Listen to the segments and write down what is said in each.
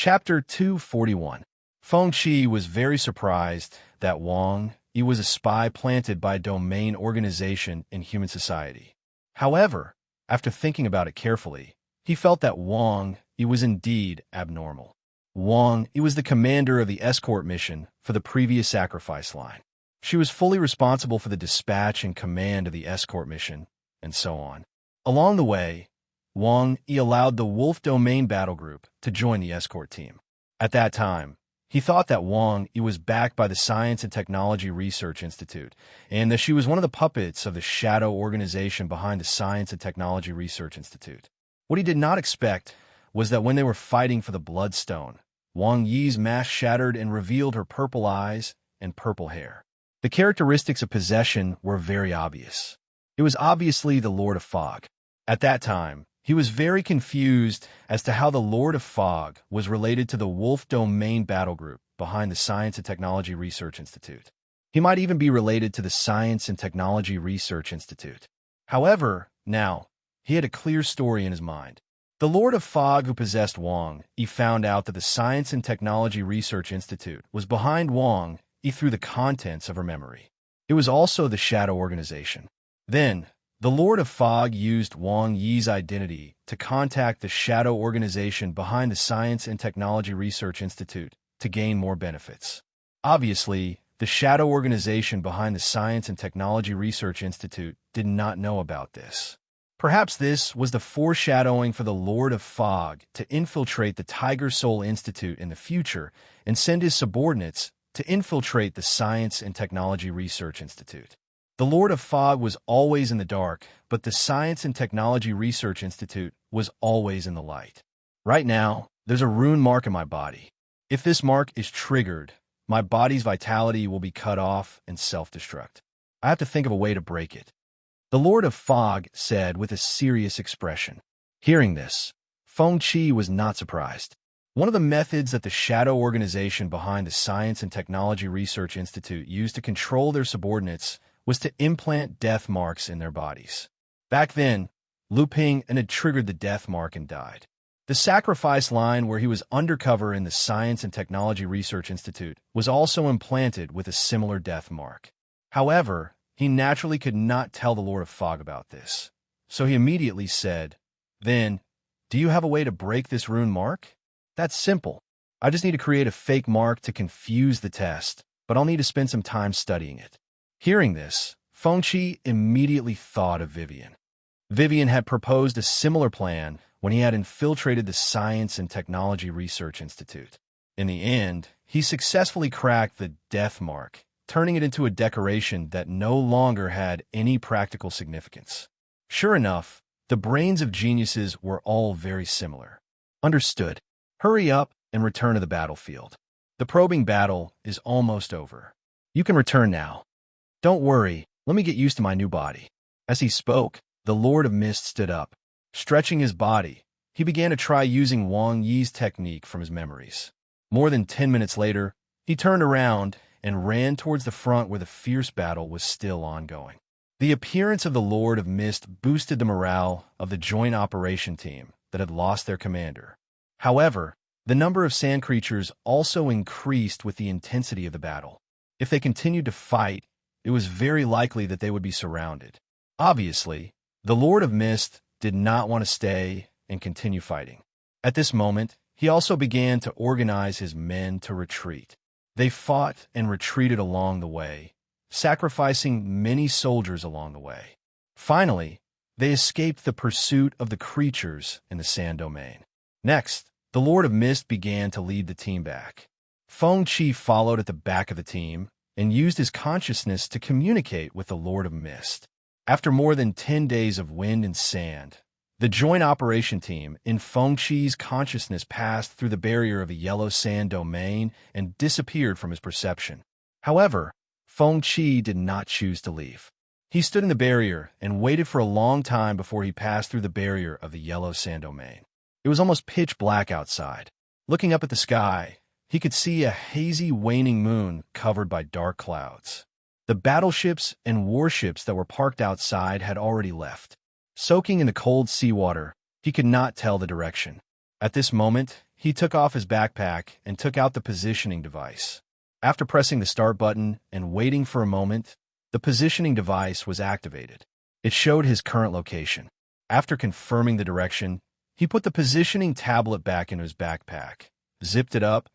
Chapter 241. Feng Qi was very surprised that Wang Yi was a spy planted by a domain organization in human society. However, after thinking about it carefully, he felt that Wang Yi was indeed abnormal. Wang Yi was the commander of the escort mission for the previous sacrifice line. She was fully responsible for the dispatch and command of the escort mission, and so on. Along the way, Wang Yi allowed the Wolf Domain Battle Group to join the escort team. At that time, he thought that Wang Yi was backed by the Science and Technology Research Institute, and that she was one of the puppets of the shadow organization behind the Science and Technology Research Institute. What he did not expect was that when they were fighting for the Bloodstone, Wang Yi's mask shattered and revealed her purple eyes and purple hair. The characteristics of possession were very obvious. It was obviously the Lord of Fog. At that time, he was very confused as to how the Lord of Fog was related to the Wolf Domain Battle Group behind the Science and Technology Research Institute. He might even be related to the Science and Technology Research Institute. However, now, he had a clear story in his mind. The Lord of Fog who possessed Wang Yi found out that the Science and Technology Research Institute was behind Wang Yi through the contents of her memory. It was also the Shadow Organization. Then, the Lord of Fog used Wang Yi's identity to contact the Shadow Organization behind the Science and Technology Research Institute to gain more benefits. Obviously, the Shadow Organization behind the Science and Technology Research Institute did not know about this. Perhaps this was the foreshadowing for the Lord of Fog to infiltrate the Tiger Soul Institute in the future and send his subordinates to infiltrate the Science and Technology Research Institute. The Lord of Fog was always in the dark, but the Science and Technology Research Institute was always in the light. Right now, there's a rune mark in my body. If this mark is triggered, my body's vitality will be cut off and self-destruct. I have to think of a way to break it. The Lord of Fog said with a serious expression. Hearing this, Feng Qi was not surprised. One of the methods that the Shadow Organization behind the Science and Technology Research Institute used to control their subordinates was to implant death marks in their bodies. Back then, Lu Ping had triggered the death mark and died. The sacrifice line where he was undercover in the Science and Technology Research Institute was also implanted with a similar death mark. However, he naturally could not tell the Lord of Fog about this. So he immediately said, "Then, do you have a way to break this rune mark?" "That's simple. I just need to create a fake mark to confuse the test, but I'll need to spend some time studying it." Hearing this, Feng Qi immediately thought of Vivian. Vivian had proposed a similar plan when he had infiltrated the Science and Technology Research Institute. In the end, he successfully cracked the death mark, turning it into a decoration that no longer had any practical significance. Sure enough, the brains of geniuses were all very similar. Understood. Hurry up and return to the battlefield. The probing battle is almost over. You can return now. Don't worry, let me get used to my new body. As he spoke, the Lord of Mist stood up. Stretching his body, he began to try using Wang Yi's technique from his memories. More than 10 minutes later, he turned around and ran towards the front where the fierce battle was still ongoing. The appearance of the Lord of Mist boosted the morale of the joint operation team that had lost their commander. However, the number of sand creatures also increased with the intensity of the battle. If they continued to fight, it was very likely that they would be surrounded. Obviously, the Lord of Mist did not want to stay and continue fighting. At this moment, he also began to organize his men to retreat. They fought and retreated along the way, sacrificing many soldiers along the way. Finally, they escaped the pursuit of the creatures in the sand domain. Next, the Lord of Mist began to lead the team back. Feng Qi followed at the back of the team and used his consciousness to communicate with the Lord of Mist. After more than 10 days of wind and sand, the joint operation team in Feng Qi's consciousness passed through the barrier of the yellow sand domain and disappeared from his perception. However, Feng Qi did not choose to leave. He stood in the barrier and waited for a long time before he passed through the barrier of the yellow sand domain. It was almost pitch black outside. Looking up at the sky, he could see a hazy waning moon covered by dark clouds. The battleships and warships that were parked outside had already left. Soaking in the cold seawater, he could not tell the direction. At this moment, he took off his backpack and took out the positioning device. After pressing the start button and waiting for a moment, the positioning device was activated. It showed his current location. After confirming the direction, he put the positioning tablet back into his backpack, zipped it up,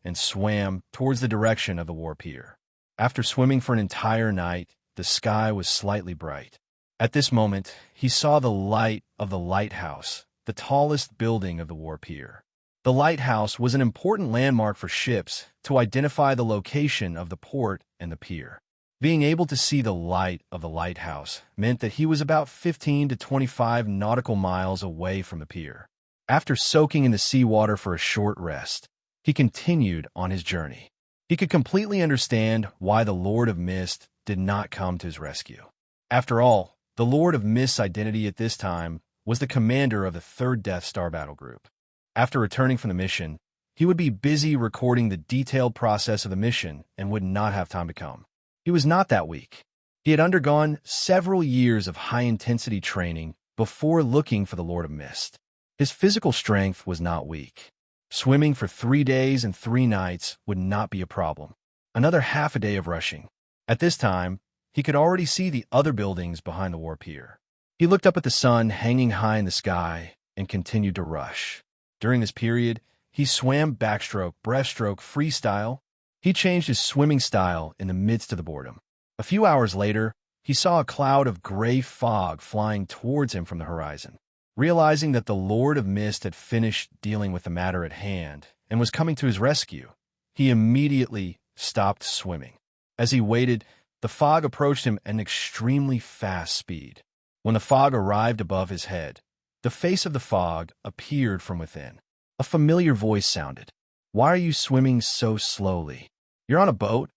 and swam towards the direction of the war pier. After swimming for an entire night, the sky was slightly bright. At this moment, he saw the light of the lighthouse, the tallest building of the war pier. The lighthouse was an important landmark for ships to identify the location of the port and the pier. Being able to see the light of the lighthouse meant that he was about 15 to 25 nautical miles away from the pier. After soaking in the seawater for a short rest, he continued on his journey. He could completely understand why the Lord of Mist did not come to his rescue. After all, the Lord of Mist's identity at this time was the commander of the 3rd Death Star battle group. After returning from the mission, he would be busy recording the detailed process of the mission and would not have time to come. He was not that weak. He had undergone several years of high-intensity training before looking for the Lord of Mist. His physical strength was not weak. Swimming for 3 days and 3 nights would not be a problem. Another half a day of rushing. At this time, he could already see the other buildings behind the war pier. He looked up at the sun hanging high in the sky and continued to rush. During this period, he swam backstroke, breaststroke, freestyle. He changed his swimming style in the midst of the boredom. A few hours later, he saw a cloud of gray fog flying towards him from the horizon. Realizing that the Lord of Mist had finished dealing with the matter at hand and was coming to his rescue, he immediately stopped swimming. As he waited, the fog approached him at an extremely fast speed. When the fog arrived above his head, the face of the fog appeared from within. A familiar voice sounded. "Why are you swimming so slowly? You're on a boat.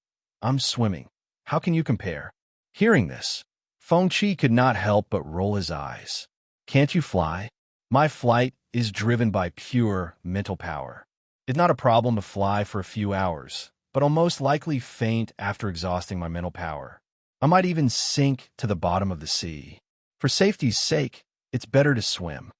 I'm swimming. How can you compare?" Hearing this, Feng Qi could not help but roll his eyes. "Can't you fly? My flight is driven by pure mental power. It's not a problem to fly for a few hours, but I'll most likely faint after exhausting my mental power. I might even sink to the bottom of the sea. For safety's sake, it's better to swim."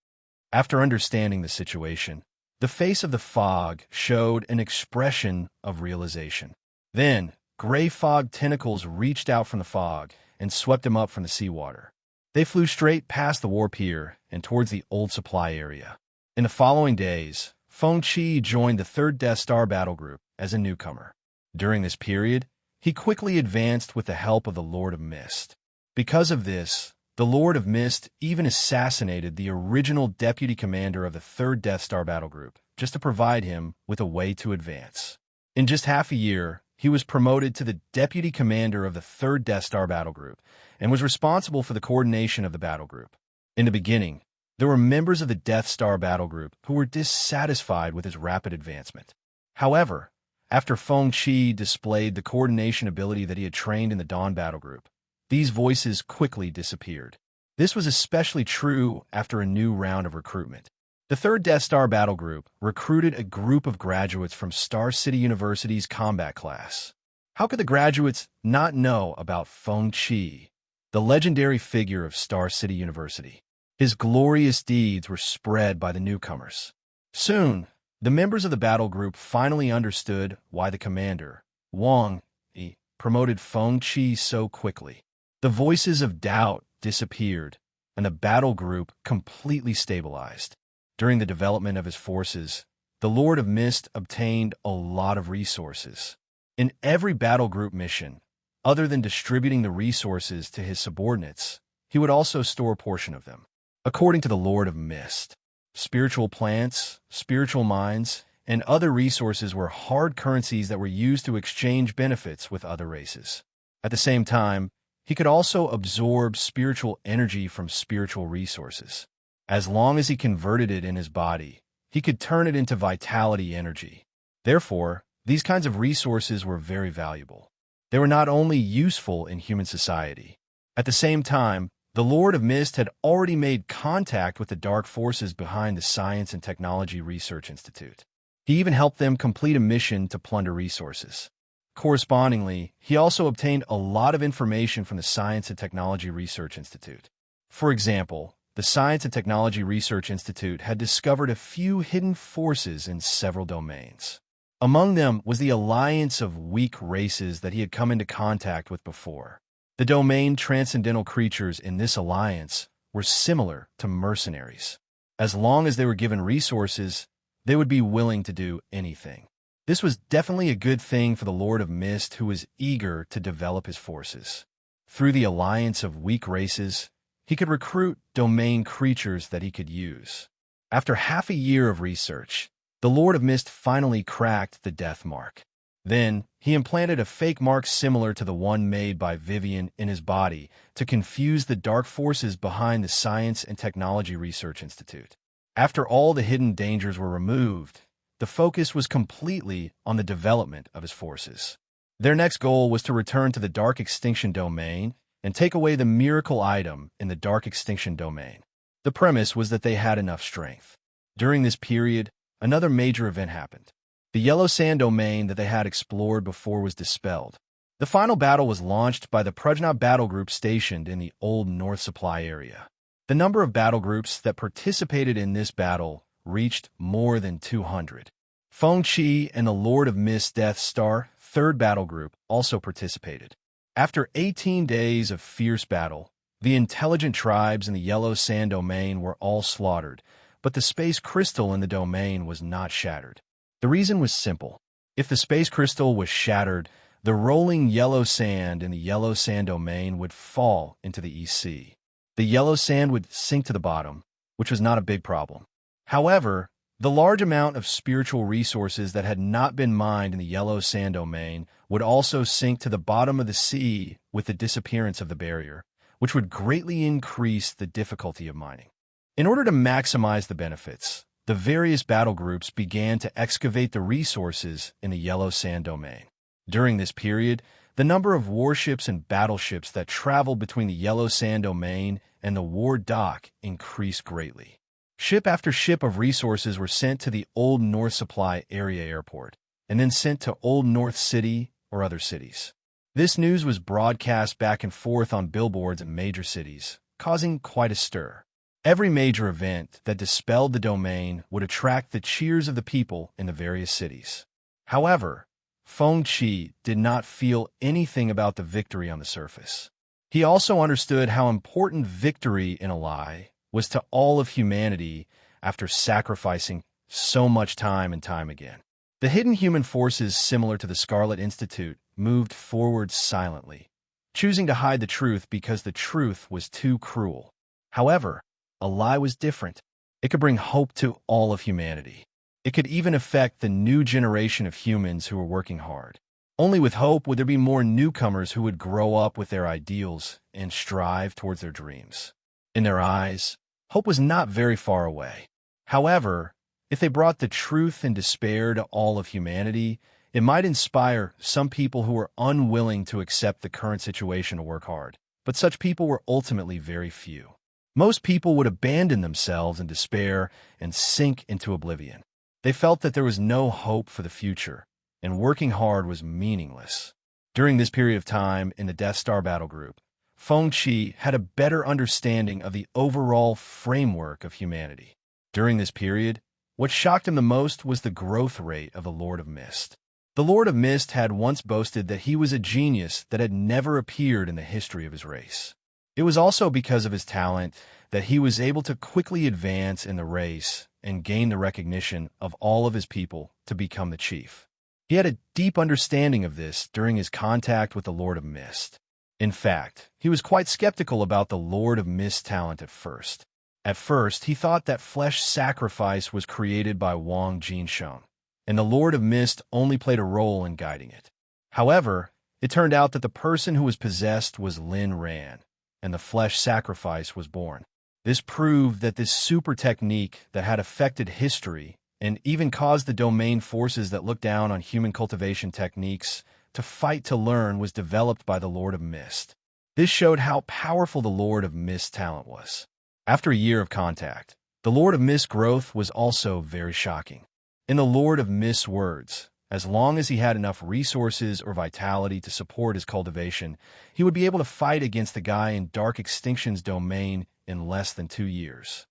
After understanding the situation, the face of the fog showed an expression of realization. Then, gray fog tentacles reached out from the fog and swept him up from the seawater. They flew straight past the war pier and towards the old supply area. In the following days, Feng Qi joined the 3rd Death Star battle group as a newcomer. During this period, he quickly advanced with the help of the Lord of Mist. Because of this, the Lord of Mist even assassinated the original deputy commander of the 3rd Death Star battle group just to provide him with a way to advance. In just half a year, he was promoted to the deputy commander of the 3rd Death Star battle group and was responsible for the coordination of the battle group. In the beginning, there were members of the Death Star battle group who were dissatisfied with his rapid advancement. However, after Feng Qi displayed the coordination ability that he had trained in the Dawn battle group, these voices quickly disappeared. This was especially true after a new round of recruitment. The 3rd Death Star battle group recruited a group of graduates from Star City University's combat class. How could the graduates not know about Feng Qi, the legendary figure of Star City University? His glorious deeds were spread by the newcomers. Soon, the members of the battle group finally understood why the commander, Wang Yi, promoted Feng Qi so quickly. The voices of doubt disappeared, and the battle group completely stabilized. During the development of his forces, the Lord of Mist obtained a lot of resources. In every battle group mission, other than distributing the resources to his subordinates, he would also store a portion of them. According to the Lord of Mist, spiritual plants, spiritual mines, and other resources were hard currencies that were used to exchange benefits with other races. At the same time, he could also absorb spiritual energy from spiritual resources. As long as he converted it in his body, he could turn it into vitality energy. Therefore, these kinds of resources were very valuable. They were not only useful in human society. At the same time, the Lord of Mist had already made contact with the dark forces behind the Science and Technology Research Institute. He even helped them complete a mission to plunder resources. Correspondingly, he also obtained a lot of information from the Science and Technology Research Institute. For example, the Science and Technology Research Institute had discovered a few hidden forces in several domains. Among them was the alliance of weak races that he had come into contact with before. The domain transcendental creatures in this alliance were similar to mercenaries. As long as they were given resources, they would be willing to do anything. This was definitely a good thing for the Lord of Mist, who was eager to develop his forces. Through the alliance of weak races, he could recruit domain creatures that he could use. After half a year of research, the Lord of Mist finally cracked the death mark. Then, he implanted a fake mark similar to the one made by Vivian in his body to confuse the dark forces behind the Science and Technology Research Institute. After all the hidden dangers were removed, the focus was completely on the development of his forces. Their next goal was to return to the Dark Extinction domain and take away the miracle item in the Dark Extinction domain. The premise was that they had enough strength. During this period, another major event happened. The Yellow Sand domain that they had explored before was dispelled. The final battle was launched by the Prajna battle group stationed in the Old North Supply area. The number of battle groups that participated in this battle reached more than 200. Feng Qi and the Lord of Mist Death Star, 3rd Battle Group, also participated. After 18 days of fierce battle, the intelligent tribes in the Yellow Sand domain were all slaughtered, but the space crystal in the domain was not shattered. The reason was simple. If the space crystal was shattered, the rolling yellow sand in the Yellow Sand domain would fall into the East Sea. The yellow sand would sink to the bottom, which was not a big problem. However, the large amount of spiritual resources that had not been mined in the Yellow Sand domain would also sink to the bottom of the sea with the disappearance of the barrier, which would greatly increase the difficulty of mining. In order to maximize the benefits, the various battle groups began to excavate the resources in the Yellow Sand domain. During this period, the number of warships and battleships that traveled between the Yellow Sand domain and the war dock increased greatly. Ship after ship of resources were sent to the Old North Supply area airport, and then sent to Old North City or other cities. This news was broadcast back and forth on billboards in major cities, causing quite a stir. Every major event that dispelled the domain would attract the cheers of the people in the various cities. However, Feng Qi did not feel anything about the victory on the surface. He also understood how important victory in a lie was to all of humanity after sacrificing so much time and time again. The hidden human forces similar to the Scarlet Institute moved forward silently, choosing to hide the truth because the truth was too cruel. However, a lie was different. It could bring hope to all of humanity. It could even affect the new generation of humans who were working hard. Only with hope would there be more newcomers who would grow up with their ideals and strive towards their dreams. In their eyes, hope was not very far away. However, if they brought the truth and despair to all of humanity, it might inspire some people who were unwilling to accept the current situation to work hard. But such people were ultimately very few. Most people would abandon themselves in despair and sink into oblivion. They felt that there was no hope for the future, and working hard was meaningless. During this period of time in the Death Star battle group, Feng Qi had a better understanding of the overall framework of humanity. During this period, what shocked him the most was the growth rate of the Lord of Mist. The Lord of Mist had once boasted that he was a genius that had never appeared in the history of his race. It was also because of his talent that he was able to quickly advance in the race and gain the recognition of all of his people to become the chief. He had a deep understanding of this during his contact with the Lord of Mist. In fact, he was quite skeptical about the Lord of Mist talent at first. At first, he thought that flesh sacrifice was created by Wang Jinsheng, and the Lord of Mist only played a role in guiding it. However, it turned out that the person who was possessed was Lin Ran, and the flesh sacrifice was born. This proved that this super technique that had affected history and even caused the domain forces that looked down on human cultivation techniques to fight to learn was developed by the Lord of Mist. This showed how powerful the Lord of Mist talent was. After a year of contact, the Lord of Mist growth was also very shocking. In the Lord of Mist's words, as long as he had enough resources or vitality to support his cultivation, he would be able to fight against the guy in Dark Extinction's domain in less than 2 years.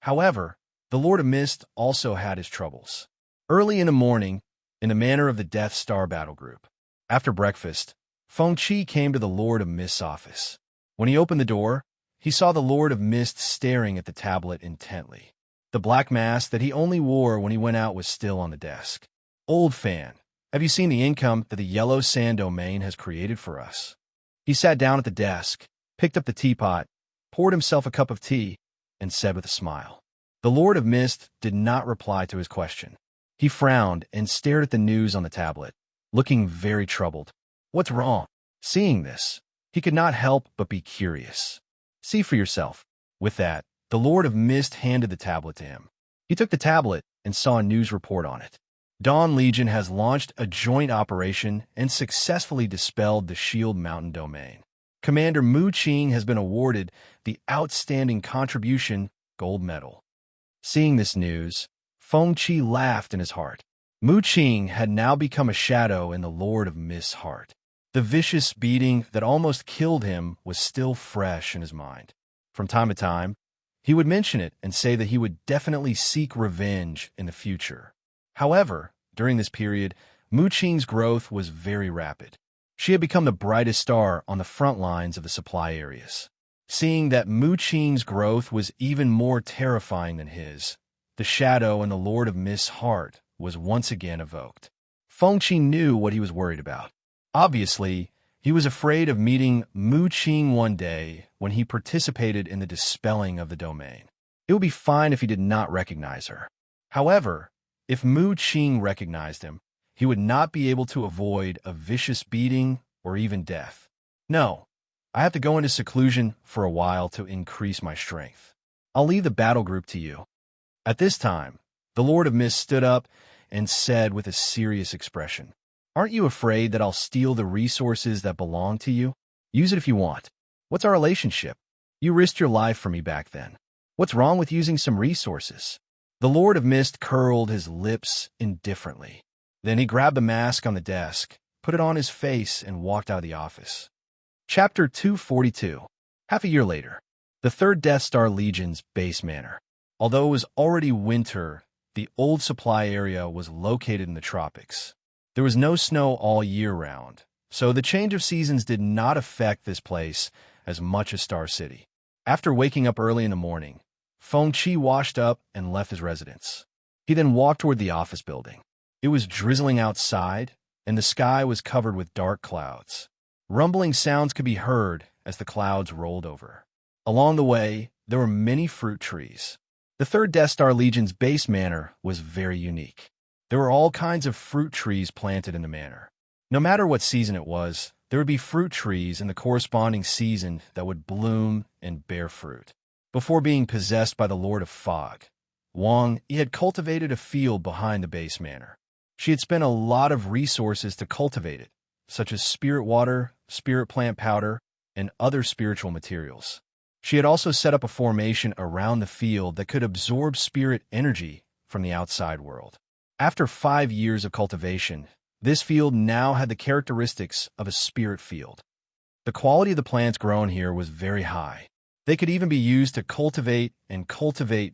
However, the Lord of Mist also had his troubles. Early in the morning, in the manner of the Death Star battle group, after breakfast, Feng Qi came to the Lord of Mist's office. When he opened the door, he saw the Lord of Mist staring at the tablet intently. The black mask that he only wore when he went out was still on the desk. "Old fan, have you seen the income that the Yellow Sand domain has created for us?" He sat down at the desk, picked up the teapot, poured himself a cup of tea, and said with a smile. The Lord of Mist did not reply to his question. He frowned and stared at the news on the tablet, looking very troubled. "What's wrong?" Seeing this, he could not help but be curious. "See for yourself." With that, the Lord of Mist handed the tablet to him. He took the tablet and saw a news report on it. Dawn Legion has launched a joint operation and successfully dispelled the Shield Mountain domain. Commander Mu Qing has been awarded the Outstanding Contribution Gold Medal. Seeing this news, Feng Qi laughed in his heart. Mu Qing had now become a shadow in the Lord of Mist's heart. The vicious beating that almost killed him was still fresh in his mind. From time to time, he would mention it and say that he would definitely seek revenge in the future. However, during this period, Mu Qing's growth was very rapid. She had become the brightest star on the front lines of the supply areas. Seeing that Mu Qing's growth was even more terrifying than his, the shadow in the Lord of Mist's heart was once again evoked. Feng Qi knew what he was worried about. Obviously, he was afraid of meeting Mu Qing one day when he participated in the dispelling of the domain. It would be fine if he did not recognize her. However, if Mu Qing recognized him, he would not be able to avoid a vicious beating or even death. "No, I have to go into seclusion for a while to increase my strength. I'll leave the battle group to you." At this time, the Lord of Mist stood up and said with a serious expression, "Aren't you afraid that I'll steal the resources that belong to you? Use it if you want. What's our relationship? You risked your life for me back then. What's wrong with using some resources?" The Lord of Mist curled his lips indifferently. Then he grabbed the mask on the desk, put it on his face, and walked out of the office. Chapter 242. Half a year later, the 3rd Death Star Legion's base manor. Although it was already winter, the old supply area was located in the tropics. There was no snow all year round, so the change of seasons did not affect this place as much as Star City. After waking up early in the morning, Feng Qi washed up and left his residence. He then walked toward the office building. It was drizzling outside, and the sky was covered with dark clouds. Rumbling sounds could be heard as the clouds rolled over. Along the way, there were many fruit trees. The 3rd Death Star Legion's base manor was very unique. There were all kinds of fruit trees planted in the manor. No matter what season it was, there would be fruit trees in the corresponding season that would bloom and bear fruit. Before being possessed by the Lord of Fog, Wang Yi had cultivated a field behind the base manor. She had spent a lot of resources to cultivate it, such as spirit water, spirit plant powder, and other spiritual materials. She had also set up a formation around the field that could absorb spirit energy from the outside world. After 5 years of cultivation, this field now had the characteristics of a spirit field. The quality of the plants grown here was very high. They could even be used to cultivate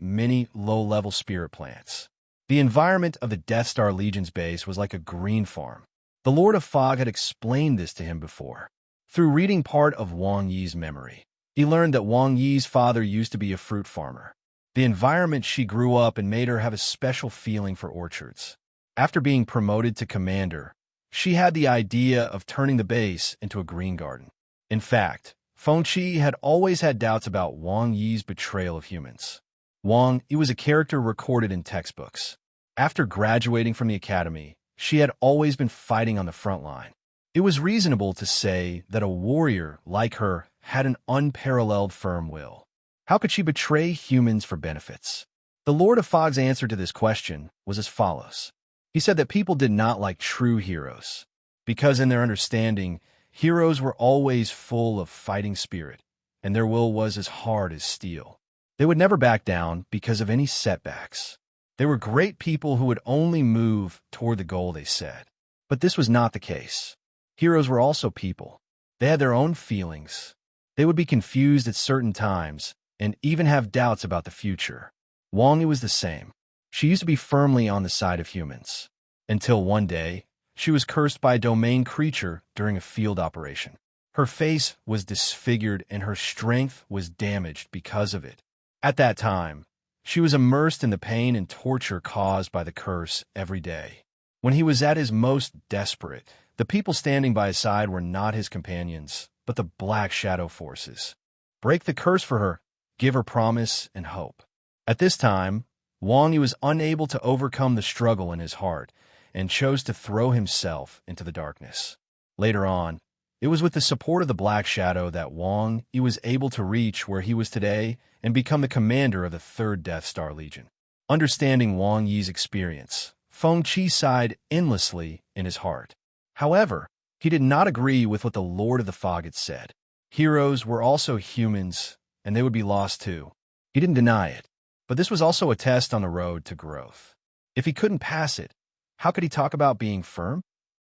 many low-level spirit plants. The environment of the Death Star Legion's base was like a green farm. The Lord of Fog had explained this to him before. Through reading part of Wang Yi's memory, he learned that Wang Yi's father used to be a fruit farmer. The environment she grew up in made her have a special feeling for orchards. After being promoted to commander, she had the idea of turning the base into a green garden. In fact, Feng Qi had always had doubts about Wang Yi's betrayal of humans. Wang Yi was a character recorded in textbooks. After graduating from the academy, she had always been fighting on the front line. It was reasonable to say that a warrior like her had an unparalleled firm will. How could she betray humans for benefits? The Lord of Fog's answer to this question was as follows. He said that people did not like true heroes, because in their understanding, heroes were always full of fighting spirit, and their will was as hard as steel. They would never back down because of any setbacks. They were great people who would only move toward the goal they set. But this was not the case. Heroes were also people. They had their own feelings. They would be confused at certain times, and even have doubts about the future. Wang Yi was the same. She used to be firmly on the side of humans. Until one day, she was cursed by a domain creature during a field operation. Her face was disfigured and her strength was damaged because of it. At that time, she was immersed in the pain and torture caused by the curse every day. When he was at his most desperate, the people standing by his side were not his companions, but the Black Shadow forces. Break the curse for her, give her promise and hope. At this time, Wang Yi was unable to overcome the struggle in his heart and chose to throw himself into the darkness. Later on, it was with the support of the Black Shadow that Wang Yi was able to reach where he was today and become the commander of the 3rd Death Star Legion. Understanding Wang Yi's experience, Feng Qi sighed endlessly in his heart. However, he did not agree with what the Lord of the Fog had said. Heroes were also humans, and they would be lost too. He didn't deny it, but this was also a test on the road to growth. If he couldn't pass it, how could he talk about being firm?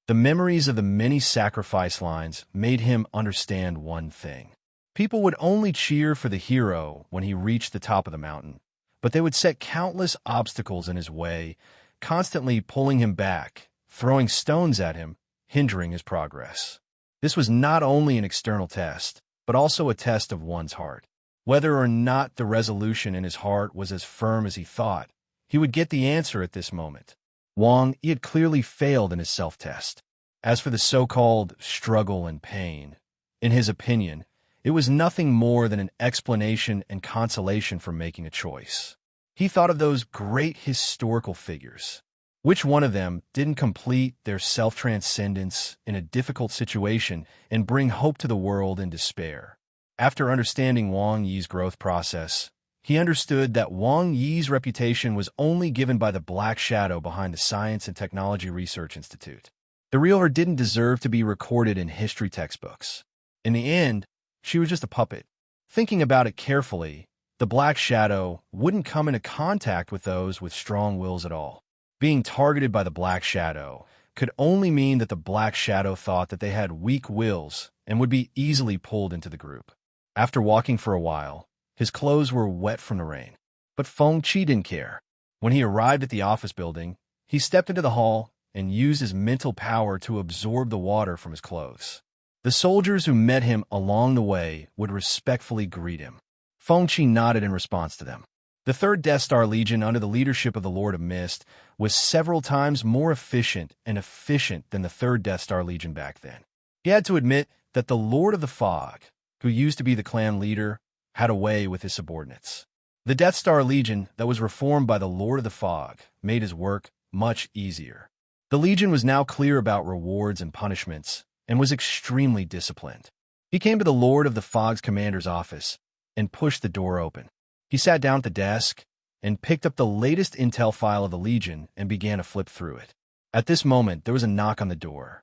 The memories of the many sacrifice lines made him understand one thing. People would only cheer for the hero when he reached the top of the mountain, but they would set countless obstacles in his way, constantly pulling him back, throwing stones at him, hindering his progress. This was not only an external test, but also a test of one's heart. Whether or not the resolution in his heart was as firm as he thought, he would get the answer at this moment. Wang Yi had clearly failed in his self-test. As for the so-called struggle and pain, in his opinion, it was nothing more than an explanation and consolation for making a choice. He thought of those great historical figures. Which one of them didn't complete their self-transcendence in a difficult situation and bring hope to the world in despair? After understanding Wang Yi's growth process, he understood that Wang Yi's reputation was only given by the Black Shadow behind the Science and Technology Research Institute. The real her didn't deserve to be recorded in history textbooks. In the end, she was just a puppet. Thinking about it carefully, the Black Shadow wouldn't come into contact with those with strong wills at all. Being targeted by the Black Shadow could only mean that the Black Shadow thought that they had weak wills and would be easily pulled into the group. After walking for a while, his clothes were wet from the rain. But Feng Qi didn't care. When he arrived at the office building, he stepped into the hall and used his mental power to absorb the water from his clothes. The soldiers who met him along the way would respectfully greet him. Feng Qi nodded in response to them. The 3rd Death Star Legion, under the leadership of the Lord of Mist, was several times more efficient than the 3rd Death Star Legion back then. He had to admit that the Lord of the Fog, who used to be the clan leader, had a way with his subordinates. The Death Star Legion that was reformed by the Lord of the Fog made his work much easier. The Legion was now clear about rewards and punishments and was extremely disciplined. He came to the Lord of the Fog's commander's office and pushed the door open. He sat down at the desk and picked up the latest intel file of the Legion and began to flip through it. At this moment, there was a knock on the door.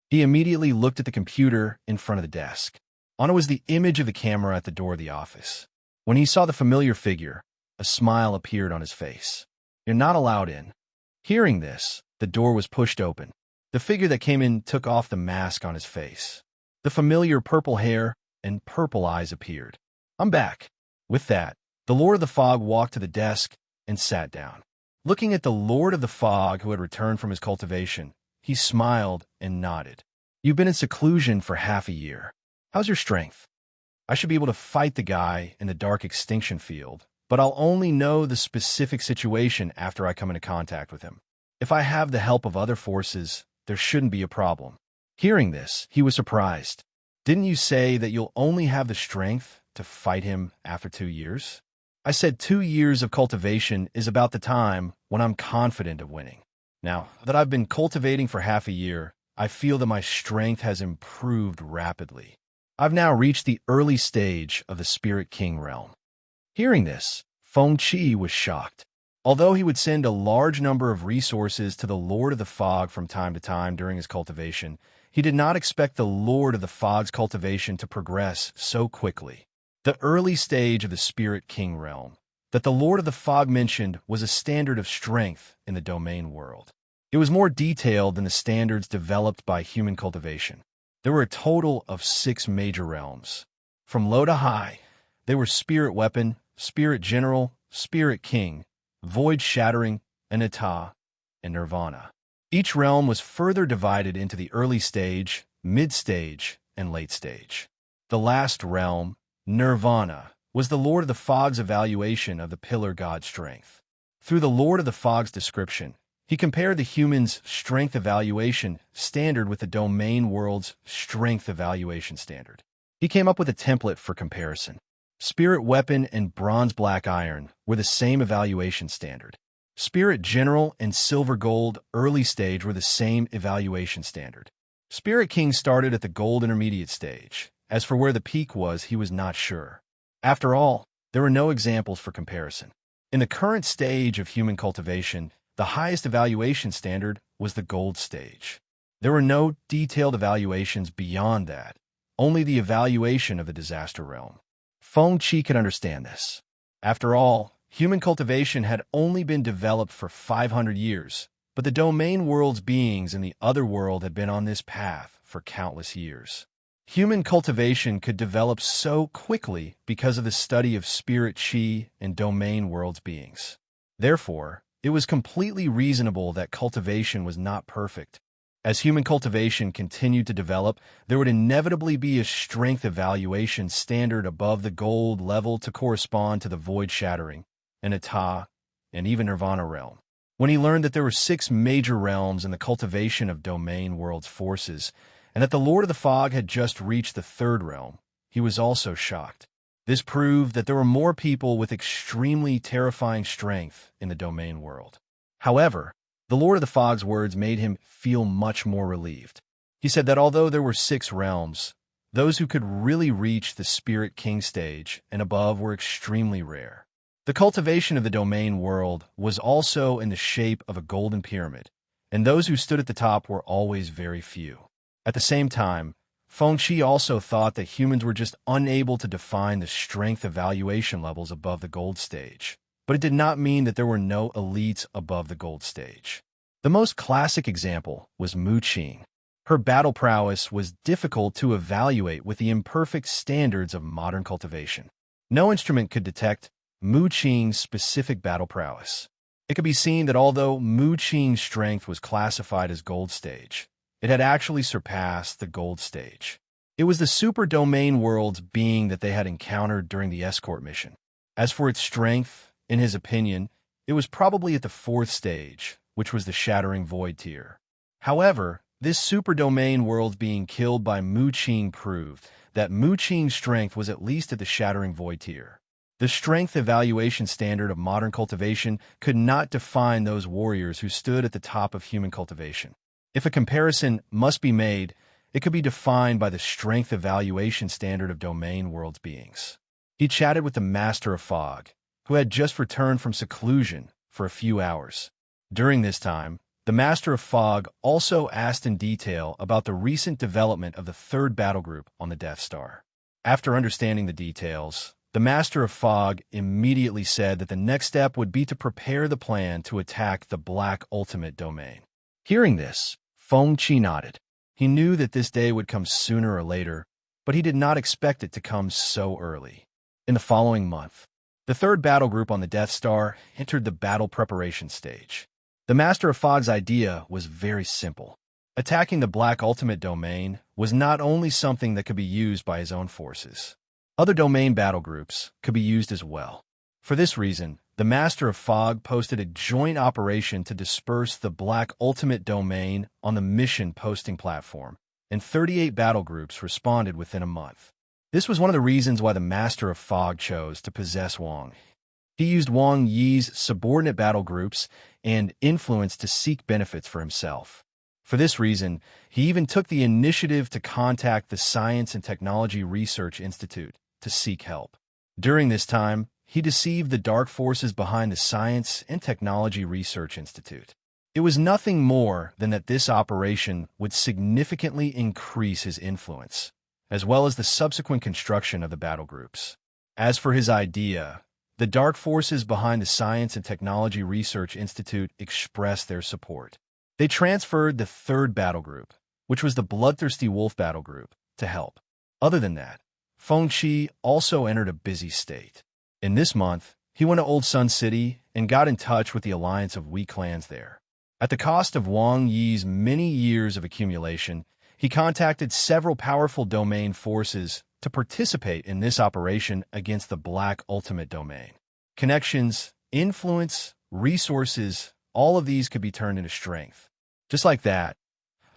He immediately looked at the computer in front of the desk. On it was the image of the camera at the door of the office. When he saw the familiar figure, a smile appeared on his face. "You're not allowed in." Hearing this, the door was pushed open. The figure that came in took off the mask on his face. The familiar purple hair and purple eyes appeared. "I'm back." With that, the Lord of the Fog walked to the desk and sat down. Looking at the Lord of the Fog who had returned from his cultivation, he smiled and nodded. "You've been in seclusion for half a year. How's your strength?" "I should be able to fight the guy in the dark extinction field, but I'll only know the specific situation after I come into contact with him. If I have the help of other forces, there shouldn't be a problem." Hearing this, he was surprised. "Didn't you say that you'll only have the strength to fight him after 2 years?" "I said 2 years of cultivation is about the time when I'm confident of winning. Now that I've been cultivating for half a year, I feel that my strength has improved rapidly. I've now reached the early stage of the Spirit King realm." Hearing this, Feng Qi was shocked. Although he would send a large number of resources to the Lord of the Fog from time to time during his cultivation, he did not expect the Lord of the Fog's cultivation to progress so quickly. The early stage of the Spirit King realm that the Lord of the Fog mentioned was a standard of strength in the domain world. It was more detailed than the standards developed by human cultivation. There were a total of 6 major realms. From low to high, They were Spirit Weapon, Spirit General, Spirit King, Void Shattering, Anatta, and Nirvana. Each realm was further divided into the early stage, mid-stage, and late stage. The last realm, Nirvana, was the Lord of the Fog's evaluation of the Pillar God strength. Through the Lord of the Fog's description, he compared the human's strength evaluation standard with the domain world's strength evaluation standard. He came up with a template for comparison. Spirit Weapon and Bronze Black Iron were the same evaluation standard. Spirit General and Silver Gold early stage were the same evaluation standard. Spirit King started at the Gold intermediate stage. As for where the peak was, he was not sure. After all, there were no examples for comparison. In the current stage of human cultivation, the highest evaluation standard was the Gold stage. There were no detailed evaluations beyond that, only the evaluation of the disaster realm. Feng Qi could understand this. After all, human cultivation had only been developed for 500 years, but the domain world's beings in the other world had been on this path for countless years. Human cultivation could develop so quickly because of the study of spirit qi and domain world's beings. Therefore, it was completely reasonable that cultivation was not perfect. As human cultivation continued to develop, there would inevitably be a strength evaluation standard above the gold level to correspond to the void shattering, Anatta, and even Nirvana realm. When he learned that there were 6 major realms in the cultivation of domain world's forces, and that the Lord of the Fog had just reached the 3rd realm, he was also shocked. This proved that there were more people with extremely terrifying strength in the domain world. However, the Lord of the Fog's words made him feel much more relieved. He said that although there were 6 realms, those who could really reach the Spirit King stage and above were extremely rare. The cultivation of the domain world was also in the shape of a golden pyramid, and those who stood at the top were always very few. At the same time, Feng Qi also thought that humans were just unable to define the strength evaluation levels above the gold stage. But it did not mean that there were no elites above the gold stage. The most classic example was Mu Qing. Her battle prowess was difficult to evaluate with the imperfect standards of modern cultivation. No instrument could detect Mu Qing's specific battle prowess. It could be seen that although Mu Qing's strength was classified as gold stage, it had actually surpassed the gold stage. It was the super domain world's being that they had encountered during the escort mission. As for its strength, in his opinion, it was probably at the 4th stage, which was the Shattering Void tier. However, this super domain world being killed by Mu Qing proved that Mu Qing's strength was at least at the Shattering Void tier. The strength evaluation standard of modern cultivation could not define those warriors who stood at the top of human cultivation. If a comparison must be made, it could be defined by the strength evaluation standard of domain world's beings. He chatted with the Master of Fog, who had just returned from seclusion for a few hours. During this time, the Master of Fog also asked in detail about the recent development of the 3rd battle group on the Death Star. After understanding the details, the Master of Fog immediately said that the next step would be to prepare the plan to attack the Black Ultimate Domain. Hearing this, Feng Qi nodded. He knew that this day would come sooner or later, but he did not expect it to come so early. In the following month, the 3rd battle group on the Death Star entered the battle preparation stage. The Master of Fog's idea was very simple. Attacking the Black Ultimate Domain was not only something that could be used by his own forces. Other domain battle groups could be used as well. For this reason, the Master of Fog posted a joint operation to disperse the Black Ultimate Domain on the mission posting platform, and 38 battle groups responded within a month. This was one of the reasons why the Master of Fog chose to possess Wang. He used Wang Yi's subordinate battle groups and influence to seek benefits for himself. For this reason, he even took the initiative to contact the Science and Technology Research Institute to seek help. During this time, he deceived the dark forces behind the Science and Technology Research Institute. It was nothing more than that this operation would significantly increase his influence, as well as the subsequent construction of the battle groups. As for his idea, the dark forces behind the Science and Technology Research Institute expressed their support. They transferred the 3rd battle group, which was the Bloodthirsty Wolf battle group, to help. Other than that, Fengqi also entered a busy state. In this month, he went to Old Sun City and got in touch with the alliance of weak clans there. At the cost of Wang Yi's many years of accumulation, he contacted several powerful domain forces to participate in this operation against the Black Ultimate Domain. Connections, influence, resources, all of these could be turned into strength. Just like that,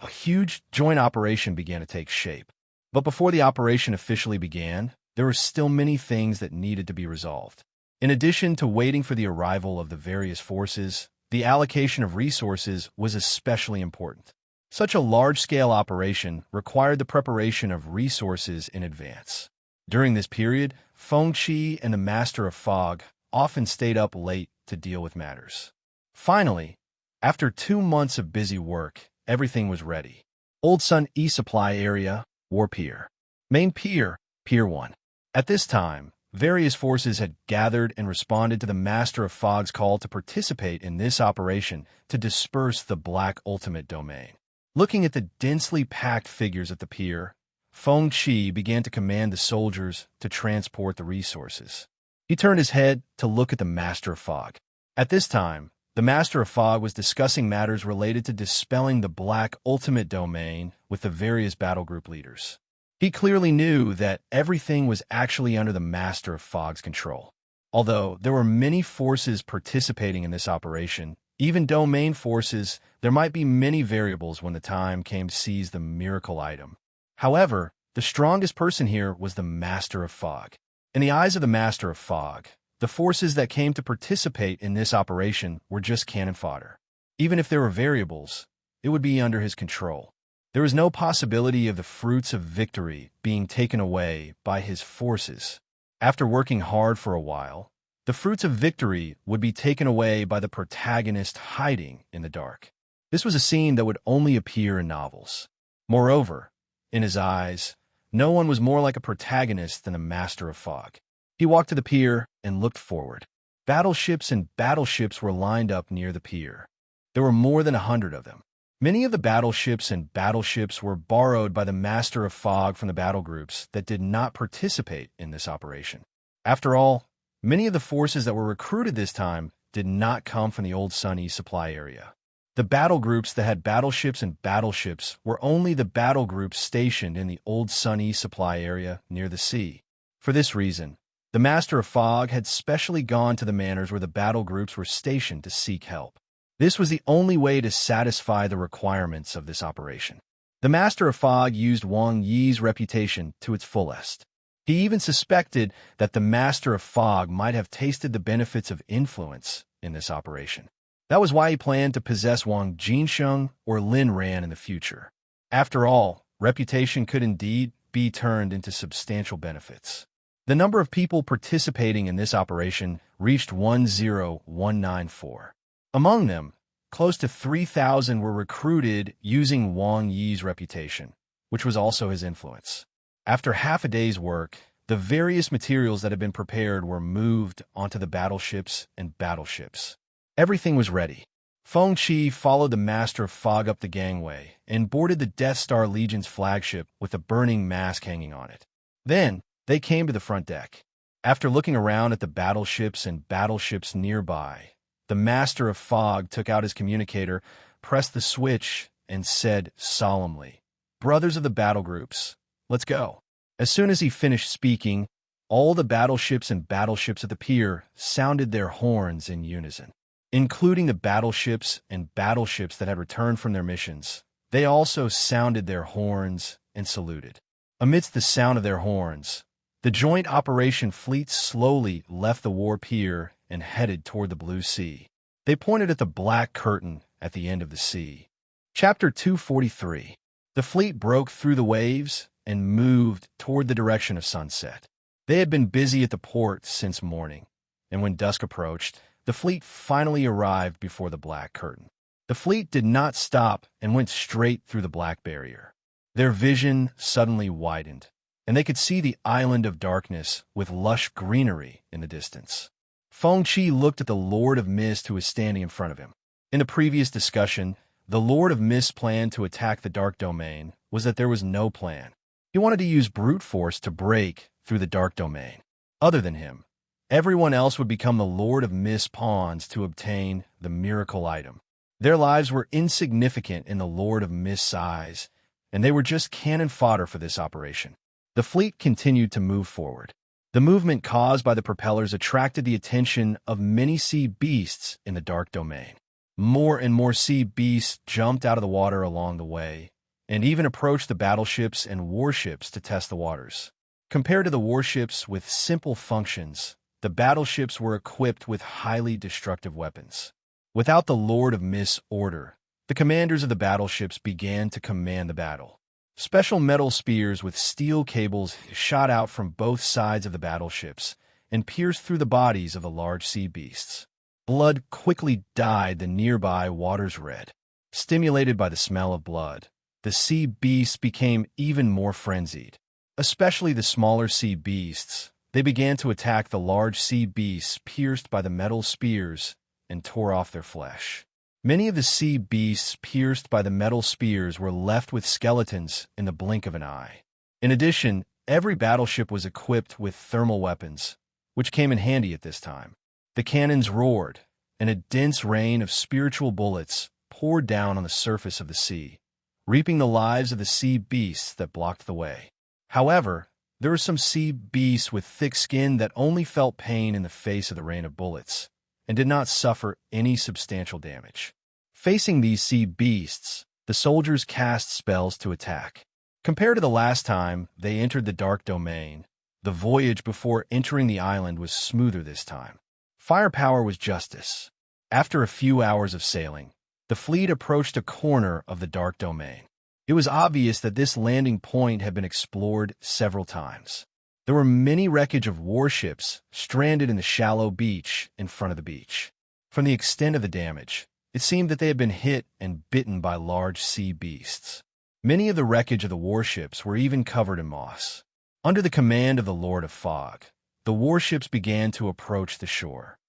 a huge joint operation began to take shape. But before the operation officially began, there were still many things that needed to be resolved. In addition to waiting for the arrival of the various forces, the allocation of resources was especially important. Such a large-scale operation required the preparation of resources in advance. During this period, Fengqi and the Master of Fog often stayed up late to deal with matters. Finally, after 2 months of busy work, everything was ready. Old Sun East Supply Area, War Pier. Main Pier, Pier 1. At this time, various forces had gathered and responded to the Master of Fog's call to participate in this operation to disperse the Black Ultimate Domain. Looking at the densely packed figures at the pier, Fengqi began to command the soldiers to transport the resources. He turned his head to look at the Master of Fog. At this time, the Master of Fog was discussing matters related to dispelling the Black Ultimate Domain with the various battle group leaders. He clearly knew that everything was actually under the Master of Fog's control. Although there were many forces participating in this operation, even domain forces, there might be many variables when the time came to seize the miracle item. However, the strongest person here was the Master of Fog. In the eyes of the Master of Fog, the forces that came to participate in this operation were just cannon fodder. Even if there were variables, it would be under his control. There was no possibility of the fruits of victory being taken away by his forces. After working hard for a while, the fruits of victory would be taken away by the protagonist hiding in the dark. This was a scene that would only appear in novels. Moreover, in his eyes, no one was more like a protagonist than the Master of Fog. He walked to the pier and looked forward. Battleships and battleships were lined up near the pier. There were more than 100 of them. Many of the battleships and battleships were borrowed by the Master of Fog from the battle groups that did not participate in this operation. After all, many of the forces that were recruited this time did not come from the Old Sun East Supply Area. The battle groups that had battleships and battleships were only the battle groups stationed in the Old Sun East Supply Area near the sea. For this reason, the Master of Fog had specially gone to the manors where the battle groups were stationed to seek help. This was the only way to satisfy the requirements of this operation. The Master of Fog used Wang Yi's reputation to its fullest. He even suspected that the Master of Fog might have tasted the benefits of influence in this operation. That was why he planned to possess Wang Jinsheng or Lin Ran in the future. After all, reputation could indeed be turned into substantial benefits. The number of people participating in this operation reached 10194. Among them, close to 3,000 were recruited using Wang Yi's reputation, which was also his influence. After half a day's work, the various materials that had been prepared were moved onto the battleships and battleships. Everything was ready. Fengqi followed the Master of Fog up the gangway and boarded the Death Star Legion's flagship with a burning mask hanging on it. Then, they came to the front deck. After looking around at the battleships and battleships nearby, the Master of Fog took out his communicator, pressed the switch, and said solemnly, "Brothers of the battle groups, let's go." As soon as he finished speaking, all the battleships and battleships at the pier sounded their horns in unison. Including the battleships and battleships that had returned from their missions, they also sounded their horns and saluted. Amidst the sound of their horns, the joint operation fleet slowly left the war pier and headed toward the blue sea. They pointed at the black curtain at the end of the sea. Chapter 243. The fleet broke through the waves and moved toward the direction of sunset. They had been busy at the port since morning, and when dusk approached, the fleet finally arrived before the black curtain. The fleet did not stop and went straight through the black barrier. Their vision suddenly widened, and they could see the island of darkness with lush greenery in the distance. Fengqi looked at the Lord of Mist who was standing in front of him. In the previous discussion, the Lord of Mist's plan to attack the Dark Domain was that there was no plan. He wanted to use brute force to break through the dark domain. Other than him, everyone else would become the Lord of Mist pawns to obtain the miracle item. Their lives were insignificant in the Lord of Mist's eyes, and they were just cannon fodder for this operation. The fleet continued to move forward. The movement caused by the propellers attracted the attention of many sea beasts in the dark domain. More and more sea beasts jumped out of the water along the way, and even approached the battleships and warships to test the waters. Compared to the warships with simple functions, the battleships were equipped with highly destructive weapons. Without the Lord of Mist's order, the commanders of the battleships began to command the battle. Special metal spears with steel cables shot out from both sides of the battleships and pierced through the bodies of the large sea beasts. Blood quickly dyed the nearby waters red. Stimulated by the smell of blood, the sea beasts became even more frenzied. Especially the smaller sea beasts, they began to attack the large sea beasts pierced by the metal spears and tore off their flesh. Many of the sea beasts pierced by the metal spears were left with skeletons in the blink of an eye. In addition, every battleship was equipped with thermal weapons, which came in handy at this time. The cannons roared, and a dense rain of spiritual bullets poured down on the surface of the sea, reaping the lives of the sea beasts that blocked the way. However, there were some sea beasts with thick skin that only felt pain in the face of the rain of bullets, and did not suffer any substantial damage. Facing these sea beasts, the soldiers cast spells to attack. Compared to the last time they entered the dark domain, the voyage before entering the island was smoother this time. Firepower was justice. After a few hours of sailing, the fleet approached a corner of the dark domain. It was obvious that this landing point had been explored several times. There were many wreckage of warships stranded in the shallow beach in front of the beach. From the extent of the damage, it seemed that they had been hit and bitten by large sea beasts. Many of the wreckage of the warships were even covered in moss. Under the command of the Lord of Fog, the warships began to approach the shore.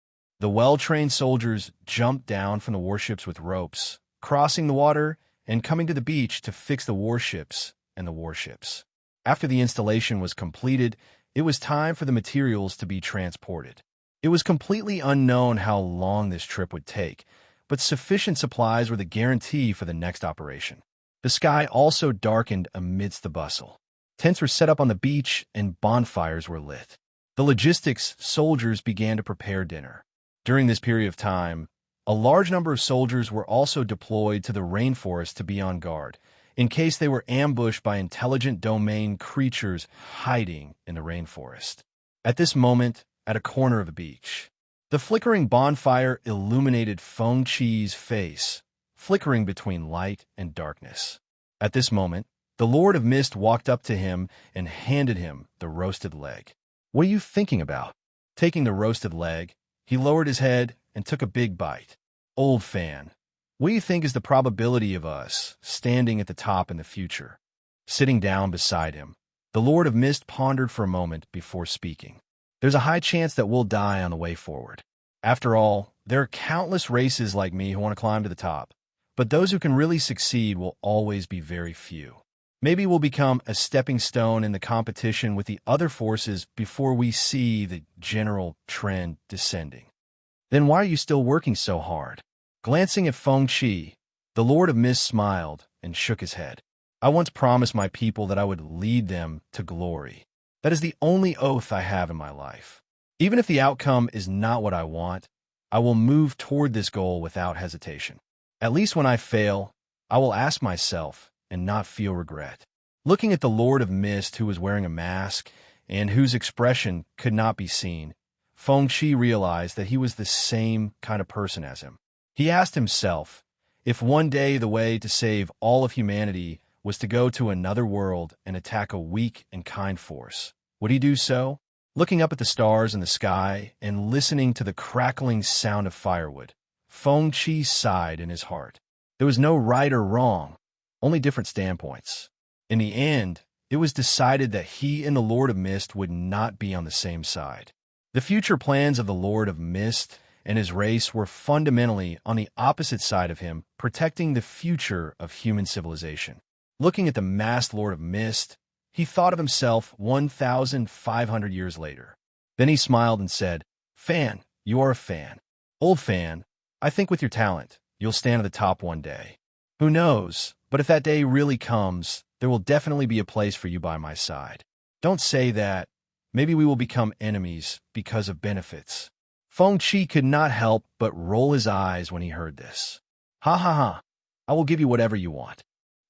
The well-trained soldiers jumped down from the warships with ropes, crossing the water and coming to the beach to fix the warships and the warships. After the installation was completed, it was time for the materials to be transported. It was completely unknown how long this trip would take, but sufficient supplies were the guarantee for the next operation. The sky also darkened amidst the bustle. Tents were set up on the beach and bonfires were lit. The logistics soldiers began to prepare dinner. During this period of time, a large number of soldiers were also deployed to the rainforest to be on guard, in case they were ambushed by intelligent domain creatures hiding in the rainforest. At this moment, at a corner of the beach, the flickering bonfire illuminated Feng Chi's face, flickering between light and darkness. At this moment, the Lord of Mist walked up to him and handed him the roasted leg. "What are you thinking about?" Taking the roasted leg, he lowered his head and took a big bite. "Old fan, what do you think is the probability of us standing at the top in the future?" Sitting down beside him, the Lord of Mist pondered for a moment before speaking. "There's a high chance that we'll die on the way forward. After all, there are countless races like me who want to climb to the top, but those who can really succeed will always be very few. Maybe we'll become a stepping stone in the competition with the other forces before we see the general trend descending. Then why are you still working so hard?" Glancing at Feng Chi, the Lord of Mist smiled and shook his head. "I once promised my people that I would lead them to glory. That is the only oath I have in my life. Even if the outcome is not what I want, I will move toward this goal without hesitation. At least when I fail, I will ask myself and not feel regret." Looking at the Lord of Mist, who was wearing a mask and whose expression could not be seen, Feng Chi realized that he was the same kind of person as him. He asked himself, if one day the way to save all of humanity was to go to another world and attack a weak and kind force, would he do so? Looking up at the stars in the sky and listening to the crackling sound of firewood, Feng Chi sighed in his heart. There was no right or wrong, only different standpoints. In the end, it was decided that he and the Lord of Mist would not be on the same side. The future plans of the Lord of Mist and his race were fundamentally on the opposite side of him, protecting the future of human civilization. Looking at the masked Lord of Mist, He thought of himself 1,500 years later. Then he smiled and said, "Fan, you are a fan. Old fan, I think with your talent, you'll stand at the top one day. Who knows, but if that day really comes, there will definitely be a place for you by my side. Don't say that. Maybe we will become enemies because of benefits." Feng Qi could not help but roll his eyes when he heard this. "Ha ha ha. I will give you whatever you want.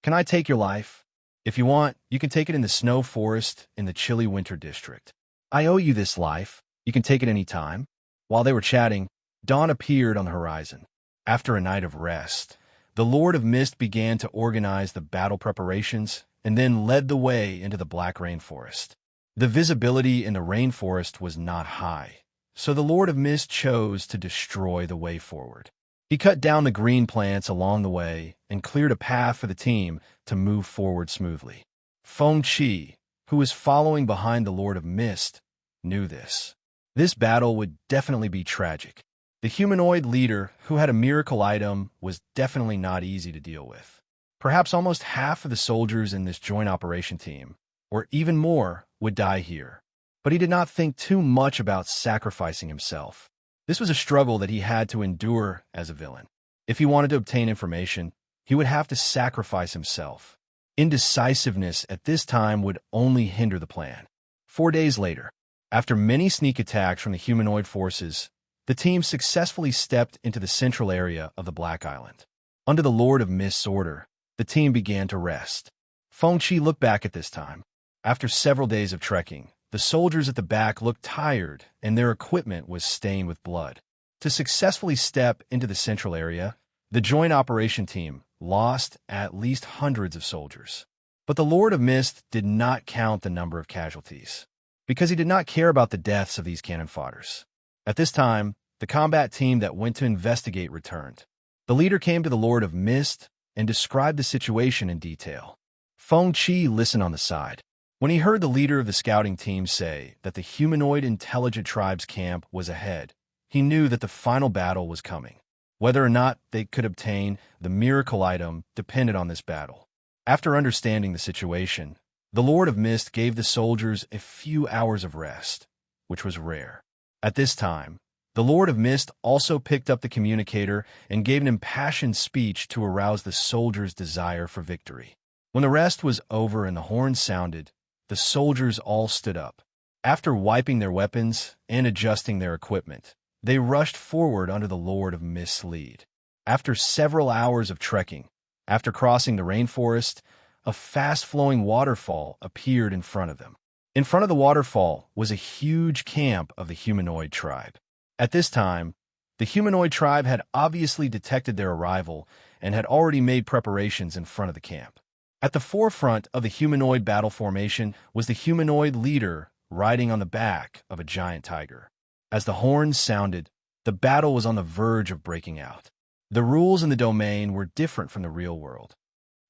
Can I take your life? If you want, you can take it in the snow forest in the chilly winter district. I owe you this life. You can take it any time." While they were chatting, dawn appeared on the horizon. After a night of rest, the Lord of Mist began to organize the battle preparations and then led the way into the black rainforest. The visibility in the rainforest was not high, so the Lord of Mist chose to destroy the way forward. He cut down the green plants along the way and cleared a path for the team to move forward smoothly. Feng Qi, who was following behind the Lord of Mist, knew this. This battle would definitely be tragic. The humanoid leader, who had a miracle item, was definitely not easy to deal with. Perhaps almost half of the soldiers in this joint operation team, or even more, would die here. But he did not think too much about sacrificing himself. This was a struggle that he had to endure as a villain. If he wanted to obtain information, he would have to sacrifice himself. Indecisiveness at this time would only hinder the plan. 4 days later, after many sneak attacks from the humanoid forces, the team successfully stepped into the central area of the Black Island. Under the Lord of Mist's order, the team began to rest. Feng Qi looked back at this time. After several days of trekking, the soldiers at the back looked tired and their equipment was stained with blood. To successfully step into the central area, the joint operation team lost at least hundreds of soldiers. But the Lord of Mist did not count the number of casualties, because he did not care about the deaths of these cannon fodders. At this time, the combat team that went to investigate returned. The leader came to the Lord of Mist and described the situation in detail. Feng Qi listened on the side. When he heard the leader of the scouting team say that the humanoid intelligent tribe's camp was ahead, he knew that the final battle was coming. Whether or not they could obtain the miracle item depended on this battle. After understanding the situation, the Lord of Mist gave the soldiers a few hours of rest, which was rare. At this time, the Lord of Mist also picked up the communicator and gave an impassioned speech to arouse the soldiers' desire for victory. When the rest was over and the horn sounded, the soldiers all stood up. After wiping their weapons and adjusting their equipment, they rushed forward under the Lord of Mist's lead. After several hours of trekking, after crossing the rainforest, a fast-flowing waterfall appeared in front of them. In front of the waterfall was a huge camp of the humanoid tribe. At this time, the humanoid tribe had obviously detected their arrival and had already made preparations in front of the camp. At the forefront of the humanoid battle formation was the humanoid leader riding on the back of a giant tiger. As the horns sounded, the battle was on the verge of breaking out. The rules in the domain were different from the real world.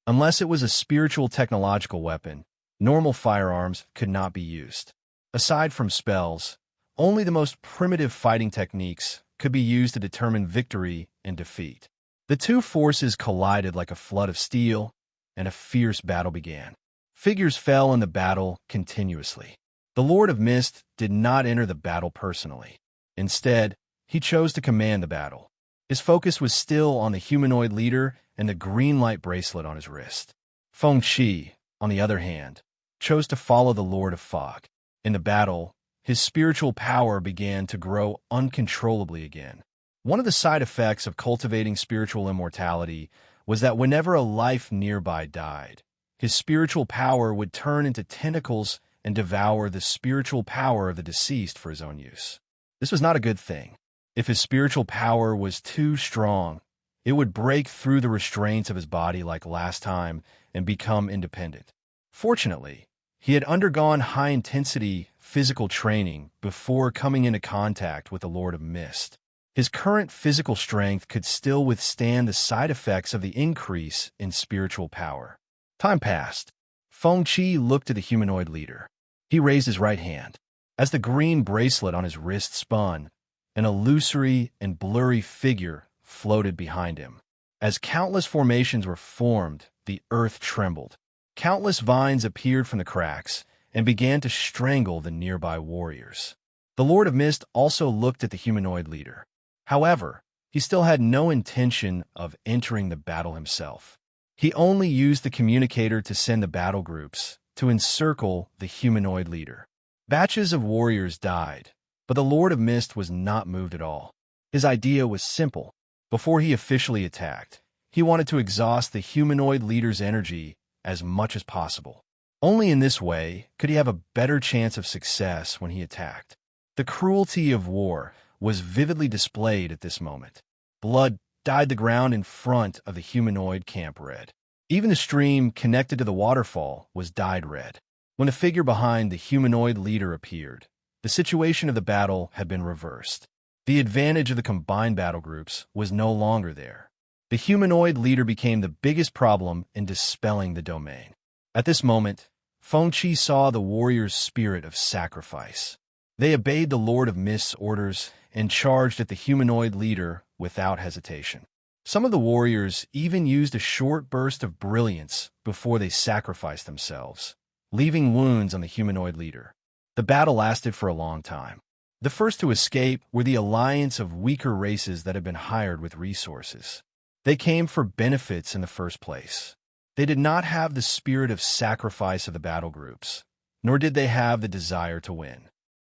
Unless it was a spiritual technological weapon, normal firearms could not be used. Aside from spells, only the most primitive fighting techniques could be used to determine victory and defeat. The two forces collided like a flood of steel, and a fierce battle began. Figures fell in the battle continuously. The Lord of Mist did not enter the battle personally. Instead, he chose to command the battle. His focus was still on the humanoid leader and the green light bracelet on his wrist. Feng Qi, on the other hand, chose to follow the Lord of Fog. In the battle, his spiritual power began to grow uncontrollably again. One of the side effects of cultivating spiritual immortality was that whenever a life nearby died, his spiritual power would turn into tentacles and devour the spiritual power of the deceased for his own use. This was not a good thing. If his spiritual power was too strong, it would break through the restraints of his body like last time and become independent. Fortunately, he had undergone high-intensity physical training before coming into contact with the Lord of Mist. His current physical strength could still withstand the side effects of the increase in spiritual power. Time passed. Feng Qi looked to the humanoid leader. He raised his right hand. As the green bracelet on his wrist spun, an illusory and blurry figure floated behind him. As countless formations were formed, the earth trembled. Countless vines appeared from the cracks and began to strangle the nearby warriors. The Lord of Mist also looked at the humanoid leader. However, he still had no intention of entering the battle himself. He only used the communicator to send the battle groups to encircle the humanoid leader. Batches of warriors died, but the Lord of Mist was not moved at all. His idea was simple. Before he officially attacked, he wanted to exhaust the humanoid leader's energy as much as possible. Only in this way could he have a better chance of success when he attacked. The cruelty of war was vividly displayed at this moment. Blood dyed the ground in front of the humanoid camp red. Even the stream connected to the waterfall was dyed red. When the figure behind the humanoid leader appeared, the situation of the battle had been reversed. The advantage of the combined battle groups was no longer there. The humanoid leader became the biggest problem in dispelling the domain. At this moment, Fengqi saw the warrior's spirit of sacrifice. They obeyed the Lord of Mist's orders and charged at the humanoid leader without hesitation. Some of the warriors even used a short burst of brilliance before they sacrificed themselves, leaving wounds on the humanoid leader. The battle lasted for a long time. The first to escape were the alliance of weaker races that had been hired with resources. They came for benefits in the first place. They did not have the spirit of sacrifice of the battle groups, nor did they have the desire to win.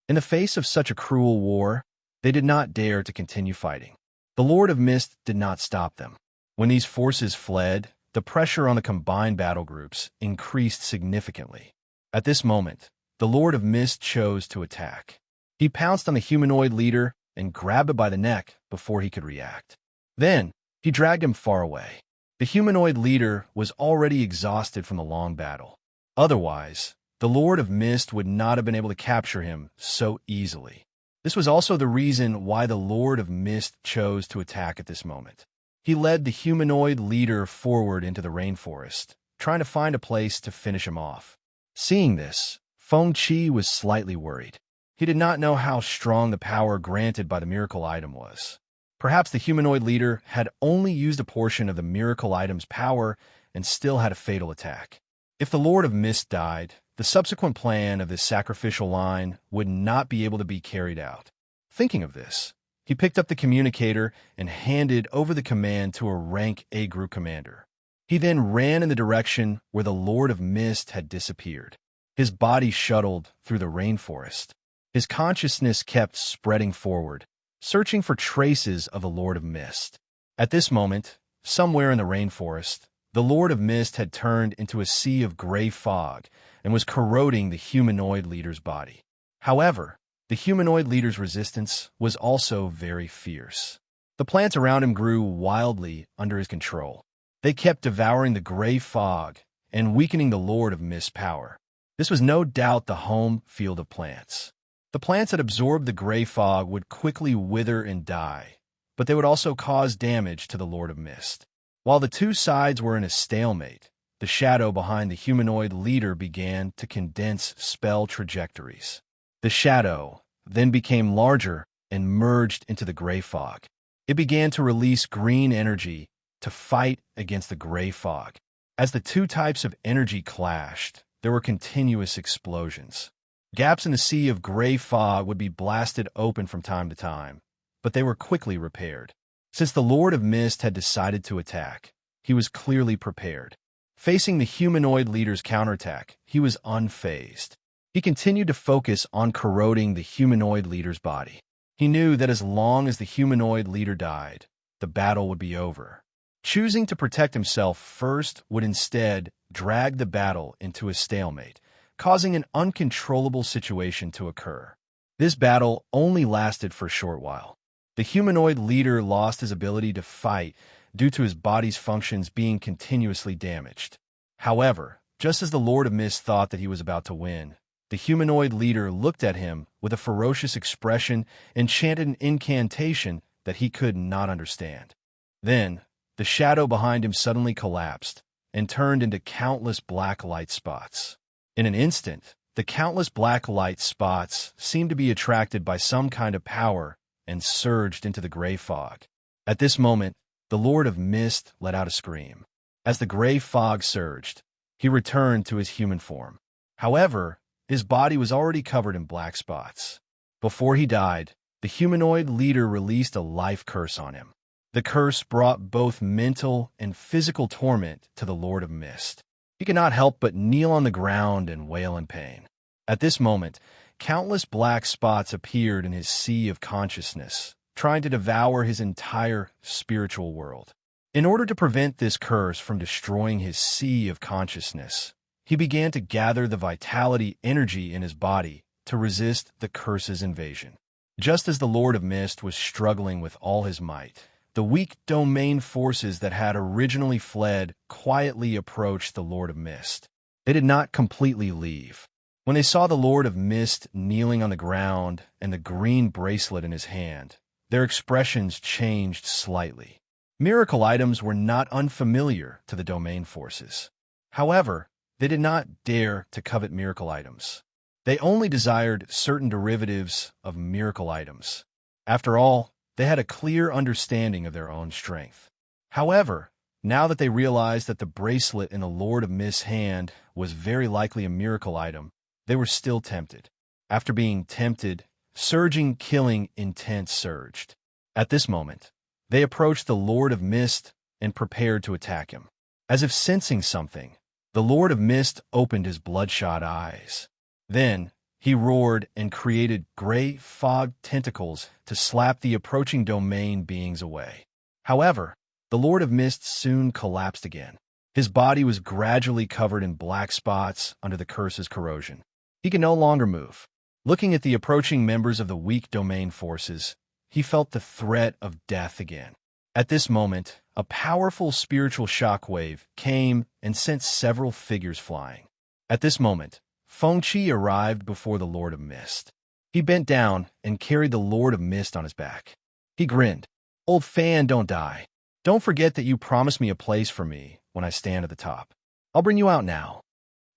In the face of such a cruel war, they did not dare to continue fighting. The Lord of Mist did not stop them. When these forces fled, the pressure on the combined battle groups increased significantly. At this moment, the Lord of Mist chose to attack. He pounced on the humanoid leader and grabbed it by the neck before he could react. Then, he dragged him far away. The humanoid leader was already exhausted from the long battle. Otherwise, the Lord of Mist would not have been able to capture him so easily. This was also the reason why the Lord of Mist chose to attack at this moment. He led the humanoid leader forward into the rainforest, trying to find a place to finish him off. Seeing this, Fengqi was slightly worried. He did not know how strong the power granted by the miracle item was. Perhaps the humanoid leader had only used a portion of the miracle item's power and still had a fatal attack. If the Lord of Mist died, the subsequent plan of this sacrificial line would not be able to be carried out. Thinking of this, he picked up the communicator and handed over the command to a rank A group commander. He then ran in the direction where the Lord of Mist had disappeared. His body shuttled through the rainforest. His consciousness kept spreading forward, searching for traces of the Lord of Mist. At this moment, somewhere in the rainforest, the Lord of Mist had turned into a sea of gray fog and was corroding the humanoid leader's body. However, the humanoid leader's resistance was also very fierce. The plants around him grew wildly under his control. They kept devouring the gray fog and weakening the Lord of Mist's power. This was no doubt the home field of plants. The plants that absorbed the gray fog would quickly wither and die, but they would also cause damage to the Lord of Mist. While the two sides were in a stalemate, the shadow behind the humanoid leader began to condense spell trajectories. The shadow then became larger and merged into the gray fog. It began to release green energy to fight against the gray fog. As the two types of energy clashed, there were continuous explosions. Gaps in the sea of gray fog would be blasted open from time to time, but they were quickly repaired. Since the Lord of Mist had decided to attack, he was clearly prepared. Facing the humanoid leader's counterattack, he was unfazed. He continued to focus on corroding the humanoid leader's body. He knew that as long as the humanoid leader died, the battle would be over. Choosing to protect himself first would instead drag the battle into a stalemate, causing an uncontrollable situation to occur. This battle only lasted for a short while. The humanoid leader lost his ability to fight due to his body's functions being continuously damaged. However, just as the Lord of Mist thought that he was about to win, the humanoid leader looked at him with a ferocious expression and chanted an incantation that he could not understand. Then, the shadow behind him suddenly collapsed and turned into countless black light spots. In an instant, the countless black light spots seemed to be attracted by some kind of power and surged into the gray fog. At this moment, the Lord of Mist let out a scream. As the gray fog surged, he returned to his human form. However, his body was already covered in black spots. Before he died, the humanoid leader released a life curse on him. The curse brought both mental and physical torment to the Lord of Mist. He could not help but kneel on the ground and wail in pain. At this moment, countless black spots appeared in his sea of consciousness, trying to devour his entire spiritual world. In order to prevent this curse from destroying his sea of consciousness, he began to gather the vitality energy in his body to resist the curse's invasion. Just as the Lord of Mist was struggling with all his might, the weak domain forces that had originally fled quietly approached the Lord of Mist. They did not completely leave. When they saw the Lord of Mist kneeling on the ground and the green bracelet in his hand, their expressions changed slightly. Miracle items were not unfamiliar to the domain forces. However, they did not dare to covet miracle items. They only desired certain derivatives of miracle items. After all, they had a clear understanding of their own strength. However, now that they realized that the bracelet in the Lord of Mist's hand was very likely a miracle item, they were still tempted. After being tempted, surging killing intent surged. At this moment, they approached the Lord of Mist and prepared to attack him. As if sensing something, the Lord of Mist opened his bloodshot eyes. Then, he roared and created gray fog tentacles to slap the approaching domain beings away. However, the Lord of Mist soon collapsed again. His body was gradually covered in black spots under the curse's corrosion. He could no longer move. Looking at the approaching members of the weak domain forces, he felt the threat of death again. At this moment, a powerful spiritual shockwave came and sent several figures flying. At this moment, Feng-Chi arrived before the Lord of Mist. He bent down and carried the Lord of Mist on his back. He grinned. "Old fan, don't die. Don't forget that you promised me a place for me when I stand at the top. I'll bring you out now."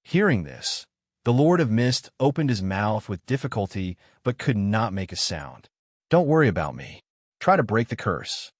Hearing this, the Lord of Mist opened his mouth with difficulty but could not make a sound. "Don't worry about me. Try to break the curse."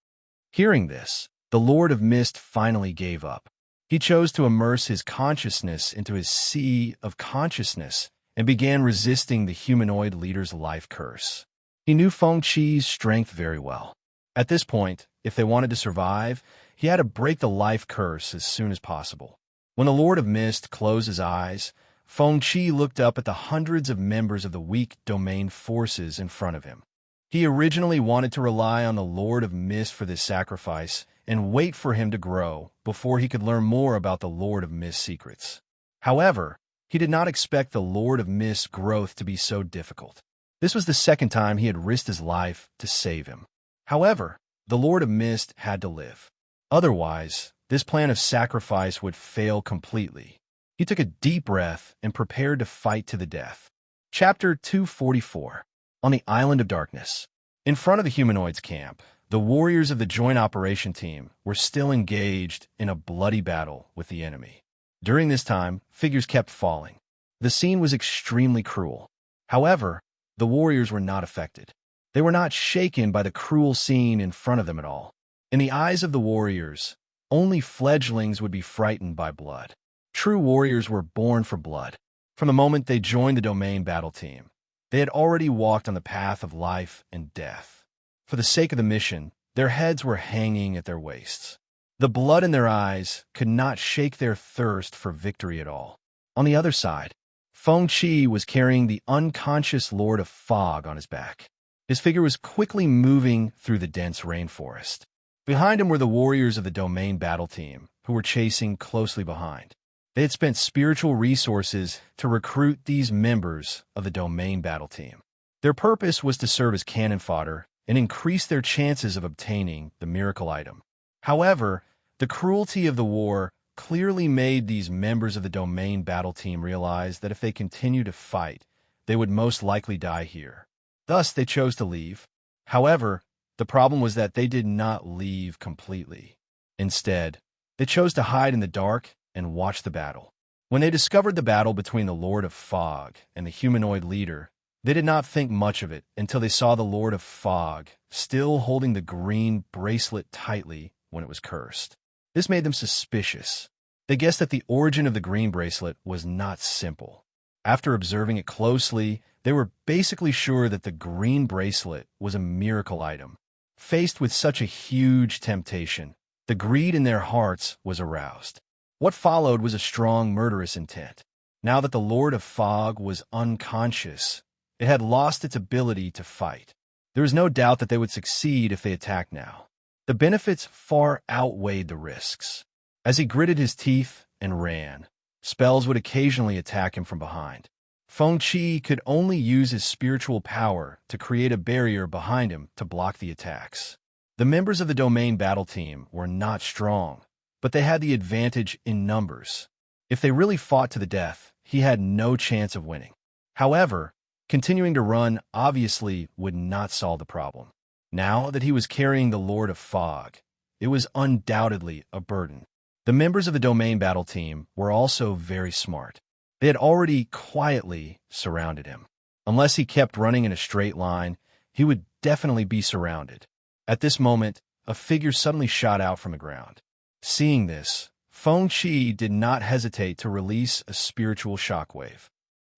Hearing this, the Lord of Mist finally gave up. He chose to immerse his consciousness into his sea of consciousness and began resisting the humanoid leader's life curse. He knew Feng-Chi's strength very well. At this point, if they wanted to survive, he had to break the life curse as soon as possible. When the Lord of Mist closed his eyes, Feng-Chi looked up at the hundreds of members of the weak domain forces in front of him. He originally wanted to rely on the Lord of Mist for this sacrifice and wait for him to grow before he could learn more about the Lord of Mist's secrets. However, he did not expect the Lord of Mist's growth to be so difficult. This was the second time he had risked his life to save him. However, the Lord of Mist had to live. Otherwise, this plan of sacrifice would fail completely. He took a deep breath and prepared to fight to the death. Chapter 244. On the Island of Darkness. In front of the humanoids' camp, the warriors of the Joint Operation Team were still engaged in a bloody battle with the enemy. During this time, figures kept falling. The scene was extremely cruel. However, the warriors were not affected. They were not shaken by the cruel scene in front of them at all. In the eyes of the warriors, only fledglings would be frightened by blood. True warriors were born for blood. From the moment they joined the domain battle team, they had already walked on the path of life and death. For the sake of the mission, their heads were hanging at their waists. The blood in their eyes could not shake their thirst for victory at all. On the other side, Feng-Chi was carrying the unconscious Lord of Fog on his back. His figure was quickly moving through the dense rainforest. Behind him were the warriors of the domain battle team, who were chasing closely behind. They had spent spiritual resources to recruit these members of the domain battle team. Their purpose was to serve as cannon fodder and increase their chances of obtaining the miracle item. However, the cruelty of the war clearly made these members of the domain battle team realize that if they continued to fight, they would most likely die here. Thus, they chose to leave. However, the problem was that they did not leave completely. Instead, they chose to hide in the dark and watch the battle. When they discovered the battle between the Lord of Fog and the humanoid leader, they did not think much of it until they saw the Lord of Fog still holding the green bracelet tightly when it was cursed. This made them suspicious. They guessed that the origin of the green bracelet was not simple. After observing it closely, they were basically sure that the green bracelet was a miracle item. Faced with such a huge temptation, the greed in their hearts was aroused. What followed was a strong murderous intent. Now that the Lord of Fog was unconscious, it had lost its ability to fight. There was no doubt that they would succeed if they attacked now. The benefits far outweighed the risks. As he gritted his teeth and ran, spells would occasionally attack him from behind. Feng Qi could only use his spiritual power to create a barrier behind him to block the attacks. The members of the domain battle team were not strong, but they had the advantage in numbers. If they really fought to the death, he had no chance of winning. However, continuing to run obviously would not solve the problem. Now that he was carrying the Lord of Fog, it was undoubtedly a burden. The members of the domain battle team were also very smart. They had already quietly surrounded him. Unless he kept running in a straight line, he would definitely be surrounded. At this moment, a figure suddenly shot out from the ground. Seeing this, Feng Qi did not hesitate to release a spiritual shockwave.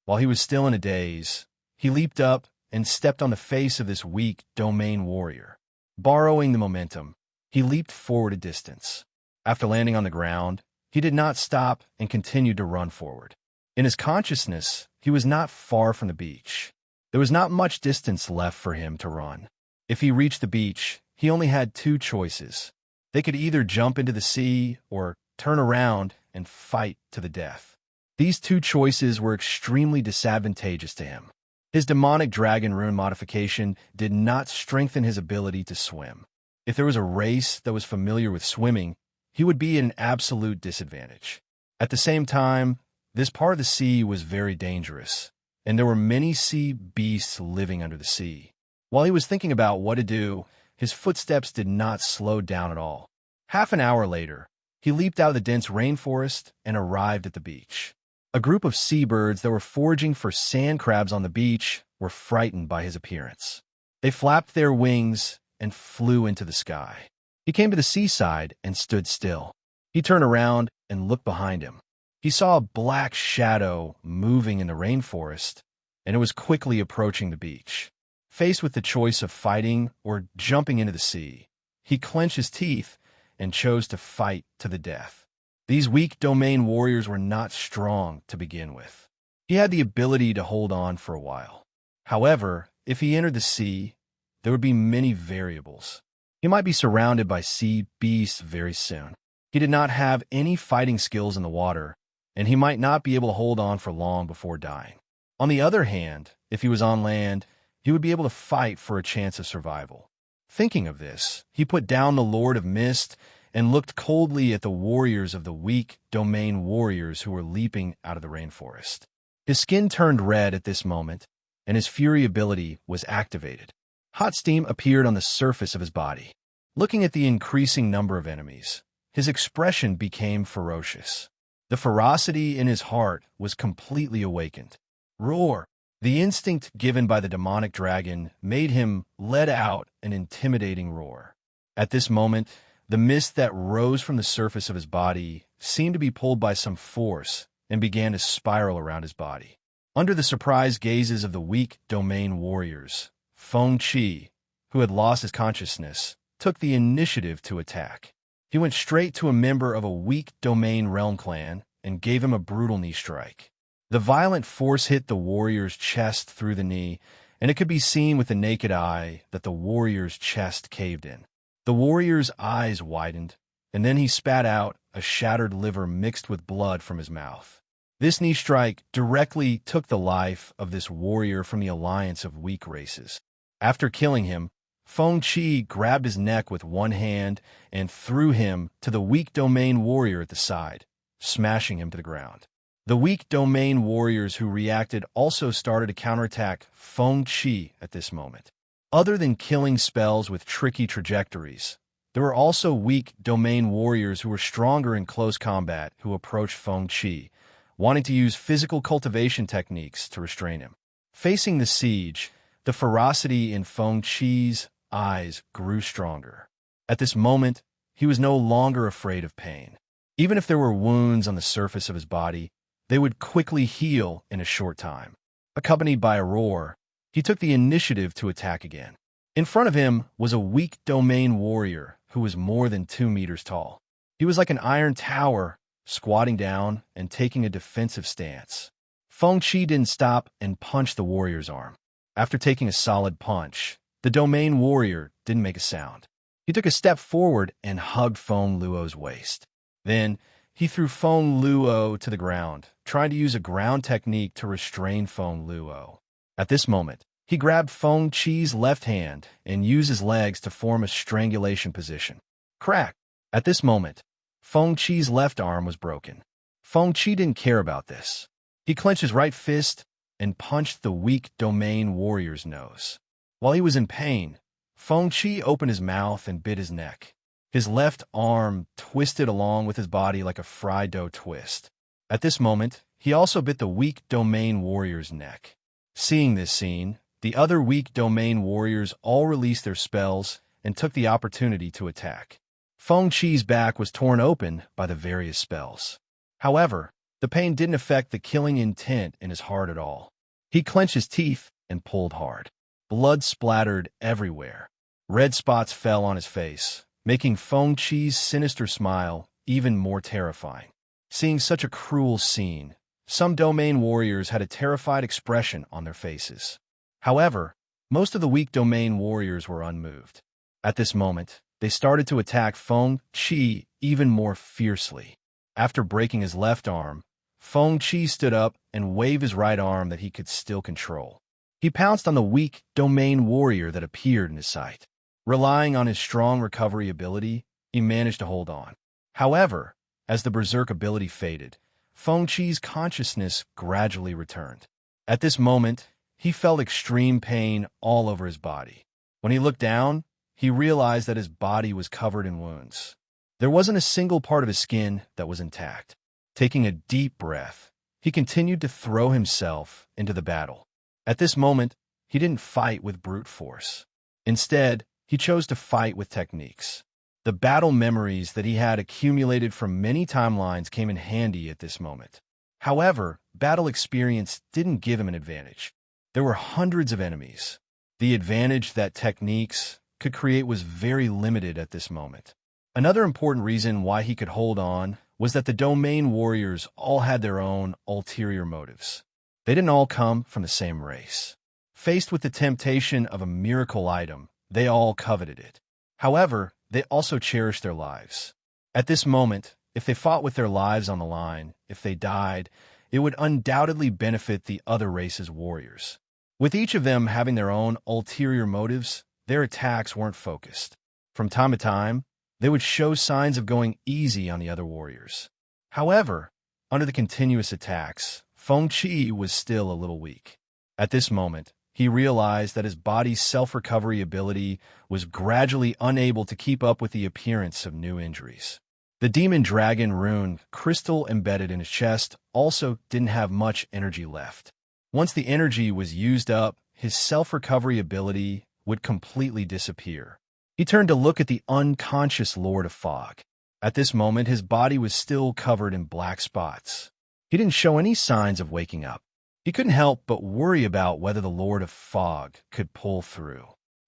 While he was still in a daze, he leaped up and stepped on the face of this weak domain warrior. Borrowing the momentum, he leaped forward a distance. After landing on the ground, he did not stop and continued to run forward. In his consciousness, he was not far from the beach. There was not much distance left for him to run. If he reached the beach, he only had two choices. They could either jump into the sea or turn around and fight to the death. These two choices were extremely disadvantageous to him. His demonic dragon rune modification did not strengthen his ability to swim. If there was a race that was familiar with swimming, he would be at an absolute disadvantage. At the same time, this part of the sea was very dangerous, and there were many sea beasts living under the sea. While he was thinking about what to do, his footsteps did not slow down at all. Half an hour later, he leaped out of the dense rainforest and arrived at the beach. A group of seabirds that were foraging for sand crabs on the beach were frightened by his appearance. They flapped their wings and flew into the sky. He came to the seaside and stood still. He turned around and looked behind him. He saw a black shadow moving in the rainforest, and it was quickly approaching the beach. Faced with the choice of fighting or jumping into the sea, he clenched his teeth and chose to fight to the death. These weak domain warriors were not strong to begin with. He had the ability to hold on for a while. However, if he entered the sea, there would be many variables. He might be surrounded by sea beasts very soon. He did not have any fighting skills in the water, and he might not be able to hold on for long before dying. On the other hand, if he was on land, he would be able to fight for a chance of survival. Thinking of this, he put down the Lord of Mist and looked coldly at the warriors of the weak domain warriors who were leaping out of the rainforest. His skin turned red at this moment, and his fury ability was activated. Hot steam appeared on the surface of his body. Looking at the increasing number of enemies, his expression became ferocious. The ferocity in his heart was completely awakened. Roar! The instinct given by the demonic dragon made him let out an intimidating roar. At this moment, the mist that rose from the surface of his body seemed to be pulled by some force and began to spiral around his body. Under the surprised gazes of the weak domain warriors, Feng Qi, who had lost his consciousness, took the initiative to attack. He went straight to a member of a weak domain realm clan and gave him a brutal knee strike. The violent force hit the warrior's chest through the knee, and it could be seen with the naked eye that the warrior's chest caved in. The warrior's eyes widened, and then he spat out a shattered liver mixed with blood from his mouth. This knee strike directly took the life of this warrior from the alliance of weak races. After killing him, Feng Qi grabbed his neck with one hand and threw him to the weak domain warrior at the side, smashing him to the ground. The weak domain warriors who reacted also started to counterattack Feng Qi at this moment. Other than killing spells with tricky trajectories, there were also weak domain warriors who were stronger in close combat who approached Feng Qi, wanting to use physical cultivation techniques to restrain him. Facing the siege, the ferocity in Feng Qi's eyes grew stronger. At this moment, he was no longer afraid of pain. Even if there were wounds on the surface of his body, they would quickly heal in a short time. Accompanied by a roar, he took the initiative to attack again. In front of him was a weak domain warrior who was more than 2 meters tall. He was like an iron tower, squatting down and taking a defensive stance. Feng Qi didn't stop and punched the warrior's arm. After taking a solid punch, the domain warrior didn't make a sound. He took a step forward and hugged Feng Luo's waist. Then, he threw Feng Luo to the ground, trying to use a ground technique to restrain Feng Luo. At this moment, he grabbed Feng Qi's left hand and used his legs to form a strangulation position. Crack! At this moment, Feng Qi's left arm was broken. Feng Qi didn't care about this. He clenched his right fist and punched the weak domain warrior's nose. While he was in pain, Feng Qi opened his mouth and bit his neck. His left arm twisted along with his body like a fried dough twist. At this moment, he also bit the weak domain warrior's neck. Seeing this scene, the other weak domain warriors all released their spells and took the opportunity to attack. Feng Qi's back was torn open by the various spells. However, the pain didn't affect the killing intent in his heart at all. He clenched his teeth and pulled hard. Blood splattered everywhere. Red spots fell on his face, making Feng Qi's sinister smile even more terrifying. Seeing such a cruel scene, some domain warriors had a terrified expression on their faces. However, most of the weak domain warriors were unmoved. At this moment, they started to attack Feng Qi even more fiercely. After breaking his left arm, Feng Qi stood up and waved his right arm that he could still control. He pounced on the weak domain warrior that appeared in his sight. Relying on his strong recovery ability, he managed to hold on. However, as the berserk ability faded, Feng Qi's consciousness gradually returned. At this moment, he felt extreme pain all over his body. When he looked down, he realized that his body was covered in wounds. There wasn't a single part of his skin that was intact. Taking a deep breath, he continued to throw himself into the battle. At this moment, he didn't fight with brute force. Instead, he chose to fight with techniques. The battle memories that he had accumulated from many timelines came in handy at this moment. However, battle experience didn't give him an advantage. There were hundreds of enemies. The advantage that techniques could create was very limited at this moment. Another important reason why he could hold on was that the domain warriors all had their own ulterior motives. They didn't all come from the same race. Faced with the temptation of a miracle item, they all coveted it. However, they also cherished their lives. At this moment, if they fought with their lives on the line, if they died, it would undoubtedly benefit the other race's warriors. With each of them having their own ulterior motives, their attacks weren't focused. From time to time, they would show signs of going easy on the other warriors. However, under the continuous attacks, Feng Qi was still a little weak. At this moment, he realized that his body's self-recovery ability was gradually unable to keep up with the appearance of new injuries. The demon dragon rune crystal embedded in his chest also didn't have much energy left. Once the energy was used up, his self-recovery ability would completely disappear. He turned to look at the unconscious Lord of Fog. At this moment, his body was still covered in black spots. He didn't show any signs of waking up. He couldn't help but worry about whether the Lord of Fog could pull through.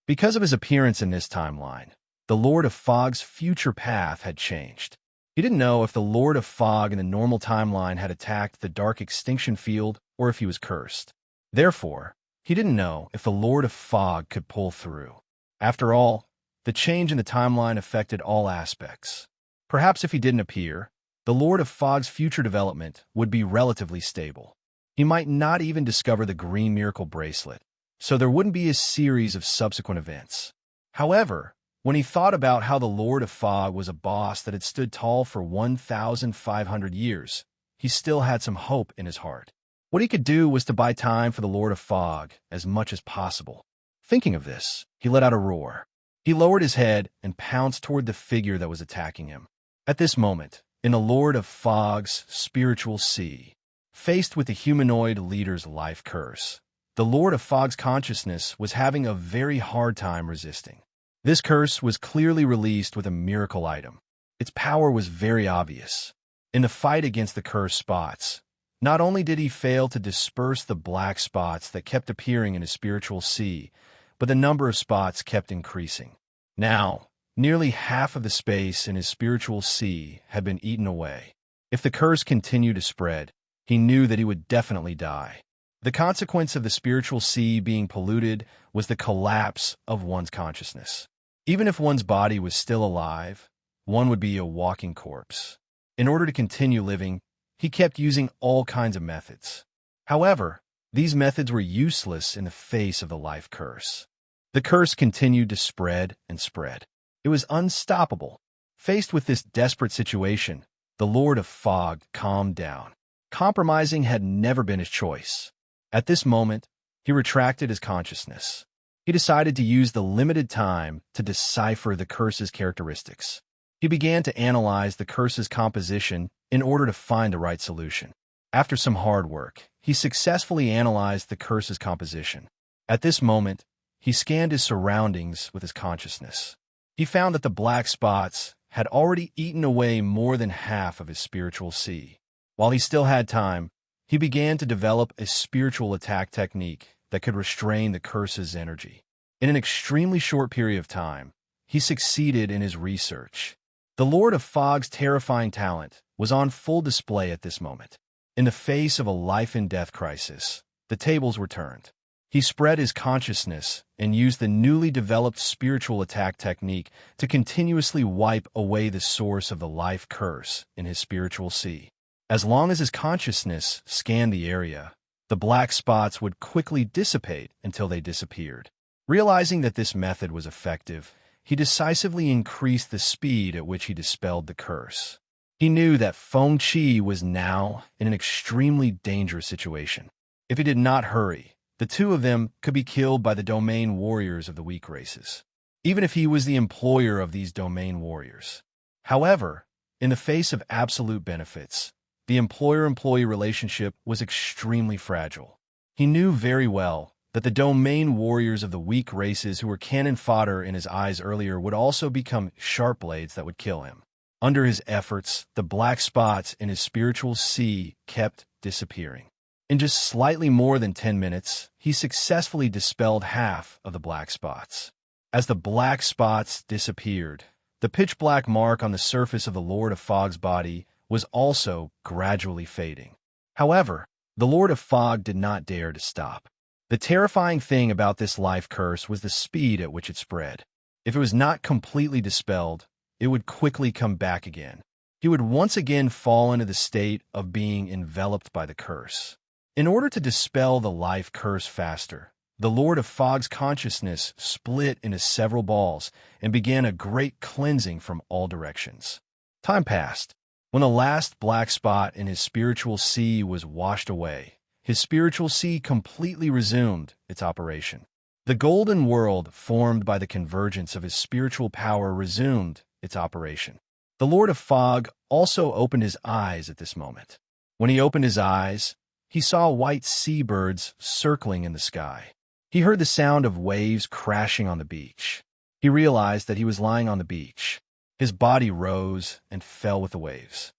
Because of his appearance in this timeline, the Lord of Fog's future path had changed. He didn't know if the Lord of Fog in the normal timeline had attacked the Dark Extinction Field or if he was cursed. Therefore, he didn't know if the Lord of Fog could pull through. After all, the change in the timeline affected all aspects. Perhaps if he didn't appear, the Lord of Fog's future development would be relatively stable. He might not even discover the Green Miracle Bracelet, so there wouldn't be a series of subsequent events. However, when he thought about how the Lord of Fog was a boss that had stood tall for 1,500 years, he still had some hope in his heart. What he could do was to buy time for the Lord of Fog as much as possible. Thinking of this, he let out a roar. He lowered his head and pounced toward the figure that was attacking him. At this moment, in the Lord of Fog's spiritual sea, faced with the humanoid leader's life curse, the Lord of Fog's consciousness was having a very hard time resisting. This curse was clearly released with a miracle item. Its power was very obvious. In the fight against the cursed spots, not only did he fail to disperse the black spots that kept appearing in his spiritual sea, but the number of spots kept increasing. Now, nearly half of the space in his spiritual sea had been eaten away. If the curse continued to spread, he knew that he would definitely die. The consequence of the spiritual sea being polluted was the collapse of one's consciousness. Even if one's body was still alive, one would be a walking corpse. In order to continue living, he kept using all kinds of methods. However, these methods were useless in the face of the life curse. The curse continued to spread and spread. It was unstoppable. Faced with this desperate situation, the Lord of Fog calmed down. Compromising had never been his choice. At this moment, he retracted his consciousness. He decided to use the limited time to decipher the curse's characteristics. He began to analyze the curse's composition in order to find the right solution. After some hard work, he successfully analyzed the curse's composition. At this moment, he scanned his surroundings with his consciousness. He found that the black spots had already eaten away more than half of his spiritual sea. While he still had time, he began to develop a spiritual attack technique that could restrain the curse's energy. In an extremely short period of time, he succeeded in his research. The Lord of Fog's terrifying talent was on full display at this moment. In the face of a life-and-death crisis, the tables were turned. He spread his consciousness and used the newly developed spiritual attack technique to continuously wipe away the source of the life curse in his spiritual sea. As long as his consciousness scanned the area, the black spots would quickly dissipate until they disappeared. Realizing that this method was effective, he decisively increased the speed at which he dispelled the curse. He knew that Feng Qi was now in an extremely dangerous situation. If he did not hurry, the two of them could be killed by the domain warriors of the weak races, even if he was the employer of these domain warriors. However, in the face of absolute benefits, the employer-employee relationship was extremely fragile. He knew very well that the domain warriors of the weak races who were cannon fodder in his eyes earlier would also become sharp blades that would kill him. Under his efforts, the black spots in his spiritual sea kept disappearing. In just slightly more than 10 minutes, he successfully dispelled half of the black spots. As the black spots disappeared, the pitch-black mark on the surface of the Lord of Fog's body was also gradually fading. However, the Lord of Fog did not dare to stop. The terrifying thing about this life curse was the speed at which it spread. If it was not completely dispelled, it would quickly come back again. He would once again fall into the state of being enveloped by the curse. In order to dispel the life curse faster, the Lord of Fog's consciousness split into several balls and began a great cleansing from all directions. Time passed. When the last black spot in his spiritual sea was washed away, his spiritual sea completely resumed its operation. The golden world formed by the convergence of his spiritual power resumed its operation. The Lord of Fog also opened his eyes at this moment. When he opened his eyes, he saw white seabirds circling in the sky. He heard the sound of waves crashing on the beach. He realized that he was lying on the beach. His body rose and fell with the waves.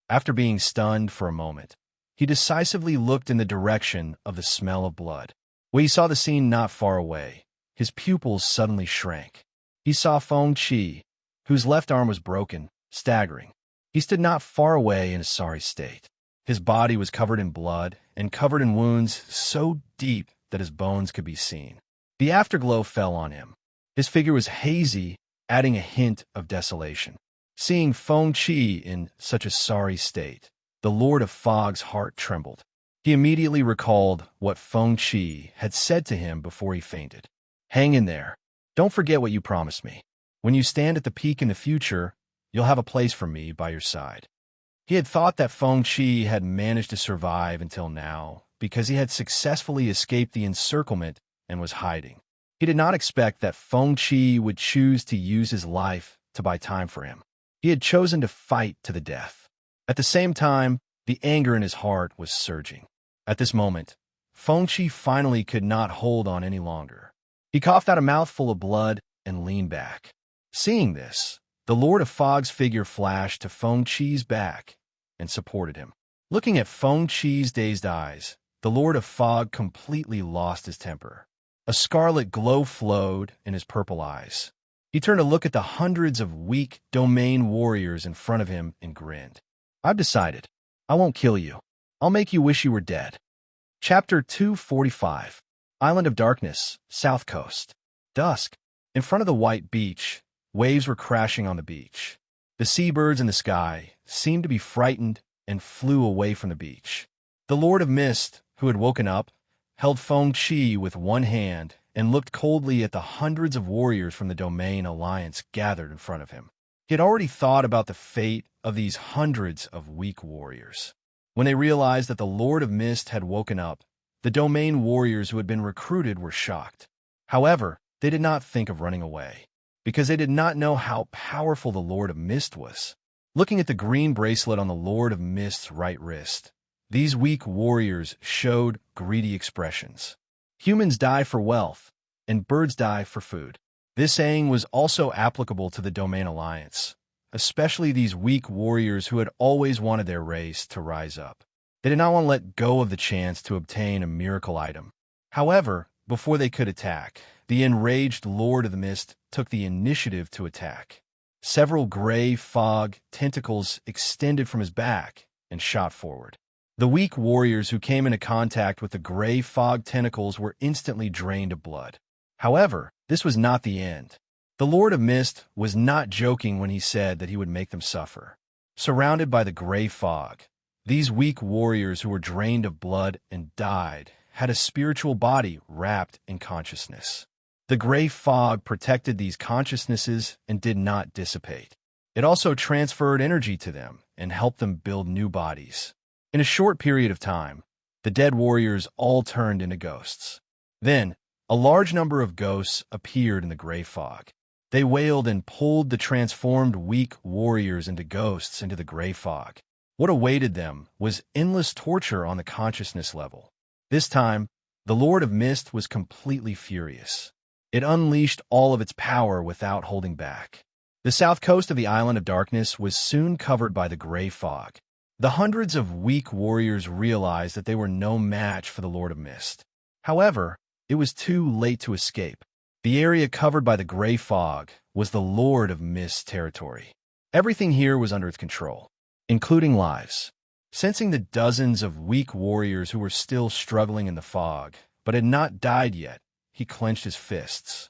After being stunned for a moment, he decisively looked in the direction of the smell of blood. When he saw the scene not far away, his pupils suddenly shrank. He saw Feng Qi, whose left arm was broken, staggering. He stood not far away in a sorry state. His body was covered in blood and covered in wounds so deep that his bones could be seen. The afterglow fell on him. His figure was hazy, adding a hint of desolation. Seeing Feng Qi in such a sorry state, the Lord of Fog's heart trembled. He immediately recalled what Feng Qi had said to him before he fainted. "Hang in there. Don't forget what you promised me. When you stand at the peak in the future, you'll have a place for me by your side." He had thought that Feng Qi had managed to survive until now because he had successfully escaped the encirclement and was hiding. He did not expect that Feng Qi would choose to use his life to buy time for him. He had chosen to fight to the death. At the same time, the anger in his heart was surging. At this moment, Feng Qi finally could not hold on any longer. He coughed out a mouthful of blood and leaned back. Seeing this, the Lord of Fog's figure flashed to Feng Qi's back and supported him. Looking at Feng Qi's dazed eyes, the Lord of Fog completely lost his temper. A scarlet glow flowed in his purple eyes. He turned to look at the hundreds of weak domain warriors in front of him and grinned. "I've decided. I won't kill you. I'll make you wish you were dead." Chapter 245. Island of Darkness, South Coast. Dusk. In front of the white beach, waves were crashing on the beach. The seabirds in the sky seemed to be frightened and flew away from the beach. The Lord of Mist, who had woken up, held Feng Qi with one hand and looked coldly at the hundreds of warriors from the Domain Alliance gathered in front of him. He had already thought about the fate of these hundreds of weak warriors. When they realized that the Lord of Mist had woken up, the Domain warriors who had been recruited were shocked. However, they did not think of running away, because they did not know how powerful the Lord of Mist was. Looking at the green bracelet on the Lord of Mist's right wrist, these weak warriors showed greedy expressions. Humans die for wealth, and birds die for food. This saying was also applicable to the Domain Alliance, especially these weak warriors who had always wanted their race to rise up. They did not want to let go of the chance to obtain a miracle item. However, before they could attack, the enraged Lord of the Mist took the initiative to attack. Several gray fog tentacles extended from his back and shot forward. The weak warriors who came into contact with the gray fog tentacles were instantly drained of blood. However, this was not the end. The Lord of Mist was not joking when he said that he would make them suffer. Surrounded by the gray fog, these weak warriors who were drained of blood and died had a spiritual body wrapped in consciousness. The gray fog protected these consciousnesses and did not dissipate. It also transferred energy to them and helped them build new bodies. In a short period of time, the dead warriors all turned into ghosts. Then, a large number of ghosts appeared in the gray fog. They wailed and pulled the transformed weak warriors into ghosts into the gray fog. What awaited them was endless torture on the consciousness level. This time, the Lord of Mist was completely furious. It unleashed all of its power without holding back. The south coast of the Island of Darkness was soon covered by the gray fog. The hundreds of weak warriors realized that they were no match for the Lord of Mist. However, it was too late to escape. The area covered by the gray fog was the Lord of Mist territory. Everything here was under its control, including lives. Sensing the dozens of weak warriors who were still struggling in the fog, but had not died yet, he clenched his fists.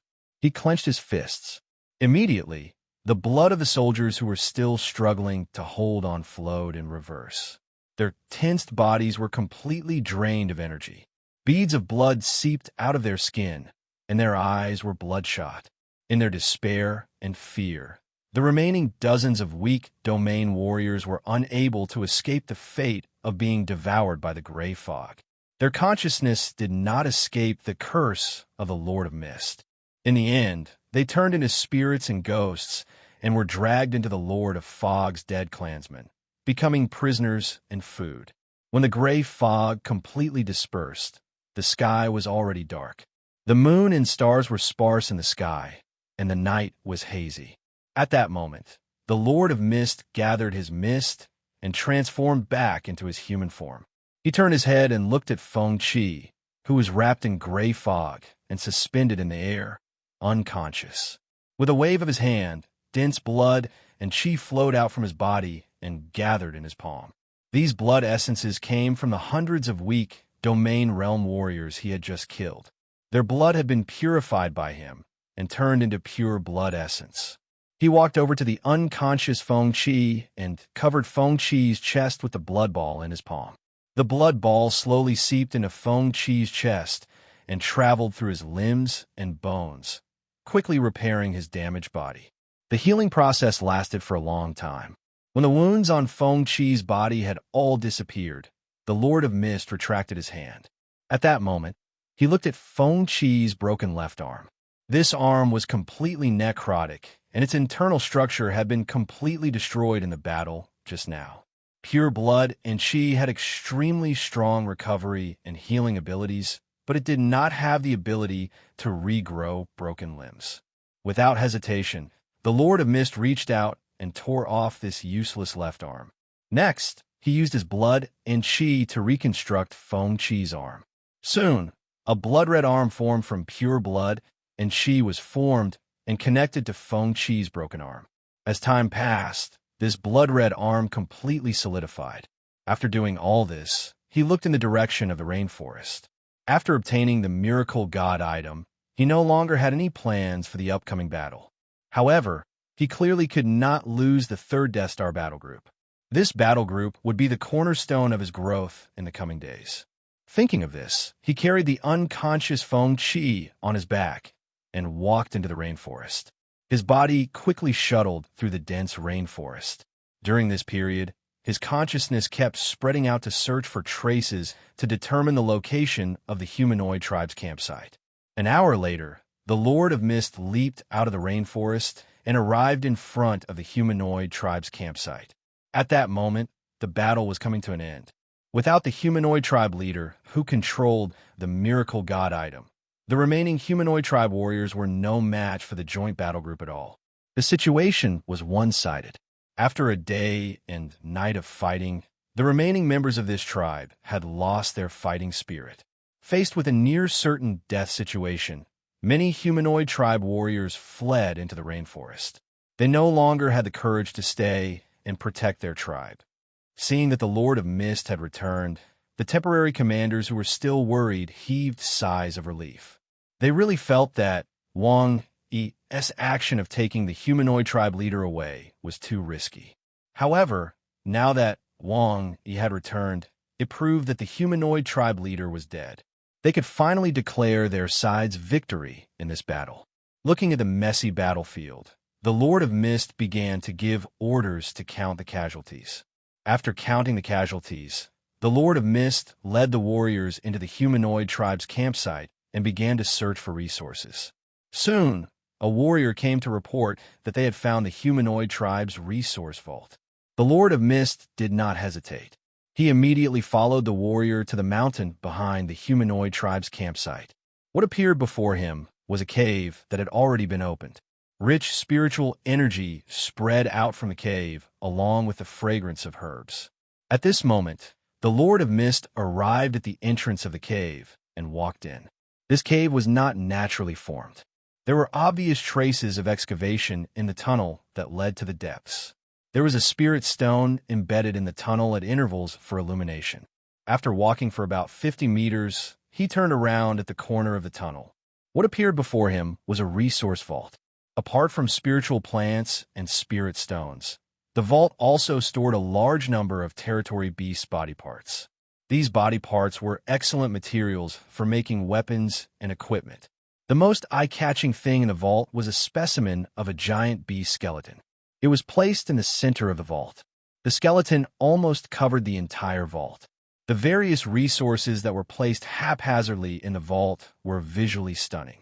Immediately, the blood of the soldiers who were still struggling to hold on flowed in reverse. Their tensed bodies were completely drained of energy. Beads of blood seeped out of their skin, and their eyes were bloodshot. In their despair and fear, the remaining dozens of weak domain warriors were unable to escape the fate of being devoured by the gray fog. Their consciousness did not escape the curse of the Lord of Mist. In the end, they turned into spirits and ghosts and were dragged into the Lord of Fog's dead clansmen, becoming prisoners and food. When the gray fog completely dispersed, the sky was already dark. The moon and stars were sparse in the sky, and the night was hazy. At that moment, the Lord of Mist gathered his mist and transformed back into his human form. He turned his head and looked at Feng Qi, who was wrapped in gray fog and suspended in the air, unconscious. With a wave of his hand, dense blood and qi flowed out from his body and gathered in his palm. These blood essences came from the hundreds of weak domain realm warriors he had just killed. Their blood had been purified by him and turned into pure blood essence. He walked over to the unconscious Feng Qi and covered Feng Qi's chest with the blood ball in his palm. The blood ball slowly seeped into Feng Qi's chest and traveled through his limbs and bones, quickly repairing his damaged body. The healing process lasted for a long time. When the wounds on Feng Qi's body had all disappeared, the Lord of Mist retracted his hand. At that moment, he looked at Feng Qi's broken left arm. This arm was completely necrotic, and its internal structure had been completely destroyed in the battle just now. Pure blood and qi had extremely strong recovery and healing abilities, but it did not have the ability to regrow broken limbs. Without hesitation, the Lord of Mist reached out and tore off this useless left arm. Next, he used his blood and chi to reconstruct Feng Qi's arm. Soon, a blood-red arm formed from pure blood and chi was formed and connected to Feng Qi's broken arm. As time passed, this blood-red arm completely solidified. After doing all this, he looked in the direction of the rainforest. After obtaining the miracle god item, he no longer had any plans for the upcoming battle. However, he clearly could not lose the third Death Star battle group. This battle group would be the cornerstone of his growth in the coming days. Thinking of this, he carried the unconscious Feng Qi on his back and walked into the rainforest. His body quickly shuttled through the dense rainforest. During this period, his consciousness kept spreading out to search for traces to determine the location of the humanoid tribe's campsite. An hour later, the Lord of Mist leaped out of the rainforest and arrived in front of the humanoid tribe's campsite. At that moment, the battle was coming to an end. Without the humanoid tribe leader, who controlled the miracle god item, the remaining humanoid tribe warriors were no match for the joint battle group at all. The situation was one-sided. After a day and night of fighting, the remaining members of this tribe had lost their fighting spirit. Faced with a near-certain death situation, many humanoid tribe warriors fled into the rainforest. They no longer had the courage to stay and protect their tribe. Seeing that the Lord of Mist had returned, the temporary commanders who were still worried heaved sighs of relief. They really felt that Wang Yi's action of taking the humanoid tribe leader away was too risky. However, now that Wang Yi had returned, it proved that the humanoid tribe leader was dead. They could finally declare their side's victory in this battle. Looking at the messy battlefield, the Lord of Mist began to give orders to count the casualties. After counting the casualties, the Lord of Mist led the warriors into the humanoid tribe's campsite and began to search for resources. Soon, a warrior came to report that they had found the humanoid tribe's resource vault. The Lord of Mist did not hesitate. He immediately followed the warrior to the mountain behind the humanoid tribe's campsite. What appeared before him was a cave that had already been opened. Rich spiritual energy spread out from the cave, along with the fragrance of herbs. At this moment, the Lord of Mist arrived at the entrance of the cave and walked in. This cave was not naturally formed. There were obvious traces of excavation in the tunnel that led to the depths. There was a spirit stone embedded in the tunnel at intervals for illumination. After walking for about 50 meters, he turned around at the corner of the tunnel. What appeared before him was a resource vault. Apart from spiritual plants and spirit stones, the vault also stored a large number of territory beast body parts. These body parts were excellent materials for making weapons and equipment. The most eye-catching thing in the vault was a specimen of a giant beast skeleton. It was placed in the center of the vault. The skeleton almost covered the entire vault. The various resources that were placed haphazardly in the vault were visually stunning.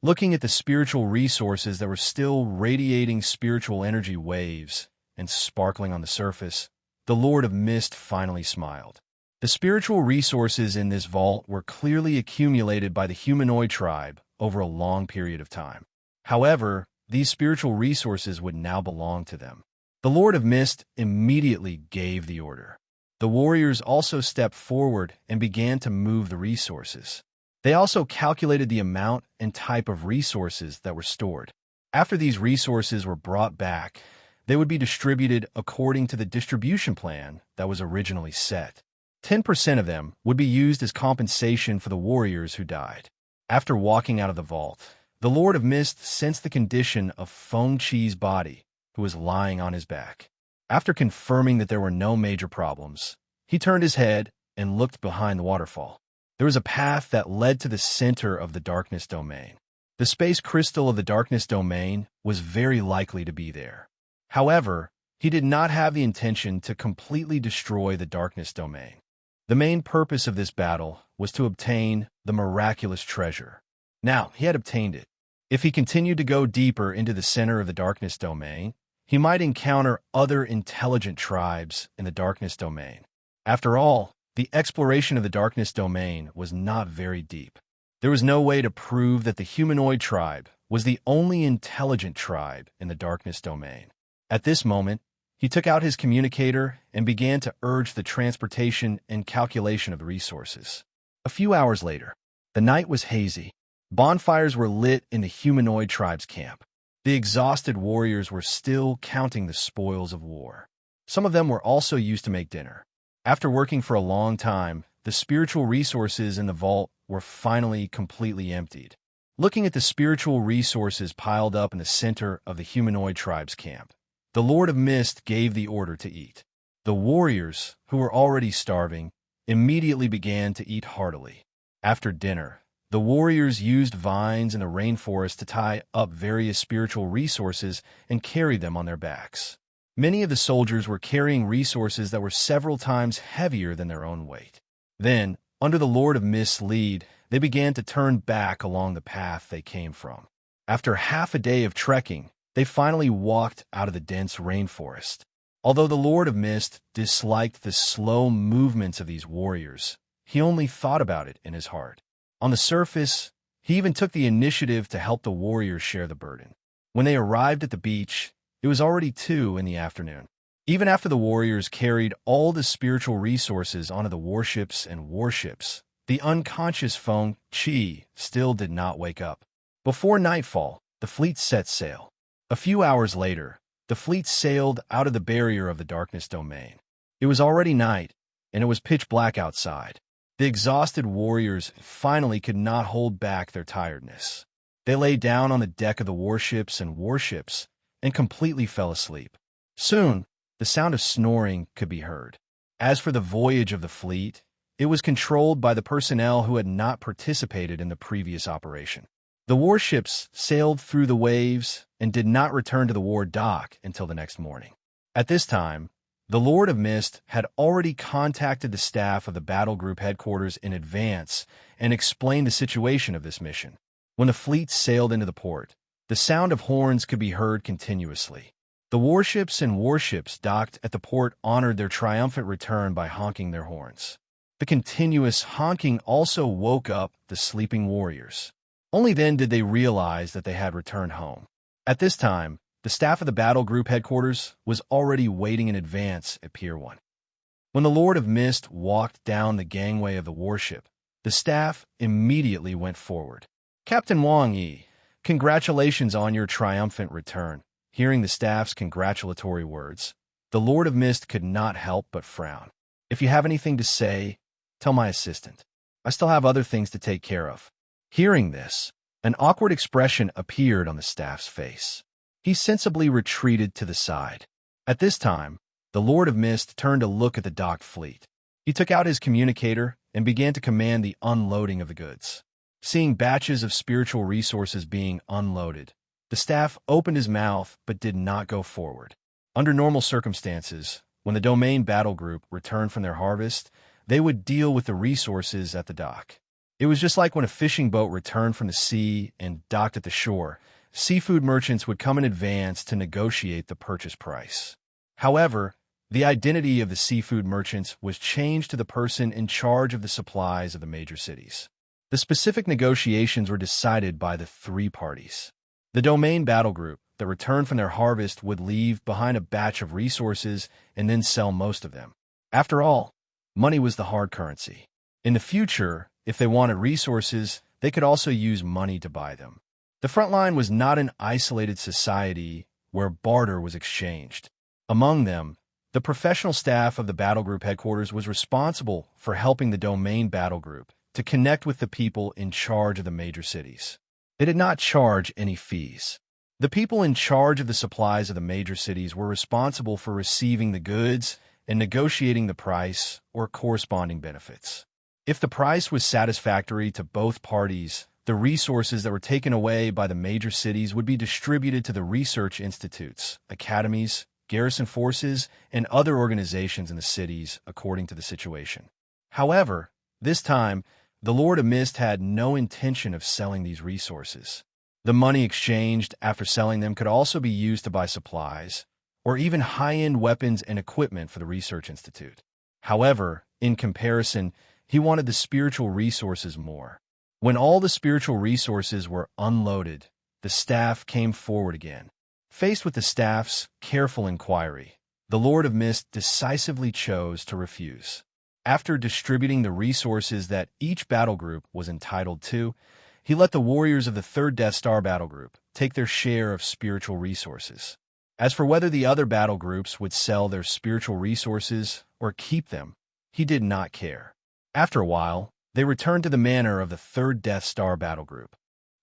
Looking at the spiritual resources that were still radiating spiritual energy waves and sparkling on the surface, the Lord of Mist finally smiled. The spiritual resources in this vault were clearly accumulated by the humanoid tribe over a long period of time. However, these spiritual resources would now belong to them. The Lord of Mist immediately gave the order. The warriors also stepped forward and began to move the resources. They also calculated the amount and type of resources that were stored. After these resources were brought back, they would be distributed according to the distribution plan that was originally set. 10% of them would be used as compensation for the warriors who died. After walking out of the vault, the Lord of Mist sensed the condition of Feng Qi's body, who was lying on his back. After confirming that there were no major problems, he turned his head and looked behind the waterfall. There was a path that led to the center of the darkness domain. The space crystal of the darkness domain was very likely to be there. However, he did not have the intention to completely destroy the darkness domain. The main purpose of this battle was to obtain the miraculous treasure. Now, he had obtained it. If he continued to go deeper into the center of the darkness domain, he might encounter other intelligent tribes in the darkness domain. After all, the exploration of the darkness domain was not very deep. There was no way to prove that the humanoid tribe was the only intelligent tribe in the darkness domain. At this moment, He took out his communicator and began to urge the transportation and calculation of the resources. A few hours later, the night was hazy. Bonfires were lit in the humanoid tribe's camp. The exhausted warriors were still counting the spoils of war. Some of them were also used to make dinner. After working for a long time, the spiritual resources in the vault were finally completely emptied. Looking at the spiritual resources piled up in the center of the humanoid tribe's camp, the Lord of Mist gave the order to eat. The warriors, who were already starving, immediately began to eat heartily. After dinner, the warriors used vines in the rainforest to tie up various spiritual resources and carry them on their backs. Many of the soldiers were carrying resources that were several times heavier than their own weight. Then, under the Lord of Mist's lead, they began to turn back along the path they came from. After half a day of trekking, they finally walked out of the dense rainforest. Although the Lord of Mist disliked the slow movements of these warriors, he only thought about it in his heart. On the surface, he even took the initiative to help the warriors share the burden. When they arrived at the beach, it was already 2 in the afternoon. Even after the warriors carried all the spiritual resources onto the warships and warships, the unconscious Feng Qi still did not wake up. Before nightfall, the fleet set sail. A few hours later, the fleet sailed out of the barrier of the darkness domain. It was already night, and it was pitch black outside. The exhausted warriors finally could not hold back their tiredness. They lay down on the deck of the warships and completely fell asleep. Soon, the sound of snoring could be heard. As for the voyage of the fleet, it was controlled by the personnel who had not participated in the previous operation. The warships sailed through the waves and did not return to the war dock until the next morning. At this time, the Lord of Mist had already contacted the staff of the battle group headquarters in advance and explained the situation of this mission. When the fleet sailed into the port, the sound of horns could be heard continuously. The warships docked at the port honored their triumphant return by honking their horns. The continuous honking also woke up the sleeping warriors. Only then did they realize that they had returned home. At this time, the staff of the battle group headquarters was already waiting in advance at Pier 1. When the Lord of Mist walked down the gangway of the warship, the staff immediately went forward. "Captain Wang Yi, congratulations on your triumphant return." Hearing the staff's congratulatory words, the Lord of Mist could not help but frown. "If you have anything to say, tell my assistant. I still have other things to take care of." Hearing this, an awkward expression appeared on the staff's face. He sensibly retreated to the side. At this time, the Lord of Mist turned to look at the docked fleet. He took out his communicator and began to command the unloading of the goods. Seeing batches of spiritual resources being unloaded, the staff opened his mouth but did not go forward. Under normal circumstances, when the domain battle group returned from their harvest, they would deal with the resources at the dock. It was just like when a fishing boat returned from the sea and docked at the shore. Seafood merchants would come in advance to negotiate the purchase price. However, the identity of the seafood merchants was changed to the person in charge of the supplies of the major cities. The specific negotiations were decided by the 3 parties. The domain battle group that returned from their harvest would leave behind a batch of resources and then sell most of them. After all, money was the hard currency. In the future, if they wanted resources, they could also use money to buy them. The front line was not an isolated society where barter was exchanged. Among them, the professional staff of the battle group headquarters was responsible for helping the domain battle group to connect with the people in charge of the major cities. They did not charge any fees. The people in charge of the supplies of the major cities were responsible for receiving the goods and negotiating the price or corresponding benefits. If the price was satisfactory to both parties, the resources that were taken away by the major cities would be distributed to the research institutes, academies, garrison forces, and other organizations in the cities according to the situation. However, this time, the Lord of Mist had no intention of selling these resources. The money exchanged after selling them could also be used to buy supplies, or even high-end weapons and equipment for the research institute. However, in comparison, he wanted the spiritual resources more. When all the spiritual resources were unloaded, the staff came forward again. Faced with the staff's careful inquiry, the Lord of Mist decisively chose to refuse. After distributing the resources that each battle group was entitled to, he let the warriors of the third Death Star battle group take their share of spiritual resources. As for whether the other battle groups would sell their spiritual resources or keep them, he did not care. After a while, they returned to the manor of the third Death Star battle group.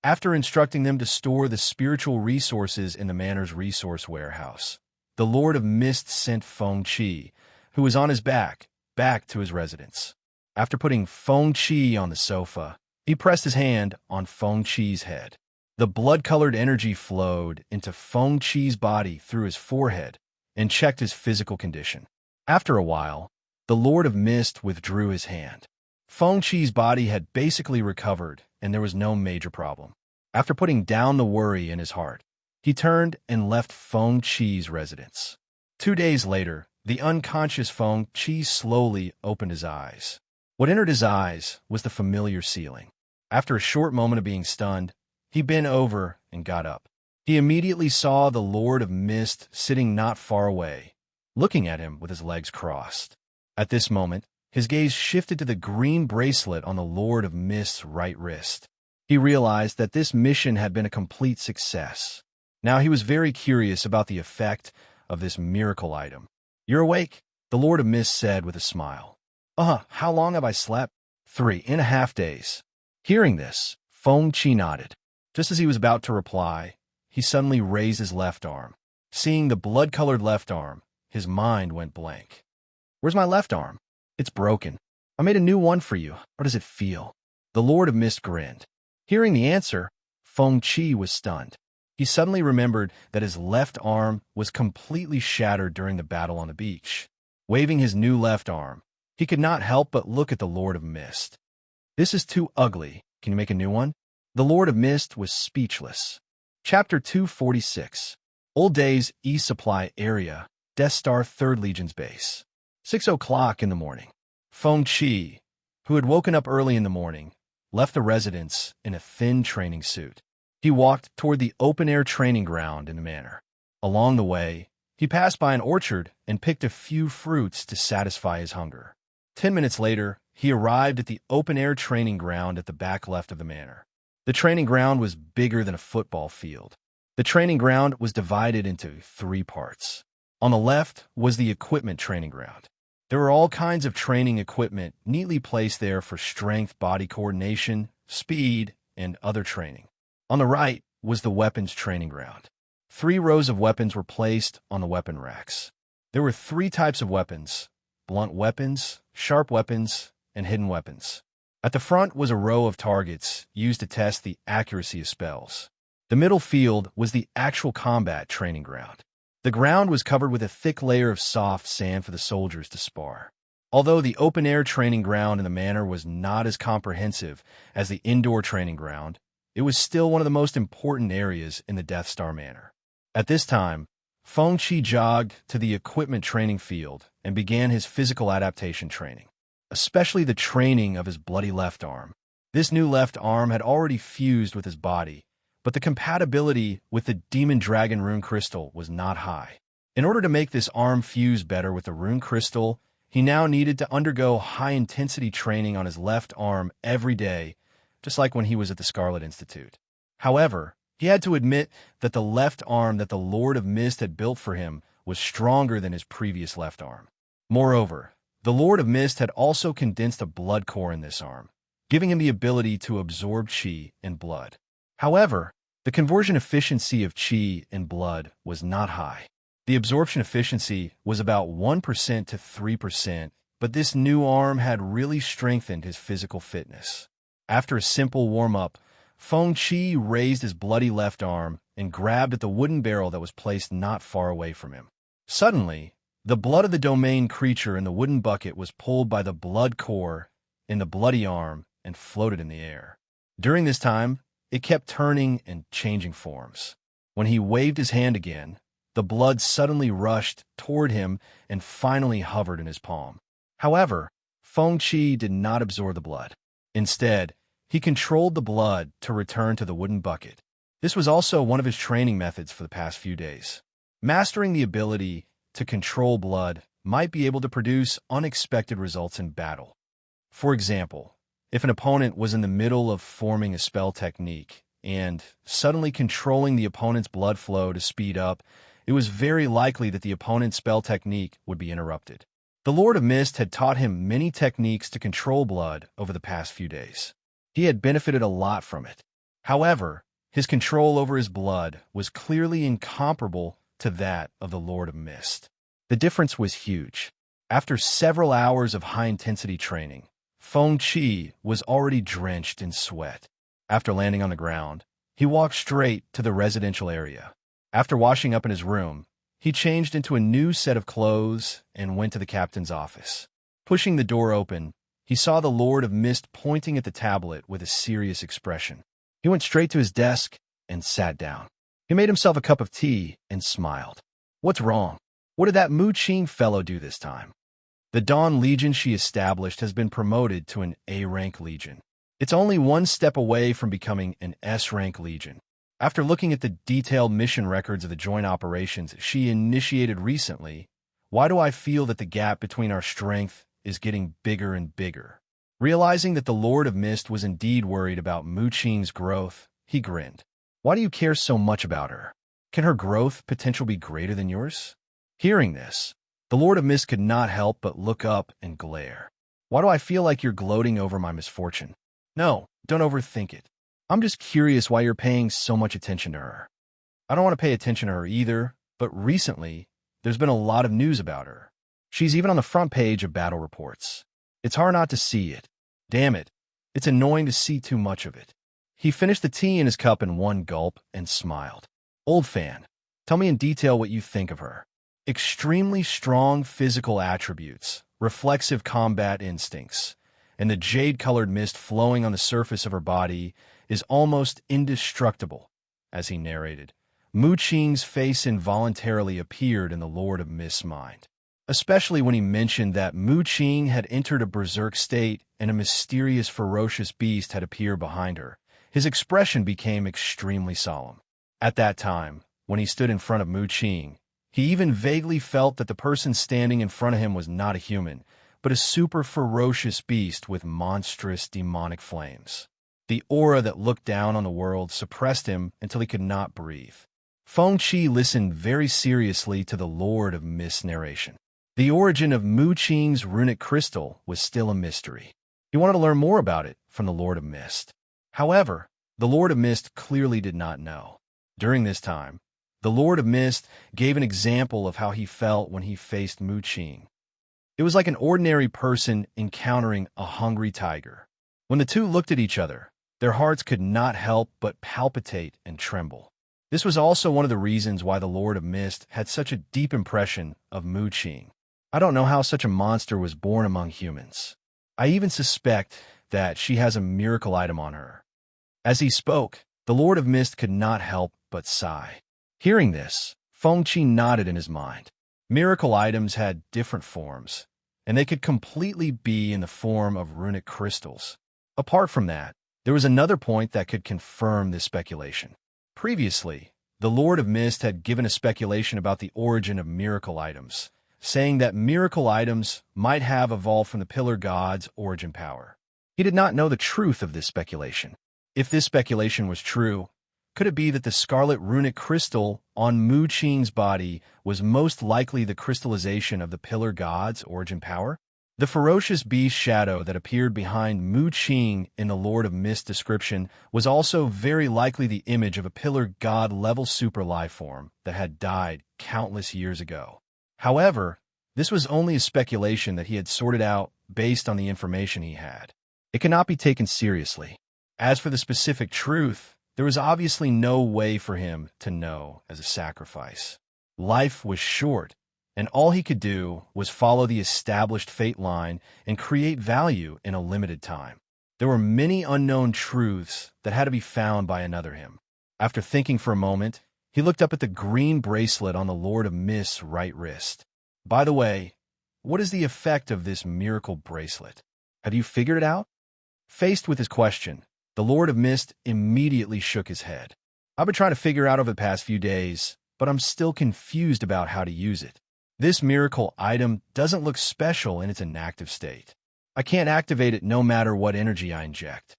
After instructing them to store the spiritual resources in the manor's resource warehouse, the Lord of Mist sent Feng Qi, who was on his back to his residence. After putting Feng Qi on the sofa, he pressed his hand on Feng Qi's head. The blood-colored energy flowed into Feng Qi's body through his forehead and checked his physical condition. After a while, the Lord of Mist withdrew his hand. Feng Qi's body had basically recovered, and there was no major problem. After putting down the worry in his heart, he turned and left Feng Qi's residence. 2 days later, the unconscious Feng Qi slowly opened his eyes. What entered his eyes was the familiar ceiling. After a short moment of being stunned, he bent over and got up. He immediately saw the Lord of Mist sitting not far away, looking at him with his legs crossed. At this moment, his gaze shifted to the green bracelet on the Lord of Mist's right wrist. He realized that this mission had been a complete success. Now he was very curious about the effect of this miracle item. "You're awake," the Lord of Mist said with a smile. How long have I slept?" 3.5 days. Hearing this, Feng Qi nodded. Just as he was about to reply, he suddenly raised his left arm. Seeing the blood-colored left arm, his mind went blank. "Where's my left arm?" "It's broken. I made a new one for you. How does it feel?" The Lord of Mist grinned. Hearing the answer, Feng Qi was stunned. He suddenly remembered that his left arm was completely shattered during the battle on the beach. Waving his new left arm, he could not help but look at the Lord of Mist. "This is too ugly. Can you make a new one?" The Lord of Mist was speechless. Chapter 246. Old Days East Supply Area, Death Star 3rd Legion's base. 6 o'clock in the morning. Feng Qi, who had woken up early in the morning, left the residence in a thin training suit. He walked toward the open-air training ground in the manor. Along the way, he passed by an orchard and picked a few fruits to satisfy his hunger. 10 minutes later, he arrived at the open-air training ground at the back left of the manor. The training ground was bigger than a football field. The training ground was divided into 3 parts. On the left was the equipment training ground. There were all kinds of training equipment neatly placed there for strength, body coordination, speed, and other training. On the right was the weapons training ground. 3 rows of weapons were placed on the weapon racks. There were 3 types of weapons: blunt weapons, sharp weapons, and hidden weapons. At the front was a row of targets used to test the accuracy of spells. The middle field was the actual combat training ground. The ground was covered with a thick layer of soft sand for the soldiers to spar. Although the open-air training ground in the manor was not as comprehensive as the indoor training ground, it was still one of the most important areas in the Death Star Manor. At this time, Feng Qi jogged to the equipment training field and began his physical adaptation training, especially the training of his bloody left arm. This new left arm had already fused with his body, but the compatibility with the Demon Dragon Rune Crystal was not high. In order to make this arm fuse better with the Rune Crystal, he now needed to undergo high-intensity training on his left arm every day, just like when he was at the Scarlet Institute. However, he had to admit that the left arm that the Lord of Mist had built for him was stronger than his previous left arm. Moreover, the Lord of Mist had also condensed a blood core in this arm, giving him the ability to absorb qi and blood. However, the conversion efficiency of qi and blood was not high. The absorption efficiency was about 1% to 3%, but this new arm had really strengthened his physical fitness. After a simple warm-up, Feng Qi raised his bloody left arm and grabbed at the wooden barrel that was placed not far away from him. Suddenly, the blood of the domain creature in the wooden bucket was pulled by the blood core in the bloody arm and floated in the air. During this time, it kept turning and changing forms. When he waved his hand again, the blood suddenly rushed toward him and finally hovered in his palm. However, Feng Qi did not absorb the blood. Instead, he controlled the blood to return to the wooden bucket. This was also one of his training methods for the past few days. Mastering the ability to control blood might be able to produce unexpected results in battle. For example, if an opponent was in the middle of forming a spell technique and suddenly controlling the opponent's blood flow to speed up, it was very likely that the opponent's spell technique would be interrupted. The Lord of Mist had taught him many techniques to control blood over the past few days. He had benefited a lot from it. However, his control over his blood was clearly incomparable to that of the Lord of Mist. The difference was huge. After several hours of high-intensity training, Feng Qi was already drenched in sweat. After landing on the ground, he walked straight to the residential area. After washing up in his room, he changed into a new set of clothes and went to the captain's office. Pushing the door open, he saw the Lord of Mist pointing at the tablet with a serious expression. He went straight to his desk and sat down. He made himself a cup of tea and smiled. What's wrong? What did that Mu Qing fellow do this time? The Dawn Legion she established has been promoted to an A-rank legion. It's only one step away from becoming an S-rank legion. After looking at the detailed mission records of the joint operations she initiated recently, why do I feel that the gap between our strength is getting bigger and bigger? Realizing that the Lord of Mist was indeed worried about Mu Qing's growth, he grinned. Why do you care so much about her? Can her growth potential be greater than yours? Hearing this, the Lord of Mist could not help but look up and glare. Why do I feel like you're gloating over my misfortune? No, don't overthink it. I'm just curious why you're paying so much attention to her. I don't want to pay attention to her either, but recently, there's been a lot of news about her. She's even on the front page of battle reports. It's hard not to see it. Damn it, it's annoying to see too much of it. He finished the tea in his cup in one gulp and smiled. Old fan, tell me in detail what you think of her. Extremely strong physical attributes, reflexive combat instincts, and the jade-colored mist flowing on the surface of her body is almost indestructible. As he narrated, Mu Qing's face involuntarily appeared in the Lord of Mist's mind, especially when he mentioned that Mu Qing had entered a berserk state and a mysterious ferocious beast had appeared behind her. His expression became extremely solemn. At that time, when he stood in front of Mu Qing, he even vaguely felt that the person standing in front of him was not a human, but a super ferocious beast with monstrous demonic flames. The aura that looked down on the world suppressed him until he could not breathe. Feng Qi listened very seriously to the Lord of Mist's narration. The origin of Mu Qing's runic crystal was still a mystery. He wanted to learn more about it from the Lord of Mist. However, the Lord of Mist clearly did not know. During this time, the Lord of Mist gave an example of how he felt when he faced Mu Qing. It was like an ordinary person encountering a hungry tiger. When the two looked at each other, their hearts could not help but palpitate and tremble. This was also one of the reasons why the Lord of Mist had such a deep impression of Mu Qing. I don't know how such a monster was born among humans. I even suspect that she has a miracle item on her. As he spoke, the Lord of Mist could not help but sigh. Hearing this, Feng Qi nodded in his mind. Miracle items had different forms, and they could completely be in the form of runic crystals. Apart from that, there was another point that could confirm this speculation. Previously, the Lord of Mist had given a speculation about the origin of miracle items, saying that miracle items might have evolved from the Pillar God's origin power. He did not know the truth of this speculation. If this speculation was true, could it be that the scarlet runic crystal on Mu Qing's body was most likely the crystallization of the Pillar God's origin power? The ferocious beast shadow that appeared behind Mu Qing in the Lord of Mist description was also very likely the image of a Pillar God level super life form that had died countless years ago. However, this was only a speculation that he had sorted out based on the information he had. It cannot be taken seriously. As for the specific truth, there was obviously no way for him to know as a sacrifice. Life was short, and all he could do was follow the established fate line and create value in a limited time. There were many unknown truths that had to be found by another him. After thinking for a moment, he looked up at the green bracelet on the Lord of Mist's right wrist. By the way, what is the effect of this miracle bracelet? Have you figured it out? Faced with his question, the Lord of Mist immediately shook his head. I've been trying to figure out over the past few days, but I'm still confused about how to use it. This miracle item doesn't look special in its inactive state. I can't activate it no matter what energy I inject.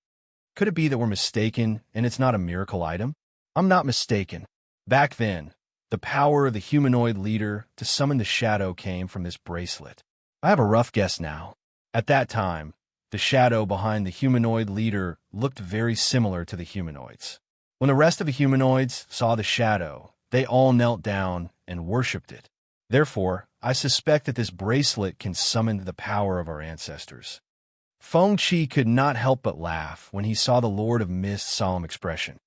Could it be that we're mistaken and it's not a miracle item? I'm not mistaken. Back then, the power of the humanoid leader to summon the shadow came from this bracelet. I have a rough guess now. At that time, the shadow behind the humanoid leader looked very similar to the humanoids. When the rest of the humanoids saw the shadow, they all knelt down and worshipped it. Therefore, I suspect that this bracelet can summon the power of our ancestors. Feng Qi could not help but laugh when he saw the Lord of Mist's solemn expression.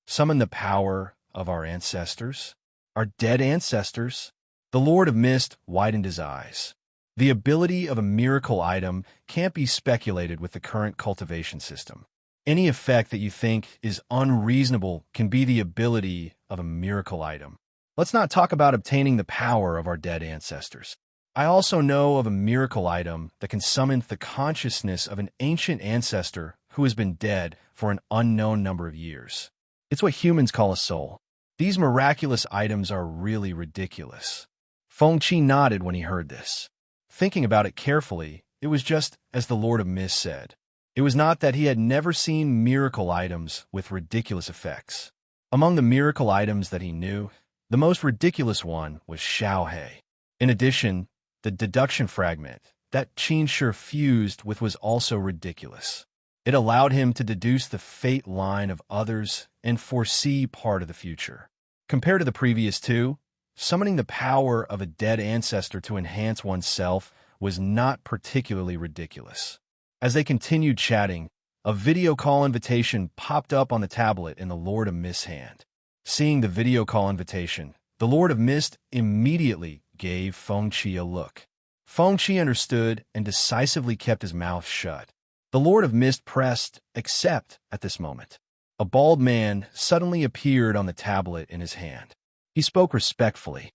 Summon the power of our ancestors? Our dead ancestors? The Lord of Mist widened his eyes. The ability of a miracle item can't be speculated with the current cultivation system. Any effect that you think is unreasonable can be the ability of a miracle item. Let's not talk about obtaining the power of our dead ancestors. I also know of a miracle item that can summon the consciousness of an ancient ancestor who has been dead for an unknown number of years. It's what humans call a soul. These miraculous items are really ridiculous. Feng Qi nodded when he heard this. Thinking about it carefully, it was just as the Lord of Mist said. It was not that he had never seen miracle items with ridiculous effects. Among the miracle items that he knew, the most ridiculous one was Xiaohe. In addition, the deduction fragment that Qin Shi fused with was also ridiculous. It allowed him to deduce the fate line of others and foresee part of the future. Compared to the previous two, summoning the power of a dead ancestor to enhance oneself was not particularly ridiculous. As they continued chatting, a video call invitation popped up on the tablet in the Lord of Mist's hand. Seeing the video call invitation, the Lord of Mist immediately gave Feng Qi a look. Feng Qi understood and decisively kept his mouth shut. The Lord of Mist pressed accept at this moment. A bald man suddenly appeared on the tablet in his hand. He spoke respectfully.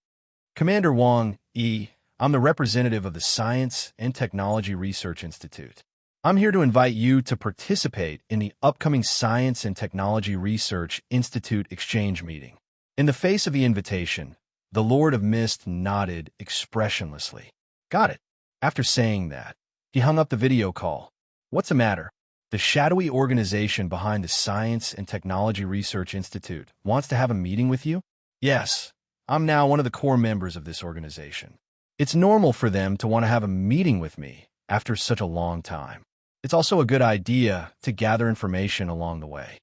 Commander Wang Yi, I'm the representative of the Science and Technology Research Institute. I'm here to invite you to participate in the upcoming Science and Technology Research Institute exchange meeting. In the face of the invitation, the Lord of Mist nodded expressionlessly. Got it. After saying that, he hung up the video call. What's the matter? The shadowy organization behind the Science and Technology Research Institute wants to have a meeting with you? Yes, I'm now one of the core members of this organization. It's normal for them to want to have a meeting with me after such a long time. It's also a good idea to gather information along the way.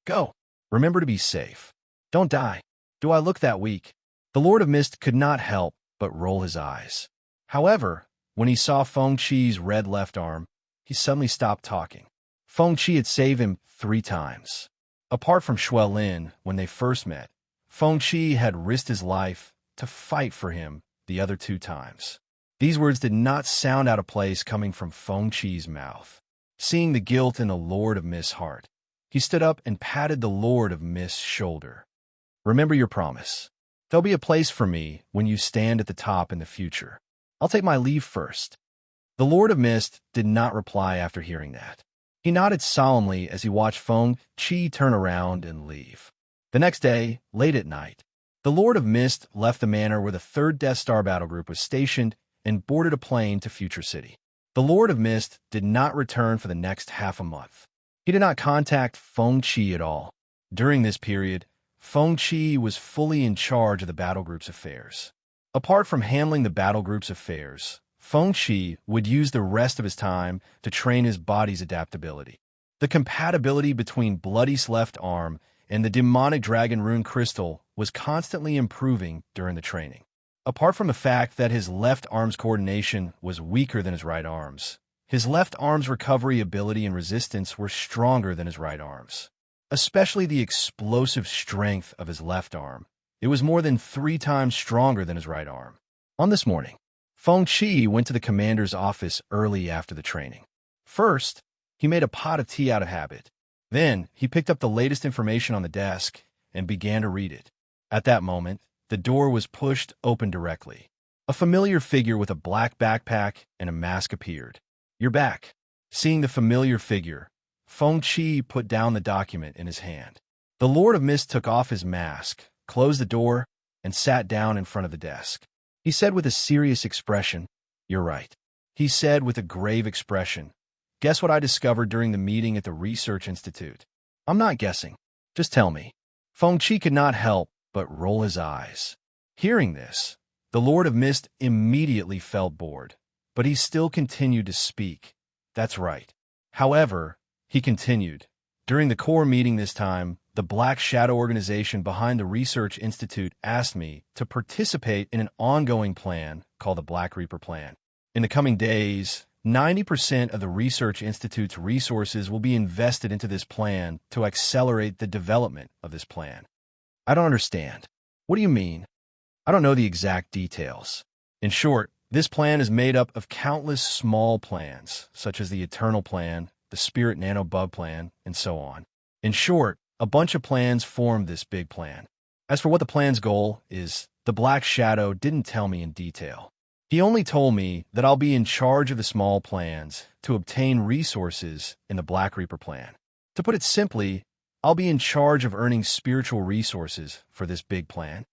Go. Remember to be safe. Don't die. Do I look that weak? The Lord of Mist could not help but roll his eyes. However, when he saw Feng Qi's red left arm, he suddenly stopped talking. Feng Qi had saved him 3 times. Apart from Xuelin, when they first met, Feng Qi had risked his life to fight for him the other 2 times. These words did not sound out of place coming from Feng Qi's mouth. Seeing the guilt in the Lord of Mist's heart, he stood up and patted the Lord of Mist's shoulder. Remember your promise. There'll be a place for me when you stand at the top in the future. I'll take my leave first. The Lord of Mist did not reply after hearing that. He nodded solemnly as he watched Feng Qi turn around and leave. The next day, late at night, the Lord of Mist left the manor where the 3rd Death Star battle group was stationed and boarded a plane to Future City. The Lord of Mist did not return for the next half a month. He did not contact Feng Qi at all. During this period, Feng Qi was fully in charge of the battle group's affairs. Apart from handling the battle group's affairs, Feng Qi would use the rest of his time to train his body's adaptability. The compatibility between Bloody's left arm and the demonic dragon rune crystal was constantly improving during the training. Apart from the fact that his left arm's coordination was weaker than his right arm's, his left arm's recovery ability and resistance were stronger than his right arm's. Especially the explosive strength of his left arm. It was more than 3 times stronger than his right arm. On this morning, Feng Qi went to the commander's office early after the training. First, he made a pot of tea out of habit. Then, he picked up the latest information on the desk and began to read it. At that moment, the door was pushed open directly. A familiar figure with a black backpack and a mask appeared. You're back. Seeing the familiar figure, Feng Qi put down the document in his hand. The Lord of Mist took off his mask, closed the door, and sat down in front of the desk. He said with a serious expression, "You're right." He said with a grave expression, "Guess what I discovered during the meeting at the Research Institute?" "I'm not guessing. Just tell me." Feng Qi could not help but roll his eyes. Hearing this, the Lord of Mist immediately felt bored, but he still continued to speak. "That's right." However, he continued, "During the core meeting this time, the Black Shadow organization behind the Research Institute asked me to participate in an ongoing plan called the Black Reaper Plan. In the coming days, 90% of the Research Institute's resources will be invested into this plan to accelerate the development of this plan." "I don't understand. What do you mean?" "I don't know the exact details. In short, this plan is made up of countless small plans, such as the Eternal Plan, the Spirit Nano Bug Plan, and so on. In short, a bunch of plans form this big plan. As for what the plan's goal is, the Black Shadow didn't tell me in detail. He only told me that I'll be in charge of the small plans to obtain resources in the Black Reaper Plan. To put it simply, I'll be in charge of earning spiritual resources for this big plan."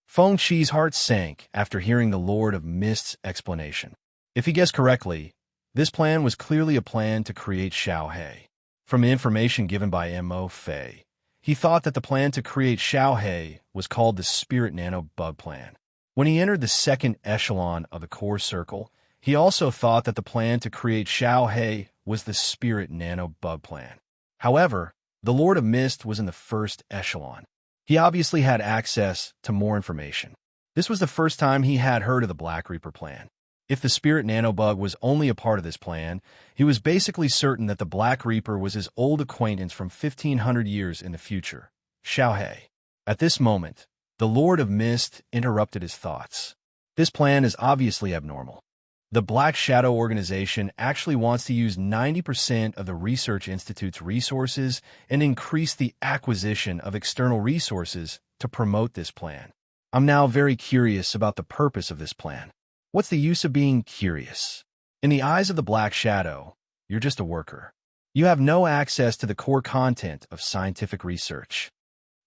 Feng Qi's heart sank after hearing the Lord of Mist's explanation. If he guessed correctly, this plan was clearly a plan to create Xiaohe. From the information given by Mo Fei, he thought that the plan to create Xiaohe was called the Spirit Nano Bug Plan. When he entered the second echelon of the core circle, he also thought that the plan to create Xiaohe was the Spirit Nano Bug Plan. However, the Lord of Mist was in the first echelon. He obviously had access to more information. This was the first time he had heard of the Black Reaper Plan. If the Spirit Nanobug was only a part of this plan, he was basically certain that the Black Reaper was his old acquaintance from 1,500 years in the future, Xiaohe. At this moment, the Lord of Mist interrupted his thoughts. This plan is obviously abnormal. The Black Shadow organization actually wants to use 90% of the Research Institute's resources and increase the acquisition of external resources to promote this plan. I'm now very curious about the purpose of this plan. What's the use of being curious? In the eyes of the Black Shadow, you're just a worker. You have no access to the core content of scientific research.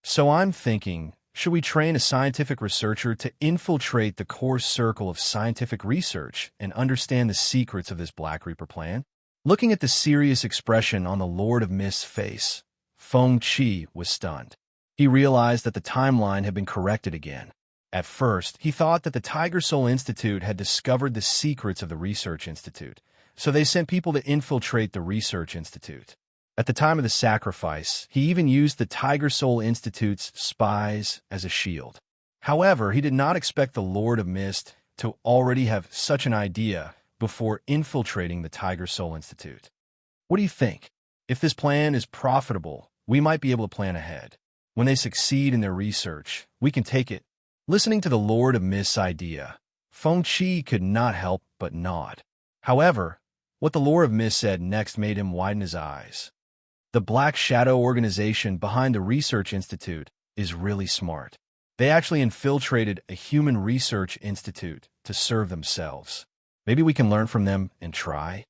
So I'm thinking, should we train a scientific researcher to infiltrate the core circle of scientific research and understand the secrets of this Black Reaper plan? Looking at the serious expression on the Lord of Mist's face, Feng Qi was stunned. He realized that the timeline had been corrected again. At first, he thought that the Tiger Soul Institute had discovered the secrets of the Research Institute, so they sent people to infiltrate the Research Institute. At the time of the sacrifice, he even used the Tiger Soul Institute's spies as a shield. However, he did not expect the Lord of Mist to already have such an idea before infiltrating the Tiger Soul Institute. What do you think? If this plan is profitable, we might be able to plan ahead. When they succeed in their research, we can take it. Listening to the Lord of Mist's idea, Feng Qi could not help but nod. However, what the Lord of Mist said next made him widen his eyes. The Black Shadow organization behind the Research Institute is really smart. They actually infiltrated a human research institute to serve themselves. Maybe we can learn from them and try.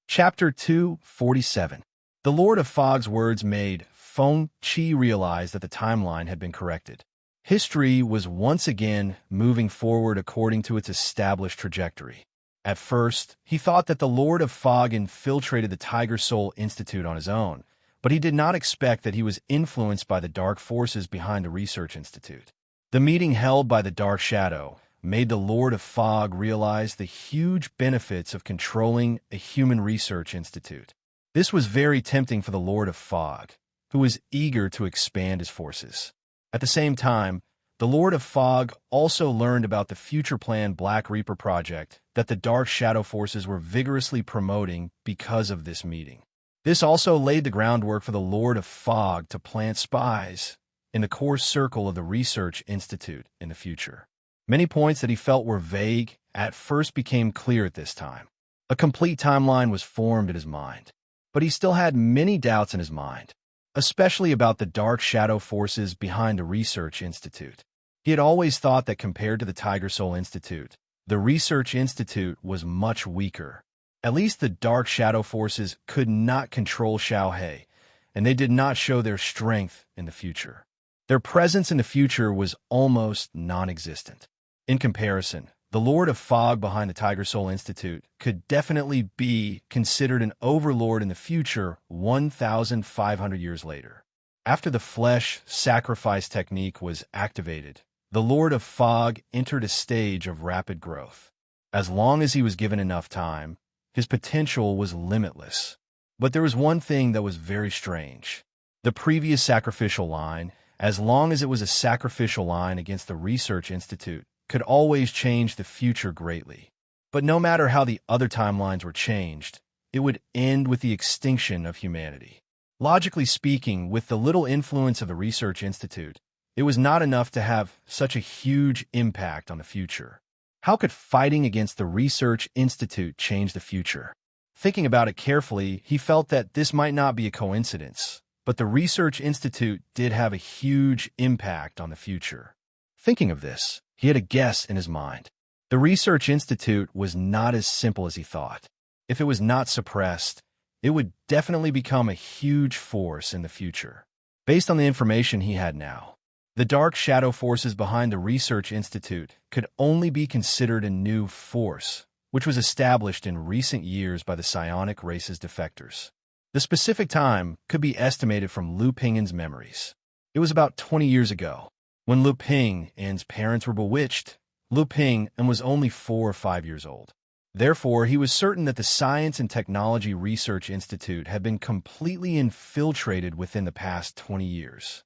Chapter 247. The Lord of Fog's words made Feng Qi realize that the timeline had been corrected. History was once again moving forward according to its established trajectory. At first, he thought that the Lord of Fog infiltrated the Tiger Soul Institute on his own, but he did not expect that he was influenced by the dark forces behind the Research Institute. The meeting held by the Dark Shadow made the Lord of Fog realize the huge benefits of controlling a human research institute. This was very tempting for the Lord of Fog, who was eager to expand his forces. At the same time, the Lord of Fog also learned about the future planned Black Reaper project that the Dark Shadow forces were vigorously promoting because of this meeting. This also laid the groundwork for the Lord of Fog to plant spies in the core circle of the Research Institute in the future. Many points that he felt were vague at first became clear at this time. A complete timeline was formed in his mind, but he still had many doubts in his mind, especially about the Dark Shadow forces behind the Research Institute. He had always thought that compared to the Tiger Soul Institute, the Research Institute was much weaker. At least the Dark Shadow forces could not control Xiaohe, and they did not show their strength in the future. Their presence in the future was almost non-existent. In comparison, The Lord of Fog behind the Tiger Soul Institute could definitely be considered an overlord in the future 1,500 years later. After the flesh sacrifice technique was activated, the Lord of Fog entered a stage of rapid growth. As long as he was given enough time, his potential was limitless. But there was one thing that was very strange. The previous sacrificial line, as long as it was a sacrificial line against the Research Institute, could always change the future greatly. But no matter how the other timelines were changed, it would end with the extinction of humanity. Logically speaking, with the little influence of the Research Institute, it was not enough to have such a huge impact on the future. How could fighting against the Research Institute change the future? Thinking about it carefully, he felt that this might not be a coincidence, but the Research Institute did have a huge impact on the future. Thinking of this, he had a guess in his mind. The Research Institute was not as simple as he thought. If it was not suppressed, it would definitely become a huge force in the future. Based on the information he had now, the dark shadow forces behind the Research Institute could only be considered a new force, which was established in recent years by the psionic race's defectors. The specific time could be estimated from Lu Pingin's memories. It was about 20 years ago. When Lu Ping and's parents were bewitched, Lu Ping was only 4 or 5 years old. Therefore, he was certain that the Science and Technology Research Institute had been completely infiltrated within the past 20 years.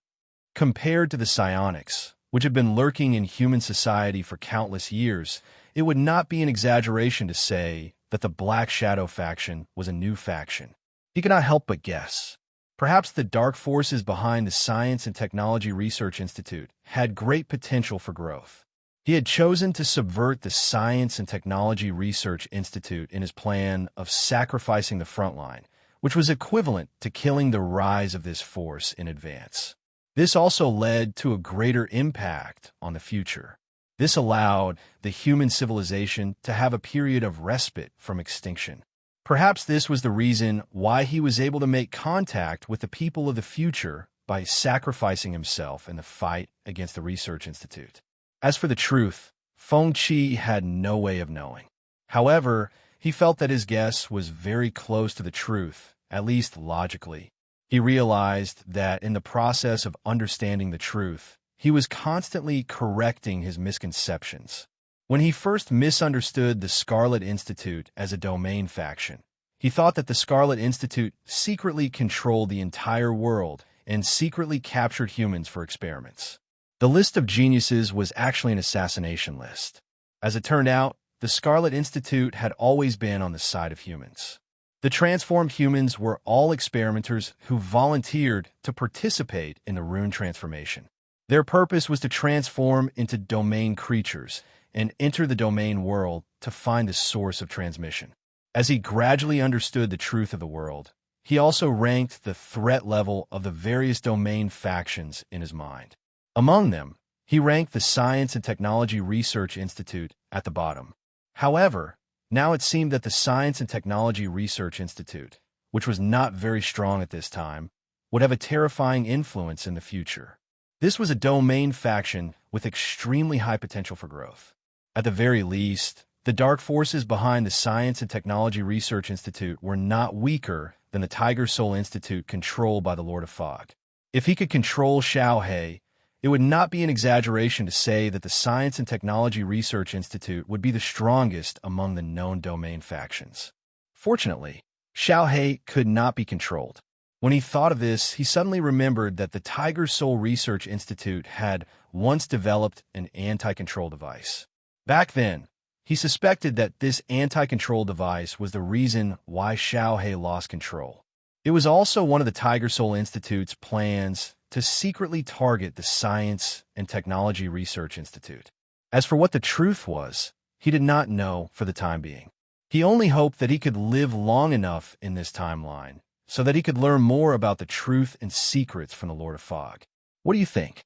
Compared to the psionics, which had been lurking in human society for countless years, it would not be an exaggeration to say that the Black Shadow faction was a new faction. He could not help but guess. Perhaps the dark forces behind the Science and Technology Research Institute had great potential for growth. He had chosen to subvert the Science and Technology Research Institute in his plan of sacrificing the front line, which was equivalent to killing the rise of this force in advance. This also led to a greater impact on the future. This allowed the human civilization to have a period of respite from extinction. Perhaps this was the reason why he was able to make contact with the people of the future by sacrificing himself in the fight against the Research Institute. As for the truth, Feng Qi had no way of knowing. However, he felt that his guess was very close to the truth, at least logically. He realized that in the process of understanding the truth, he was constantly correcting his misconceptions. When he first misunderstood the Scarlet Institute as a domain faction, he thought that the Scarlet Institute secretly controlled the entire world and secretly captured humans for experiments. The list of geniuses was actually an assassination list. As it turned out, the Scarlet Institute had always been on the side of humans. The transformed humans were all experimenters who volunteered to participate in the rune transformation. Their purpose was to transform into domain creatures and enter the domain world to find the source of transmission. As he gradually understood the truth of the world, he also ranked the threat level of the various domain factions in his mind. Among them, he ranked the Science and Technology Research Institute at the bottom. However, now it seemed that the Science and Technology Research Institute, which was not very strong at this time, would have a terrifying influence in the future. This was a domain faction with extremely high potential for growth. At the very least, the dark forces behind the Science and Technology Research Institute were not weaker than the Tiger Soul Institute controlled by the Lord of Fog. If he could control Xiao He, it would not be an exaggeration to say that the Science and Technology Research Institute would be the strongest among the known domain factions. Fortunately, Xiao He could not be controlled. When he thought of this, he suddenly remembered that the Tiger Soul Research Institute had once developed an anti-control device. Back then, he suspected that this anti-control device was the reason why Xiao He lost control. It was also one of the Tiger Soul Institute's plans to secretly target the Science and Technology Research Institute. As for what the truth was, he did not know for the time being. He only hoped that he could live long enough in this timeline so that he could learn more about the truth and secrets from the Lord of Fog. What do you think?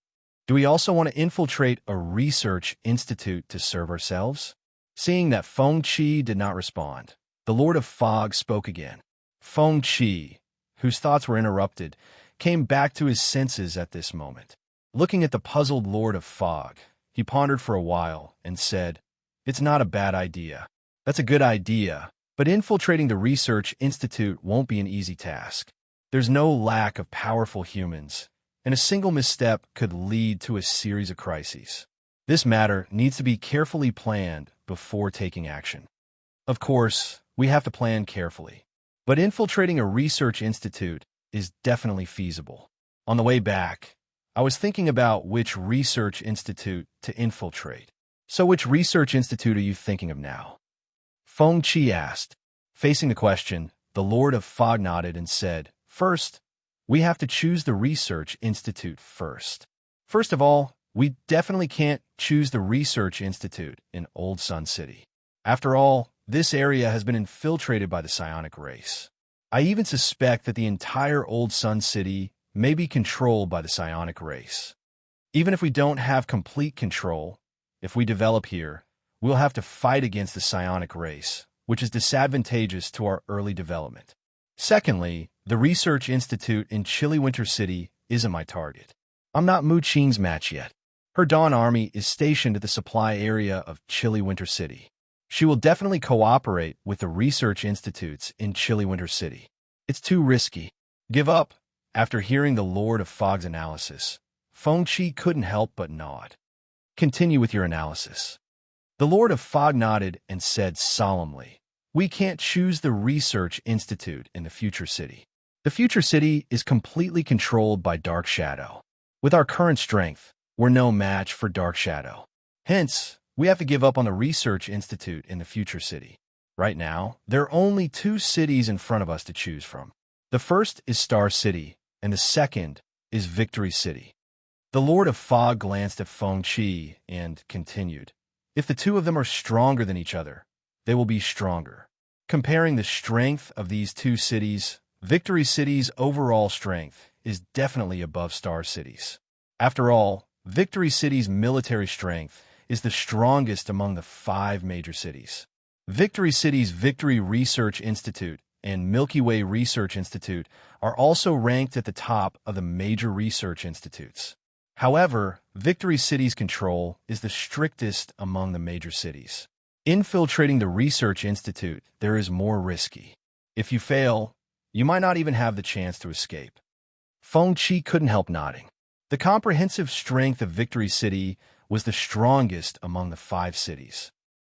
Do we also want to infiltrate a research institute to serve ourselves? Seeing that Feng Qi did not respond, the Lord of Fog spoke again. Feng Qi, whose thoughts were interrupted, came back to his senses at this moment. Looking at the puzzled Lord of Fog, he pondered for a while and said, It's not a bad idea. That's a good idea, but infiltrating the research institute won't be an easy task. There's no lack of powerful humans, and a single misstep could lead to a series of crises. This matter needs to be carefully planned before taking action. Of course, we have to plan carefully, but infiltrating a research institute is definitely feasible. On the way back, I was thinking about which research institute to infiltrate. So which research institute are you thinking of now? Feng Qi asked. Facing the question, the Lord of Fog nodded and said, First, we have to choose the research institute first. First of all, we definitely can't choose the research institute in Old Sun City. After all, this area has been infiltrated by the psionic race. I even suspect that the entire Old Sun City may be controlled by the psionic race. Even if we don't have complete control, if we develop here, we'll have to fight against the psionic race, which is disadvantageous to our early development. Secondly, the Research Institute in Chilly Winter City isn't my target. I'm not Mu Qing's match yet. Her Dawn Army is stationed at the supply area of Chilly Winter City. She will definitely cooperate with the research institutes in Chilly Winter City. It's too risky. Give up. After hearing the Lord of Fog's analysis, Feng Qi couldn't help but nod. Continue with your analysis. The Lord of Fog nodded and said solemnly, We can't choose the research institute in the future city. The future city is completely controlled by Dark Shadow. With our current strength, we're no match for Dark Shadow. Hence, we have to give up on the research institute in the future city. Right now, there are only 2 cities in front of us to choose from. The first is Star City, and the second is Victory City. The Lord of Fog glanced at Feng Qi and continued, If the 2 of them are stronger than each other, they will be stronger. Comparing the strength of these 2 cities, Victory City's overall strength is definitely above Star City's. After all, Victory City's military strength is the strongest among the 5 major cities. Victory City's Victory Research Institute and Milky Way Research Institute are also ranked at the top of the major research institutes. However, Victory City's control is the strictest among the major cities. Infiltrating the research institute there is more risky. If you fail, you might not even have the chance to escape. Feng Qi couldn't help nodding. The comprehensive strength of Victory City was the strongest among the 5 cities.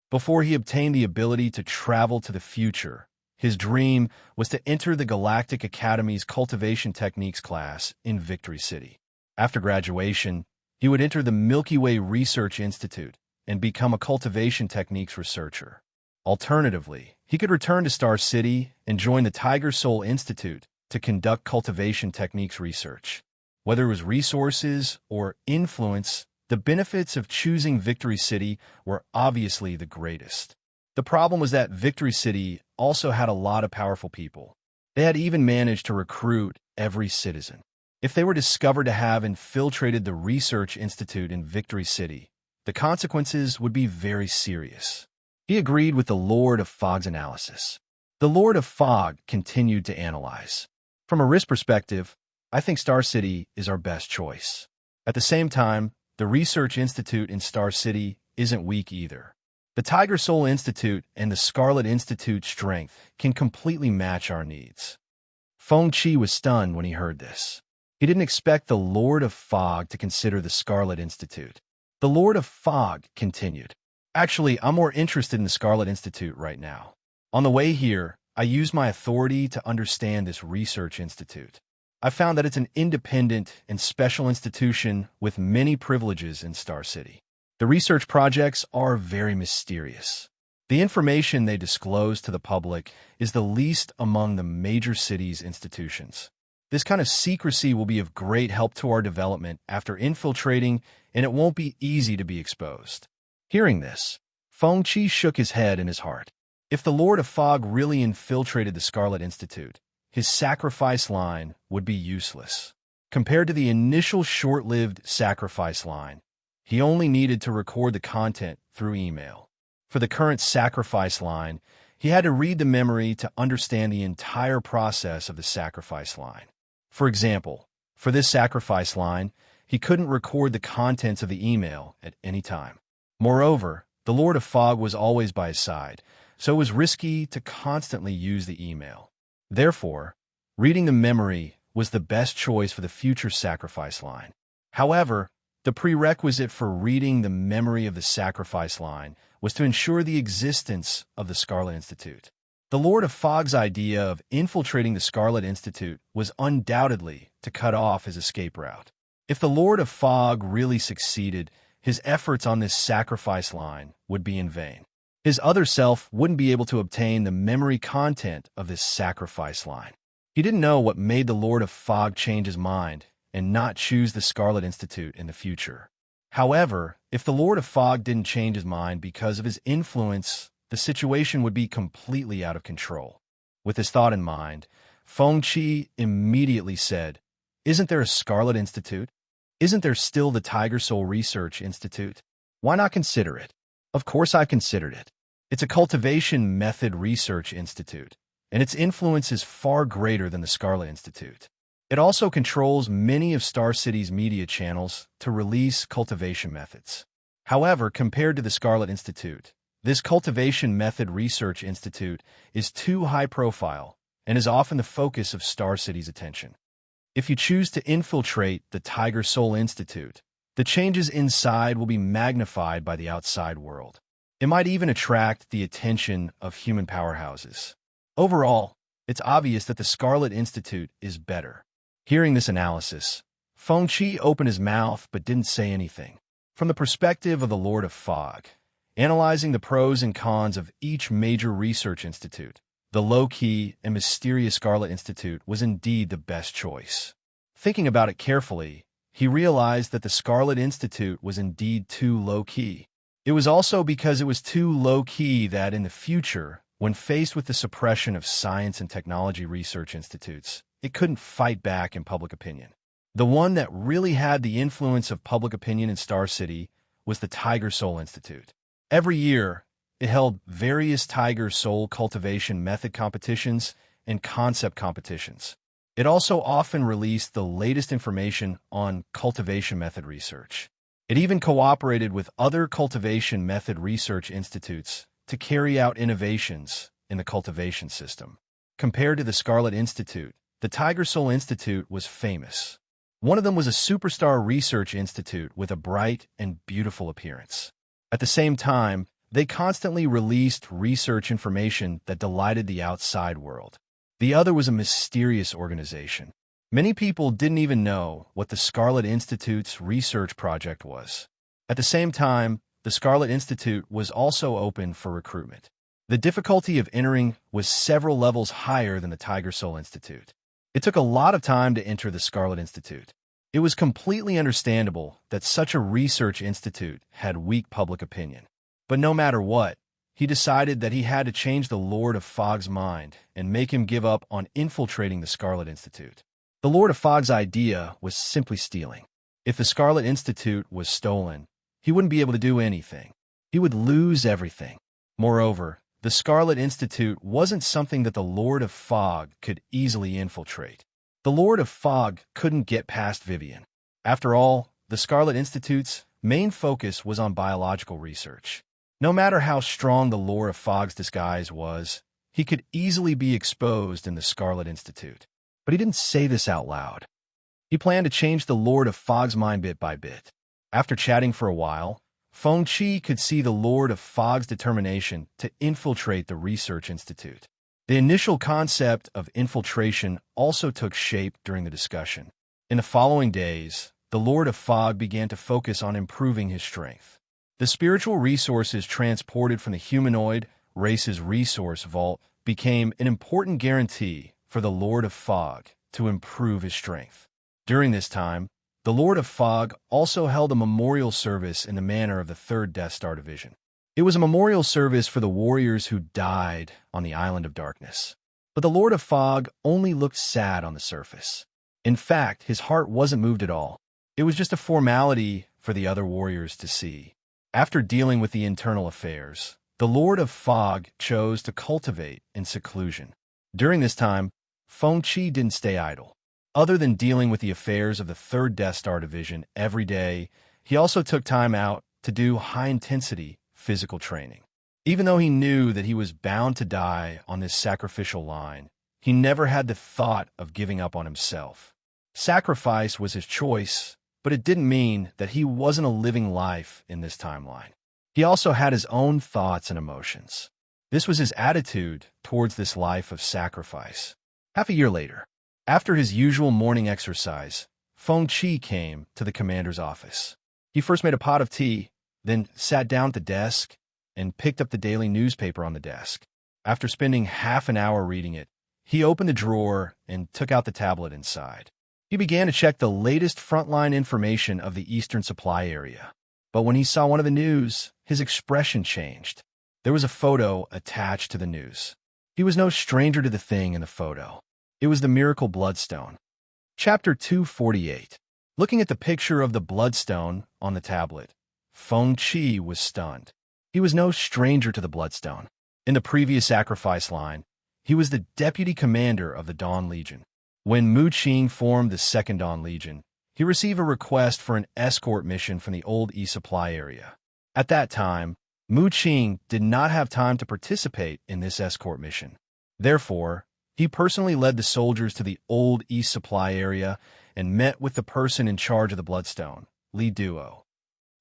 Before he obtained the ability to travel to the future, his dream was to enter the Galactic Academy's Cultivation Techniques class in Victory City. After graduation, he would enter the Milky Way Research Institute and become a cultivation techniques researcher. Alternatively, he could return to Star City and join the Tiger Soul Institute to conduct cultivation techniques research. Whether it was resources or influence, the benefits of choosing Victory City were obviously the greatest. The problem was that Victory City also had a lot of powerful people. They had even managed to recruit every citizen. If they were discovered to have infiltrated the Research Institute in Victory City, the consequences would be very serious. He agreed with the Lord of Fog's analysis. The Lord of Fog continued to analyze. From a risk perspective, I think Star City is our best choice. At the same time, the Research Institute in Star City isn't weak either. The Tiger Soul Institute and the Scarlet Institute's strength can completely match our needs. Feng Qi was stunned when he heard this. He didn't expect the Lord of Fog to consider the Scarlet Institute. The Lord of Fog continued. Actually, I'm more interested in the Scarlet Institute right now. On the way here, I used my authority to understand this research institute. I found that it's an independent and special institution with many privileges in Star City. The research projects are very mysterious. The information they disclose to the public is the least among the major cities' institutions. This kind of secrecy will be of great help to our development after infiltrating, and it won't be easy to be exposed. Hearing this, Feng Qi shook his head in his heart. If the Lord of Fog really infiltrated the Scarlet Institute, his sacrifice line would be useless. Compared to the initial short-lived sacrifice line, he only needed to record the content through email. For the current sacrifice line, he had to read the memory to understand the entire process of the sacrifice line. For example, for this sacrifice line, he couldn't record the contents of the email at any time. Moreover, the Lord of Fog was always by his side, so it was risky to constantly use the email. Therefore, reading the memory was the best choice for the future sacrifice line. However, the prerequisite for reading the memory of the sacrifice line was to ensure the existence of the Scarlet Institute. The Lord of Fog's idea of infiltrating the Scarlet Institute was undoubtedly to cut off his escape route. If the Lord of Fog really succeeded, his efforts on this sacrifice line would be in vain. His other self wouldn't be able to obtain the memory content of this sacrifice line. He didn't know what made the Lord of Fog change his mind and not choose the Scarlet Institute in the future. However, if the Lord of Fog didn't change his mind because of his influence, the situation would be completely out of control. With this thought in mind, Feng-Chi immediately said, "Isn't there a Scarlet Institute? Isn't there still the Tiger Soul Research Institute? Why not consider it?" Of course I've considered it. It's a cultivation method research institute, and its influence is far greater than the Scarlet Institute. It also controls many of Star City's media channels to release cultivation methods. However, compared to the Scarlet Institute, this Cultivation Method Research Institute is too high profile and is often the focus of Star City's attention. If you choose to infiltrate the Tiger Soul Institute, the changes inside will be magnified by the outside world. It might even attract the attention of human powerhouses. Overall, it's obvious that the Scarlet Institute is better. Hearing this analysis, Feng-Chi opened his mouth but didn't say anything. From the perspective of the Lord of Fog, analyzing the pros and cons of each major research institute, the low-key and mysterious Scarlet Institute was indeed the best choice. Thinking about it carefully, he realized that the Scarlet Institute was indeed too low-key. It was also because it was too low-key that in the future, when faced with the suppression of science and technology research institutes, it couldn't fight back in public opinion. The one that really had the influence of public opinion in Star City was the Tiger Soul Institute. Every year, it held various Tiger Soul cultivation method competitions and concept competitions. It also often released the latest information on cultivation method research. It even cooperated with other cultivation method research institutes to carry out innovations in the cultivation system. Compared to the Scarlet Institute, the Tiger Soul Institute was famous. One of them was a superstar research institute with a bright and beautiful appearance. At the same time, they constantly released research information that delighted the outside world. The other was a mysterious organization. Many people didn't even know what the Scarlet Institute's research project was. At the same time, the Scarlet Institute was also open for recruitment. The difficulty of entering was several levels higher than the Tiger Soul Institute. It took a lot of time to enter the Scarlet Institute. It was completely understandable that such a research institute had weak public opinion. But no matter what, he decided that he had to change the Lord of Fog's mind and make him give up on infiltrating the Scarlet Institute. The Lord of Fog's idea was simply stealing. If the Scarlet Institute was stolen, he wouldn't be able to do anything. He would lose everything. Moreover, the Scarlet Institute wasn't something that the Lord of Fog could easily infiltrate. The Lord of Fog couldn't get past Vivian. After all, the Scarlet Institute's main focus was on biological research. No matter how strong the Lord of Fog's disguise was, he could easily be exposed in the Scarlet Institute. But he didn't say this out loud. He planned to change the Lord of Fog's mind bit by bit. After chatting for a while, Feng-Chi could see the Lord of Fog's determination to infiltrate the research institute. The initial concept of infiltration also took shape during the discussion. In the following days, the Lord of Fog began to focus on improving his strength. The spiritual resources transported from the humanoid race's resource vault became an important guarantee for the Lord of Fog to improve his strength. During this time, the Lord of Fog also held a memorial service in the manner of the 3rd Death Star Division. It was a memorial service for the warriors who died on the Island of Darkness. But the Lord of Fog only looked sad on the surface. In fact, his heart wasn't moved at all. It was just a formality for the other warriors to see. After dealing with the internal affairs, the Lord of Fog chose to cultivate in seclusion. During this time, Feng-Chi didn't stay idle. Other than dealing with the affairs of the 3rd Death Star Division every day, he also took time out to do high-intensity physical training. Even though he knew that he was bound to die on this sacrificial line, he never had the thought of giving up on himself. Sacrifice was his choice, but it didn't mean that he wasn't a living life in this timeline. He also had his own thoughts and emotions. This was his attitude towards this life of sacrifice. Half a year later, after his usual morning exercise, Feng Qi came to the commander's office. He first made a pot of tea, then sat down at the desk and picked up the daily newspaper on the desk. After spending half an hour reading it, he opened the drawer and took out the tablet inside. He began to check the latest frontline information of the Eastern Supply area. But when he saw one of the news, his expression changed. There was a photo attached to the news. He was no stranger to the thing in the photo. It was the miracle bloodstone. Chapter 248. Looking at the picture of the bloodstone on the tablet, Feng Qi was stunned. He was no stranger to the bloodstone. In the previous sacrifice line, he was the deputy commander of the Dawn Legion. When Mu Qing formed the Second Dawn Legion, he received a request for an escort mission from the old E-Supply area. At that time, Mu Qing did not have time to participate in this escort mission. Therefore, he personally led the soldiers to the old E-Supply area and met with the person in charge of the bloodstone, Li Duo.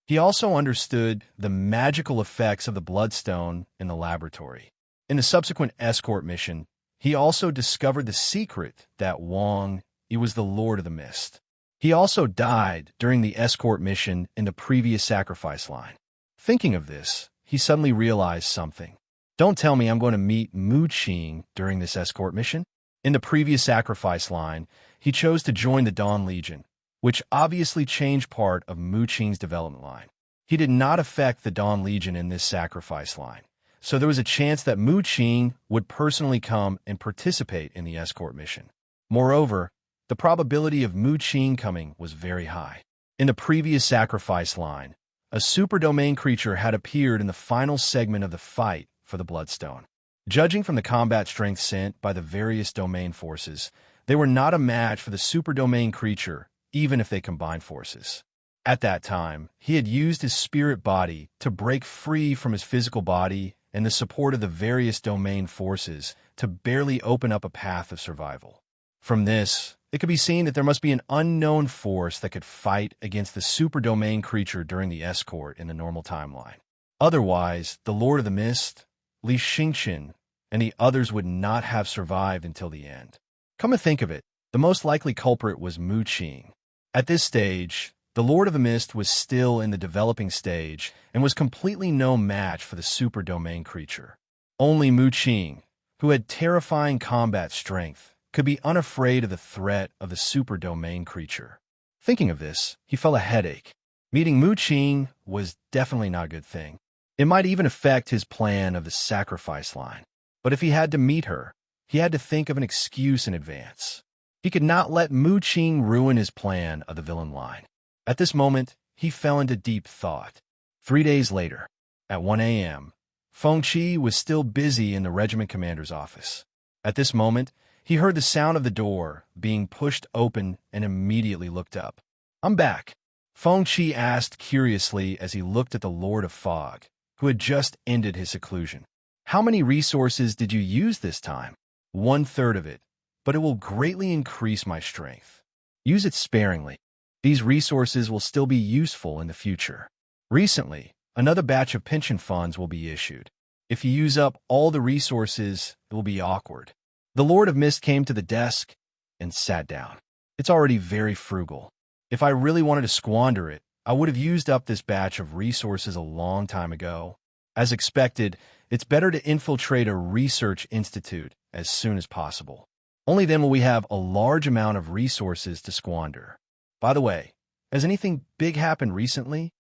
He also understood the magical effects of the bloodstone in the laboratory. In the subsequent escort mission, he also discovered the secret that Wang, he was the Lord of the Mist. He also died during the escort mission in the previous sacrifice line. Thinking of this, he suddenly realized something. Don't tell me I'm going to meet Mu Qing during this escort mission? In the previous sacrifice line, he chose to join the Dawn Legion, which obviously changed part of Mu Qing's development line. He did not affect the Dawn Legion in this sacrifice line, so there was a chance that Mu Qing would personally come and participate in the escort mission. Moreover, the probability of Mu Qing coming was very high. In the previous sacrifice line, a super domain creature had appeared in the final segment of the fight for the Bloodstone. Judging from the combat strength sent by the various domain forces, they were not a match for the super domain creature, even if they combined forces. At that time, he had used his spirit body to break free from his physical body and the support of the various domain forces to barely open up a path of survival. From this, it could be seen that there must be an unknown force that could fight against the super domain creature during the escort in the normal timeline. Otherwise, the Lord of the Mist, Li Xingqian, and the others would not have survived until the end. Come to think of it, the most likely culprit was Mu Qing. At this stage, the Lord of the Mist was still in the developing stage and was completely no match for the super domain creature. Only Mu Qing, who had terrifying combat strength, could be unafraid of the threat of the super domain creature. Thinking of this, he felt a headache. Meeting Mu Qing was definitely not a good thing. It might even affect his plan of the sacrifice line. But if he had to meet her, he had to think of an excuse in advance. He could not let Mu Qing ruin his plan of the villain line. At this moment, he fell into deep thought. 3 days later, at 1 a.m., Feng Qi was still busy in the regiment commander's office. At this moment, he heard the sound of the door being pushed open and immediately looked up. "I'm back," Feng Qi asked curiously as he looked at the Lord of Fog, who had just ended his seclusion. "How many resources did you use this time?" "1/3 of it, but it will greatly increase my strength. Use it sparingly. These resources will still be useful in the future. Recently, another batch of pension funds will be issued. If you use up all the resources, it will be awkward." The Lord of Mist came to the desk and sat down. "It's already very frugal. If I really wanted to squander it, I would have used up this batch of resources a long time ago. As expected, it's better to infiltrate a research institute as soon as possible. Only then will we have a large amount of resources to squander. By the way, has anything big happened recently?"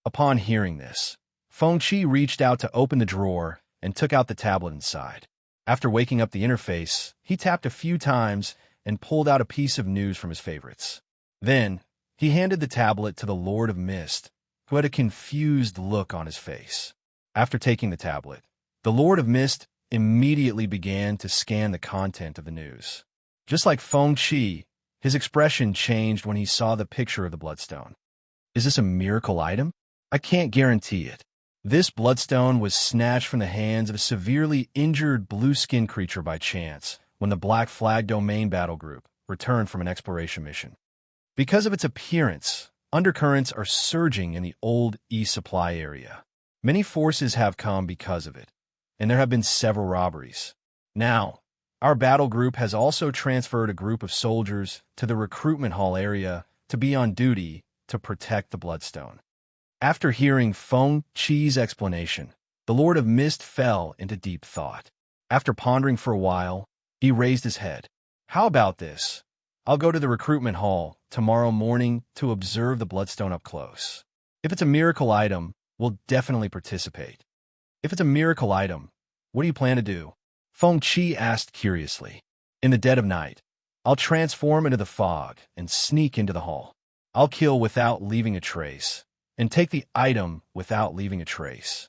Upon hearing this, Feng Qi reached out to open the drawer and took out the tablet inside. After waking up the interface, he tapped a few times and pulled out a piece of news from his favorites. Then, he handed the tablet to the Lord of Mist, who had a confused look on his face. After taking the tablet, the Lord of Mist immediately began to scan the content of the news. Just like Feng Qi, his expression changed when he saw the picture of the bloodstone. "Is this a miracle item? I can't guarantee it. This bloodstone was snatched from the hands of a severely injured blue-skinned creature by chance when the Black Flag Domain battle group returned from an exploration mission. Because of its appearance, undercurrents are surging in the old East Supply area. Many forces have come because of it, and there have been several robberies. Now, our battle group has also transferred a group of soldiers to the recruitment hall area to be on duty to protect the bloodstone. After hearing Feng Qi's explanation, the Lord of Mist fell into deep thought. After pondering for a while, he raised his head. How about this? I'll go to the recruitment hall tomorrow morning to observe the bloodstone up close. If it's a miracle item, we'll definitely participate. If it's a miracle item, what do you plan to do? Feng Qi asked curiously. In the dead of night, I'll transform into the fog and sneak into the hall. I'll kill without leaving a trace, and take the item without leaving a trace.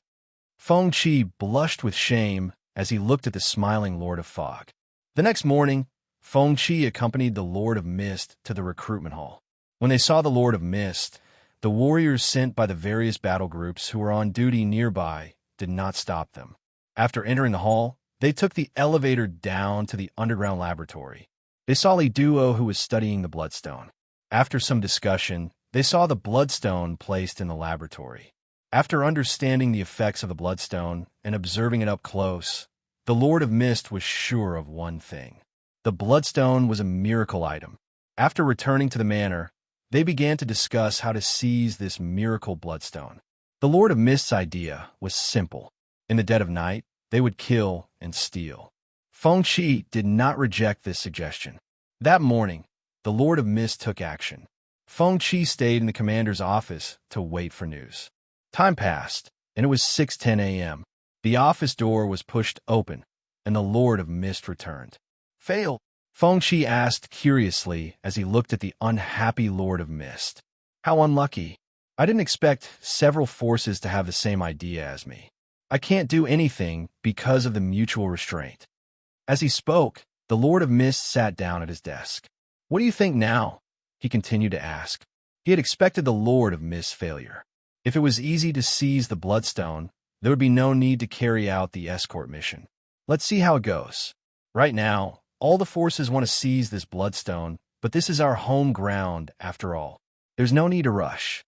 Feng Qi blushed with shame as he looked at the smiling Lord of Fog. The next morning, Feng Qi accompanied the Lord of Mist to the recruitment hall. When they saw the Lord of Mist, the warriors sent by the various battle groups who were on duty nearby did not stop them. After entering the hall, they took the elevator down to the underground laboratory. They saw Li Duo, who was studying the bloodstone. After some discussion, they saw the bloodstone placed in the laboratory. After understanding the effects of the bloodstone and observing it up close, the Lord of Mist was sure of one thing. The bloodstone was a miracle item. After returning to the manor, they began to discuss how to seize this miracle bloodstone. The Lord of Mist's idea was simple. In the dead of night, they would kill and steal. Feng Qi did not reject this suggestion. That morning, the Lord of Mist took action. Feng Qi stayed in the commander's office to wait for news. Time passed, and it was 6:10 a.m. The office door was pushed open, and the Lord of Mist returned. Fail? Feng Qi asked curiously as he looked at the unhappy Lord of Mist. How unlucky. I didn't expect several forces to have the same idea as me. I can't do anything because of the mutual restraint. As he spoke, the Lord of Mist sat down at his desk. What do you think now? He continued to ask. He had expected the Lord of Mist's failure. If it was easy to seize the bloodstone, there would be no need to carry out the escort mission. Let's see how it goes. Right now, all the forces want to seize this bloodstone, but this is our home ground after all. There's no need to rush.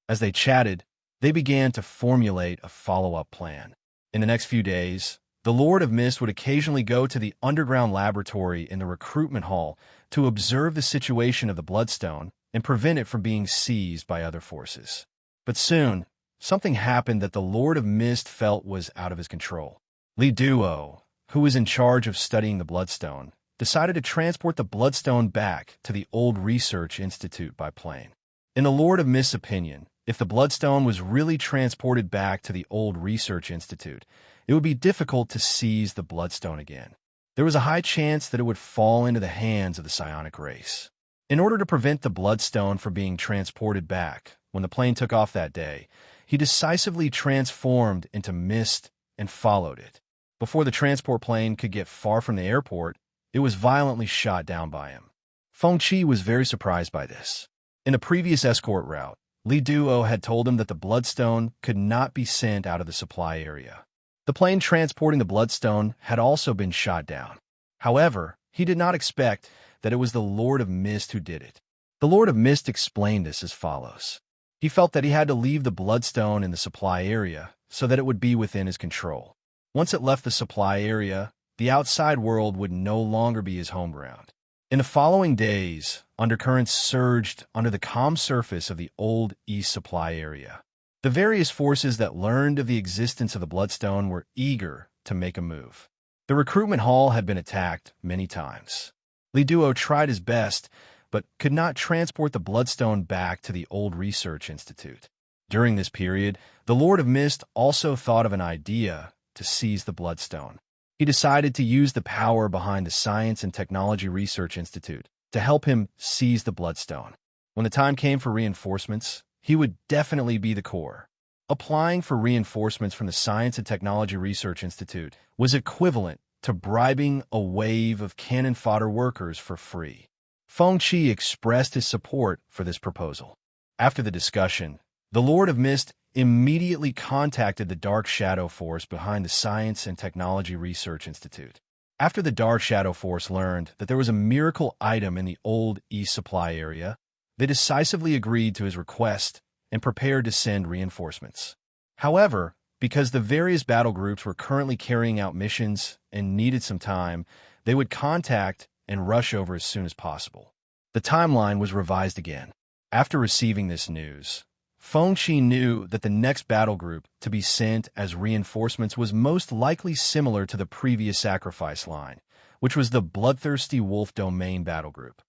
As they chatted, they began to formulate a follow-up plan. In the next few days, the Lord of Mist would occasionally go to the underground laboratory in the recruitment hall to observe the situation of the bloodstone and prevent it from being seized by other forces. But soon, something happened that the Lord of Mist felt was out of his control. Li Duo, who was in charge of studying the bloodstone, decided to transport the bloodstone back to the old research institute by plane. In the Lord of Mist's opinion, if the bloodstone was really transported back to the old research institute, it would be difficult to seize the bloodstone again. There was a high chance that it would fall into the hands of the psionic race. In order to prevent the bloodstone from being transported back, when the plane took off that day, he decisively transformed into mist and followed it. Before the transport plane could get far from the airport, it was violently shot down by him. Feng Qi was very surprised by this. In the previous escort route, Li Duo had told him that the bloodstone could not be sent out of the supply area. The plane transporting the bloodstone had also been shot down. However, he did not expect that it was the Lord of Mist who did it. The Lord of Mist explained this as follows. He felt that he had to leave the bloodstone in the supply area so that it would be within his control. Once it left the supply area, the outside world would no longer be his home ground. In the following days, undercurrents surged under the calm surface of the old East Supply area. The various forces that learned of the existence of the bloodstone were eager to make a move. The recruitment hall had been attacked many times. Li Duo tried his best, but could not transport the bloodstone back to the old research institute. During this period, the Lord of Mist also thought of an idea to seize the bloodstone. He decided to use the power behind the Science and Technology Research Institute to help him seize the bloodstone. When the time came for reinforcements, he would definitely be the core. Applying for reinforcements from the Science and Technology Research Institute was equivalent to bribing a wave of cannon fodder workers for free. Feng Qi expressed his support for this proposal. After the discussion, the Lord of Mist immediately contacted the Dark Shadow Force behind the Science and Technology Research Institute. After the Dark Shadow Force learned that there was a miracle item in the old East Supply area, they decisively agreed to his request and prepared to send reinforcements. However, because the various battle groups were currently carrying out missions and needed some time, they would contact and rush over as soon as possible. The timeline was revised again. After receiving this news, Fengqi knew that the next battle group to be sent as reinforcements was most likely similar to the previous sacrifice line, which was the Bloodthirsty Wolf Domain battle group.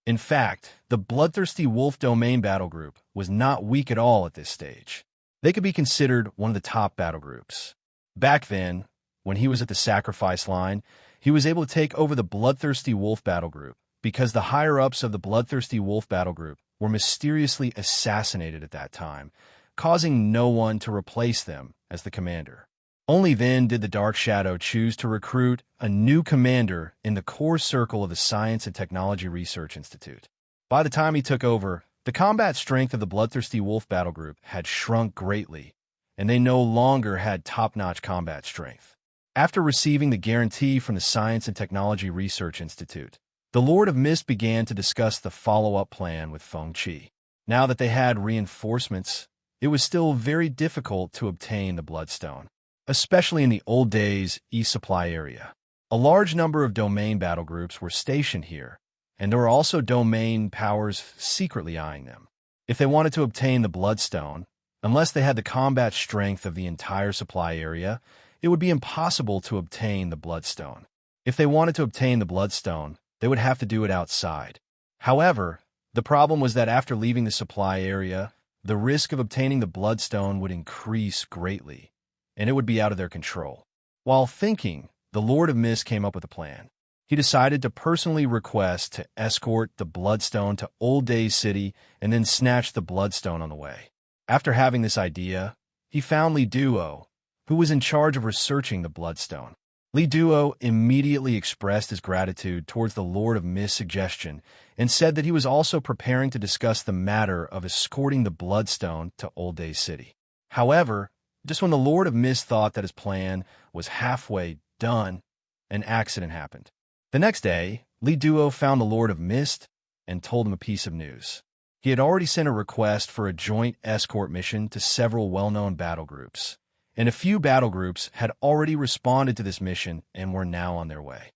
In fact, the Bloodthirsty Wolf Domain battle group was not weak at all at this stage. They could be considered one of the top battle groups. Back then, when he was at the sacrifice line, he was able to take over the Bloodthirsty Wolf battle group because the higher-ups of the Bloodthirsty Wolf battle group were mysteriously assassinated at that time, causing no one to replace them as the commander. Only then did the Dark Shadow choose to recruit a new commander in the core circle of the Science and Technology Research Institute. By the time he took over, the combat strength of the Bloodthirsty Wolf battle group had shrunk greatly, and they no longer had top-notch combat strength. After receiving the guarantee from the Science and Technology Research Institute, the Lord of Mist began to discuss the follow-up plan with Fengqi. Now that they had reinforcements, it was still very difficult to obtain the Bloodstone, especially in the old days East Supply area. A large number of domain battle groups were stationed here, and there were also domain powers secretly eyeing them. If they wanted to obtain the Bloodstone, unless they had the combat strength of the entire supply area, it would be impossible to obtain the Bloodstone. If they wanted to obtain the Bloodstone, they would have to do it outside. However, the problem was that after leaving the supply area, the risk of obtaining the Bloodstone would increase greatly, and it would be out of their control. While thinking, the Lord of Mist came up with a plan. He decided to personally request to escort the Bloodstone to Old Days City and then snatch the Bloodstone on the way. After having this idea, he found Li Duo, who was in charge of researching the Bloodstone. Li Duo immediately expressed his gratitude towards the Lord of Mist's suggestion and said that he was also preparing to discuss the matter of escorting the Bloodstone to Old Days City. However, just when the Lord of Mist thought that his plan was halfway done, an accident happened. The next day, Li Duo found the Lord of Mist and told him a piece of news. He had already sent a request for a joint escort mission to several well-known battle groups, and a few battle groups had already responded to this mission and were now on their way.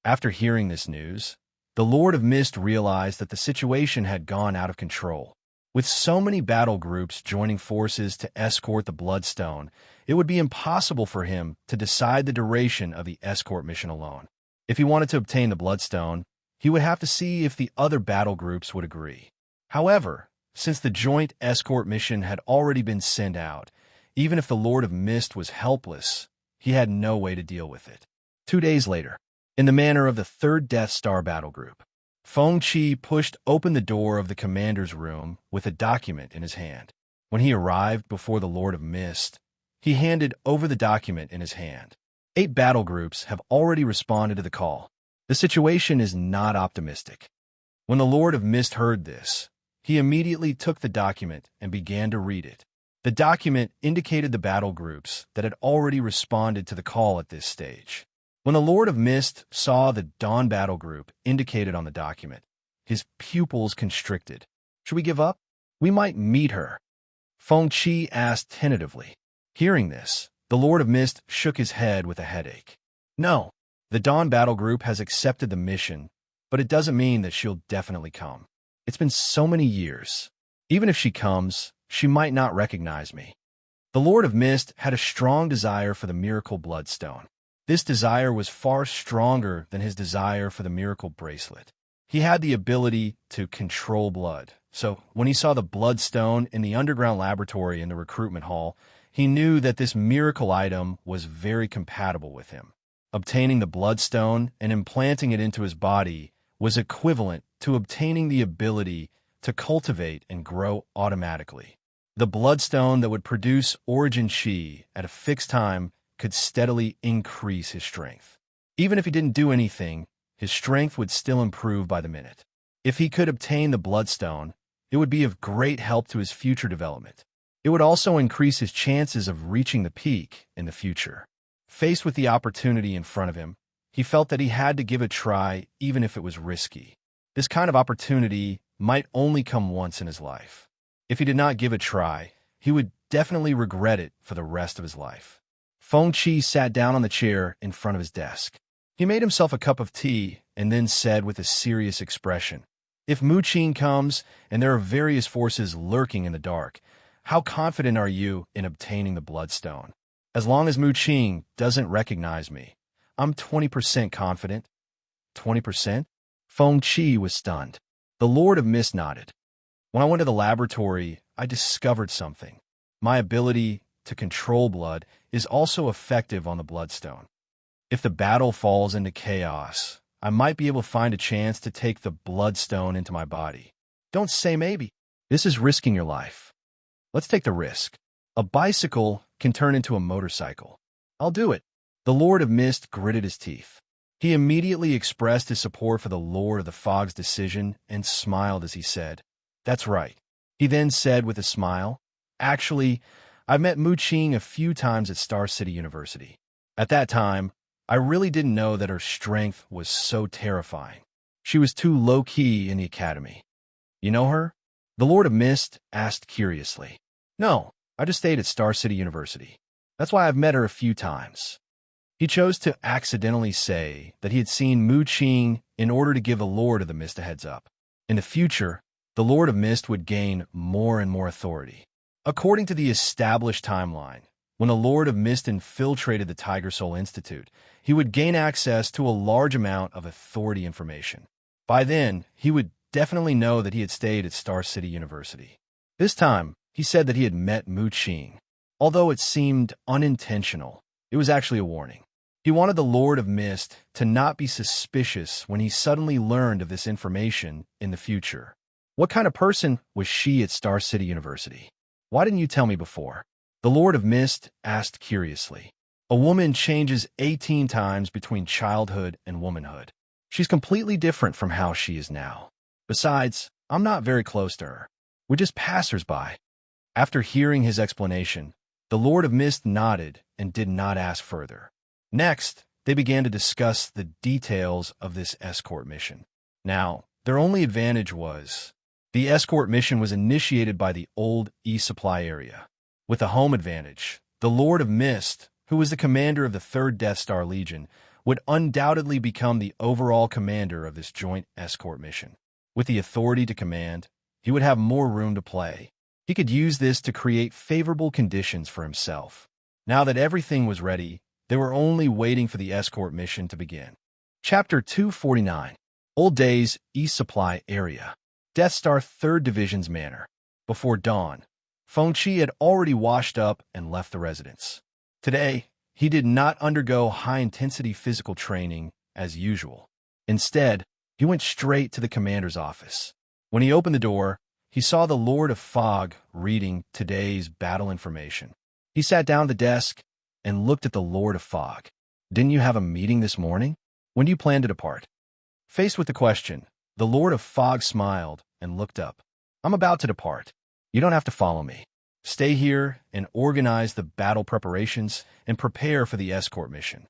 After hearing this news, the Lord of Mist realized that the situation had gone out of control. With so many battle groups joining forces to escort the Bloodstone, it would be impossible for him to decide the duration of the escort mission alone. If he wanted to obtain the Bloodstone, he would have to see if the other battle groups would agree. However, since the joint escort mission had already been sent out, even if the Lord of Mist was helpless, he had no way to deal with it. 2 days later, in the manner of the third Death Star battle group, Fengqi pushed open the door of the commander's room with a document in his hand. When he arrived before the Lord of Mist, he handed over the document in his hand. 8 battle groups have already responded to the call. The situation is not optimistic. When the Lord of Mist heard this, he immediately took the document and began to read it. The document indicated the battle groups that had already responded to the call at this stage. When the Lord of Mist saw the Dawn battle group indicated on the document, his pupils constricted. Should we give up? We might meet her. Fengqi asked tentatively. Hearing this, the Lord of Mist shook his head with a headache. No, the Dawn battle group has accepted the mission, but it doesn't mean that she'll definitely come. It's been so many years. Even if she comes, she might not recognize me. The Lord of Mist had a strong desire for the miracle Bloodstone. This desire was far stronger than his desire for the miracle bracelet. He had the ability to control blood, so when he saw the Bloodstone in the underground laboratory in the recruitment hall, he knew that this miracle item was very compatible with him. Obtaining the Bloodstone and implanting it into his body was equivalent to obtaining the ability to cultivate and grow automatically. The Bloodstone that would produce Origin Chi at a fixed time could steadily increase his strength. Even if he didn't do anything, his strength would still improve by the minute. If he could obtain the Bloodstone, it would be of great help to his future development. It would also increase his chances of reaching the peak in the future. Faced with the opportunity in front of him, he felt that he had to give it a try even if it was risky. This kind of opportunity might only come once in his life. If he did not give it a try, he would definitely regret it for the rest of his life. Feng Qi sat down on the chair in front of his desk. He made himself a cup of tea and then said with a serious expression, "If Mu Qing comes and there are various forces lurking in the dark, how confident are you in obtaining the Bloodstone?" "As long as Mu Qing doesn't recognize me, I'm 20% confident." 20%? Feng Qi was stunned. The Lord of Mist nodded. "When I went to the laboratory, I discovered something. My ability to control blood is also effective on the Bloodstone. If the battle falls into chaos, I might be able to find a chance to take the Bloodstone into my body." "Don't say maybe. This is risking your life. Let's take the risk. A bicycle can turn into a motorcycle. I'll do it." The Lord of Mist gritted his teeth. He immediately expressed his support for the Lord of the Fog's decision and smiled as he said, "That's right." He then said with a smile, "Actually, I've met Mu Qing a few times at Star City University. At that time, I really didn't know that her strength was so terrifying. She was too low-key in the academy." "You know her?" the Lord of Mist asked curiously. "No, I just stayed at Star City University. That's why I've met her a few times." He chose to accidentally say that he had seen Mu Qing in order to give the Lord of the Mist a heads up. In the future, the Lord of Mist would gain more and more authority. According to the established timeline, when the Lord of Mist infiltrated the Tiger Soul Institute, he would gain access to a large amount of authority information. By then, he would definitely know that he had stayed at Star City University. This time, he said that he had met Mu Qing. Although it seemed unintentional, it was actually a warning. He wanted the Lord of Mist to not be suspicious when he suddenly learned of this information in the future. What kind of person was she at Star City University? "Why didn't you tell me before?" the Lord of Mist asked curiously. "A woman changes 18 times between childhood and womanhood. She's completely different from how she is now. Besides, I'm not very close to her. We're just passers-by." After hearing his explanation, the Lord of Mist nodded and did not ask further. Next, they began to discuss the details of this escort mission. Now, their only advantage was the escort mission was initiated by the old E-Supply area. With a home advantage, the Lord of Mist, who was the commander of the 3rd Death Star Legion, would undoubtedly become the overall commander of this joint escort mission. With the authority to command, he would have more room to play. He could use this to create favorable conditions for himself. Now that everything was ready, they were only waiting for the escort mission to begin. Chapter 249, Old Days, East Supply Area. Death Star 3rd Division's Manor. Before dawn, Feng Qi had already washed up and left the residence. Today, he did not undergo high-intensity physical training as usual. Instead, he went straight to the commander's office. When he opened the door, he saw the Lord of Fog reading today's battle information. He sat down at the desk and looked at the Lord of Fog. "Didn't you have a meeting this morning? When do you plan to depart?" Faced with the question, the Lord of Fog smiled and looked up. "I'm about to depart. You don't have to follow me. Stay here and organize the battle preparations and prepare for the escort mission."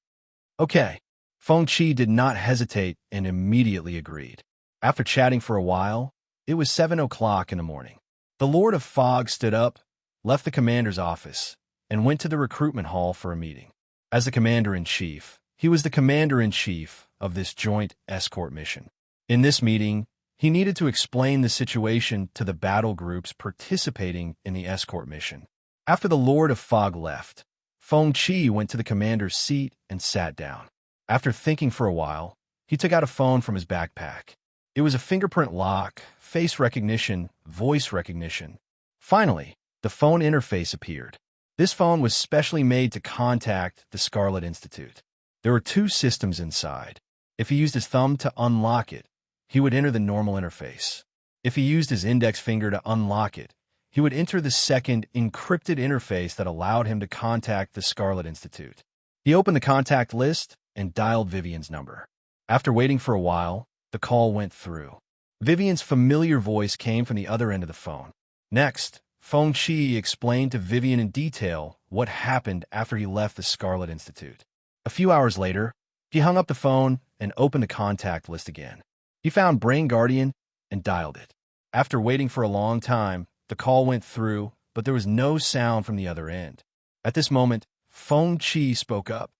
"Okay." Feng Qi did not hesitate and immediately agreed. After chatting for a while, it was 7 o'clock in the morning. The Lord of Fog stood up, left the commander's office, and went to the recruitment hall for a meeting. As the commander-in-chief, he was the commander-in-chief of this joint escort mission. In this meeting, he needed to explain the situation to the battle groups participating in the escort mission. After the Lord of Fog left, Feng Qi went to the commander's seat and sat down. After thinking for a while, he took out a phone from his backpack. It was a fingerprint lock, face recognition, voice recognition. Finally, the phone interface appeared. This phone was specially made to contact the Scarlet Institute. There were 2 systems inside. If he used his thumb to unlock it, he would enter the normal interface. If he used his index finger to unlock it, he would enter the second encrypted interface that allowed him to contact the Scarlet Institute. He opened the contact list and dialed Vivian's number. After waiting for a while, the call went through. Vivian's familiar voice came from the other end of the phone. Next, Feng Qi explained to Vivian in detail what happened after he left the Scarlet Institute. A few hours later, he hung up the phone and opened the contact list again. He found Brain Guardian and dialed it. After waiting for a long time, the call went through, but there was no sound from the other end. At this moment, Feng Qi spoke up.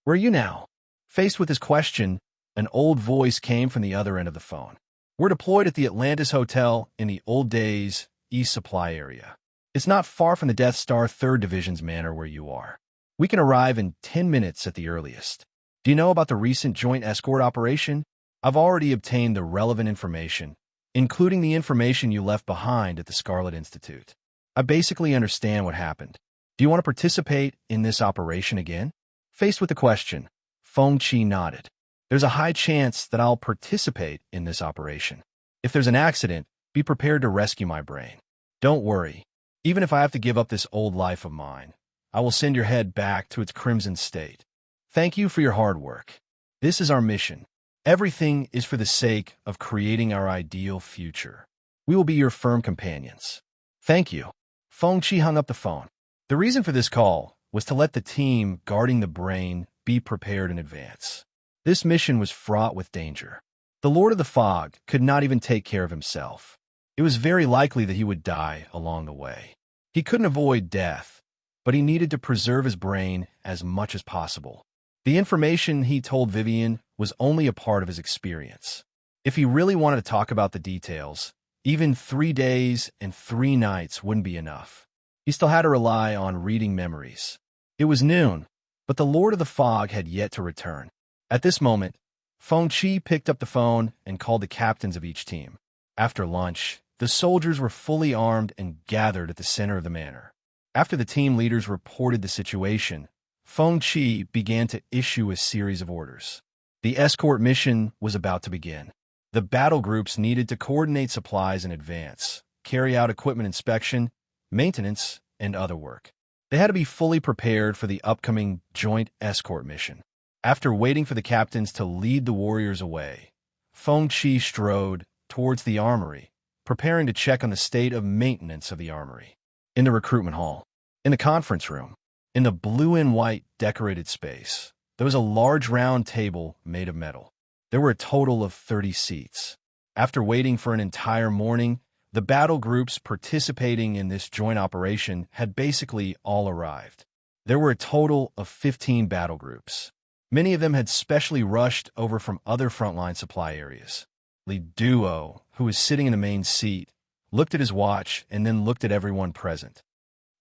"Where are you now?" Faced with his question, an old voice came from the other end of the phone. "We're deployed at the Atlantis Hotel in the Old Days East Supply area. It's not far from the Death Star 3rd Division's manor where you are. We can arrive in 10 minutes at the earliest. Do you know about the recent joint escort operation? I've already obtained the relevant information, including the information you left behind at the Scarlet Institute. I basically understand what happened. Do you want to participate in this operation again?" Faced with the question, Feng Qi nodded. "There's a high chance that I'll participate in this operation. If there's an accident, be prepared to rescue my brain. Don't worry. Even if I have to give up this old life of mine, I will send your head back to its crimson state. Thank you for your hard work. This is our mission. Everything is for the sake of creating our ideal future. We will be your firm companions. Thank you." Feng Qi hung up the phone. The reason for this call was to let the team guarding the brain be prepared in advance. This mission was fraught with danger. The Lord of the Fog could not even take care of himself. It was very likely that he would die along the way. He couldn't avoid death, but he needed to preserve his brain as much as possible. The information he told Vivian was only a part of his experience. If he really wanted to talk about the details, even 3 days and 3 nights wouldn't be enough. He still had to rely on reading memories. It was noon, but the Lord of the Fog had yet to return. At this moment, Feng Qi picked up the phone and called the captains of each team. After lunch, the soldiers were fully armed and gathered at the center of the manor. After the team leaders reported the situation, Feng Qi began to issue a series of orders. The escort mission was about to begin. The battle groups needed to coordinate supplies in advance, carry out equipment inspection, maintenance, and other work. They had to be fully prepared for the upcoming joint escort mission. After waiting for the captains to lead the warriors away, Feng Qi strode towards the armory, preparing to check on the state of maintenance of the armory. In the recruitment hall, in the conference room, in the blue and white decorated space, there was a large round table made of metal. There were a total of 30 seats. After waiting for an entire morning, the battle groups participating in this joint operation had basically all arrived. There were a total of 15 battle groups. Many of them had specially rushed over from other frontline supply areas. Li Duo, who was sitting in the main seat, looked at his watch and then looked at everyone present.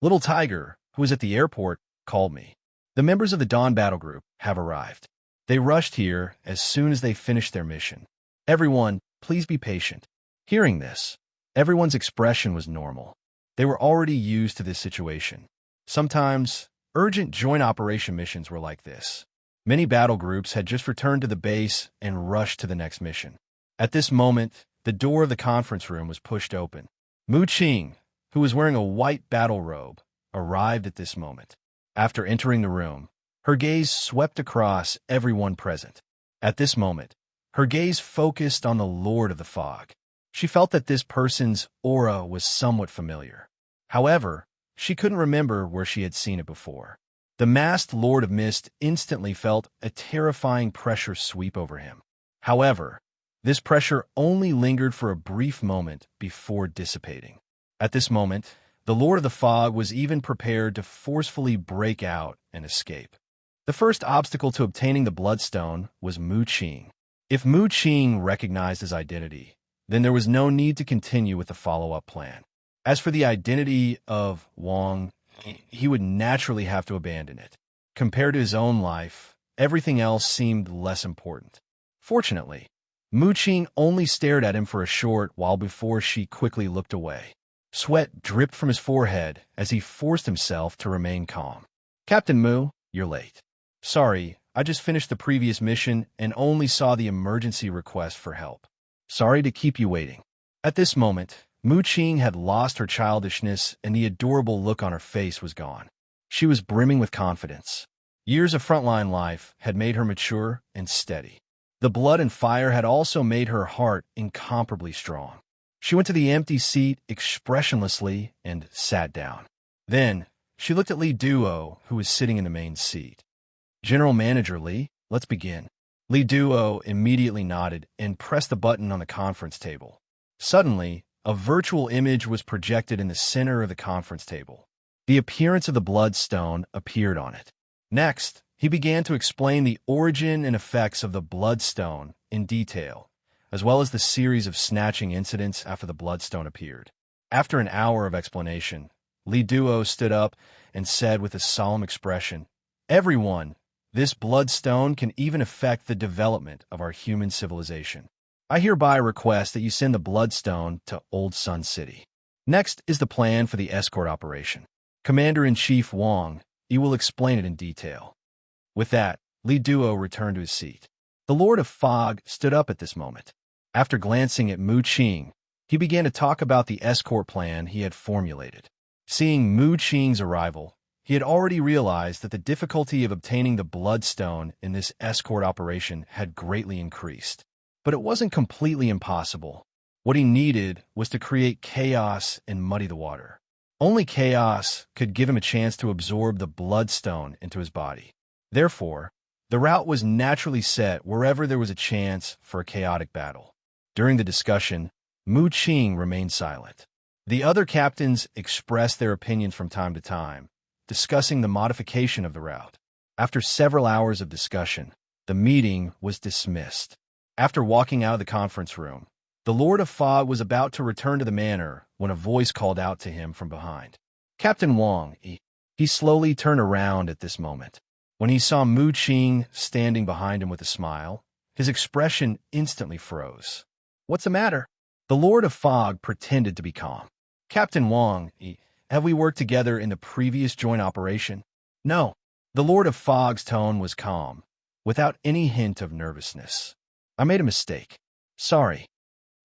Little Tiger, who was at the airport, called me. "The members of the Dawn Battle Group have arrived. They rushed here as soon as they finished their mission. Everyone, please be patient." Hearing this, everyone's expression was normal. They were already used to this situation. Sometimes, urgent joint operation missions were like this. Many battle groups had just returned to the base and rushed to the next mission. At this moment, the door of the conference room was pushed open. Mu Qing, who was wearing a white battle robe, arrived at this moment. After entering the room, her gaze swept across everyone present. At this moment, her gaze focused on the Lord of the Fog. She felt that this person's aura was somewhat familiar. However, she couldn't remember where she had seen it before. The masked Lord of Mist instantly felt a terrifying pressure sweep over him. However, this pressure only lingered for a brief moment before dissipating. At this moment, the Lord of the Fog was even prepared to forcefully break out and escape. The first obstacle to obtaining the Bloodstone was Mu Qing. If Mu Qing recognized his identity, then there was no need to continue with the follow-up plan. As for the identity of Wang, he would naturally have to abandon it. Compared to his own life, everything else seemed less important. Fortunately, Mu Qing only stared at him for a short while before she quickly looked away. Sweat dripped from his forehead as he forced himself to remain calm. "Captain Mu, you're late. Sorry, I just finished the previous mission and only saw the emergency request for help. Sorry to keep you waiting." At this moment, Mu Qing had lost her childishness and the adorable look on her face was gone. She was brimming with confidence. Years of frontline life had made her mature and steady. The blood and fire had also made her heart incomparably strong. She went to the empty seat expressionlessly and sat down. Then, she looked at Li Duo, who was sitting in the main seat. "General Manager Li, let's begin." Li Duo immediately nodded and pressed the button on the conference table. Suddenly, a virtual image was projected in the center of the conference table. The appearance of the bloodstone appeared on it. Next, he began to explain the origin and effects of the bloodstone in detail, as well as the series of snatching incidents after the bloodstone appeared. After an hour of explanation, Li Duo stood up and said with a solemn expression, "Everyone, this bloodstone can even affect the development of our human civilization. I hereby request that you send the bloodstone to Old Sun City." Next is the plan for the escort operation. Commander-in-Chief Wang, you will explain it in detail. With that, Li Duo returned to his seat. The Lord of Fog stood up at this moment. After glancing at Mu Qing, he began to talk about the escort plan he had formulated. Seeing Mu Qing's arrival, he had already realized that the difficulty of obtaining the bloodstone in this escort operation had greatly increased. But it wasn't completely impossible. What he needed was to create chaos and muddy the water. Only chaos could give him a chance to absorb the bloodstone into his body. Therefore, the route was naturally set wherever there was a chance for a chaotic battle. During the discussion, Mu Qing remained silent. The other captains expressed their opinions from time to time, discussing the modification of the route. After several hours of discussion, the meeting was dismissed. After walking out of the conference room, the Lord of Fog was about to return to the manor when a voice called out to him from behind. "Captain Wang." He slowly turned around at this moment. When he saw Mu Qing standing behind him with a smile, his expression instantly froze. "What's the matter?" The Lord of Fog pretended to be calm. "Captain Wang, have we worked together in the previous joint operation?" "No." The Lord of Fog's tone was calm, without any hint of nervousness. "I made a mistake. Sorry."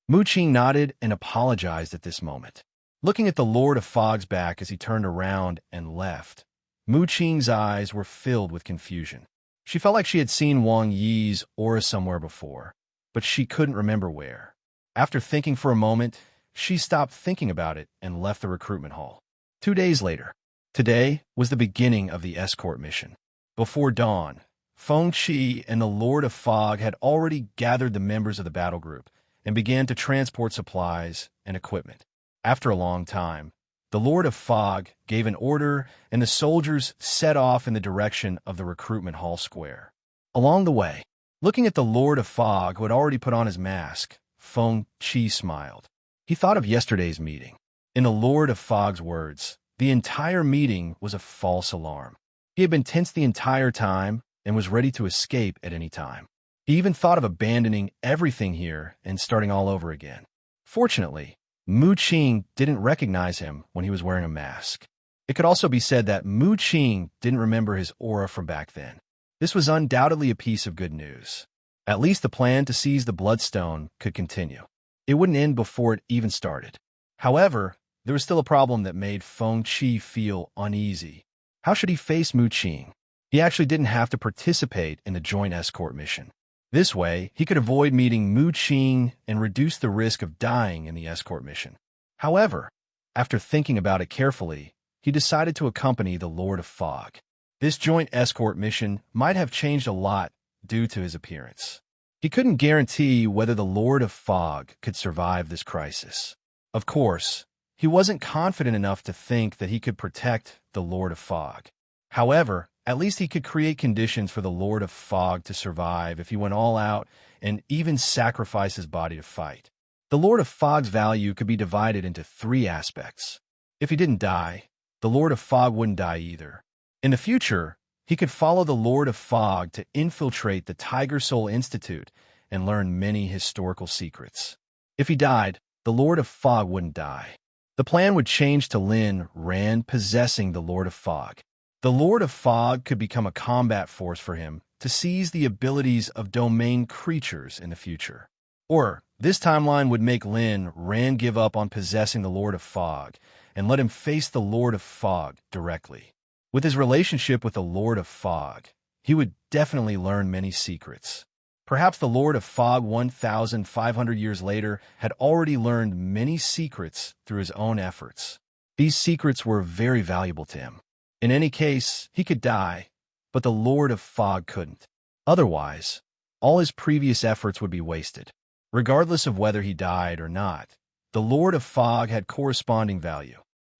Mu Qing nodded and apologized at this moment. Looking at the Lord of Fog's back as he turned around and left, Mu Qing's eyes were filled with confusion. She felt like she had seen Wang Yi's aura somewhere before, but she couldn't remember where. After thinking for a moment, she stopped thinking about it and left the recruitment hall. 2 days later, today was the beginning of the escort mission. Before dawn, Feng Qi and the Lord of Fog had already gathered the members of the battle group and began to transport supplies and equipment. After a long time, the Lord of Fog gave an order and the soldiers set off in the direction of the recruitment hall square. Along the way, looking at the Lord of Fog who had already put on his mask, Feng Qi smiled. He thought of yesterday's meeting. In the Lord of Fog's words, the entire meeting was a false alarm. He had been tense the entire time and was ready to escape at any time. He even thought of abandoning everything here and starting all over again. Fortunately, Mu Qing didn't recognize him when he was wearing a mask. It could also be said that Mu Qing didn't remember his aura from back then. This was undoubtedly a piece of good news. At least the plan to seize the bloodstone could continue. It wouldn't end before it even started. However, there was still a problem that made Feng Qi feel uneasy. How should he face Mu Qing? He actually didn't have to participate in the joint escort mission. This way, he could avoid meeting Mu Qing and reduce the risk of dying in the escort mission. However, after thinking about it carefully, he decided to accompany the Lord of Fog. This joint escort mission might have changed a lot due to his appearance. He couldn't guarantee whether the Lord of Fog could survive this crisis. Of course, he wasn't confident enough to think that he could protect the Lord of Fog. However, at least he could create conditions for the Lord of Fog to survive if he went all out and even sacrificed his body to fight. The Lord of Fog's value could be divided into 3 aspects. If he didn't die, the Lord of Fog wouldn't die either. In the future, he could follow the Lord of Fog to infiltrate the Tiger Soul Institute and learn many historical secrets. If he died, the Lord of Fog wouldn't die. The plan would change to Lin Ran possessing the Lord of Fog. The Lord of Fog could become a combat force for him to seize the abilities of domain creatures in the future. Or, this timeline would make Lin Ran give up on possessing the Lord of Fog and let him face the Lord of Fog directly. With his relationship with the Lord of Fog, he would definitely learn many secrets. Perhaps the Lord of Fog 1,500 years later had already learned many secrets through his own efforts. These secrets were very valuable to him. In any case, he could die, but the Lord of Fog couldn't. Otherwise, all his previous efforts would be wasted. Regardless of whether he died or not, the Lord of Fog had corresponding value.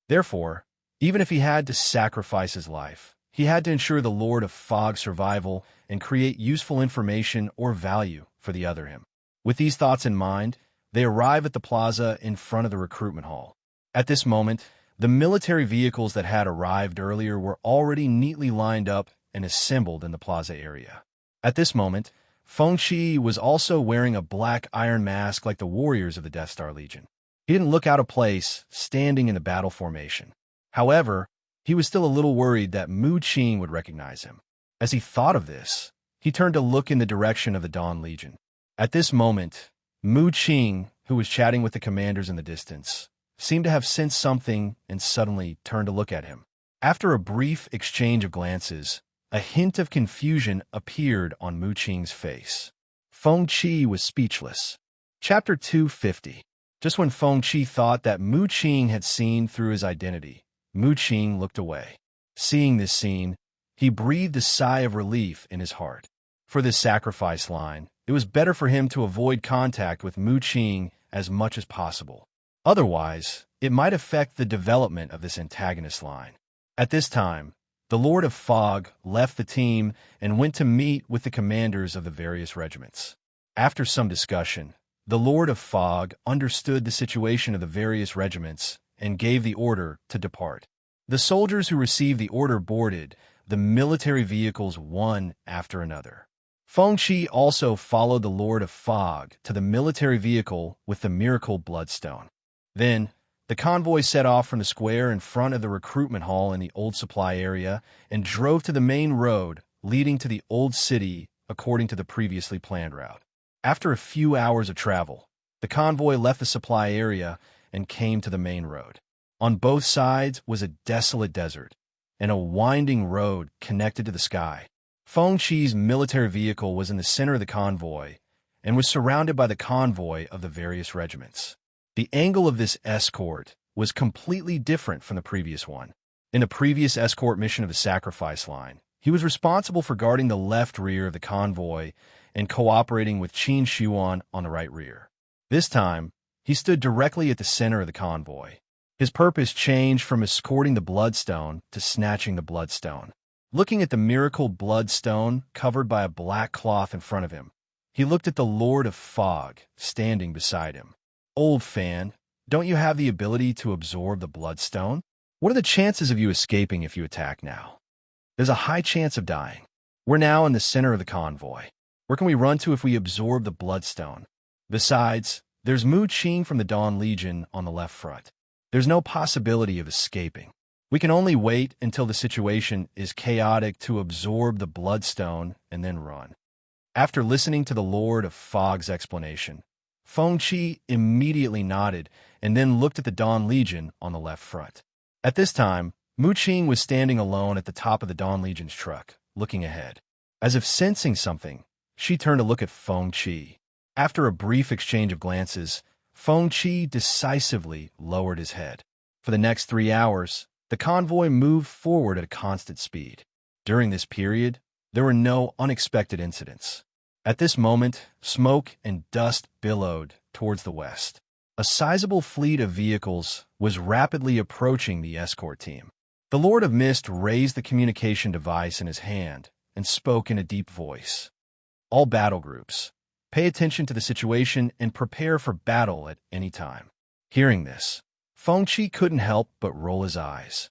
Therefore, even if he had to sacrifice his life, he had to ensure the Lord of Fog's survival and create useful information or value for the other him. With these thoughts in mind, they arrive at the plaza in front of the recruitment hall. At this moment, the military vehicles that had arrived earlier were already neatly lined up and assembled in the plaza area. At this moment, Feng Shi was also wearing a black iron mask like the warriors of the Death Star Legion. He didn't look out of place, standing in the battle formation. However, he was still a little worried that Mu Qing would recognize him. As he thought of this, he turned to look in the direction of the Dawn Legion. At this moment, Mu Qing, who was chatting with the commanders in the distance, seemed to have sensed something and suddenly turned to look at him. After a brief exchange of glances, a hint of confusion appeared on Mu Qing's face. Feng Qi was speechless. Chapter 250. Just when Feng Qi thought that Mu Qing had seen through his identity, Mu Qing looked away. Seeing this scene, he breathed a sigh of relief in his heart. For this sacrifice line, it was better for him to avoid contact with Mu Qing as much as possible. Otherwise, it might affect the development of this antagonist line. At this time, the Lord of Fog left the team and went to meet with the commanders of the various regiments. After some discussion, the Lord of Fog understood the situation of the various regiments and gave the order to depart. The soldiers who received the order boarded the military vehicles one after another. Feng Qi also followed the Lord of Fog to the military vehicle with the miracle bloodstone. Then, the convoy set off from the square in front of the recruitment hall in the old supply area and drove to the main road leading to the old city according to the previously planned route. After a few hours of travel, the convoy left the supply area and came to the main road. On both sides was a desolate desert, and a winding road connected to the sky. Feng Qi's military vehicle was in the center of the convoy and was surrounded by the convoy of the various regiments. The angle of this escort was completely different from the previous one. In the previous escort mission of the sacrifice line, he was responsible for guarding the left rear of the convoy and cooperating with Qin Xuan on the right rear. This time, he stood directly at the center of the convoy. His purpose changed from escorting the bloodstone to snatching the bloodstone. Looking at the miracle bloodstone covered by a black cloth in front of him, he looked at the Lord of Fog standing beside him. Old fan, don't you have the ability to absorb the bloodstone? What are the chances of you escaping if you attack now? There's a high chance of dying. We're now in the center of the convoy. Where can we run to if we absorb the bloodstone? Besides, there's Mu Qing from the Dawn Legion on the left front. There's no possibility of escaping. We can only wait until the situation is chaotic to absorb the bloodstone and then run. After listening to the Lord of Fog's explanation, Feng Qi immediately nodded and then looked at the Dawn Legion on the left front. At this time, Mu Qing was standing alone at the top of the Dawn Legion's truck, looking ahead. As if sensing something, she turned to look at Feng Qi. After a brief exchange of glances, Feng Qi decisively lowered his head. For the next 3 hours, the convoy moved forward at a constant speed. During this period, there were no unexpected incidents. At this moment, smoke and dust billowed towards the west. A sizable fleet of vehicles was rapidly approaching the escort team. The Lord of Mist raised the communication device in his hand and spoke in a deep voice. All battle groups, pay attention to the situation and prepare for battle at any time. Hearing this, Feng Qi couldn't help but roll his eyes.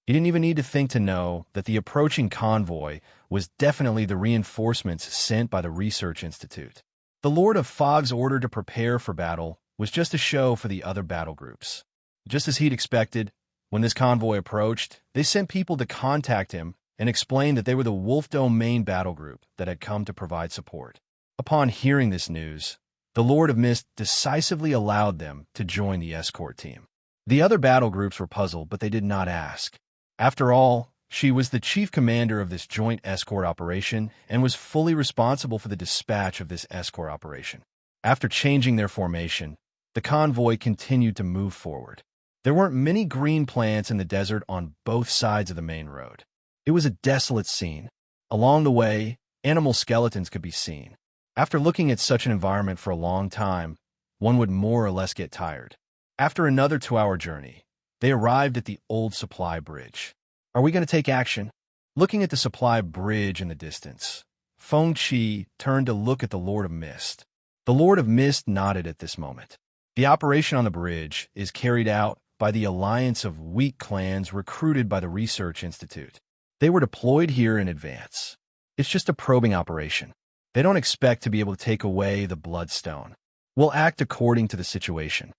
He didn't even need to think to know that the approaching convoy was definitely the reinforcements sent by the Research Institute. The Lord of Fog's order to prepare for battle was just a show for the other battle groups. Just as he'd expected, when this convoy approached, they sent people to contact him and explain that they were the Wolf Domain battle group that had come to provide support. Upon hearing this news, the Lord of Mist decisively allowed them to join the escort team. The other battle groups were puzzled, but they did not ask. After all, She was the chief commander of this joint escort operation and was fully responsible for the dispatch of this escort operation. After changing their formation, the convoy continued to move forward. There weren't many green plants in the desert on both sides of the main road. It was a desolate scene. Along the way, animal skeletons could be seen. After looking at such an environment for a long time, one would more or less get tired. After another 2-hour journey, they arrived at the old supply bridge. Are we going to take action? Looking at the supply bridge in the distance, Feng Qi turned to look at the Lord of Mist. The Lord of Mist nodded at this moment. The operation on the bridge is carried out by the alliance of weak clans recruited by the Research Institute. They were deployed here in advance. It's just a probing operation. They don't expect to be able to take away the Bloodstone. We'll act according to the situation.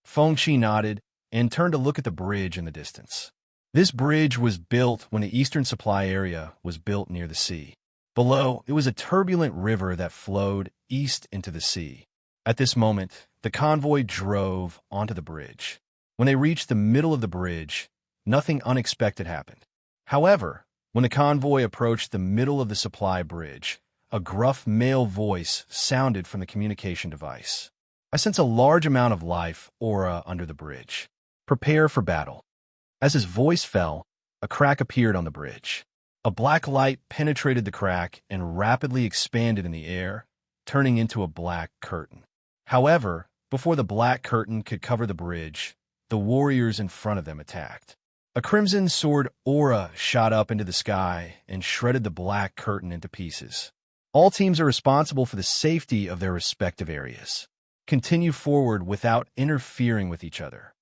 Feng Qi nodded and turned to look at the bridge in the distance. This bridge was built when the eastern supply area was built near the sea. Below, it was a turbulent river that flowed east into the sea. At this moment, the convoy drove onto the bridge. When they reached the middle of the bridge, nothing unexpected happened. However, when the convoy approached the middle of the supply bridge, a gruff male voice sounded from the communication device. I sense a large amount of life aura under the bridge. Prepare for battle. As his voice fell, a crack appeared on the bridge. A black light penetrated the crack and rapidly expanded in the air, turning into a black curtain. However, before the black curtain could cover the bridge, the warriors in front of them attacked. A crimson sword aura shot up into the sky and shredded the black curtain into pieces. All teams are responsible for the safety of their respective areas. Continue forward without interfering with each other.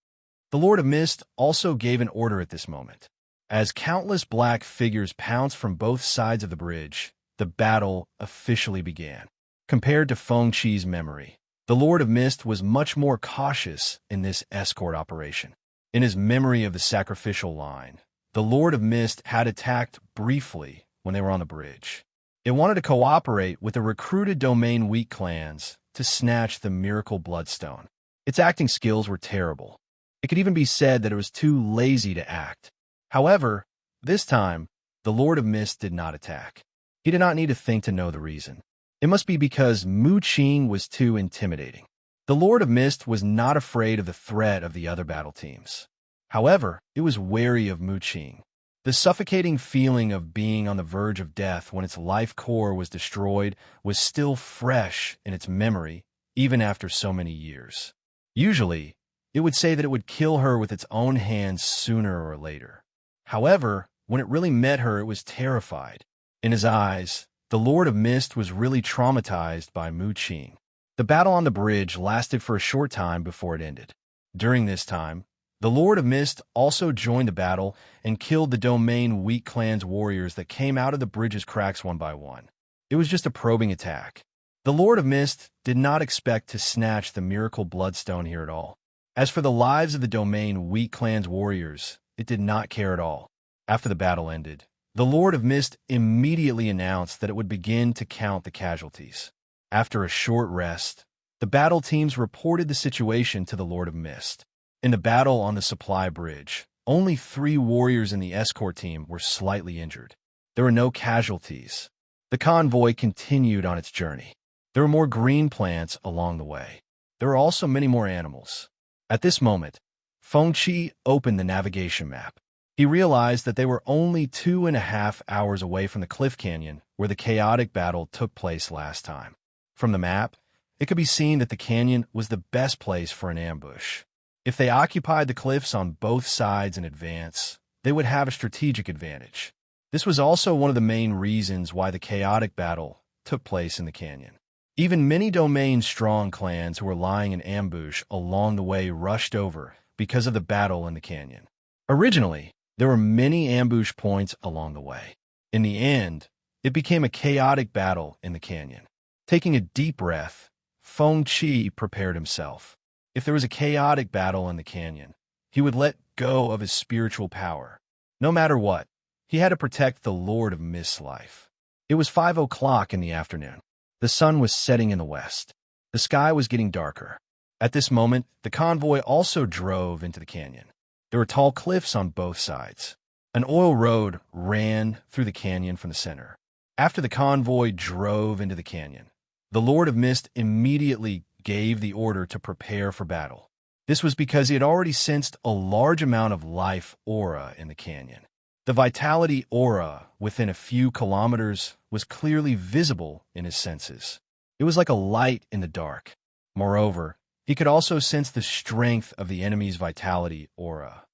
The Lord of Mist also gave an order at this moment. As countless black figures pounced from both sides of the bridge, the battle officially began. Compared to Feng Qi's memory, the Lord of Mist was much more cautious in this escort operation. In his memory of the sacrificial line, the Lord of Mist had attacked briefly when they were on the bridge. It wanted to cooperate with the recruited domain weak clans to snatch the miracle bloodstone. Its acting skills were terrible. It could even be said that it was too lazy to act. However, this time, the Lord of Mist did not attack. He did not need to think to know the reason. It must be because Mu Qing was too intimidating. The Lord of Mist was not afraid of the threat of the other battle teams. However, it was wary of Mu Qing. The suffocating feeling of being on the verge of death when its life core was destroyed was still fresh in its memory, even after so many years. Usually, it would say that it would kill her with its own hands sooner or later. However, when it really met her, it was terrified. In his eyes, the Lord of Mist was really traumatized by Mu Qing. The battle on the bridge lasted for a short time before it ended. During this time, the Lord of Mist also joined the battle and killed the domain weak clan's warriors that came out of the bridge's cracks one by one. It was just a probing attack. The Lord of Mist did not expect to snatch the miracle bloodstone here at all. As for the lives of the domain weak clan's warriors, it did not care at all. After the battle ended, the Lord of Mist immediately announced that it would begin to count the casualties. After a short rest, the battle teams reported the situation to the Lord of Mist. In the battle on the supply bridge, only 3 warriors in the escort team were slightly injured. There were no casualties. The convoy continued on its journey. There were more green plants along the way. There were also many more animals. At this moment, Feng Qi opened the navigation map. He realized that they were only 2.5 hours away from the cliff canyon where the chaotic battle took place last time. From the map, it could be seen that the canyon was the best place for an ambush. If they occupied the cliffs on both sides in advance, they would have a strategic advantage. This was also one of the main reasons why the chaotic battle took place in the canyon. Even many domain strong clans who were lying in ambush along the way rushed over because of the battle in the canyon. Originally, there were many ambush points along the way. In the end, it became a chaotic battle in the canyon. Taking a deep breath, Feng Qi prepared himself. If there was a chaotic battle in the canyon, he would let go of his spiritual power. No matter what, he had to protect the Lord of Mist's life. It was 5 o'clock in the afternoon. The sun was setting in the west. The sky was getting darker. At this moment, the convoy also drove into the canyon. There were tall cliffs on both sides. An oil road ran through the canyon from the center. After the convoy drove into the canyon, the Lord of Mist immediately gave the order to prepare for battle. This was because he had already sensed a large amount of life aura in the canyon. The vitality aura within a few kilometers was clearly visible in his senses. It was like a light in the dark. Moreover, he could also sense the strength of the enemy's vitality aura.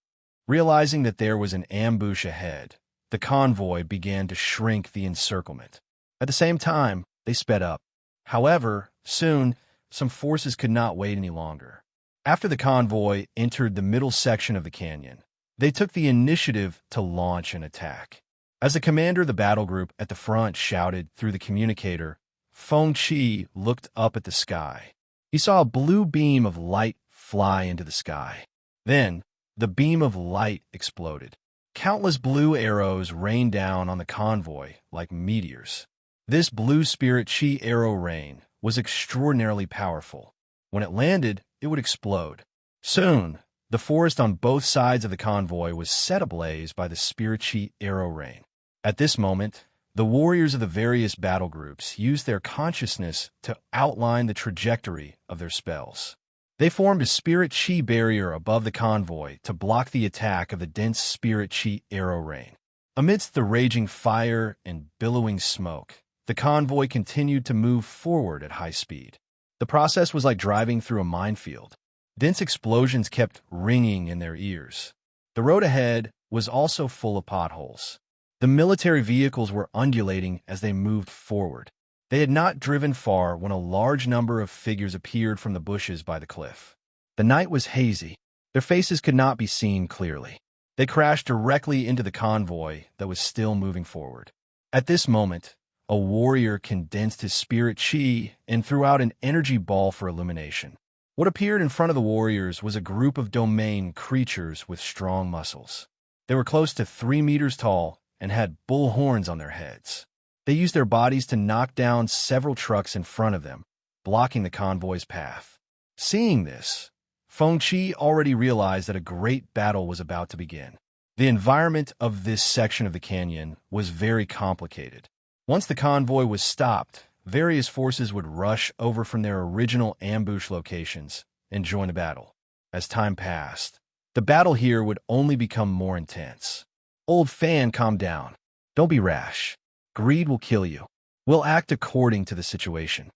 Realizing that there was an ambush ahead, the convoy began to shrink the encirclement. At the same time, they sped up. However, soon, some forces could not wait any longer. After the convoy entered the middle section of the canyon, they took the initiative to launch an attack. As the commander of the battle group at the front shouted through the communicator, Feng Qi looked up at the sky. He saw a blue beam of light fly into the sky. Then, the beam of light exploded. Countless blue arrows rained down on the convoy like meteors. This blue spirit Qi arrow rain was extraordinarily powerful. When it landed, it would explode. Soon, the forest on both sides of the convoy was set ablaze by the spirit Qi arrow rain. At this moment, the warriors of the various battle groups used their consciousness to outline the trajectory of their spells. They formed a spirit Qi barrier above the convoy to block the attack of the dense spirit Qi arrow rain. Amidst the raging fire and billowing smoke, the convoy continued to move forward at high speed. The process was like driving through a minefield. Dense explosions kept ringing in their ears. The road ahead was also full of potholes. The military vehicles were undulating as they moved forward. They had not driven far when a large number of figures appeared from the bushes by the cliff. The night was hazy. Their faces could not be seen clearly. They crashed directly into the convoy that was still moving forward. At this moment, a warrior condensed his spirit Qi and threw out an energy ball for illumination. What appeared in front of the warriors was a group of domain creatures with strong muscles. They were close to 3 meters tall and had bull horns on their heads. They used their bodies to knock down several trucks in front of them, blocking the convoy's path. Seeing this, Feng Qi already realized that a great battle was about to begin. The environment of this section of the canyon was very complicated. Once the convoy was stopped, various forces would rush over from their original ambush locations and join the battle. As time passed, the battle here would only become more intense. Old Fan, calm down. Don't be rash. Greed will kill you. We'll act according to the situation.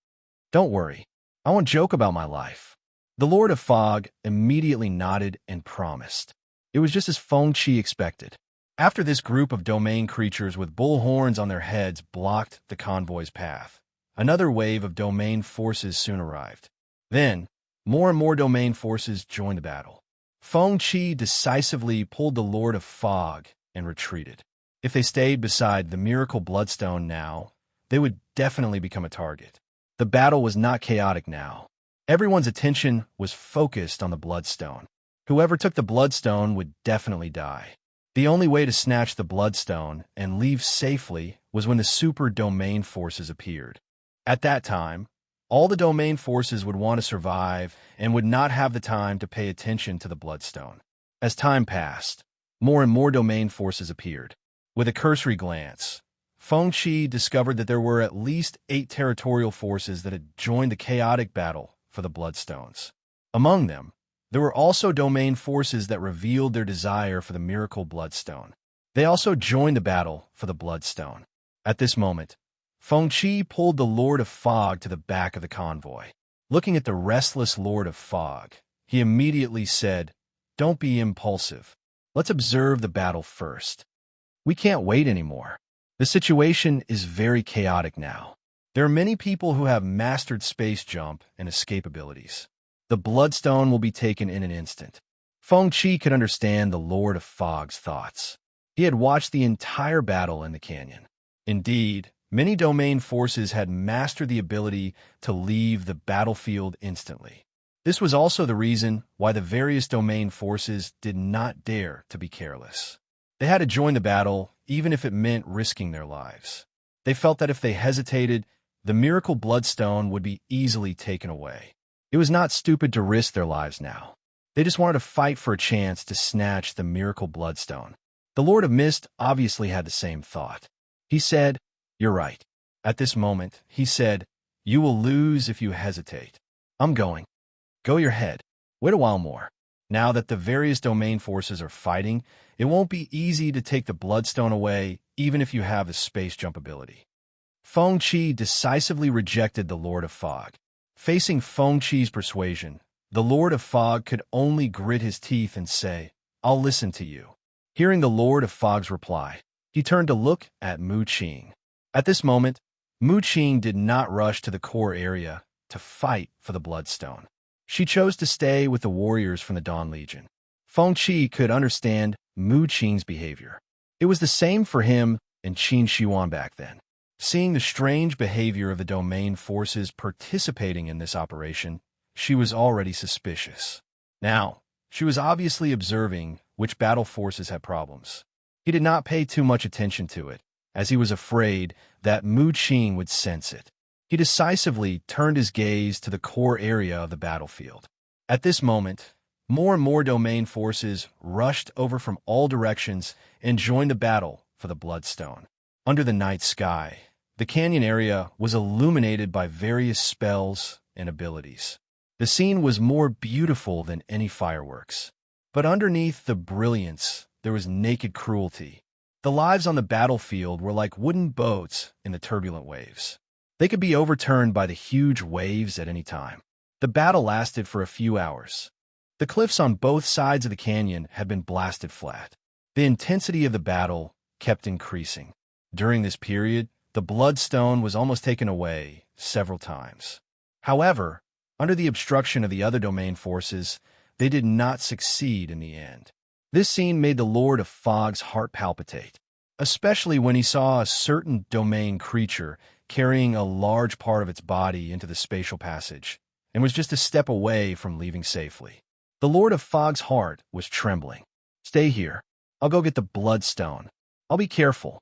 Don't worry. I won't joke about my life. The Lord of Fog immediately nodded and promised. It was just as Feng Qi expected. After this group of domain creatures with bull horns on their heads blocked the convoy's path, another wave of domain forces soon arrived. Then, more and more domain forces joined the battle. Feng Qi decisively pulled the Lord of Fog and retreated. If they stayed beside the miracle bloodstone now, they would definitely become a target. The battle was not chaotic now. Everyone's attention was focused on the bloodstone. Whoever took the bloodstone would definitely die. The only way to snatch the bloodstone and leave safely was when the super domain forces appeared. At that time, all the domain forces would want to survive and would not have the time to pay attention to the bloodstone. As time passed, more and more domain forces appeared. With a cursory glance, Feng Qi discovered that there were at least 8 territorial forces that had joined the chaotic battle for the bloodstones. Among them, there were also domain forces that revealed their desire for the miracle bloodstone. They also joined the battle for the bloodstone. At this moment, Feng Qi pulled the Lord of Fog to the back of the convoy. Looking at the restless Lord of Fog, he immediately said, "Don't be impulsive. Let's observe the battle first. We can't wait anymore. The situation is very chaotic now. There are many people who have mastered space jump and escape abilities. The bloodstone will be taken in an instant." Feng Qi could understand the Lord of Fog's thoughts. He had watched the entire battle in the canyon. Indeed, many domain forces had mastered the ability to leave the battlefield instantly. This was also the reason why the various domain forces did not dare to be careless. They had to join the battle, even if it meant risking their lives. They felt that if they hesitated, the miracle bloodstone would be easily taken away. It was not stupid to risk their lives now. They just wanted to fight for a chance to snatch the miracle bloodstone. The Lord of Mist obviously had the same thought. He said, "You're right." At this moment, he said, "You will lose if you hesitate. I'm going. Go your head. Wait a while more. Now that the various domain forces are fighting, it won't be easy to take the Bloodstone away, even if you have the space jump ability." Feng Qi decisively rejected the Lord of Fog. Facing Feng Qi's persuasion, the Lord of Fog could only grit his teeth and say, "I'll listen to you." Hearing the Lord of Fog's reply, he turned to look at Mu Qing. At this moment, Mu Qing did not rush to the core area to fight for the Bloodstone. She chose to stay with the warriors from the Dawn Legion. Feng Qi could understand Mu Qing's behavior. It was the same for him and Qin Shiwan back then. Seeing the strange behavior of the domain forces participating in this operation, she was already suspicious. Now, she was obviously observing which battle forces had problems. He did not pay too much attention to it, as he was afraid that Mu Qing would sense it. He decisively turned his gaze to the core area of the battlefield. At this moment, more and more domain forces rushed over from all directions and joined the battle for the Bloodstone. Under the night sky, the canyon area was illuminated by various spells and abilities. The scene was more beautiful than any fireworks. But underneath the brilliance, there was naked cruelty. The lives on the battlefield were like wooden boats in the turbulent waves. They could be overturned by the huge waves at any time. The battle lasted for a few hours. The cliffs on both sides of the canyon had been blasted flat. The intensity of the battle kept increasing. During this period, the Bloodstone was almost taken away several times. However, under the obstruction of the other domain forces, they did not succeed in the end. This scene made the Lord of Fog's heart palpitate, especially when he saw a certain domain creature carrying a large part of its body into the spatial passage, and was just a step away from leaving safely. The Lord of Fog's heart was trembling. "Stay here. I'll go get the Bloodstone. I'll be careful."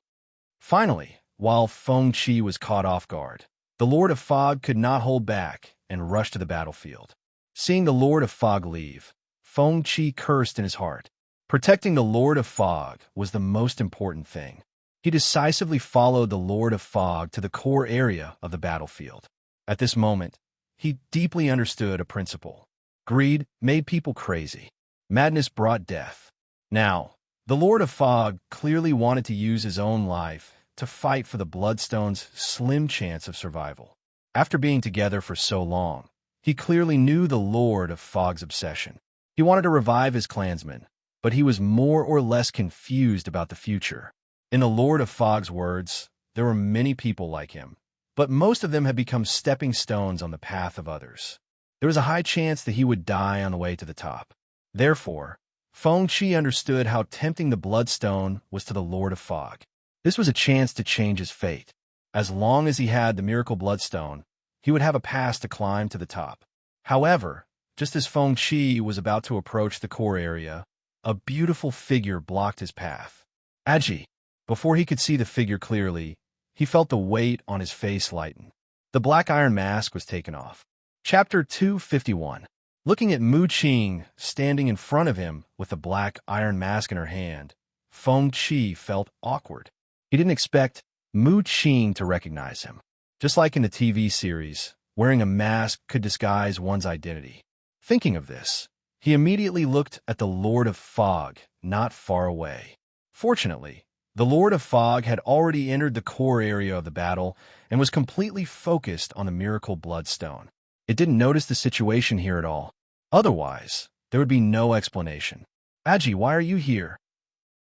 Finally, while Feng Qi was caught off guard, the Lord of Fog could not hold back and rushed to the battlefield. Seeing the Lord of Fog leave, Feng Qi cursed in his heart. Protecting the Lord of Fog was the most important thing. He decisively followed the Lord of Fog to the core area of the battlefield. At this moment, he deeply understood a principle. Greed made people crazy. Madness brought death. Now, the Lord of Fog clearly wanted to use his own life to fight for the Bloodstone's slim chance of survival. After being together for so long, he clearly knew the Lord of Fog's obsession. He wanted to revive his clansmen, but he was more or less confused about the future. In the Lord of Fog's words, there were many people like him, but most of them had become stepping stones on the path of others. There was a high chance that he would die on the way to the top. Therefore, Feng Qi understood how tempting the Bloodstone was to the Lord of Fog. This was a chance to change his fate. As long as he had the miracle Bloodstone, he would have a pass to climb to the top. However, just as Feng Qi was about to approach the core area, a beautiful figure blocked his path. Agi. Before he could see the figure clearly, he felt the weight on his face lighten. The black iron mask was taken off. Chapter 251. Looking at Mu Qing standing in front of him with the black iron mask in her hand, Feng Qi felt awkward. He didn't expect Mu Qing to recognize him. Just like in the TV series, wearing a mask could disguise one's identity. Thinking of this, he immediately looked at the Lord of Fog, not far away. Fortunately, the Lord of Fog had already entered the core area of the battle and was completely focused on the miracle Bloodstone. It didn't notice the situation here at all. Otherwise, there would be no explanation. "Agi, why are you here?"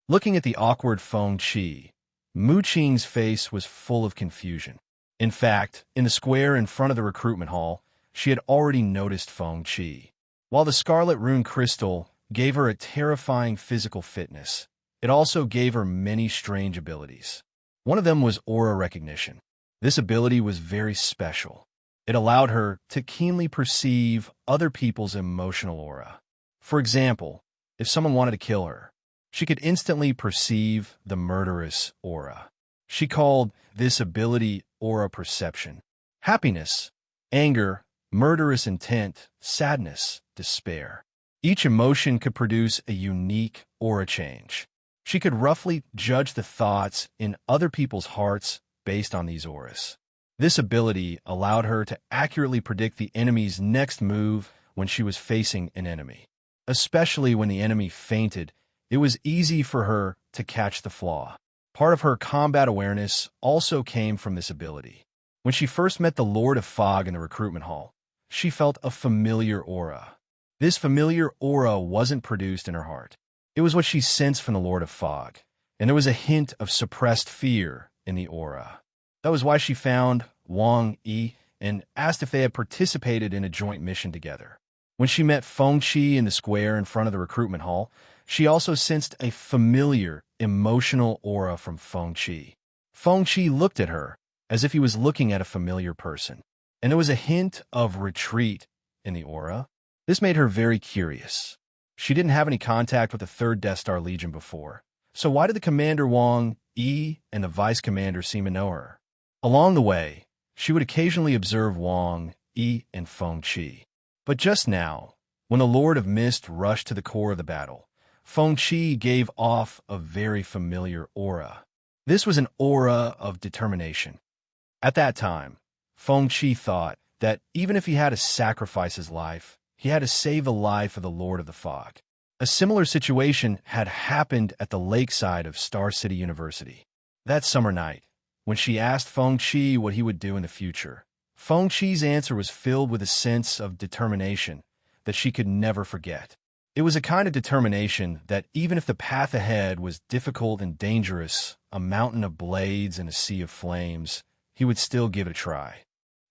Looking at the awkward Feng Qi, Mu Qing's face was full of confusion. In fact, in the square in front of the recruitment hall, she had already noticed Feng Qi. While the Scarlet Rune Crystal gave her a terrifying physical fitness, it also gave her many strange abilities. One of them was aura recognition. This ability was very special. It allowed her to keenly perceive other people's emotional aura. For example, if someone wanted to kill her, she could instantly perceive the murderous aura. She called this ability aura perception. Happiness, anger, murderous intent, sadness, despair. Each emotion could produce a unique aura change. She could roughly judge the thoughts in other people's hearts based on these auras. This ability allowed her to accurately predict the enemy's next move when she was facing an enemy. Especially when the enemy fainted, it was easy for her to catch the flaw. Part of her combat awareness also came from this ability. When she first met the Lord of Fog in the recruitment hall, she felt a familiar aura. This familiar aura wasn't produced in her heart. It was what she sensed from the Lord of Fog, and there was a hint of suppressed fear in the aura. That was why she found Wang Yi and asked if they had participated in a joint mission together. When she met Feng Qi in the square in front of the recruitment hall, she also sensed a familiar, emotional aura from Feng Qi. Feng Qi looked at her as if he was looking at a familiar person, and there was a hint of retreat in the aura. This made her very curious. She didn't have any contact with the 3rd Death Star Legion before, so why did the Commander Wang Yi and the Vice Commander seem to know her? Along the way, she would occasionally observe Wang Yi and Feng Qi. But just now, when the Lord of Mist rushed to the core of the battle, Feng Qi gave off a very familiar aura. This was an aura of determination. At that time, Feng Qi thought that even if he had to sacrifice his life, he had to save the life of the Lord of the Fog. A similar situation had happened at the lakeside of Star City University. That summer night, when she asked Feng Qi what he would do in the future, Feng Qi's answer was filled with a sense of determination that she could never forget. It was a kind of determination that even if the path ahead was difficult and dangerous, a mountain of blades and a sea of flames, he would still give it a try.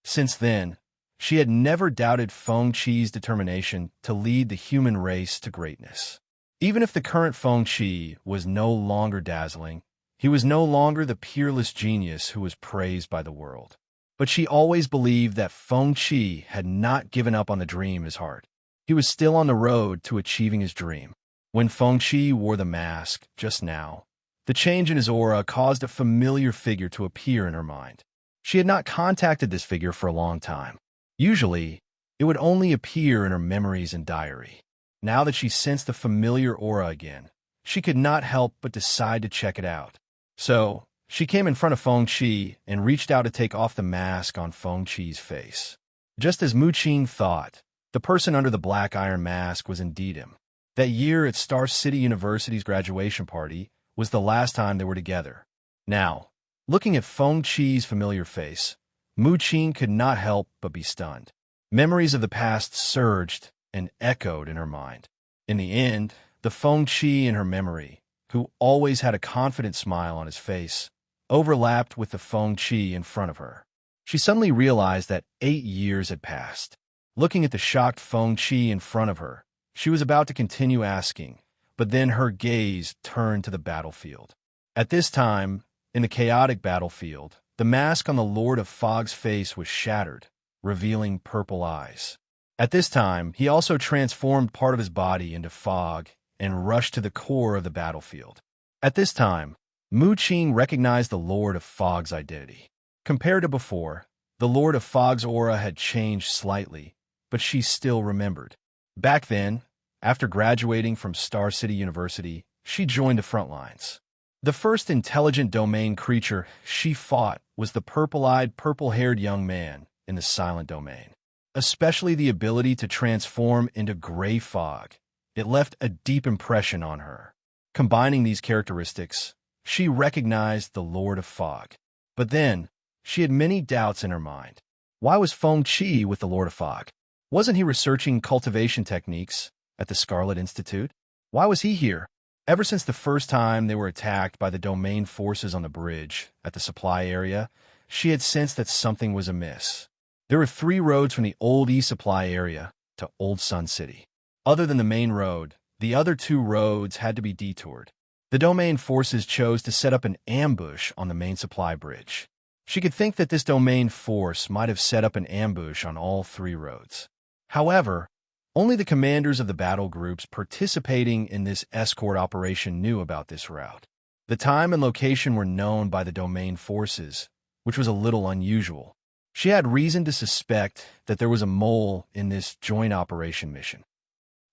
Since then, she had never doubted Feng Qi's determination to lead the human race to greatness. Even if the current Feng Qi was no longer dazzling, he was no longer the peerless genius who was praised by the world. But she always believed that Feng Qi had not given up on the dream in his heart. He was still on the road to achieving his dream. When Feng Qi wore the mask just now, the change in his aura caused a familiar figure to appear in her mind. She had not contacted this figure for a long time. Usually, it would only appear in her memories and diary. Now that she sensed the familiar aura again, she could not help but decide to check it out. So, she came in front of Feng Qi and reached out to take off the mask on Feng Qi's face. Just as Mu Qing thought, the person under the black iron mask was indeed him. That year at Star City University's graduation party was the last time they were together. Now, looking at Feng Qi's familiar face, Mu Qing could not help but be stunned. Memories of the past surged and echoed in her mind. In the end, the Feng Qi in her memory, who always had a confident smile on his face, overlapped with the Feng Qi in front of her. She suddenly realized that 8 years had passed. Looking at the shocked Feng Qi in front of her, she was about to continue asking, but then her gaze turned to the battlefield. At this time, in the chaotic battlefield, the mask on the Lord of Fog's face was shattered, revealing purple eyes. At this time, he also transformed part of his body into fog and rushed to the core of the battlefield. At this time, Mu Qing recognized the Lord of Fog's identity. Compared to before, the Lord of Fog's aura had changed slightly, but she still remembered. Back then, after graduating from Star City University, she joined the front lines. The first intelligent domain creature she fought was the purple-eyed, purple-haired young man in the silent domain. Especially the ability to transform into gray fog. It left a deep impression on her. Combining these characteristics, she recognized the Lord of Fog. But then, she had many doubts in her mind. Why was Feng Qi with the Lord of Fog? Wasn't he researching cultivation techniques at the Scarlet Institute? Why was he here? Ever since the first time they were attacked by the domain forces on the bridge at the supply area, she had sensed that something was amiss. There were 3 roads from the Old E supply area to Old Sun City. Other than the main road, the other 2 roads had to be detoured. The domain forces chose to set up an ambush on the main supply bridge. She could think that this domain force might have set up an ambush on all 3 roads. However, only the commanders of the battle groups participating in this escort operation knew about this route. The time and location were known by the domain forces, which was a little unusual. She had reason to suspect that there was a mole in this joint operation mission.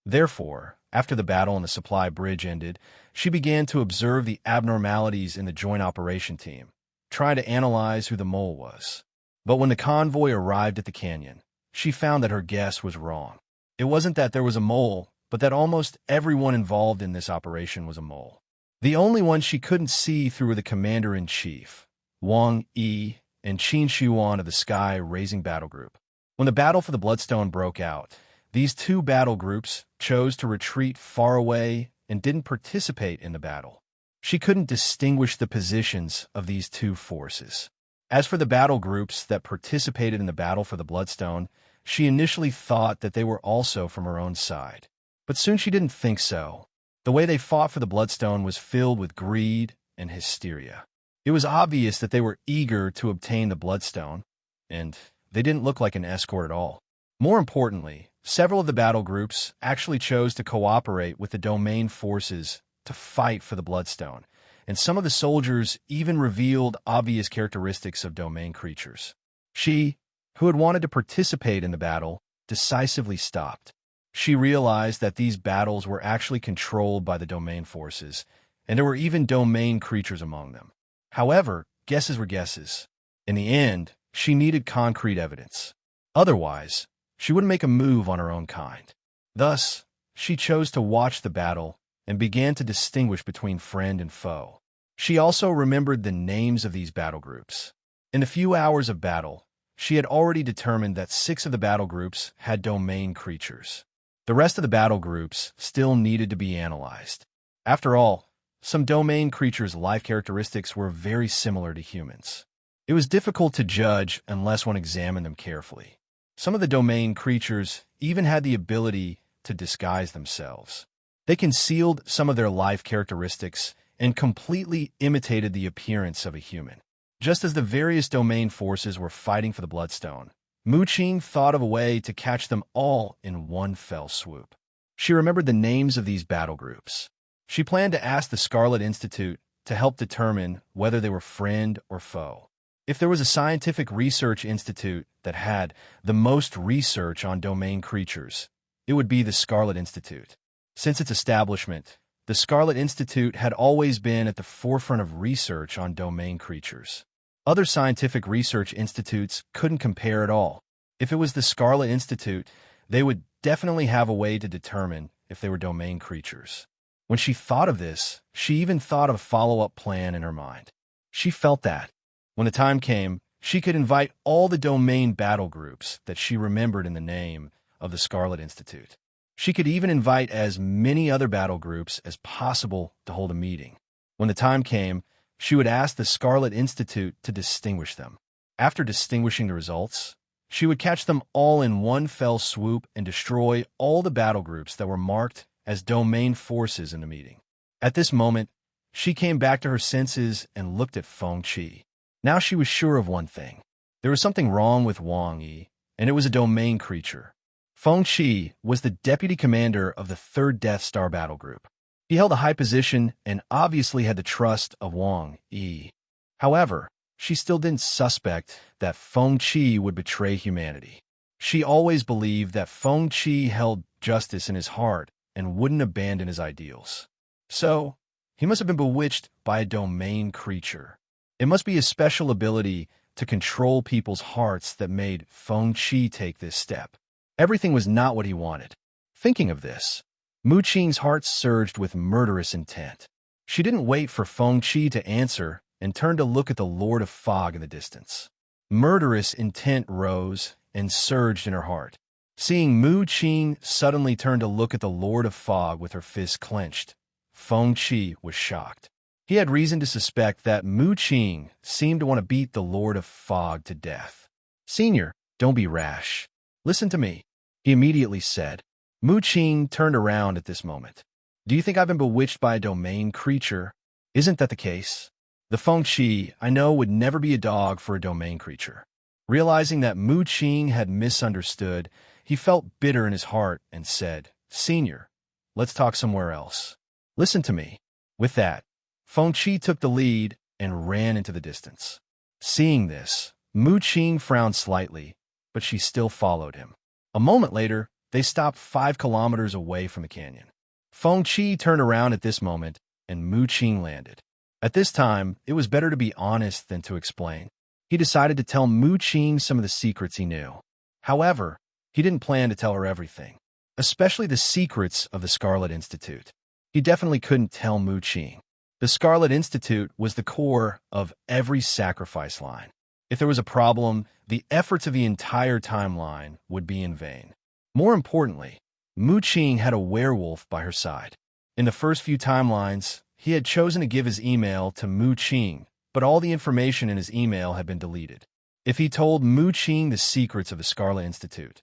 Therefore, After the battle on the supply bridge ended, she began to observe the abnormalities in the joint operation team, trying to analyze who the mole was. But when the convoy arrived at the canyon, she found that her guess was wrong. It wasn't that there was a mole, but that almost everyone involved in this operation was a mole. The only one she couldn't see through were the commander-in-chief, Wang Yi, and Qin Shuan of the Sky Raising Battle Group. When the battle for the Bloodstone broke out, these two battle groups chose to retreat far away and didn't participate in the battle. She couldn't distinguish the positions of these two forces. As for the battle groups that participated in the battle for the Bloodstone, she initially thought that they were also from her own side. But soon she didn't think so. The way they fought for the Bloodstone was filled with greed and hysteria. It was obvious that they were eager to obtain the Bloodstone, and they didn't look like an escort at all. More importantly, several of the battle groups actually chose to cooperate with the domain forces to fight for the Bloodstone, and some of the soldiers even revealed obvious characteristics of domain creatures. She, who had wanted to participate in the battle, decisively stopped. She realized that these battles were actually controlled by the domain forces, and there were even domain creatures among them. However, guesses were guesses. In the end, she needed concrete evidence. Otherwise, she wouldn't make a move on her own kind. Thus, she chose to watch the battle and began to distinguish between friend and foe. She also remembered the names of these battle groups. In the few hours of battle, she had already determined that 6 of the battle groups had domain creatures. The rest of the battle groups still needed to be analyzed. After all, some domain creatures' life characteristics were very similar to humans. It was difficult to judge unless one examined them carefully. Some of the domain creatures even had the ability to disguise themselves. They concealed some of their life characteristics and completely imitated the appearance of a human. Just as the various domain forces were fighting for the Bloodstone, Mu Qing thought of a way to catch them all in one fell swoop. She remembered the names of these battle groups. She planned to ask the Scarlet Institute to help determine whether they were friend or foe. If there was a scientific research institute that had the most research on domain creatures, it would be the Scarlet Institute. Since its establishment, the Scarlet Institute had always been at the forefront of research on domain creatures. Other scientific research institutes couldn't compare at all. If it was the Scarlet Institute, they would definitely have a way to determine if they were domain creatures. When she thought of this, she even thought of a follow-up plan in her mind. She felt that, when the time came, she could invite all the domain battle groups that she remembered in the name of the Scarlet Institute. She could even invite as many other battle groups as possible to hold a meeting. When the time came, she would ask the Scarlet Institute to distinguish them. After distinguishing the results, she would catch them all in one fell swoop and destroy all the battle groups that were marked as domain forces in the meeting. At this moment, she came back to her senses and looked at Feng Qi. Now she was sure of one thing. There was something wrong with Wang Yi, and it was a domain creature. Feng Qi was the deputy commander of the 3rd Death Star battle group. He held a high position and obviously had the trust of Wang Yi. However, she still didn't suspect that Feng Qi would betray humanity. She always believed that Feng Qi held justice in his heart and wouldn't abandon his ideals. So, he must have been bewitched by a domain creature. It must be a special ability to control people's hearts that made Feng Qi take this step. Everything was not what he wanted. Thinking of this, Mu Qing's heart surged with murderous intent. She didn't wait for Feng Qi to answer and turned to look at the Lord of Fog in the distance. Murderous intent rose and surged in her heart. Seeing Mu Qing suddenly turn to look at the Lord of Fog with her fists clenched, Feng Qi was shocked. He had reason to suspect that Mu Qing seemed to want to beat the Lord of Fog to death. "Senior, don't be rash. Listen to me," he immediately said. Mu Qing turned around at this moment. "Do you think I've been bewitched by a domain creature? Isn't that the case? The Feng Qi, I know, would never be a dog for a domain creature." Realizing that Mu Qing had misunderstood, he felt bitter in his heart and said, "Senior, let's talk somewhere else. Listen to me." With that, Feng Qi took the lead and ran into the distance. Seeing this, Mu Qing frowned slightly, but she still followed him. A moment later, they stopped 5 kilometers away from the canyon. Feng Qi turned around at this moment, and Mu Qing landed. At this time, it was better to be honest than to explain. He decided to tell Mu Qing some of the secrets he knew. However, he didn't plan to tell her everything, especially the secrets of the Scarlet Institute. He definitely couldn't tell Mu Qing. The Scarlet Institute was the core of every sacrifice line. If there was a problem, the efforts of the entire timeline would be in vain. More importantly, Mu Qing had a werewolf by her side. In the first few timelines, he had chosen to give his email to Mu Qing, but all the information in his email had been deleted. If he told Mu Qing the secrets of the Scarlet Institute,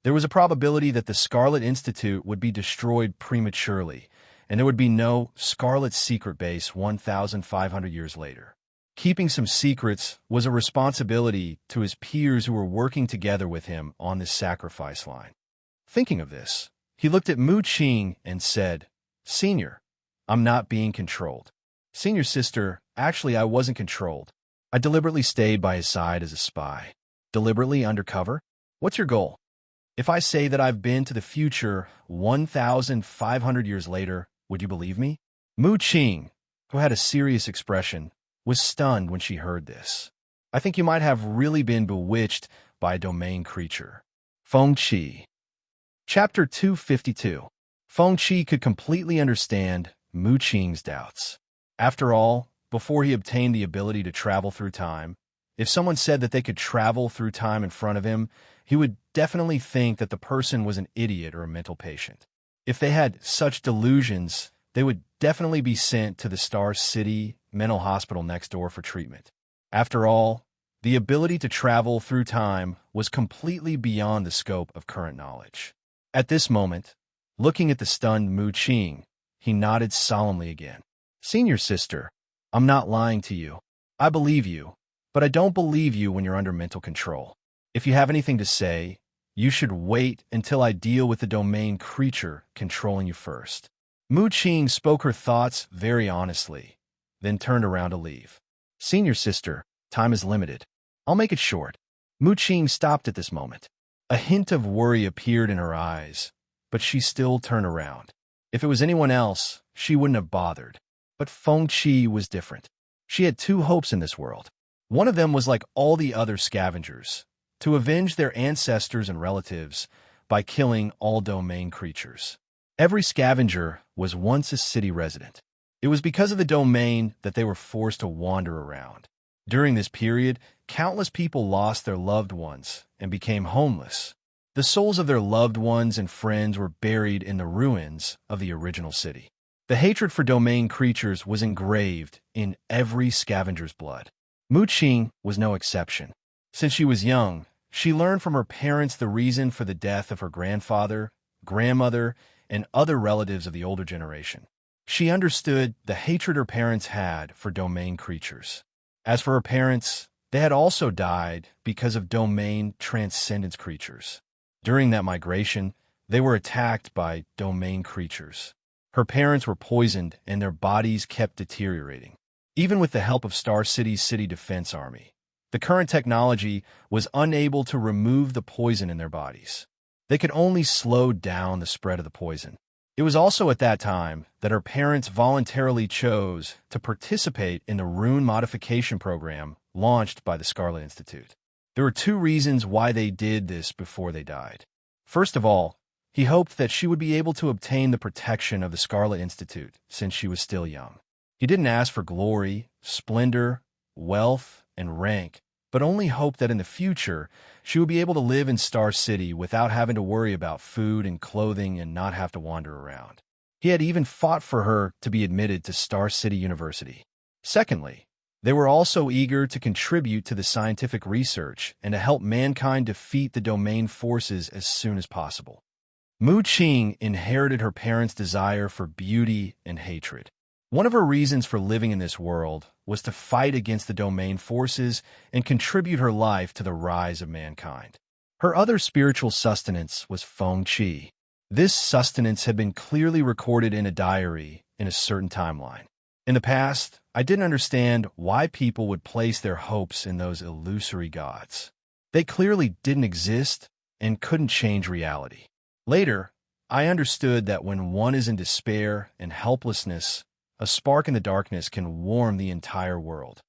there was a probability that the Scarlet Institute would be destroyed prematurely, and there would be no Scarlet Secret Base 1,500 years later. Keeping some secrets was a responsibility to his peers who were working together with him on this sacrifice line. Thinking of this, he looked at Mu Qing and said, "Senior, I'm not being controlled." "Senior sister, actually I wasn't controlled. I deliberately stayed by his side as a spy." "Deliberately undercover? What's your goal?" "If I say that I've been to the future 1,500 years later, would you believe me?" Mu Qing, who had a serious expression, was stunned when she heard this. "I think you might have really been bewitched by a domain creature." Feng Qi. Chapter 252. Feng Qi could completely understand Mu Qing's doubts. After all, before he obtained the ability to travel through time, if someone said that they could travel through time in front of him, he would definitely think that the person was an idiot or a mental patient. If they had such delusions, they would definitely be sent to the Star City mental hospital next door for treatment. After all, the ability to travel through time was completely beyond the scope of current knowledge. At this moment, looking at the stunned Mu Qing, he nodded solemnly again. "Senior sister, I'm not lying to you. I believe you, but I don't believe you when you're under mental control. If you have anything to say, you should wait until I deal with the domain creature controlling you first." Mu Qing spoke her thoughts very honestly, then turned around to leave. "Senior sister, time is limited. I'll make it short." Mu Qing stopped at this moment. A hint of worry appeared in her eyes, but she still turned around. If it was anyone else, she wouldn't have bothered. But Feng Qi was different. She had two hopes in this world. One of them was like all the other scavengers, to avenge their ancestors and relatives by killing all domain creatures. Every scavenger was once a city resident. It was because of the domain that they were forced to wander around. During this period, countless people lost their loved ones and became homeless. The souls of their loved ones and friends were buried in the ruins of the original city. The hatred for domain creatures was engraved in every scavenger's blood. Mu Qing was no exception. Since she was young, she learned from her parents the reason for the death of her grandfather, grandmother, and other relatives of the older generation. She understood the hatred her parents had for domain creatures. As for her parents, they had also died because of domain transcendence creatures. During that migration, they were attacked by domain creatures. Her parents were poisoned and their bodies kept deteriorating. Even with the help of Star City's City Defense Army, the current technology was unable to remove the poison in their bodies. They could only slow down the spread of the poison. It was also at that time that her parents voluntarily chose to participate in the rune modification program launched by the Scarlet Institute. There were two reasons why they did this before they died. First of all, he hoped that she would be able to obtain the protection of the Scarlet Institute since she was still young. He didn't ask for glory, splendor, wealth, and rank, but only hoped that in the future she would be able to live in Star City without having to worry about food and clothing and not have to wander around. He had even fought for her to be admitted to Star City University. Secondly, they were also eager to contribute to the scientific research and to help mankind defeat the domain forces as soon as possible. Mu Qing inherited her parents' desire for beauty and hatred. One of her reasons for living in this world was to fight against the domain forces and contribute her life to the rise of mankind. Her other spiritual sustenance was Feng Qi. This sustenance had been clearly recorded in a diary in a certain timeline. In the past, I didn't understand why people would place their hopes in those illusory gods. They clearly didn't exist and couldn't change reality. Later, I understood that when one is in despair and helplessness, a spark in the darkness can warm the entire world.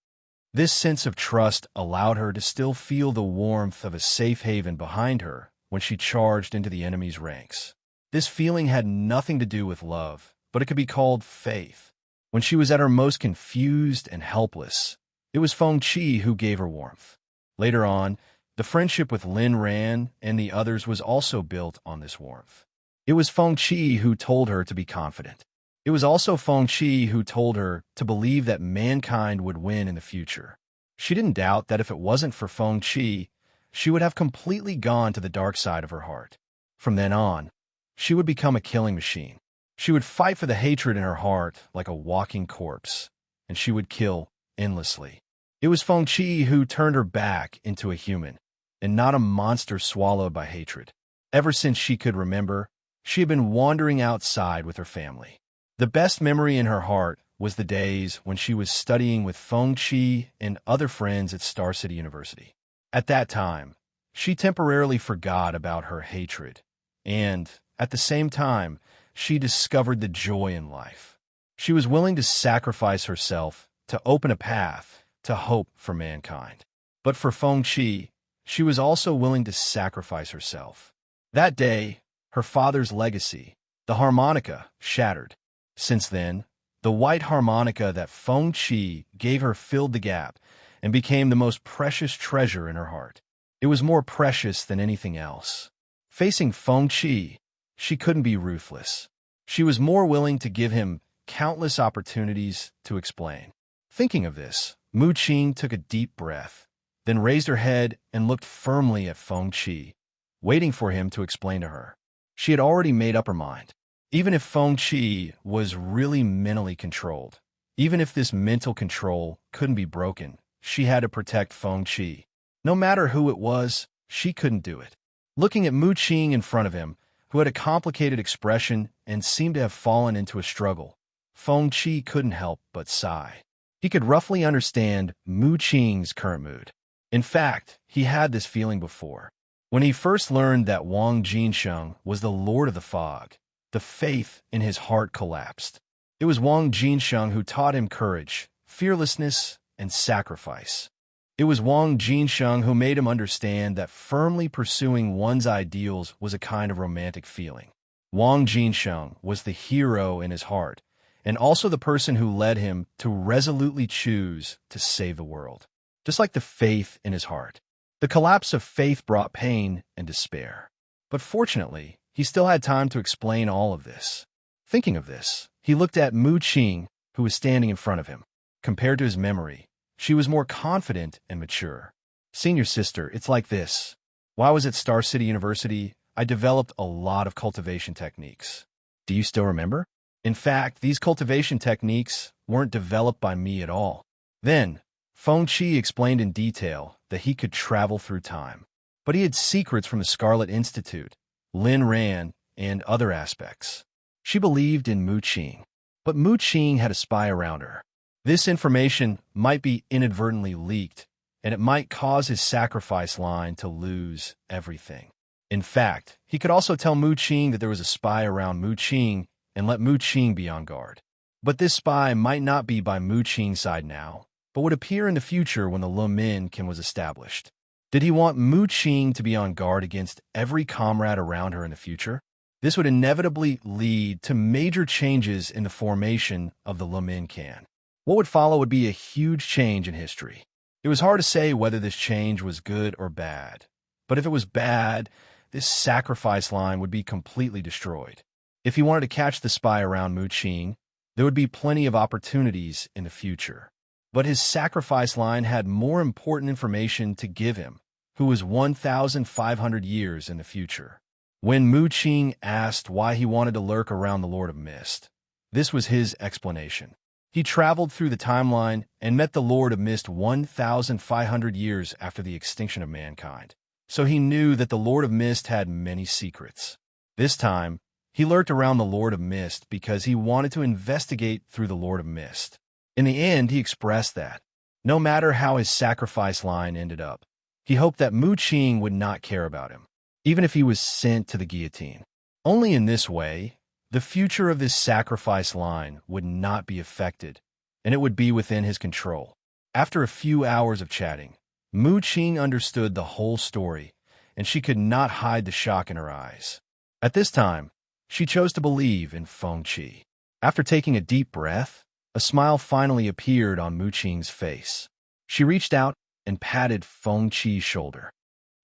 This sense of trust allowed her to still feel the warmth of a safe haven behind her when she charged into the enemy's ranks. This feeling had nothing to do with love, but it could be called faith. When she was at her most confused and helpless, it was Feng Qi who gave her warmth. Later on, the friendship with Lin Ran and the others was also built on this warmth. It was Feng Qi who told her to be confident. It was also Feng Qi who told her to believe that mankind would win in the future. She didn't doubt that if it wasn't for Feng Qi, she would have completely gone to the dark side of her heart. From then on, she would become a killing machine. She would fight for the hatred in her heart like a walking corpse, and she would kill endlessly. It was Feng Qi who turned her back into a human, and not a monster swallowed by hatred. Ever since she could remember, she had been wandering outside with her family. The best memory in her heart was the days when she was studying with Feng Qi and other friends at Star City University. At that time, she temporarily forgot about her hatred, and, at the same time, she discovered the joy in life. She was willing to sacrifice herself to open a path to hope for mankind. But for Feng Qi, she was also willing to sacrifice herself. That day, her father's legacy, the harmonica, shattered. Since then, the white harmonica that Feng Qi gave her filled the gap and became the most precious treasure in her heart. It was more precious than anything else. Facing Feng Qi, she couldn't be ruthless. She was more willing to give him countless opportunities to explain. Thinking of this, Mu Qing took a deep breath, then raised her head and looked firmly at Feng Qi, waiting for him to explain to her. She had already made up her mind. Even if Feng Qi was really mentally controlled, even if this mental control couldn't be broken, she had to protect Feng Qi. No matter who it was, she couldn't do it. Looking at Mu Qing in front of him, who had a complicated expression and seemed to have fallen into a struggle, Feng Qi couldn't help but sigh. He could roughly understand Mu Qing's current mood. In fact, he had this feeling before. When he first learned that Wang Jinsheng was the Lord of the Fog, the faith in his heart collapsed. It was Wang Jinsheng who taught him courage, fearlessness, and sacrifice. It was Wang Jinsheng who made him understand that firmly pursuing one's ideals was a kind of romantic feeling. Wang Jinsheng was the hero in his heart, and also the person who led him to resolutely choose to save the world. Just like the faith in his heart, the collapse of faith brought pain and despair. But fortunately, he still had time to explain all of this. Thinking of this, he looked at Mu Qing, who was standing in front of him. Compared to his memory, she was more confident and mature. Senior sister, it's like this. While I was at Star City University, I developed a lot of cultivation techniques. Do you still remember? In fact, these cultivation techniques weren't developed by me at all. Then, Feng Qi explained in detail that he could travel through time. But he had secrets from the Scarlet Institute, Lin Ran, and other aspects. She believed in Mu Qing, but Mu Qing had a spy around her. This information might be inadvertently leaked, and it might cause his sacrifice line to lose everything. In fact, he could also tell Mu Qing that there was a spy around Mu Qing and let Mu Qing be on guard. But this spy might not be by Mu Qing's side now, but would appear in the future when the Lumin Kin was established. Did he want Mu Qing to be on guard against every comrade around her in the future? This would inevitably lead to major changes in the formation of the Lumin Kin. What would follow would be a huge change in history. It was hard to say whether this change was good or bad. But if it was bad, this sacrifice line would be completely destroyed. If he wanted to catch the spy around Mu Qing, there would be plenty of opportunities in the future. But his sacrifice line had more important information to give him, who was 1,500 years in the future. When Mu Qing asked why he wanted to lurk around the Lord of Mist, this was his explanation. He traveled through the timeline and met the Lord of Mist 1,500 years after the extinction of mankind. So he knew that the Lord of Mist had many secrets. This time, he lurked around the Lord of Mist because he wanted to investigate through the Lord of Mist. In the end, he expressed that, no matter how his sacrifice line ended up, he hoped that Mu Qing would not care about him, even if he was sent to the guillotine. Only in this way, the future of this sacrifice line would not be affected, and it would be within his control. After a few hours of chatting, Mu Qing understood the whole story, and she could not hide the shock in her eyes. At this time, she chose to believe in Feng Qi. After taking a deep breath, a smile finally appeared on Mu Qing's face. She reached out and patted Feng Qi's shoulder.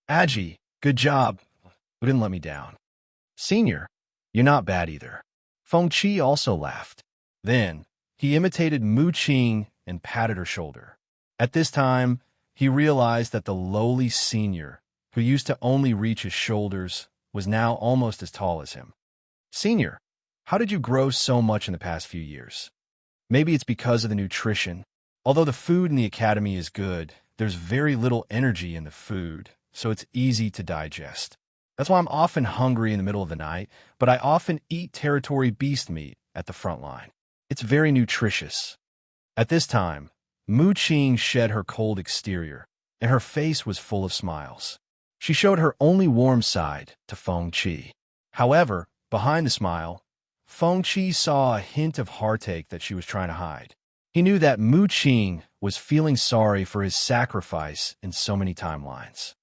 Aji, good job. You didn't let me down. Senior, you're not bad either. Feng Qi also laughed. Then, he imitated Mu Qing and patted her shoulder. At this time, he realized that the lowly senior, who used to only reach his shoulders, was now almost as tall as him. Senior, how did you grow so much in the past few years? Maybe it's because of the nutrition. Although the food in the academy is good, there's very little energy in the food, so it's easy to digest. That's why I'm often hungry in the middle of the night, but I often eat territory beast meat at the front line. It's very nutritious. At this time, Mu Qing shed her cold exterior, and her face was full of smiles. She showed her only warm side to Feng Qi. However, behind the smile, Feng Qi saw a hint of heartache that she was trying to hide. He knew that Mu Qing was feeling sorry for his sacrifice in so many timelines.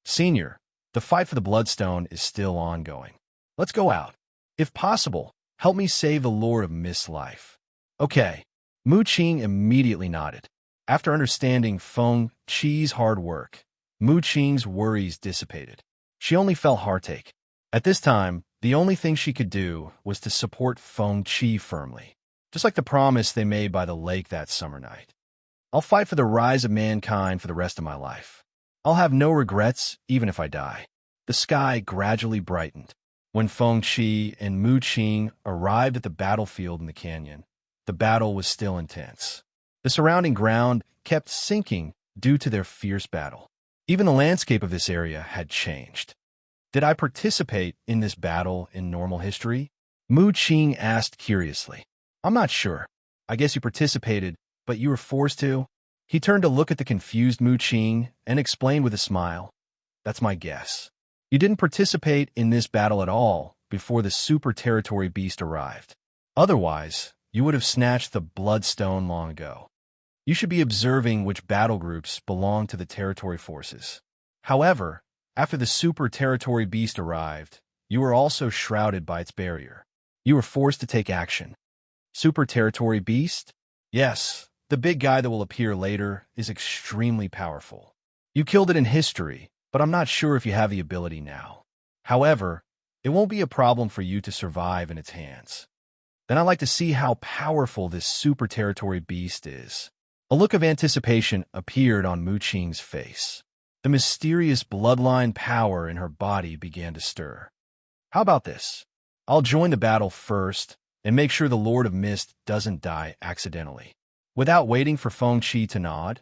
Senior, the fight for the Bloodstone is still ongoing. Let's go out. If possible, help me save the Lord of Mist's life. Okay. Mu Qing immediately nodded. After understanding Feng Qi's hard work, Mu Qing's worries dissipated. She only felt heartache. At this time, the only thing she could do was to support Feng Qi firmly, just like the promise they made by the lake that summer night. I'll fight for the rise of mankind for the rest of my life. I'll have no regrets, even if I die. The sky gradually brightened. When Feng Qi and Mu Qing arrived at the battlefield in the canyon, the battle was still intense. The surrounding ground kept sinking due to their fierce battle. Even the landscape of this area had changed. Did I participate in this battle in normal history? Mu Qing asked curiously. I'm not sure. I guess you participated, but you were forced to? He turned to look at the confused Mu Qing and explained with a smile. That's my guess. You didn't participate in this battle at all before the super territory beast arrived. Otherwise, you would have snatched the Bloodstone long ago. You should be observing which battle groups belong to the territory forces. However, after the super territory beast arrived, you were also shrouded by its barrier. You were forced to take action. Super territory beast? Yes, the big guy that will appear later is extremely powerful. You killed it in history, but I'm not sure if you have the ability now. However, it won't be a problem for you to survive in its hands. Then I'd like to see how powerful this super territory beast is. A look of anticipation appeared on Mu Qing's face. The mysterious bloodline power in her body began to stir. How about this? I'll join the battle first and make sure the Lord of Mist doesn't die accidentally. Without waiting for Feng Qi to nod,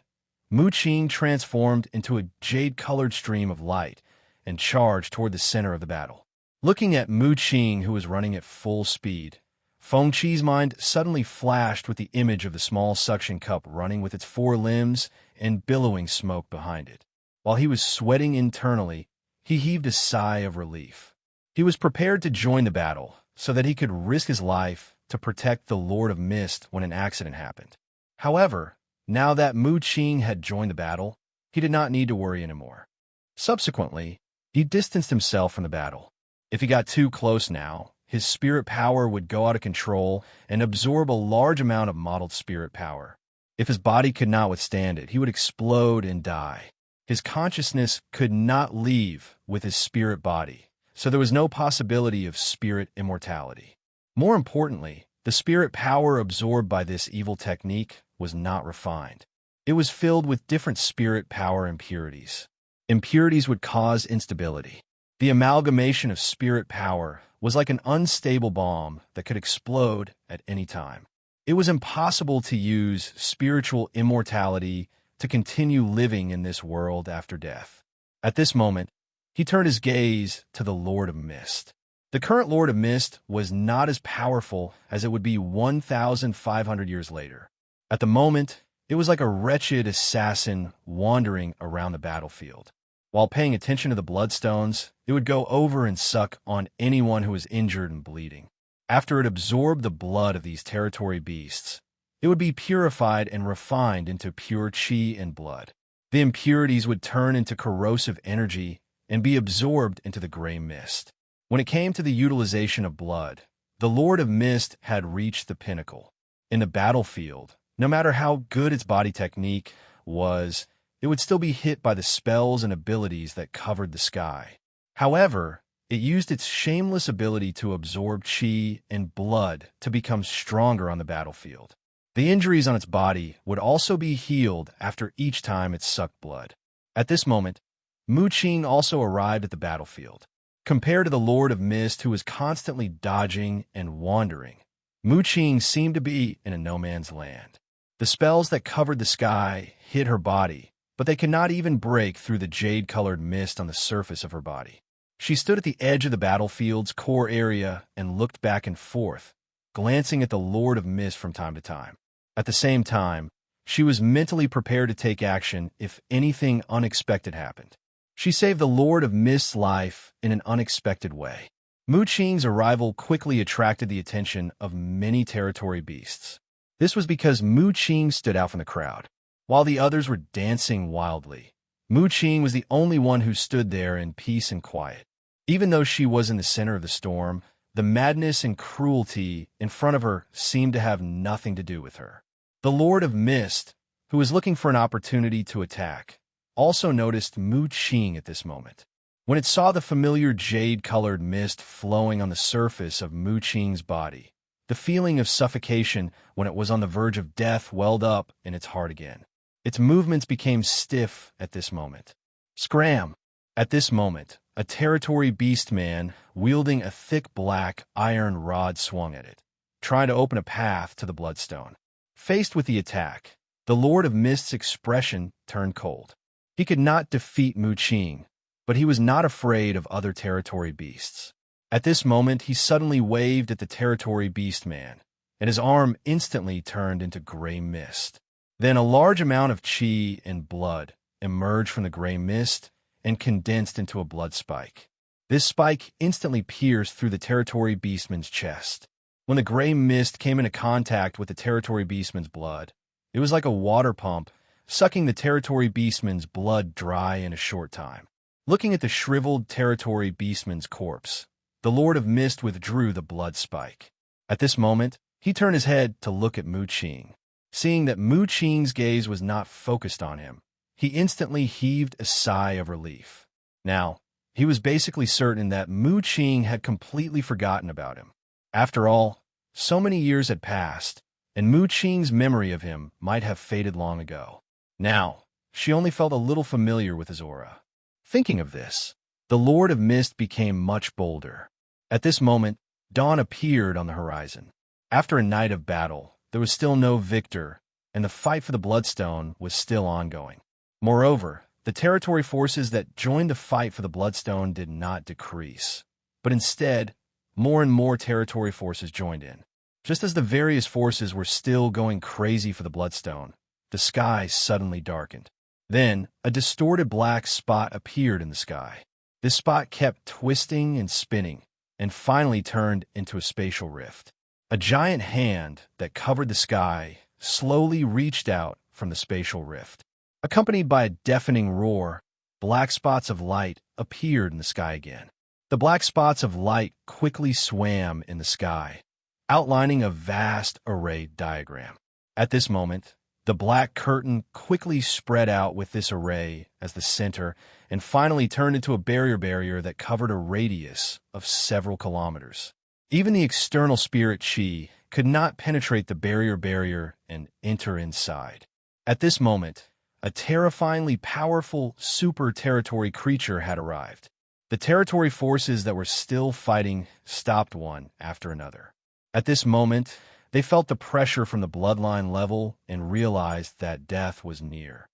Mu Qing transformed into a jade-colored stream of light and charged toward the center of the battle. Looking at Mu Qing, who was running at full speed, Feng Qi's mind suddenly flashed with the image of the small suction cup running with its four limbs and billowing smoke behind it. While he was sweating internally, he heaved a sigh of relief. He was prepared to join the battle so that he could risk his life to protect the Lord of Mist when an accident happened. However, now that Mu Qing had joined the battle, he did not need to worry anymore. Subsequently, he distanced himself from the battle. If he got too close now, his spirit power would go out of control and absorb a large amount of modeled spirit power. If his body could not withstand it, he would explode and die. His consciousness could not leave with his spirit body, so there was no possibility of spirit immortality. More importantly, the spirit power absorbed by this evil technique was not refined. It was filled with different spirit power impurities. Impurities would cause instability. The amalgamation of spirit power was like an unstable bomb that could explode at any time. It was impossible to use spiritual immortality to continue living in this world after death. At this moment, he turned his gaze to the Lord of Mist. The current Lord of Mist was not as powerful as it would be 1,500 years later. At the moment, it was like a wretched assassin wandering around the battlefield. While paying attention to the bloodstones, it would go over and suck on anyone who was injured and bleeding. After it absorbed the blood of these territory beasts, it would be purified and refined into pure chi and blood. The impurities would turn into corrosive energy and be absorbed into the gray mist. When it came to the utilization of blood, the Lord of Mist had reached the pinnacle. In the battlefield, no matter how good its body technique was, it would still be hit by the spells and abilities that covered the sky. However, it used its shameless ability to absorb chi and blood to become stronger on the battlefield. The injuries on its body would also be healed after each time it sucked blood. At this moment, Mu Qing also arrived at the battlefield. Compared to the Lord of Mist, who was constantly dodging and wandering, Mu Qing seemed to be in a no-man's land. The spells that covered the sky hit her body, but they could not even break through the jade-colored mist on the surface of her body. She stood at the edge of the battlefield's core area and looked back and forth, glancing at the Lord of Mist from time to time. At the same time, she was mentally prepared to take action if anything unexpected happened. She saved the Lord of Mist's life in an unexpected way. Mu Qing's arrival quickly attracted the attention of many territory beasts. This was because Mu Qing stood out from the crowd. While the others were dancing wildly, Mu Qing was the only one who stood there in peace and quiet. Even though she was in the center of the storm, the madness and cruelty in front of her seemed to have nothing to do with her. The Lord of Mist, who was looking for an opportunity to attack, also noticed Mu Qing at this moment. When it saw the familiar jade-colored mist flowing on the surface of Mu Qing's body, the feeling of suffocation when it was on the verge of death welled up in its heart again. Its movements became stiff at this moment. Scram! At this moment, a territory beast man, wielding a thick black iron rod, swung at it, trying to open a path to the bloodstone. Faced with the attack, the Lord of Mist's expression turned cold. He could not defeat Mu Qing, but he was not afraid of other territory beasts. At this moment, he suddenly waved at the territory beast man, and his arm instantly turned into gray mist. Then a large amount of chi and blood emerged from the gray mist and condensed into a blood spike. This spike instantly pierced through the territory beastman's chest. When the gray mist came into contact with the territory beastman's blood, it was like a water pump, sucking the territory beastman's blood dry in a short time. Looking at the shriveled territory beastman's corpse, the Lord of Mist withdrew the blood spike. At this moment, he turned his head to look at Mu Qing. Seeing that Mu Qing's gaze was not focused on him, he instantly heaved a sigh of relief. Now, he was basically certain that Mu Qing had completely forgotten about him. After all, so many years had passed, and Mu Qing's memory of him might have faded long ago. Now, she only felt a little familiar with his aura. Thinking of this, the Lord of Mist became much bolder. At this moment, dawn appeared on the horizon. After a night of battle, there was still no victor, and the fight for the Bloodstone was still ongoing. Moreover, the territory forces that joined the fight for the Bloodstone did not decrease, but instead, more and more territory forces joined in. Just as the various forces were still going crazy for the Bloodstone, the sky suddenly darkened. Then, a distorted black spot appeared in the sky. This spot kept twisting and spinning, and finally turned into a spatial rift. A giant hand that covered the sky slowly reached out from the spatial rift. Accompanied by a deafening roar, black spots of light appeared in the sky again. The black spots of light quickly swam in the sky, outlining a vast array diagram. At this moment, the black curtain quickly spread out with this array as the center and finally turned into a barrier that covered a radius of several kilometers. Even the external spirit chi could not penetrate the barrier and enter inside. At this moment, a terrifyingly powerful super territory creature had arrived. The territory forces that were still fighting stopped one after another. At this moment, they felt the pressure from the bloodline level and realized that death was near.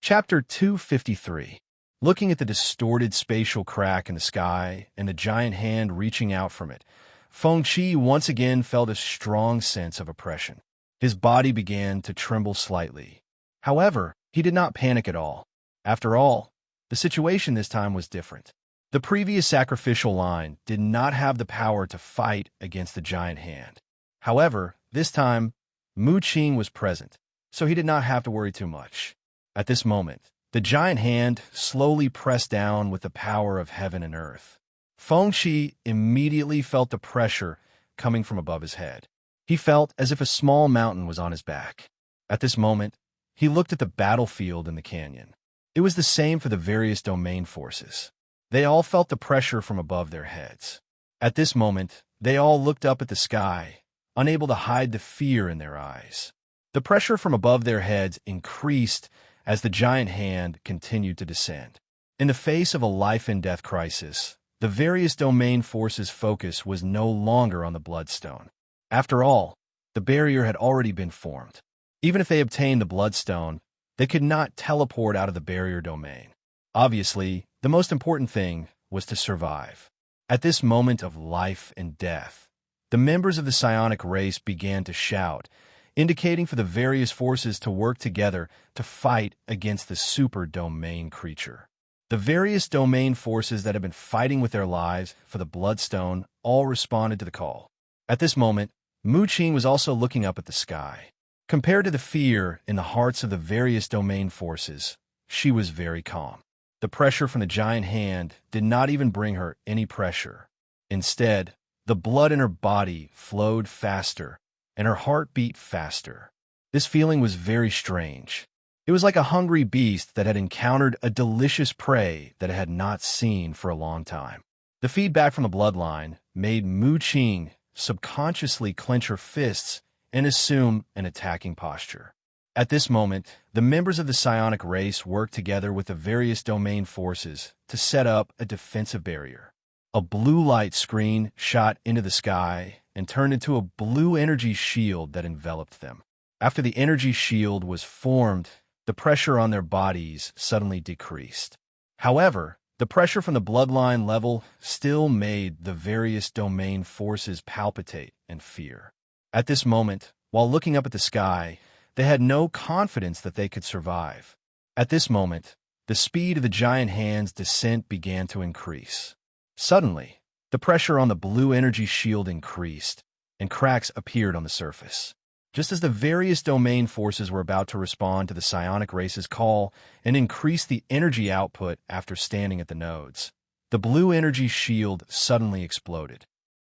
Chapter 253. Looking at the distorted spatial crack in the sky and the giant hand reaching out from it, Feng Qi once again felt a strong sense of oppression. His body began to tremble slightly. However, he did not panic at all. After all, the situation this time was different. The previous sacrificial line did not have the power to fight against the giant hand. However, this time, Mu Qing was present, so he did not have to worry too much. At this moment, the giant hand slowly pressed down with the power of heaven and earth. Feng Qi immediately felt the pressure coming from above his head. He felt as if a small mountain was on his back. At this moment, he looked at the battlefield in the canyon. It was the same for the various domain forces. They all felt the pressure from above their heads. At this moment, they all looked up at the sky, unable to hide the fear in their eyes. The pressure from above their heads increased as the giant hand continued to descend. In the face of a life-and-death crisis, the various domain forces' focus was no longer on the Bloodstone. After all, the barrier had already been formed. Even if they obtained the Bloodstone, they could not teleport out of the barrier domain. Obviously, the most important thing was to survive. At this moment of life and death, the members of the psionic race began to shout, indicating for the various forces to work together to fight against the super domain creature. The various domain forces that had been fighting with their lives for the Bloodstone all responded to the call. At this moment, Mu Qing was also looking up at the sky. Compared to the fear in the hearts of the various domain forces, she was very calm. The pressure from the giant hand did not even bring her any pressure. Instead, the blood in her body flowed faster, and her heart beat faster. This feeling was very strange. It was like a hungry beast that had encountered a delicious prey that it had not seen for a long time. The feedback from the bloodline made Mu Qing subconsciously clench her fists and assume an attacking posture. At this moment, the members of the psionic race worked together with the various domain forces to set up a defensive barrier. A blue light screen shot into the sky and turned into a blue energy shield that enveloped them. After the energy shield was formed, the pressure on their bodies suddenly decreased. However, the pressure from the bloodline level still made the various domain forces palpitate and fear. At this moment, while looking up at the sky, they had no confidence that they could survive. At this moment, the speed of the giant hand's descent began to increase. Suddenly, the pressure on the blue energy shield increased, and cracks appeared on the surface. Just as the various domain forces were about to respond to the psionic race's call and increase the energy output after standing at the nodes, the blue energy shield suddenly exploded.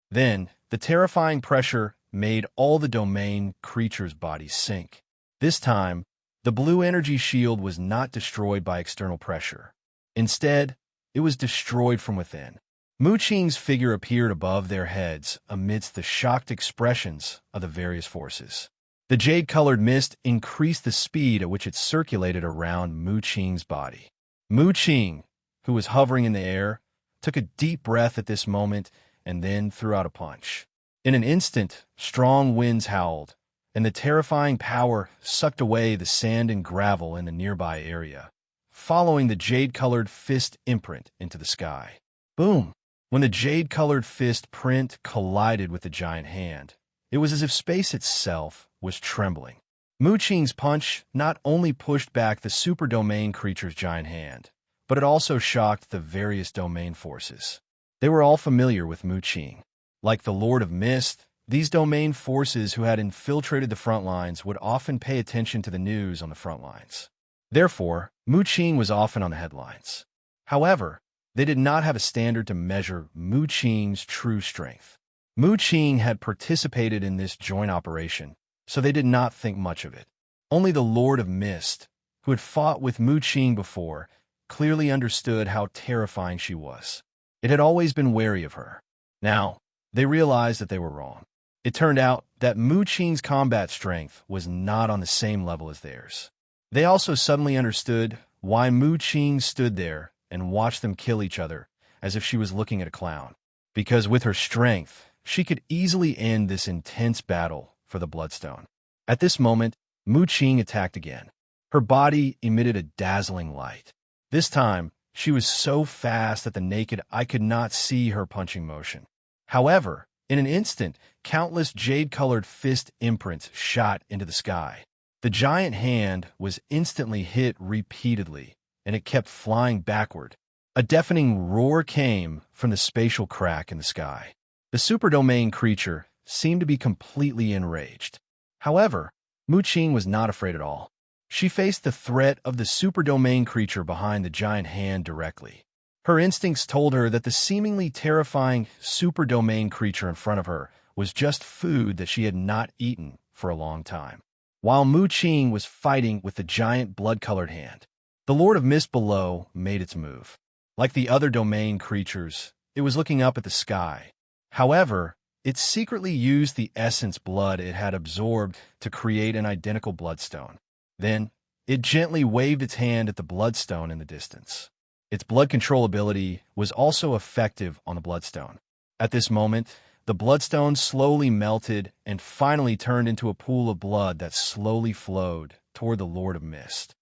Then, the terrifying pressure made all the domain creatures' bodies sink. This time, the blue energy shield was not destroyed by external pressure. Instead, it was destroyed from within. Mu Qing's figure appeared above their heads amidst the shocked expressions of the various forces. The jade-colored mist increased the speed at which it circulated around Mu Qing's body. Mu Qing, who was hovering in the air, took a deep breath at this moment and then threw out a punch. In an instant, strong winds howled, and the terrifying power sucked away the sand and gravel in the nearby area, following the jade-colored fist imprint into the sky. Boom! When the jade-colored fist print collided with the giant hand, it was as if space itself was trembling. Mu Qing's punch not only pushed back the super domain creature's giant hand, but it also shocked the various domain forces. They were all familiar with Mu Qing. Like the Lord of Mist, these domain forces who had infiltrated the front lines would often pay attention to the news on the front lines. Therefore, Mu Qing was often on the headlines. However, they did not have a standard to measure Mu Qing's true strength. Mu Qing had participated in this joint operation, so they did not think much of it. Only the Lord of Mist, who had fought with Mu Qing before, clearly understood how terrifying she was. It had always been wary of her. Now, they realized that they were wrong. It turned out that Mu Qing's combat strength was not on the same level as theirs. They also suddenly understood why Mu Qing stood there and watched them kill each other as if she was looking at a clown. Because with her strength, she could easily end this intense battle for the Bloodstone. At this moment, Mu Qing attacked again. Her body emitted a dazzling light. This time, she was so fast that the naked eye could not see her punching motion. However, in an instant, countless jade-colored fist imprints shot into the sky. The giant hand was instantly hit repeatedly, and it kept flying backward. A deafening roar came from the spatial crack in the sky. The superdomain creature seemed to be completely enraged. However, Mu Qing was not afraid at all. She faced the threat of the superdomain creature behind the giant hand directly. Her instincts told her that the seemingly terrifying superdomain creature in front of her was just food that she had not eaten for a long time. While Mu Qing was fighting with the giant blood-colored hand, the Lord of Mist below made its move. Like the other domain creatures, it was looking up at the sky. However, it secretly used the essence blood it had absorbed to create an identical bloodstone. Then, it gently waved its hand at the bloodstone in the distance. Its blood control ability was also effective on the bloodstone. At this moment, the bloodstone slowly melted and finally turned into a pool of blood that slowly flowed toward the Lord of Mist.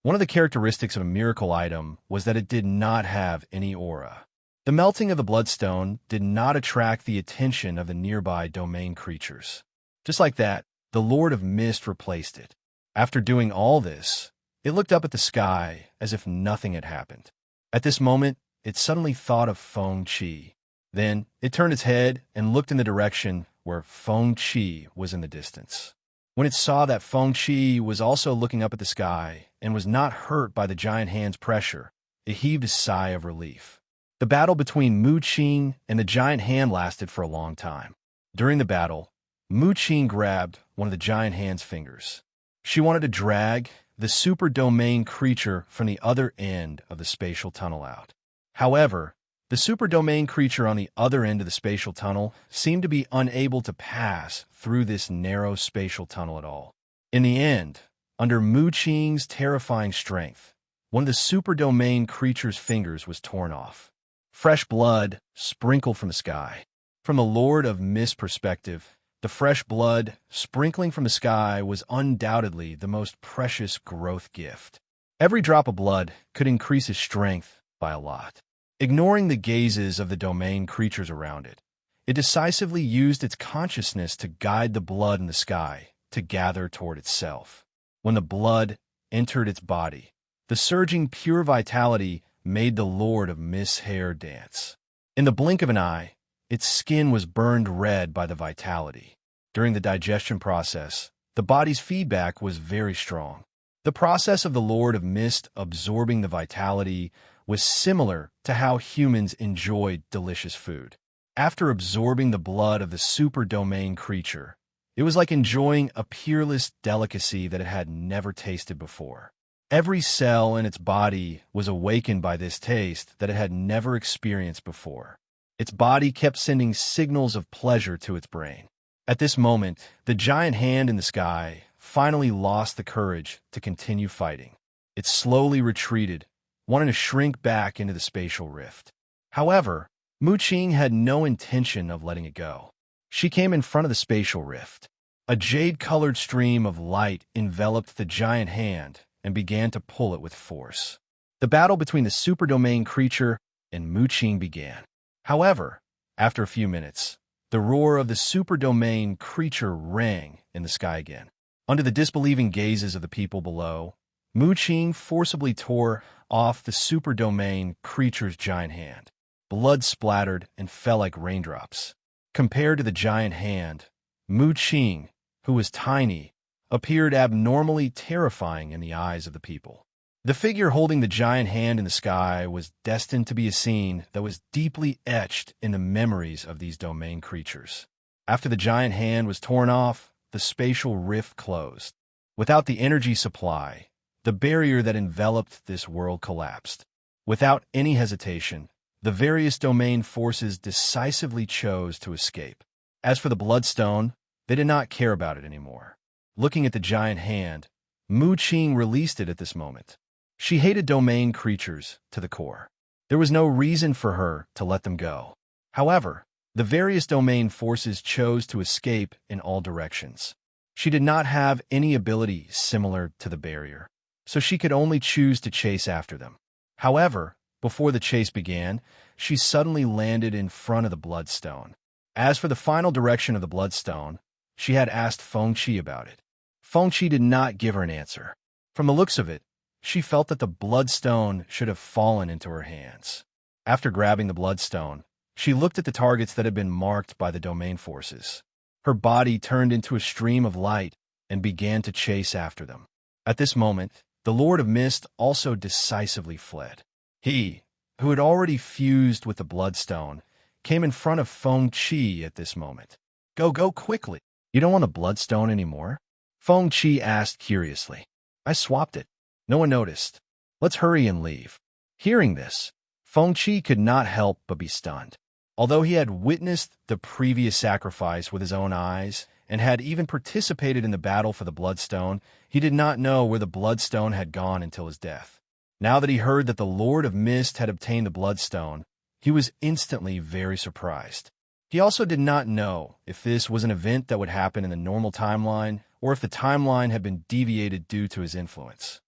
One of the characteristics of a miracle item was that it did not have any aura. The melting of the bloodstone did not attract the attention of the nearby domain creatures. Just like that, the Lord of Mist replaced it. After doing all this, it looked up at the sky as if nothing had happened. At this moment, it suddenly thought of Feng Qi. Then, it turned its head and looked in the direction where Feng Qi was in the distance. When it saw that Feng Qi was also looking up at the sky and was not hurt by the giant hand's pressure, it heaved a sigh of relief. The battle between Mu Qing and the giant hand lasted for a long time. During the battle, Mu Qing grabbed one of the giant hand's fingers. She wanted to drag the super domain creature from the other end of the spatial tunnel out. However, the super domain creature on the other end of the spatial tunnel seemed to be unable to pass through this narrow spatial tunnel at all. In the end, under Mu Qing's terrifying strength, one of the super domain creature's fingers was torn off. Fresh blood sprinkled from the sky. From the Lord of Mist perspective, the fresh blood sprinkling from the sky was undoubtedly the most precious growth gift. Every drop of blood could increase his strength by a lot. Ignoring the gazes of the domain creatures around it, it decisively used its consciousness to guide the blood in the sky to gather toward itself. When the blood entered its body, the surging pure vitality made the Lord of Mist's hair dance. In the blink of an eye, its skin was burned red by the vitality. During the digestion process, the body's feedback was very strong. The process of the Lord of Mist absorbing the vitality was similar to how humans enjoyed delicious food. After absorbing the blood of the super domain creature, it was like enjoying a peerless delicacy that it had never tasted before. Every cell in its body was awakened by this taste that it had never experienced before. Its body kept sending signals of pleasure to its brain. At this moment, the giant hand in the sky finally lost the courage to continue fighting. It slowly retreated, wanting to shrink back into the spatial rift. However, Mu Qing had no intention of letting it go. She came in front of the spatial rift. A jade-colored stream of light enveloped the giant hand and began to pull it with force. The battle between the superdomain creature and Mu Qing began. However, after a few minutes, the roar of the superdomain creature rang in the sky again. Under the disbelieving gazes of the people below, Mu Qing forcibly tore off the superdomain creature's giant hand. Blood splattered and fell like raindrops. Compared to the giant hand, Mu Qing, who was tiny, appeared abnormally terrifying in the eyes of the people. The figure holding the giant hand in the sky was destined to be a scene that was deeply etched in the memories of these domain creatures. After the giant hand was torn off, the spatial rift closed. Without the energy supply, the barrier that enveloped this world collapsed. Without any hesitation, the various domain forces decisively chose to escape. As for the bloodstone, they did not care about it anymore. Looking at the giant hand, Mu Qing released it at this moment. She hated domain creatures to the core. There was no reason for her to let them go. However, the various domain forces chose to escape in all directions. She did not have any ability similar to the barrier, so she could only choose to chase after them. However, before the chase began, she suddenly landed in front of the bloodstone. As for the final direction of the bloodstone, she had asked Feng Qi about it. Feng Qi did not give her an answer. From the looks of it, she felt that the bloodstone should have fallen into her hands. After grabbing the bloodstone, she looked at the targets that had been marked by the domain forces. Her body turned into a stream of light and began to chase after them. At this moment, the Lord of Mist also decisively fled. He, who had already fused with the bloodstone, came in front of Feng Qi at this moment. Go quickly. You don't want the bloodstone anymore? Feng Qi asked curiously. I swapped it. No one noticed. Let's hurry and leave. Hearing this, Feng Qi could not help but be stunned. Although he had witnessed the previous sacrifice with his own eyes and had even participated in the battle for the bloodstone, he did not know where the bloodstone had gone until his death. Now that he heard that the Lord of Mist had obtained the bloodstone, he was instantly very surprised. He also did not know if this was an event that would happen in the normal timeline or if the timeline had been deviated due to his influence.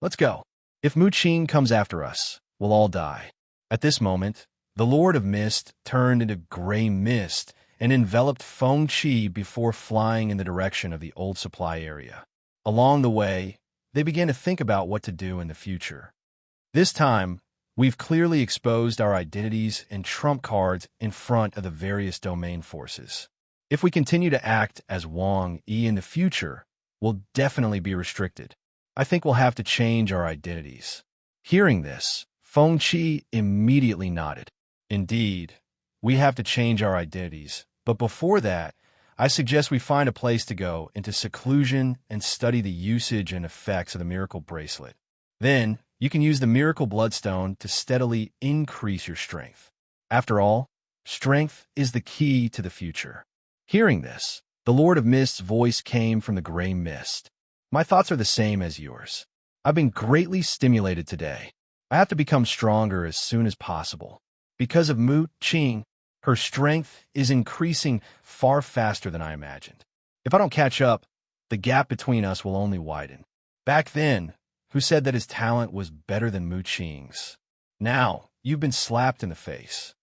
Let's go. If Mu Qing comes after us, we'll all die. At this moment, the Lord of Mist turned into gray mist and enveloped Feng Qi before flying in the direction of the old supply area. Along the way, they began to think about what to do in the future. This time, we've clearly exposed our identities and trump cards in front of the various domain forces. If we continue to act as Wang Yi in the future, we'll definitely be restricted. I think we'll have to change our identities. Hearing this, Feng Qi immediately nodded. Indeed, we have to change our identities, but before that, I suggest we find a place to go into seclusion and study the usage and effects of the miracle bracelet. Then, you can use the miracle bloodstone to steadily increase your strength. After all, strength is the key to the future. Hearing this, the Lord of Mist's voice came from the gray mist. My thoughts are the same as yours. I've been greatly stimulated today. I have to become stronger as soon as possible. Because of Mu Qing, her strength is increasing far faster than I imagined. If I don't catch up, the gap between us will only widen. Back then, who said that his talent was better than Mu Qing's? Now, you've been slapped in the face.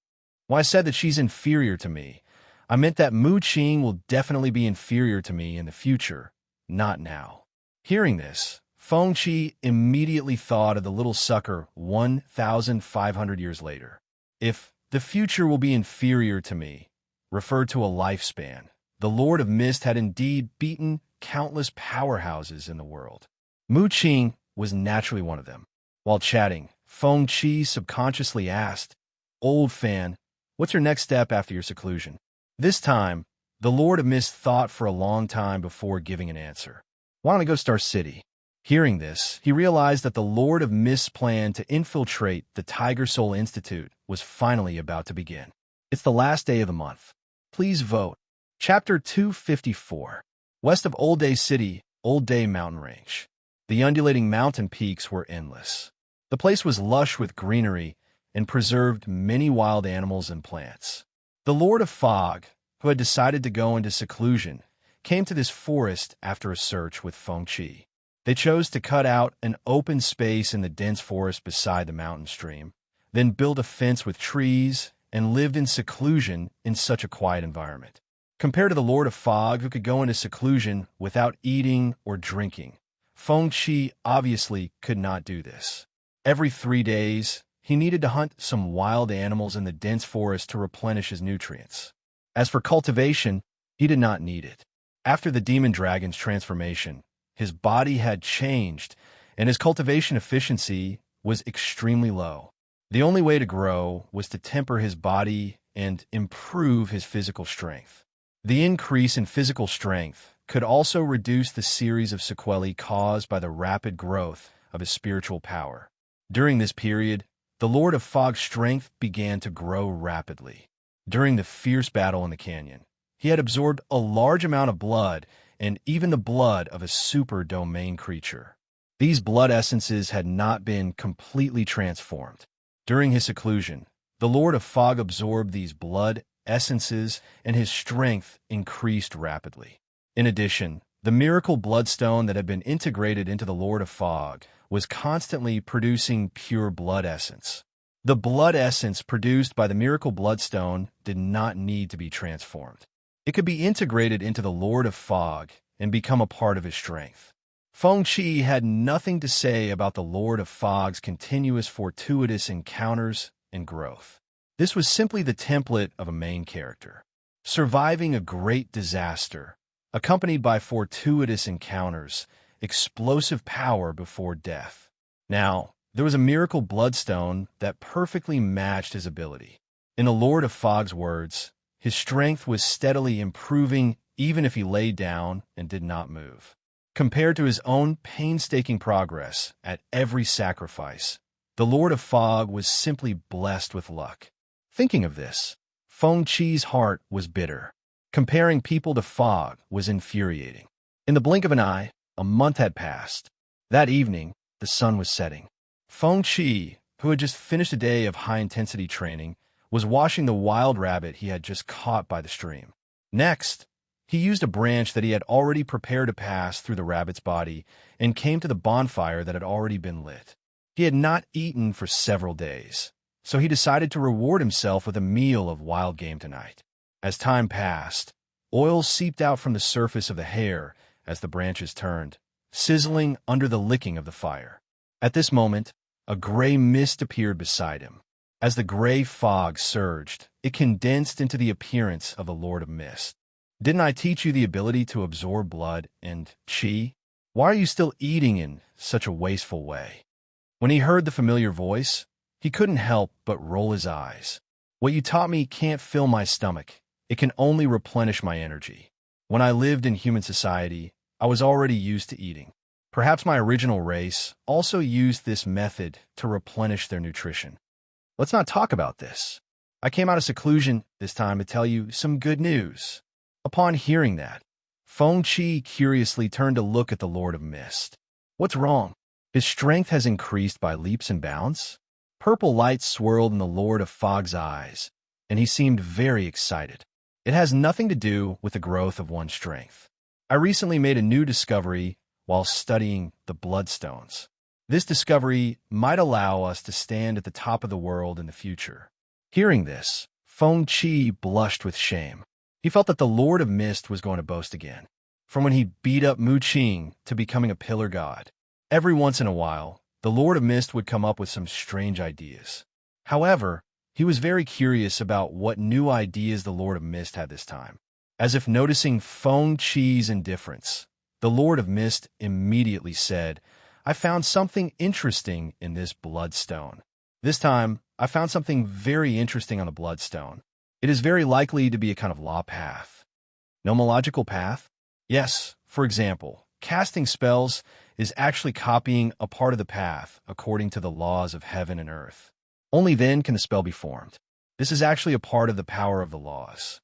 When I said that she's inferior to me, I meant that Mu Qing will definitely be inferior to me in the future, not now. Hearing this, Feng Qi immediately thought of the little sucker 1,500 years later. If the future will be inferior to me, referred to a lifespan, the Lord of Mist had indeed beaten countless powerhouses in the world. Mu Qing was naturally one of them. While chatting, Feng Qi subconsciously asked, Old fan, what's your next step after your seclusion? This time, the Lord of Mist thought for a long time before giving an answer. Why don't I go Star City? Hearing this, he realized that the Lord of Mist's plan to infiltrate the Tiger Soul Institute was finally about to begin. It's the last day of the month. Please vote. Chapter 254. West of Old Day City, Old Day Mountain Range. The undulating mountain peaks were endless. The place was lush with greenery and preserved many wild animals and plants. The Lord of Fog, who had decided to go into seclusion, came to this forest after a search with Feng Qi. They chose to cut out an open space in the dense forest beside the mountain stream, then built a fence with trees and lived in seclusion in such a quiet environment. Compared to the Lord of Fog, who could go into seclusion without eating or drinking, Feng Qi obviously could not do this. Every 3 days, he needed to hunt some wild animals in the dense forest to replenish his nutrients. As for cultivation, he did not need it. After the demon dragon's transformation, his body had changed, and his cultivation efficiency was extremely low. The only way to grow was to temper his body and improve his physical strength. The increase in physical strength could also reduce the series of sequelae caused by the rapid growth of his spiritual power. During this period, the Lord of Fog's strength began to grow rapidly. During the fierce battle in the canyon, he had absorbed a large amount of blood and even the blood of a super domain creature. These blood essences had not been completely transformed. During his seclusion, the Lord of Fog absorbed these blood essences and his strength increased rapidly. In addition, the miracle bloodstone that had been integrated into the Lord of Fog was constantly producing pure blood essence. The blood essence produced by the miracle bloodstone did not need to be transformed. It could be integrated into the Lord of Fog and become a part of his strength. Feng Qi had nothing to say about the Lord of Fog's continuous fortuitous encounters and growth. This was simply the template of a main character, surviving a great disaster, accompanied by fortuitous encounters, explosive power before death. Now, there was a miracle bloodstone that perfectly matched his ability. In the Lord of Fog's words, his strength was steadily improving even if he lay down and did not move. Compared to his own painstaking progress at every sacrifice, the Lord of Fog was simply blessed with luck. Thinking of this, Feng Qi's heart was bitter. Comparing people to Fog was infuriating. In the blink of an eye, a month had passed. That evening, the sun was setting. Feng Qi, who had just finished a day of high-intensity training, was washing the wild rabbit he had just caught by the stream. Next, he used a branch that he had already prepared to pass through the rabbit's body and came to the bonfire that had already been lit. He had not eaten for several days, so he decided to reward himself with a meal of wild game tonight. As time passed, oil seeped out from the surface of the hair as the branches turned, sizzling under the licking of the fire. At this moment, a gray mist appeared beside him. As the gray fog surged, it condensed into the appearance of the Lord of Mist. Didn't I teach you the ability to absorb blood and qi? Why are you still eating in such a wasteful way? When he heard the familiar voice, he couldn't help but roll his eyes. What you taught me can't fill my stomach. It can only replenish my energy. When I lived in human society, I was already used to eating. Perhaps my original race also used this method to replenish their nutrition. Let's not talk about this. I came out of seclusion this time to tell you some good news. Upon hearing that, Feng Qi curiously turned to look at the Lord of Mist. What's wrong? His strength has increased by leaps and bounds? Purple light swirled in the Lord of Fog's eyes, and he seemed very excited. It has nothing to do with the growth of one's strength. I recently made a new discovery while studying the bloodstones. This discovery might allow us to stand at the top of the world in the future. Hearing this, Feng Qi blushed with shame. He felt that the Lord of Mist was going to boast again. From when he beat up Mu Qing to becoming a pillar god, every once in a while, the Lord of Mist would come up with some strange ideas. However, he was very curious about what new ideas the Lord of Mist had this time. As if noticing Feng Qi's indifference, the Lord of Mist immediately said, I found something interesting in this bloodstone. This time, I found something very interesting on the bloodstone. It is very likely to be a kind of law path. Nomological path? Yes, for example, casting spells is actually copying a part of the path according to the laws of heaven and earth. Only then can the spell be formed. This is actually a part of the power of the laws.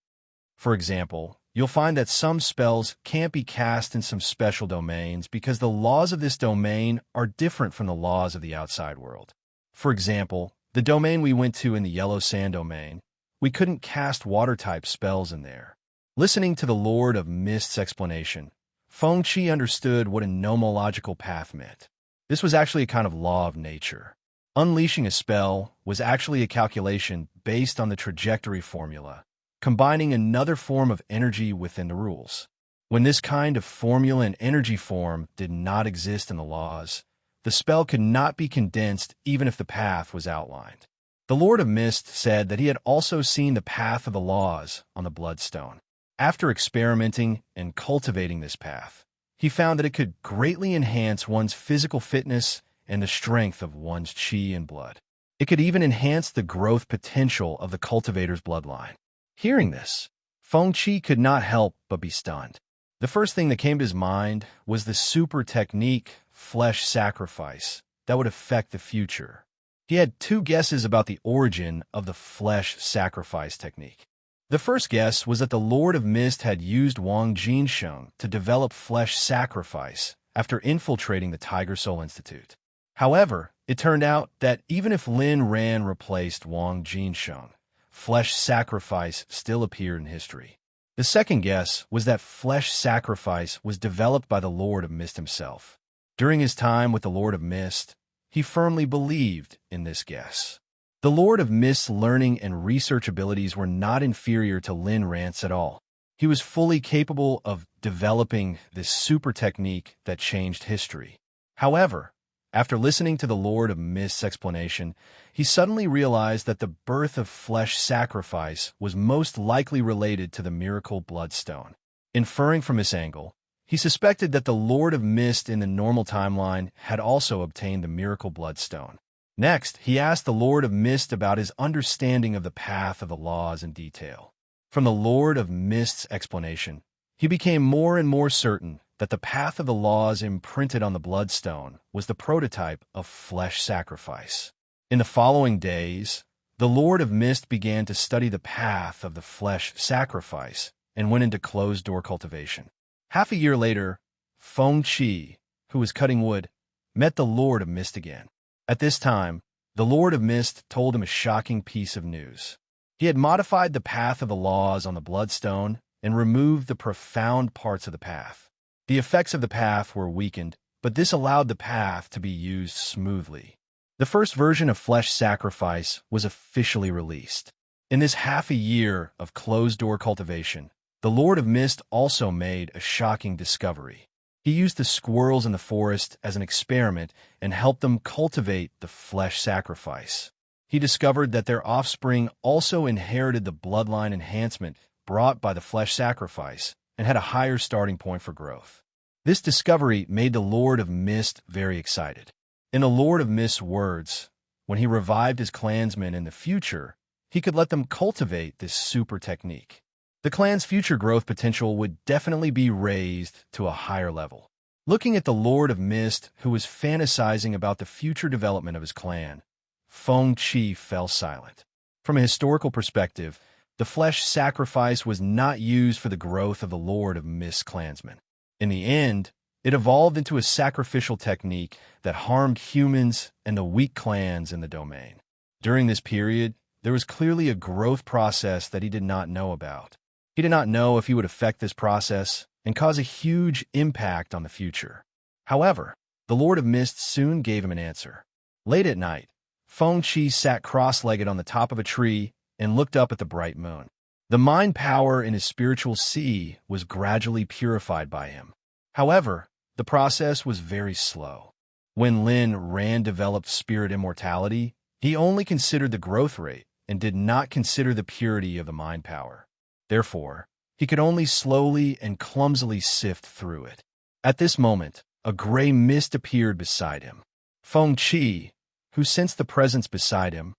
For example, you'll find that some spells can't be cast in some special domains because the laws of this domain are different from the laws of the outside world. For example, the domain we went to in the yellow sand domain, we couldn't cast water-type spells in there. Listening to the Lord of Mist's explanation, Feng Qi understood what a nomological path meant. This was actually a kind of law of nature. Unleashing a spell was actually a calculation based on the trajectory formula, combining another form of energy within the rules. When this kind of formula and energy form did not exist in the laws, the spell could not be condensed even if the path was outlined. The Lord of Mist said that he had also seen the path of the laws on the bloodstone. After experimenting and cultivating this path, he found that it could greatly enhance one's physical fitness and the strength of one's qi and blood. It could even enhance the growth potential of the cultivator's bloodline. Hearing this, Feng Qi could not help but be stunned. The first thing that came to his mind was the super technique, flesh sacrifice, that would affect the future. He had two guesses about the origin of the flesh sacrifice technique. The first guess was that the Lord of Mist had used Wang Jinsheng to develop flesh sacrifice after infiltrating the Tiger Soul Institute. However, it turned out that even if Lin Ran replaced Wang Jinsheng, flesh sacrifice still appeared in history. The second guess was that flesh sacrifice was developed by the Lord of Mist himself. During his time with the Lord of Mist, he firmly believed in this guess. The Lord of Mist's learning and research abilities were not inferior to Lin Rant's at all. He was fully capable of developing this super technique that changed history. However, after listening to the Lord of Mist's explanation, he suddenly realized that the birth of flesh sacrifice was most likely related to the miracle bloodstone. Inferring from this angle, he suspected that the Lord of Mist in the normal timeline had also obtained the miracle bloodstone. Next, he asked the Lord of Mist about his understanding of the path of the laws in detail. From the Lord of Mist's explanation, he became more and more certain that the path of the laws imprinted on the bloodstone was the prototype of flesh sacrifice. In the following days, the Lord of Mist began to study the path of the flesh sacrifice and went into closed-door cultivation. Half a year later, Feng Qi, who was cutting wood, met the Lord of Mist again. At this time, the Lord of Mist told him a shocking piece of news. He had modified the path of the laws on the bloodstone and removed the profound parts of the path. The effects of the path were weakened, but this allowed the path to be used smoothly. The first version of flesh sacrifice was officially released. In this half a year of closed-door cultivation, the Lord of Mist also made a shocking discovery. He used the squirrels in the forest as an experiment and helped them cultivate the flesh sacrifice. He discovered that their offspring also inherited the bloodline enhancement brought by the flesh sacrifice and had a higher starting point for growth. This discovery made the Lord of Mist very excited. In the Lord of Mist's words, when he revived his clansmen in the future, he could let them cultivate this super technique. The clan's future growth potential would definitely be raised to a higher level. Looking at the Lord of Mist, who was fantasizing about the future development of his clan, Feng Qi fell silent. From a historical perspective, the flesh sacrifice was not used for the growth of the Lord of Mist's clansmen. In the end, it evolved into a sacrificial technique that harmed humans and the weak clans in the domain. During this period, there was clearly a growth process that he did not know about. He did not know if he would affect this process and cause a huge impact on the future. However, the Lord of Mist soon gave him an answer. Late at night, Feng Qi sat cross-legged on the top of a tree and looked up at the bright moon. The mind power in his spiritual sea was gradually purified by him. However, the process was very slow. When Lin Ran developed spirit immortality, he only considered the growth rate and did not consider the purity of the mind power. Therefore, he could only slowly and clumsily sift through it. At this moment, a gray mist appeared beside him. Feng Qi, who sensed the presence beside him,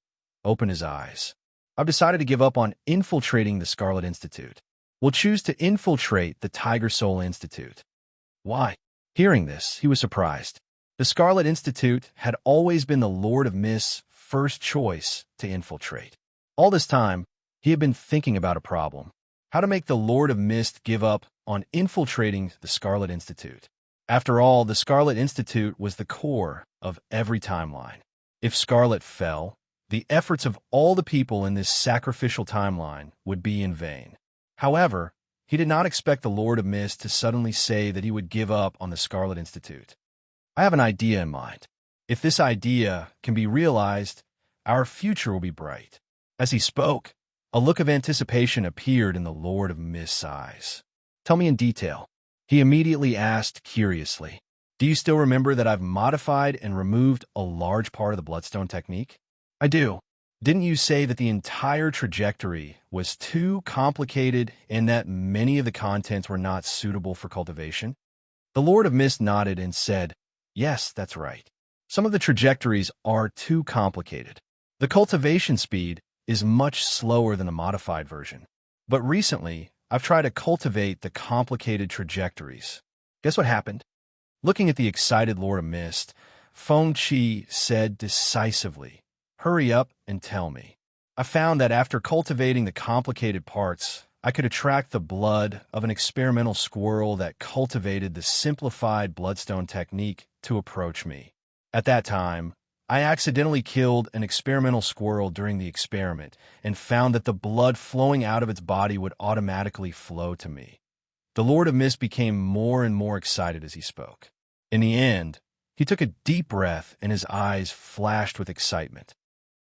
opened his eyes. I've decided to give up on infiltrating the Scarlet Institute. We'll choose to infiltrate the Tiger Soul Institute. Why? Hearing this, he was surprised. The Scarlet Institute had always been the Lord of Mist's first choice to infiltrate. All this time, he had been thinking about a problem: how to make the Lord of Mist give up on infiltrating the Scarlet Institute. After all, the Scarlet Institute was the core of every timeline. If Scarlet fell, the efforts of all the people in this sacrificial timeline would be in vain. However, he did not expect the Lord of Mist to suddenly say that he would give up on the Scarlet Institute. I have an idea in mind. If this idea can be realized, our future will be bright. As he spoke, a look of anticipation appeared in the Lord of Mist's eyes. Tell me in detail, he immediately asked curiously. Do you still remember that I've modified and removed a large part of the Bloodstone technique? I do. Didn't you say that the entire trajectory was too complicated and that many of the contents were not suitable for cultivation? The Lord of Mist nodded and said, yes, that's right. Some of the trajectories are too complicated. The cultivation speed is much slower than the modified version. But recently, I've tried to cultivate the complicated trajectories. Guess what happened? Looking at the excited Lord of Mist, Feng Qi said decisively, hurry up and tell me. I found that after cultivating the complicated parts, I could attract the blood of an experimental squirrel that cultivated the simplified bloodstone technique to approach me. At that time, I accidentally killed an experimental squirrel during the experiment and found that the blood flowing out of its body would automatically flow to me. The Lord of Mist became more and more excited as he spoke. In the end, he took a deep breath and his eyes flashed with excitement.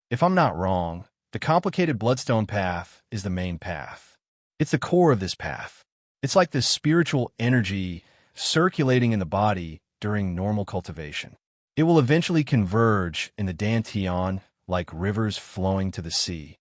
If I'm not wrong, the complicated bloodstone path is the main path. It's the core of this path. It's like this spiritual energy circulating in the body during normal cultivation. It will eventually converge in the dantian like rivers flowing to the sea.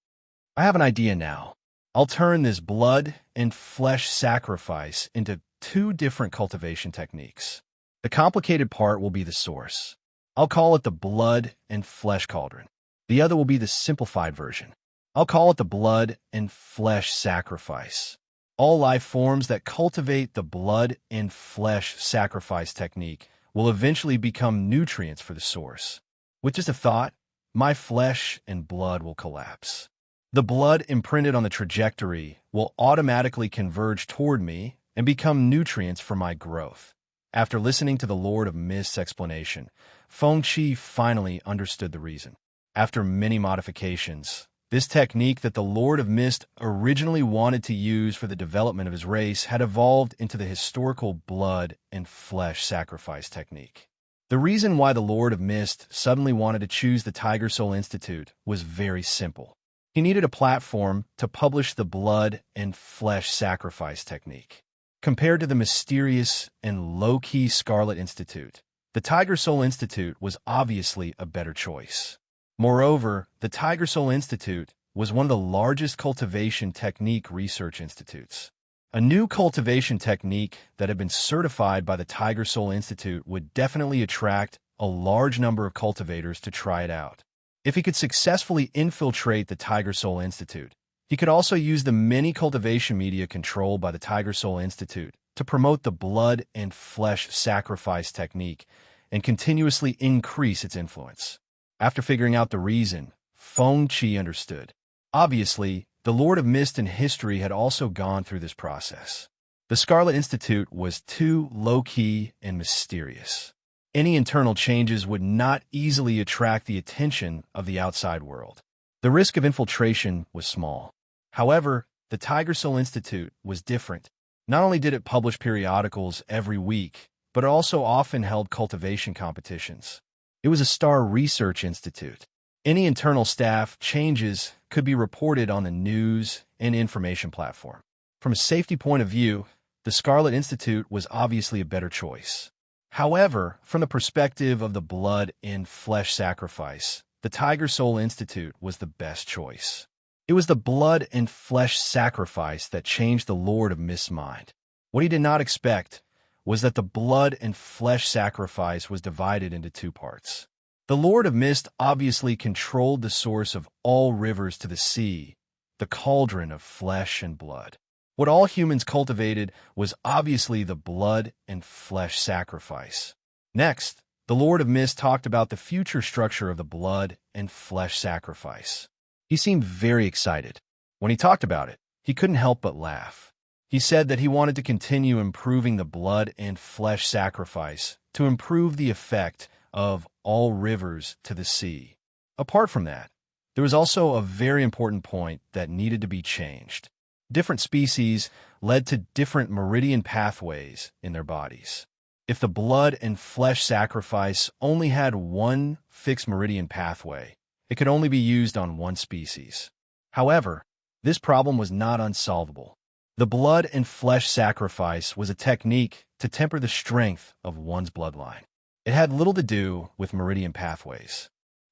I have an idea now. I'll turn this blood and flesh sacrifice into two different cultivation techniques. The complicated part will be the source. I'll call it the blood and flesh cauldron. The other will be the simplified version. I'll call it the blood and flesh sacrifice. All life forms that cultivate the blood and flesh sacrifice technique will eventually become nutrients for the source. With just a thought, my flesh and blood will collapse. The blood imprinted on the trajectory will automatically converge toward me and become nutrients for my growth. After listening to the Lord of Mist's explanation, Feng Qi finally understood the reason. After many modifications, this technique that the Lord of Mist originally wanted to use for the development of his race had evolved into the historical blood and flesh sacrifice technique. The reason why the Lord of Mist suddenly wanted to choose the Tiger Soul Institute was very simple. He needed a platform to publish the blood and flesh sacrifice technique. Compared to the mysterious and low-key Scarlet Institute, the Tiger Soul Institute was obviously a better choice. Moreover, the Tiger Soul Institute was one of the largest cultivation technique research institutes. A new cultivation technique that had been certified by the Tiger Soul Institute would definitely attract a large number of cultivators to try it out. If he could successfully infiltrate the Tiger Soul Institute, he could also use the many cultivation media controlled by the Tiger Soul Institute to promote the blood and flesh sacrifice technique and continuously increase its influence. After figuring out the reason, Feng Qi understood. Obviously, the Lord of Mist in history had also gone through this process. The Scarlet Institute was too low-key and mysterious. Any internal changes would not easily attract the attention of the outside world. The risk of infiltration was small. However, the Tiger Soul Institute was different. Not only did it publish periodicals every week, but it also often held cultivation competitions. It was a star research institute. Any internal staff changes could be reported on the news and information platform. From a safety point of view, the Scarlet Institute was obviously a better choice. However, from the perspective of the blood and flesh sacrifice, the Tiger Soul Institute was the best choice. It was the blood and flesh sacrifice that changed the Lord of Mist's mind. What he did not expect was that the blood and flesh sacrifice was divided into two parts. The Lord of Mist obviously controlled the source of all rivers to the sea, the cauldron of flesh and blood. What all humans cultivated was obviously the blood and flesh sacrifice. Next, the Lord of Mist talked about the future structure of the blood and flesh sacrifice. He seemed very excited. When he talked about it, he couldn't help but laugh. He said that he wanted to continue improving the blood and flesh sacrifice to improve the effect of all rivers to the sea. Apart from that, there was also a very important point that needed to be changed. Different species led to different meridian pathways in their bodies. If the blood and flesh sacrifice only had one fixed meridian pathway, it could only be used on one species. However, this problem was not unsolvable. The blood and flesh sacrifice was a technique to temper the strength of one's bloodline. It had little to do with meridian pathways.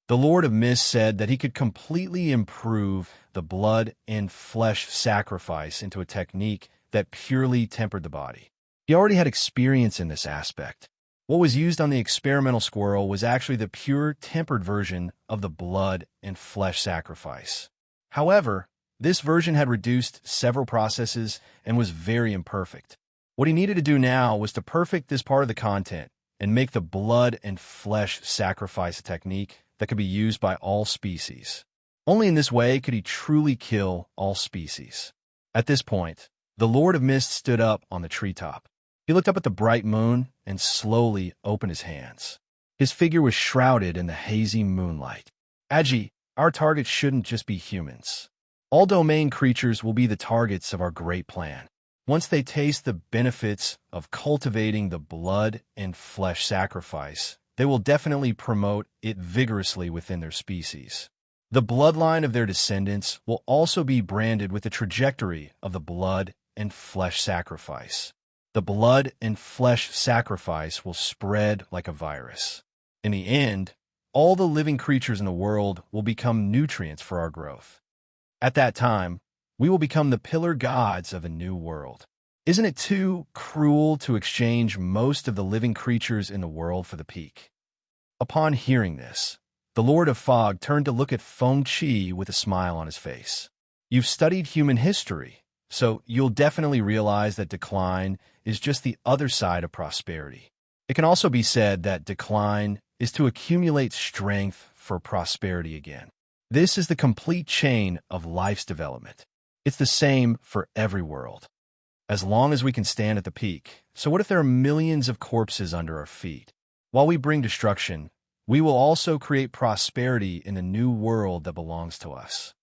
The Lord of Mist said that he could completely improve the blood and flesh sacrifice into a technique that purely tempered the body. He already had experience in this aspect. What was used on the experimental squirrel was actually the pure tempered version of the blood and flesh sacrifice. However, this version had reduced several processes and was very imperfect. What he needed to do now was to perfect this part of the content and make the blood and flesh sacrifice a technique that could be used by all species. Only in this way could he truly kill all species. At this point, the Lord of Mist stood up on the treetop. He looked up at the bright moon and slowly opened his hands. His figure was shrouded in the hazy moonlight. Agi, our target shouldn't just be humans. All domain creatures will be the targets of our great plan. Once they taste the benefits of cultivating the blood and flesh sacrifice, they will definitely promote it vigorously within their species. The bloodline of their descendants will also be branded with the trajectory of the blood and flesh sacrifice. The blood and flesh sacrifice will spread like a virus. In the end, all the living creatures in the world will become nutrients for our growth. At that time, we will become the pillar gods of a new world. Isn't it too cruel to exchange most of the living creatures in the world for the peak? Upon hearing this, the Lord of Fog turned to look at Feng Qi with a smile on his face. You've studied human history, so you'll definitely realize that decline is just the other side of prosperity. It can also be said that decline is to accumulate strength for prosperity again. This is the complete chain of life's development. It's the same for every world. As long as we can stand at the peak, so what if there are millions of corpses under our feet? While we bring destruction, we will also create prosperity in the new world that belongs to us.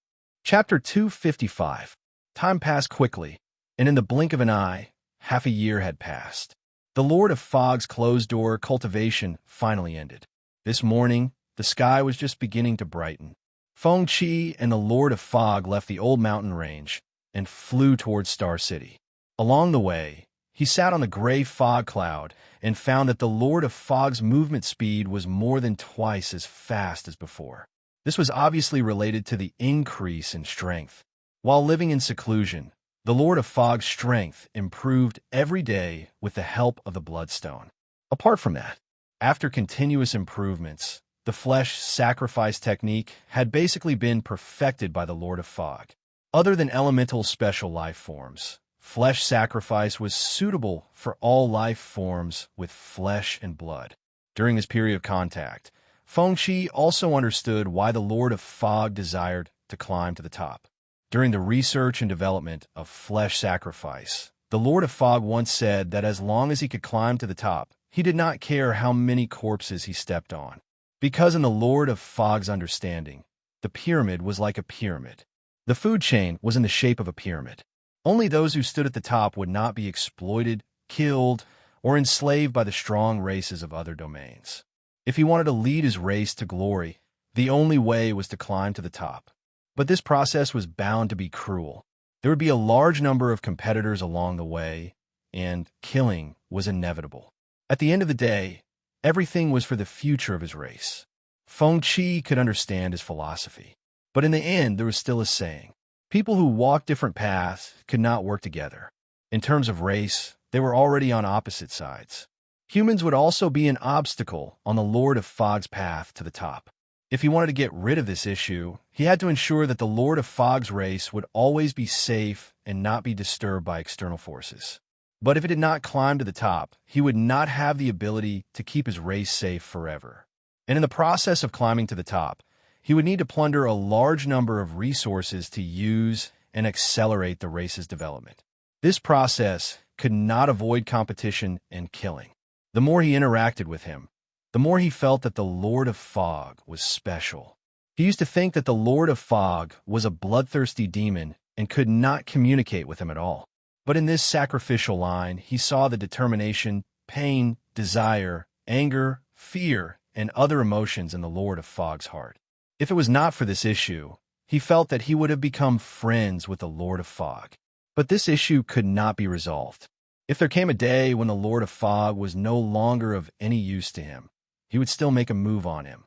Chapter 255. Time passed quickly, and in the blink of an eye, half a year had passed. The Lord of Fog's closed-door cultivation finally ended. This morning, the sky was just beginning to brighten. Feng Qi and the Lord of Fog left the old mountain range and flew towards Star City. Along the way, he sat on the gray fog cloud and found that the Lord of Fog's movement speed was more than twice as fast as before. This was obviously related to the increase in strength. While living in seclusion, the Lord of Fog's strength improved every day with the help of the Bloodstone. Apart from that, after continuous improvements, the flesh sacrifice technique had basically been perfected by the Lord of Fog. Other than elemental special life forms, flesh sacrifice was suitable for all life forms with flesh and blood. During this period of contact, Feng Qi also understood why the Lord of Fog desired to climb to the top. During the research and development of flesh sacrifice, the Lord of Fog once said that as long as he could climb to the top, he did not care how many corpses he stepped on. Because in the Lord of Fog's understanding, the pyramid was like a pyramid. The food chain was in the shape of a pyramid. Only those who stood at the top would not be exploited, killed, or enslaved by the strong races of other domains. If he wanted to lead his race to glory, the only way was to climb to the top. But this process was bound to be cruel. There would be a large number of competitors along the way, and killing was inevitable. At the end of the day, everything was for the future of his race. Feng Qi could understand his philosophy. But in the end, there was still a saying. People who walked different paths could not work together. In terms of race, they were already on opposite sides. Humans would also be an obstacle on the Lord of Fog's path to the top. If he wanted to get rid of this issue, he had to ensure that the Lord of Fog's race would always be safe and not be disturbed by external forces. But if it did not climb to the top, he would not have the ability to keep his race safe forever. And in the process of climbing to the top, he would need to plunder a large number of resources to use and accelerate the race's development. This process could not avoid competition and killing. The more he interacted with him, the more he felt that the Lord of Fog was special. He used to think that the Lord of Fog was a bloodthirsty demon and could not communicate with him at all. But in this sacrificial line, he saw the determination, pain, desire, anger, fear, and other emotions in the Lord of Fog's heart. If it was not for this issue, he felt that he would have become friends with the Lord of Fog. But this issue could not be resolved. If there came a day when the Lord of Fog was no longer of any use to him, he would still make a move on him.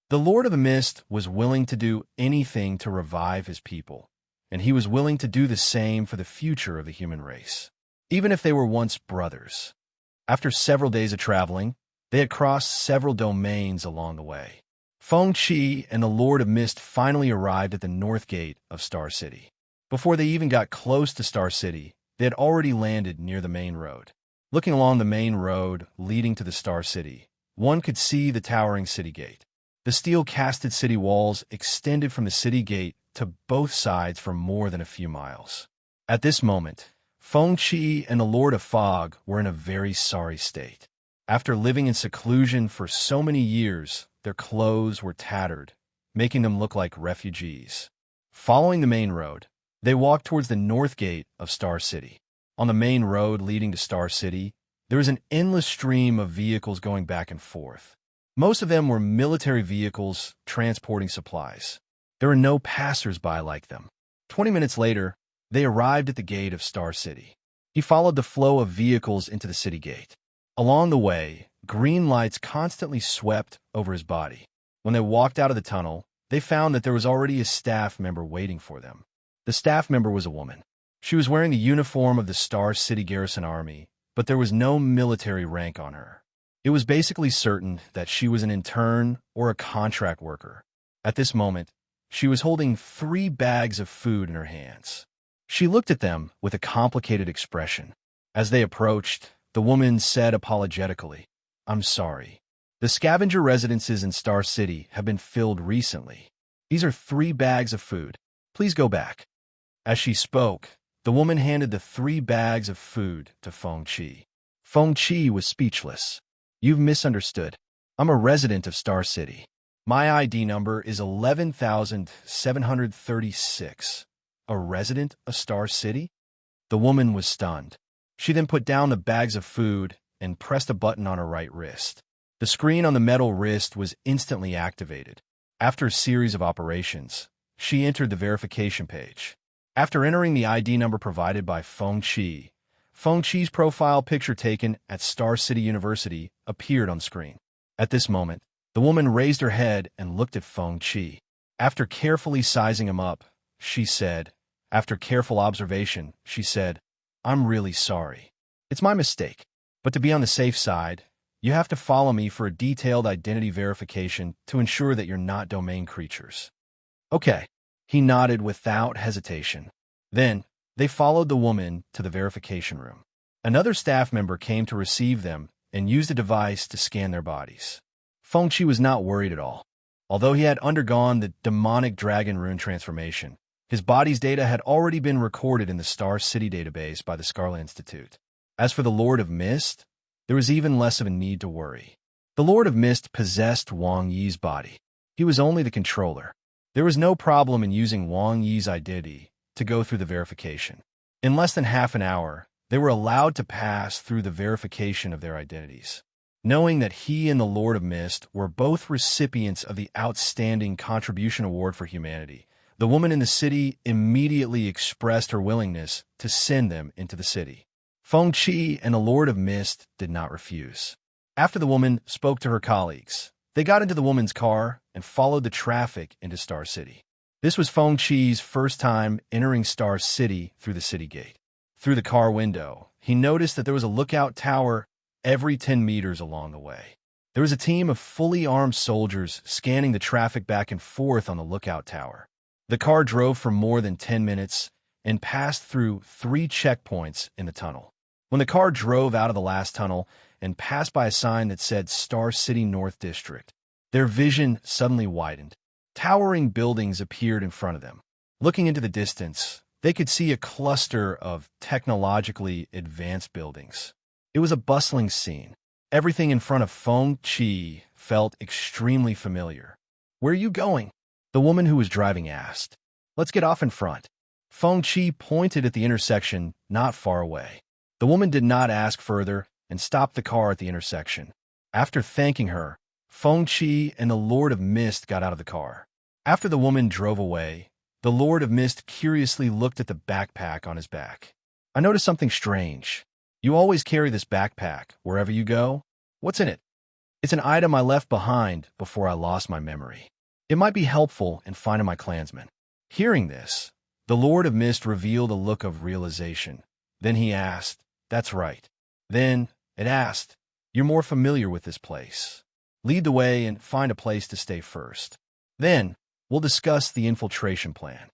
The Lord of the Mist was willing to do anything to revive his people, and he was willing to do the same for the future of the human race, even if they were once brothers. After several days of traveling, they had crossed several domains along the way. Feng Qi and the Lord of Mist finally arrived at the north gate of Star City. Before they even got close to Star City, they had already landed near the main road. Looking along the main road leading to the Star City, one could see the towering city gate. The steel-casted city walls extended from the city gate to both sides for more than a few miles. At this moment, Feng Qi and the Lord of Fog were in a very sorry state. After living in seclusion for so many years, their clothes were tattered, making them look like refugees. Following the main road, they walked towards the north gate of Star City. On the main road leading to Star City, there was an endless stream of vehicles going back and forth. Most of them were military vehicles transporting supplies. There were no passers-by like them. 20 minutes later, They arrived at the gate of Star City. He followed the flow of vehicles into the city gate. Along the way, green lights constantly swept over his body. When they walked out of the tunnel, they found that there was already a staff member waiting for them. The staff member was a woman. She was wearing the uniform of the Star City Garrison Army, but there was no military rank on her. It was basically certain that she was an intern or a contract worker. At this moment, she was holding 3 bags of food in her hands. She looked at them with a complicated expression. As they approached, the woman said apologetically, "I'm sorry. The scavenger residences in Star City have been filled recently. These are 3 bags of food. Please go back." As she spoke, the woman handed the 3 bags of food to Feng Qi. Feng Qi was speechless. "You've misunderstood. I'm a resident of Star City. My ID number is 11,736. A resident of Star City?" The woman was stunned. She then put down the bags of food and pressed a button on her right wrist. The screen on the metal wrist was instantly activated. After a series of operations, she entered the verification page. After entering the ID number provided by Feng Qi's profile picture taken at Star City University appeared on screen. At this moment, the woman raised her head and looked at Feng Qi. After carefully sizing him up, after careful observation, she said, "I'm really sorry. It's my mistake. But to be on the safe side, you have to follow me for a detailed identity verification to ensure that you're not domain creatures." "Okay." He nodded without hesitation. Then, they followed the woman to the verification room. Another staff member came to receive them and used a device to scan their bodies. Feng Qi was not worried at all. Although he had undergone the demonic dragon rune transformation, his body's data had already been recorded in the Star City database by the Scarlet Institute. As for the Lord of Mist, there was even less of a need to worry. The Lord of Mist possessed Wang Yi's body. He was only the controller. There was no problem in using Wang Yi's identity to go through the verification. In less than half an hour, they were allowed to pass through the verification of their identities. Knowing that he and the Lord of Mist were both recipients of the Outstanding Contribution Award for Humanity, the woman in the city immediately expressed her willingness to send them into the city. Feng Qi and the Lord of Mist did not refuse. After the woman spoke to her colleagues, they got into the woman's car and followed the traffic into Star City. This was Feng Qi's first time entering Star City through the city gate. Through the car window, he noticed that there was a lookout tower every 10 meters along the way. There was a team of fully armed soldiers scanning the traffic back and forth on the lookout tower. The car drove for more than 10 minutes and passed through 3 checkpoints in the tunnel. When the car drove out of the last tunnel and passed by a sign that said Star City North District, their vision suddenly widened. Towering buildings appeared in front of them. Looking into the distance, they could see a cluster of technologically advanced buildings. It was a bustling scene. Everything in front of Feng Qi felt extremely familiar. "Where are you going?" the woman who was driving asked. "Let's get off in front." Feng Qi pointed at the intersection not far away. The woman did not ask further and stopped the car at the intersection. After thanking her, Feng Qi and the Lord of Mist got out of the car. After the woman drove away, the Lord of Mist curiously looked at the backpack on his back. "I noticed something strange. You always carry this backpack wherever you go. What's in it?" "It's an item I left behind before I lost my memory. It might be helpful in finding my clansmen." Hearing this, the Lord of Mist revealed a look of realization. Then he asked, "That's right." Then it asked, "You're more familiar with this place. Lead the way and find a place to stay first. Then we'll discuss the infiltration plan."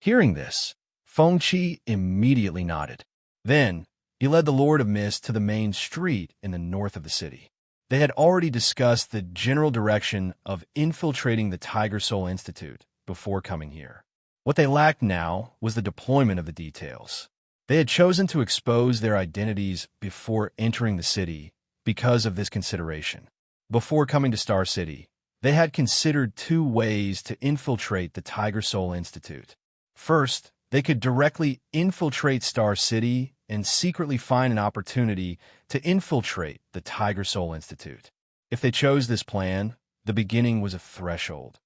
Hearing this, Feng Qi immediately nodded. Then he led the Lord of Mist to the main street in the north of the city. They had already discussed the general direction of infiltrating the Tiger Soul Institute before coming here. What they lacked now was the deployment of the details. They had chosen to expose their identities before entering the city because of this consideration. Before coming to Star City, they had considered 2 ways to infiltrate the Tiger Soul Institute. First, they could directly infiltrate Star City and secretly find an opportunity to infiltrate the Tiger Soul Institute. If they chose this plan, the beginning was a threshold.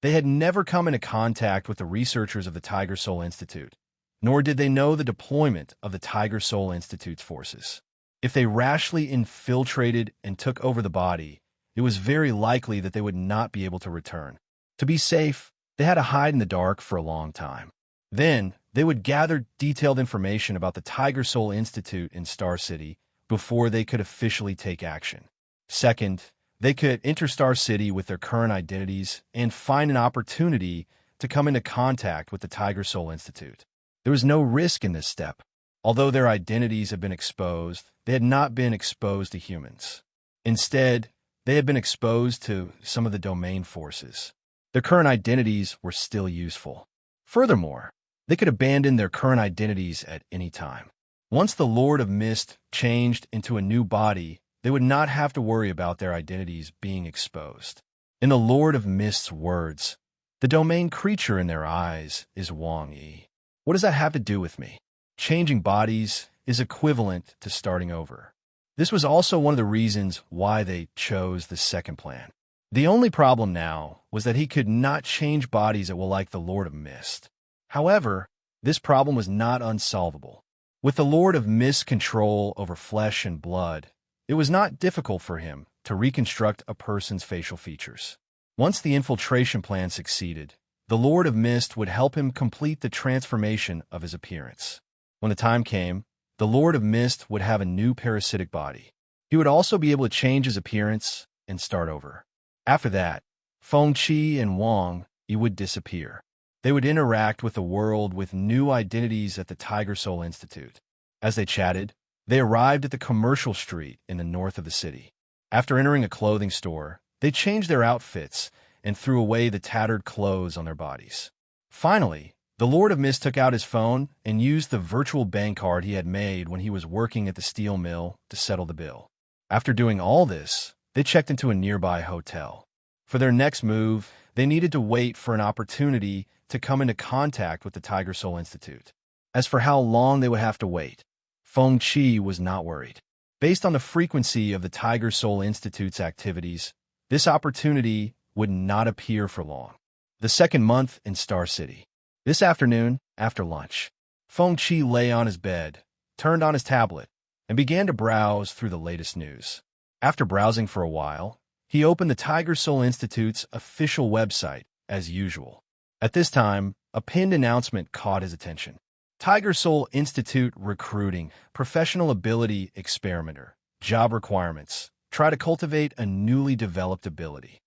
They had never come into contact with the researchers of the Tiger Soul Institute. nor did they know the deployment of the Tiger Soul Institute's forces. If they rashly infiltrated and took over the body, it was very likely that they would not be able to return. To be safe, they had to hide in the dark for a long time. Then, they would gather detailed information about the Tiger Soul Institute in Star City before they could officially take action. Second, they could enter Star City with their current identities and find an opportunity to come into contact with the Tiger Soul Institute. There was no risk in this step. Although their identities had been exposed, they had not been exposed to humans. Instead, they had been exposed to some of the domain forces. Their current identities were still useful. Furthermore, they could abandon their current identities at any time. Once the Lord of Mist changed into a new body, they would not have to worry about their identities being exposed. In the Lord of Mist's words, the domain creature in their eyes is Wang Yi. What does that have to do with me? Changing bodies is equivalent to starting over. This was also one of the reasons why they chose the second plan. The only problem now was that he could not change bodies at will like the Lord of Mist. However, this problem was not unsolvable. With the Lord of Mist's control over flesh and blood, it was not difficult for him to reconstruct a person's facial features. Once the infiltration plan succeeded, the Lord of Mist would help him complete the transformation of his appearance. When the time came, the Lord of Mist would have a new parasitic body. He would also be able to change his appearance and start over. After that, Feng Qi and Wang Yi would disappear. They would interact with the world with new identities at the Tiger Soul Institute. As they chatted, they arrived at the commercial street in the north of the city. After entering a clothing store, they changed their outfits and threw away the tattered clothes on their bodies. Finally, the Lord of Mist took out his phone and used the virtual bank card he had made when he was working at the steel mill to settle the bill. After doing all this, they checked into a nearby hotel. For their next move, they needed to wait for an opportunity to come into contact with the Tiger Soul Institute. As for how long they would have to wait, Feng Qi was not worried. Based on the frequency of the Tiger Soul Institute's activities, this opportunity would not appear for long. The second month in Star City. This afternoon, after lunch, Feng Qi lay on his bed, turned on his tablet, and began to browse through the latest news. After browsing for a while, he opened the Tiger Soul Institute's official website, as usual. At this time, a pinned announcement caught his attention. Tiger Soul Institute recruiting, professional ability experimenter, job requirements. Try to cultivate a newly developed ability.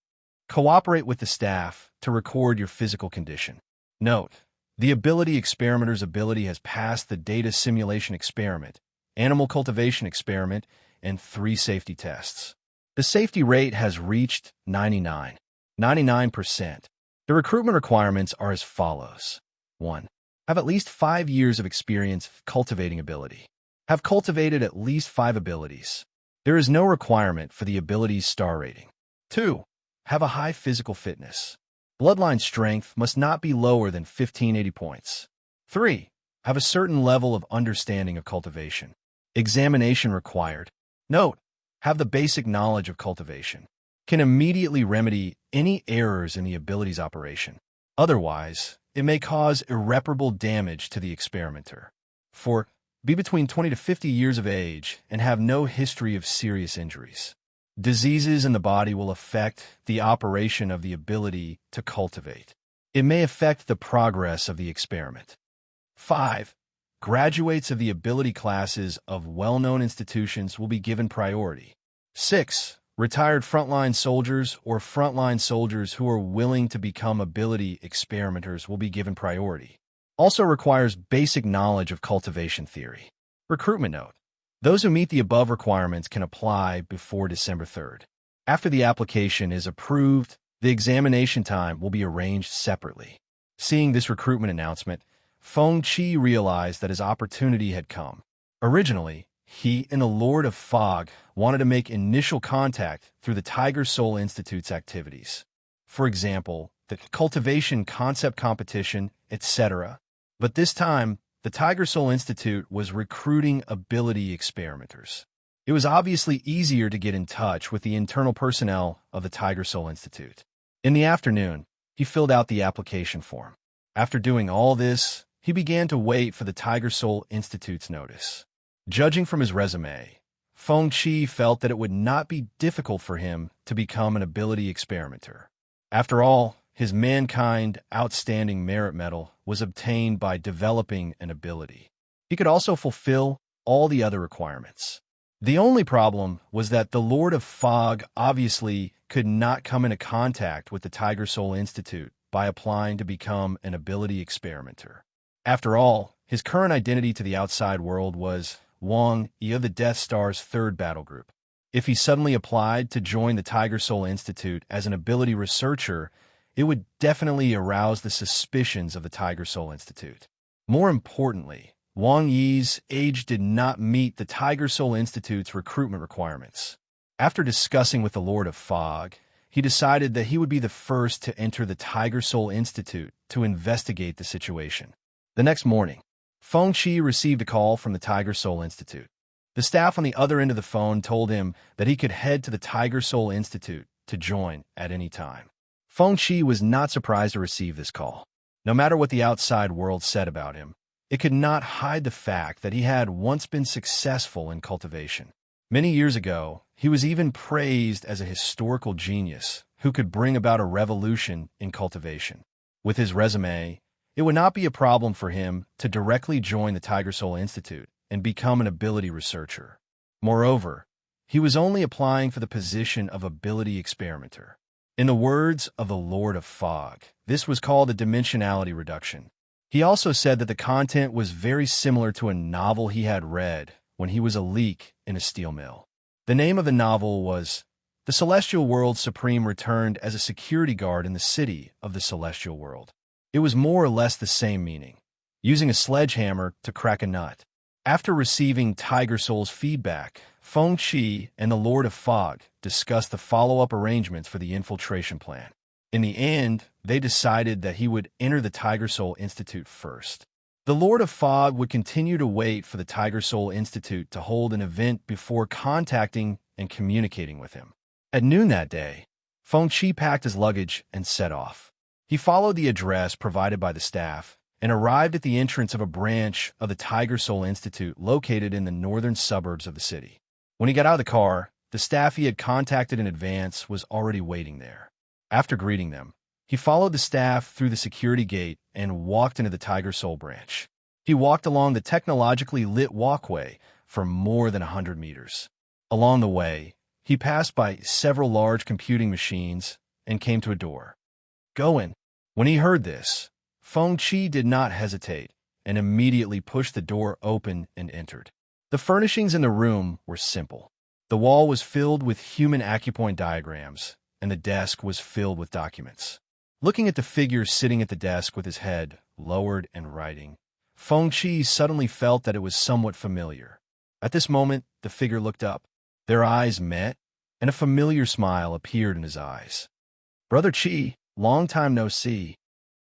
Cooperate with the staff to record your physical condition. Note, the ability experimenter's ability has passed the data simulation experiment, animal cultivation experiment, and 3 safety tests. The safety rate has reached 99%. The recruitment requirements are as follows. 1. Have at least 5 years of experience cultivating ability. Have cultivated at least 5 abilities. There is no requirement for the ability's star rating. 2. Have a high physical fitness. Bloodline strength must not be lower than 1580 points. 3. Have a certain level of understanding of cultivation. Examination required. Note, have the basic knowledge of cultivation. Can immediately remedy any errors in the ability's operation. Otherwise, it may cause irreparable damage to the experimenter. 4. Be between 20 to 50 years of age and have no history of serious injuries. Diseases in the body will affect the operation of the ability to cultivate. It may affect the progress of the experiment. 5. Graduates of the ability classes of well-known institutions will be given priority. 6. Retired frontline soldiers or frontline soldiers who are willing to become ability experimenters will be given priority. Also requires basic knowledge of cultivation theory. Recruitment note. Those who meet the above requirements can apply before December 3rd. After the application is approved, the examination time will be arranged separately. Seeing this recruitment announcement, Feng Qi realized that his opportunity had come. Originally, he and the Lord of Fog wanted to make initial contact through the Tiger Soul Institute's activities. For example, the cultivation concept competition, etc. But this time, the Tiger Soul Institute was recruiting ability experimenters. It was obviously easier to get in touch with the internal personnel of the Tiger Soul Institute. In the afternoon, he filled out the application form. After doing all this, he began to wait for the Tiger Soul Institute's notice. Judging from his resume, Feng Qi felt that it would not be difficult for him to become an ability experimenter. After all, his Mankind Outstanding Merit Medal was obtained by developing an ability. He could also fulfill all the other requirements. The only problem was that the Lord of Fog obviously could not come into contact with the Tiger Soul Institute by applying to become an ability experimenter. After all, his current identity to the outside world was Wang Yi of the Death Star's 3rd Battle Group. If he suddenly applied to join the Tiger Soul Institute as an ability researcher, it would definitely arouse the suspicions of the Tiger Soul Institute. More importantly, Wang Yi's age did not meet the Tiger Soul Institute's recruitment requirements. After discussing with the Lord of Fog, he decided that he would be the first to enter the Tiger Soul Institute to investigate the situation. The next morning, Feng Qi received a call from the Tiger Soul Institute. The staff on the other end of the phone told him that he could head to the Tiger Soul Institute to join at any time. Feng Qi was not surprised to receive this call. No matter what the outside world said about him, it could not hide the fact that he had once been successful in cultivation. Many years ago, he was even praised as a historical genius who could bring about a revolution in cultivation. With his resume, it would not be a problem for him to directly join the Tiger Soul Institute and become an ability researcher. Moreover, he was only applying for the position of ability experimenter. In the words of the Lord of Fog, this was called a dimensionality reduction. He also said that the content was very similar to a novel he had read when he was a leak in a steel mill. The name of the novel was The Celestial World Supreme Returned as a Security Guard in the City of the Celestial World. It was more or less the same meaning, using a sledgehammer to crack a nut. After receiving Tiger Soul's feedback, Feng Qi and the Lord of Fog discussed the follow-up arrangements for the infiltration plan. In the end, they decided that he would enter the Tiger Soul Institute first. The Lord of Fog would continue to wait for the Tiger Soul Institute to hold an event before contacting and communicating with him. At noon that day, Feng Qi packed his luggage and set off. He followed the address provided by the staff and arrived at the entrance of a branch of the Tiger Soul Institute located in the northern suburbs of the city. When he got out of the car, the staff he had contacted in advance was already waiting there. After greeting them, he followed the staff through the security gate and walked into the Tiger Soul branch. He walked along the technologically lit walkway for more than 100 meters. Along the way, he passed by several large computing machines and came to a door. Go in. When he heard this, Feng Qi did not hesitate and immediately pushed the door open and entered. The furnishings in the room were simple. The wall was filled with human acupoint diagrams, and the desk was filled with documents. Looking at the figure sitting at the desk with his head lowered and writing, Feng Qi suddenly felt that it was somewhat familiar. At this moment, the figure looked up. Their eyes met, and a familiar smile appeared in his eyes. Brother Qi, long time no see.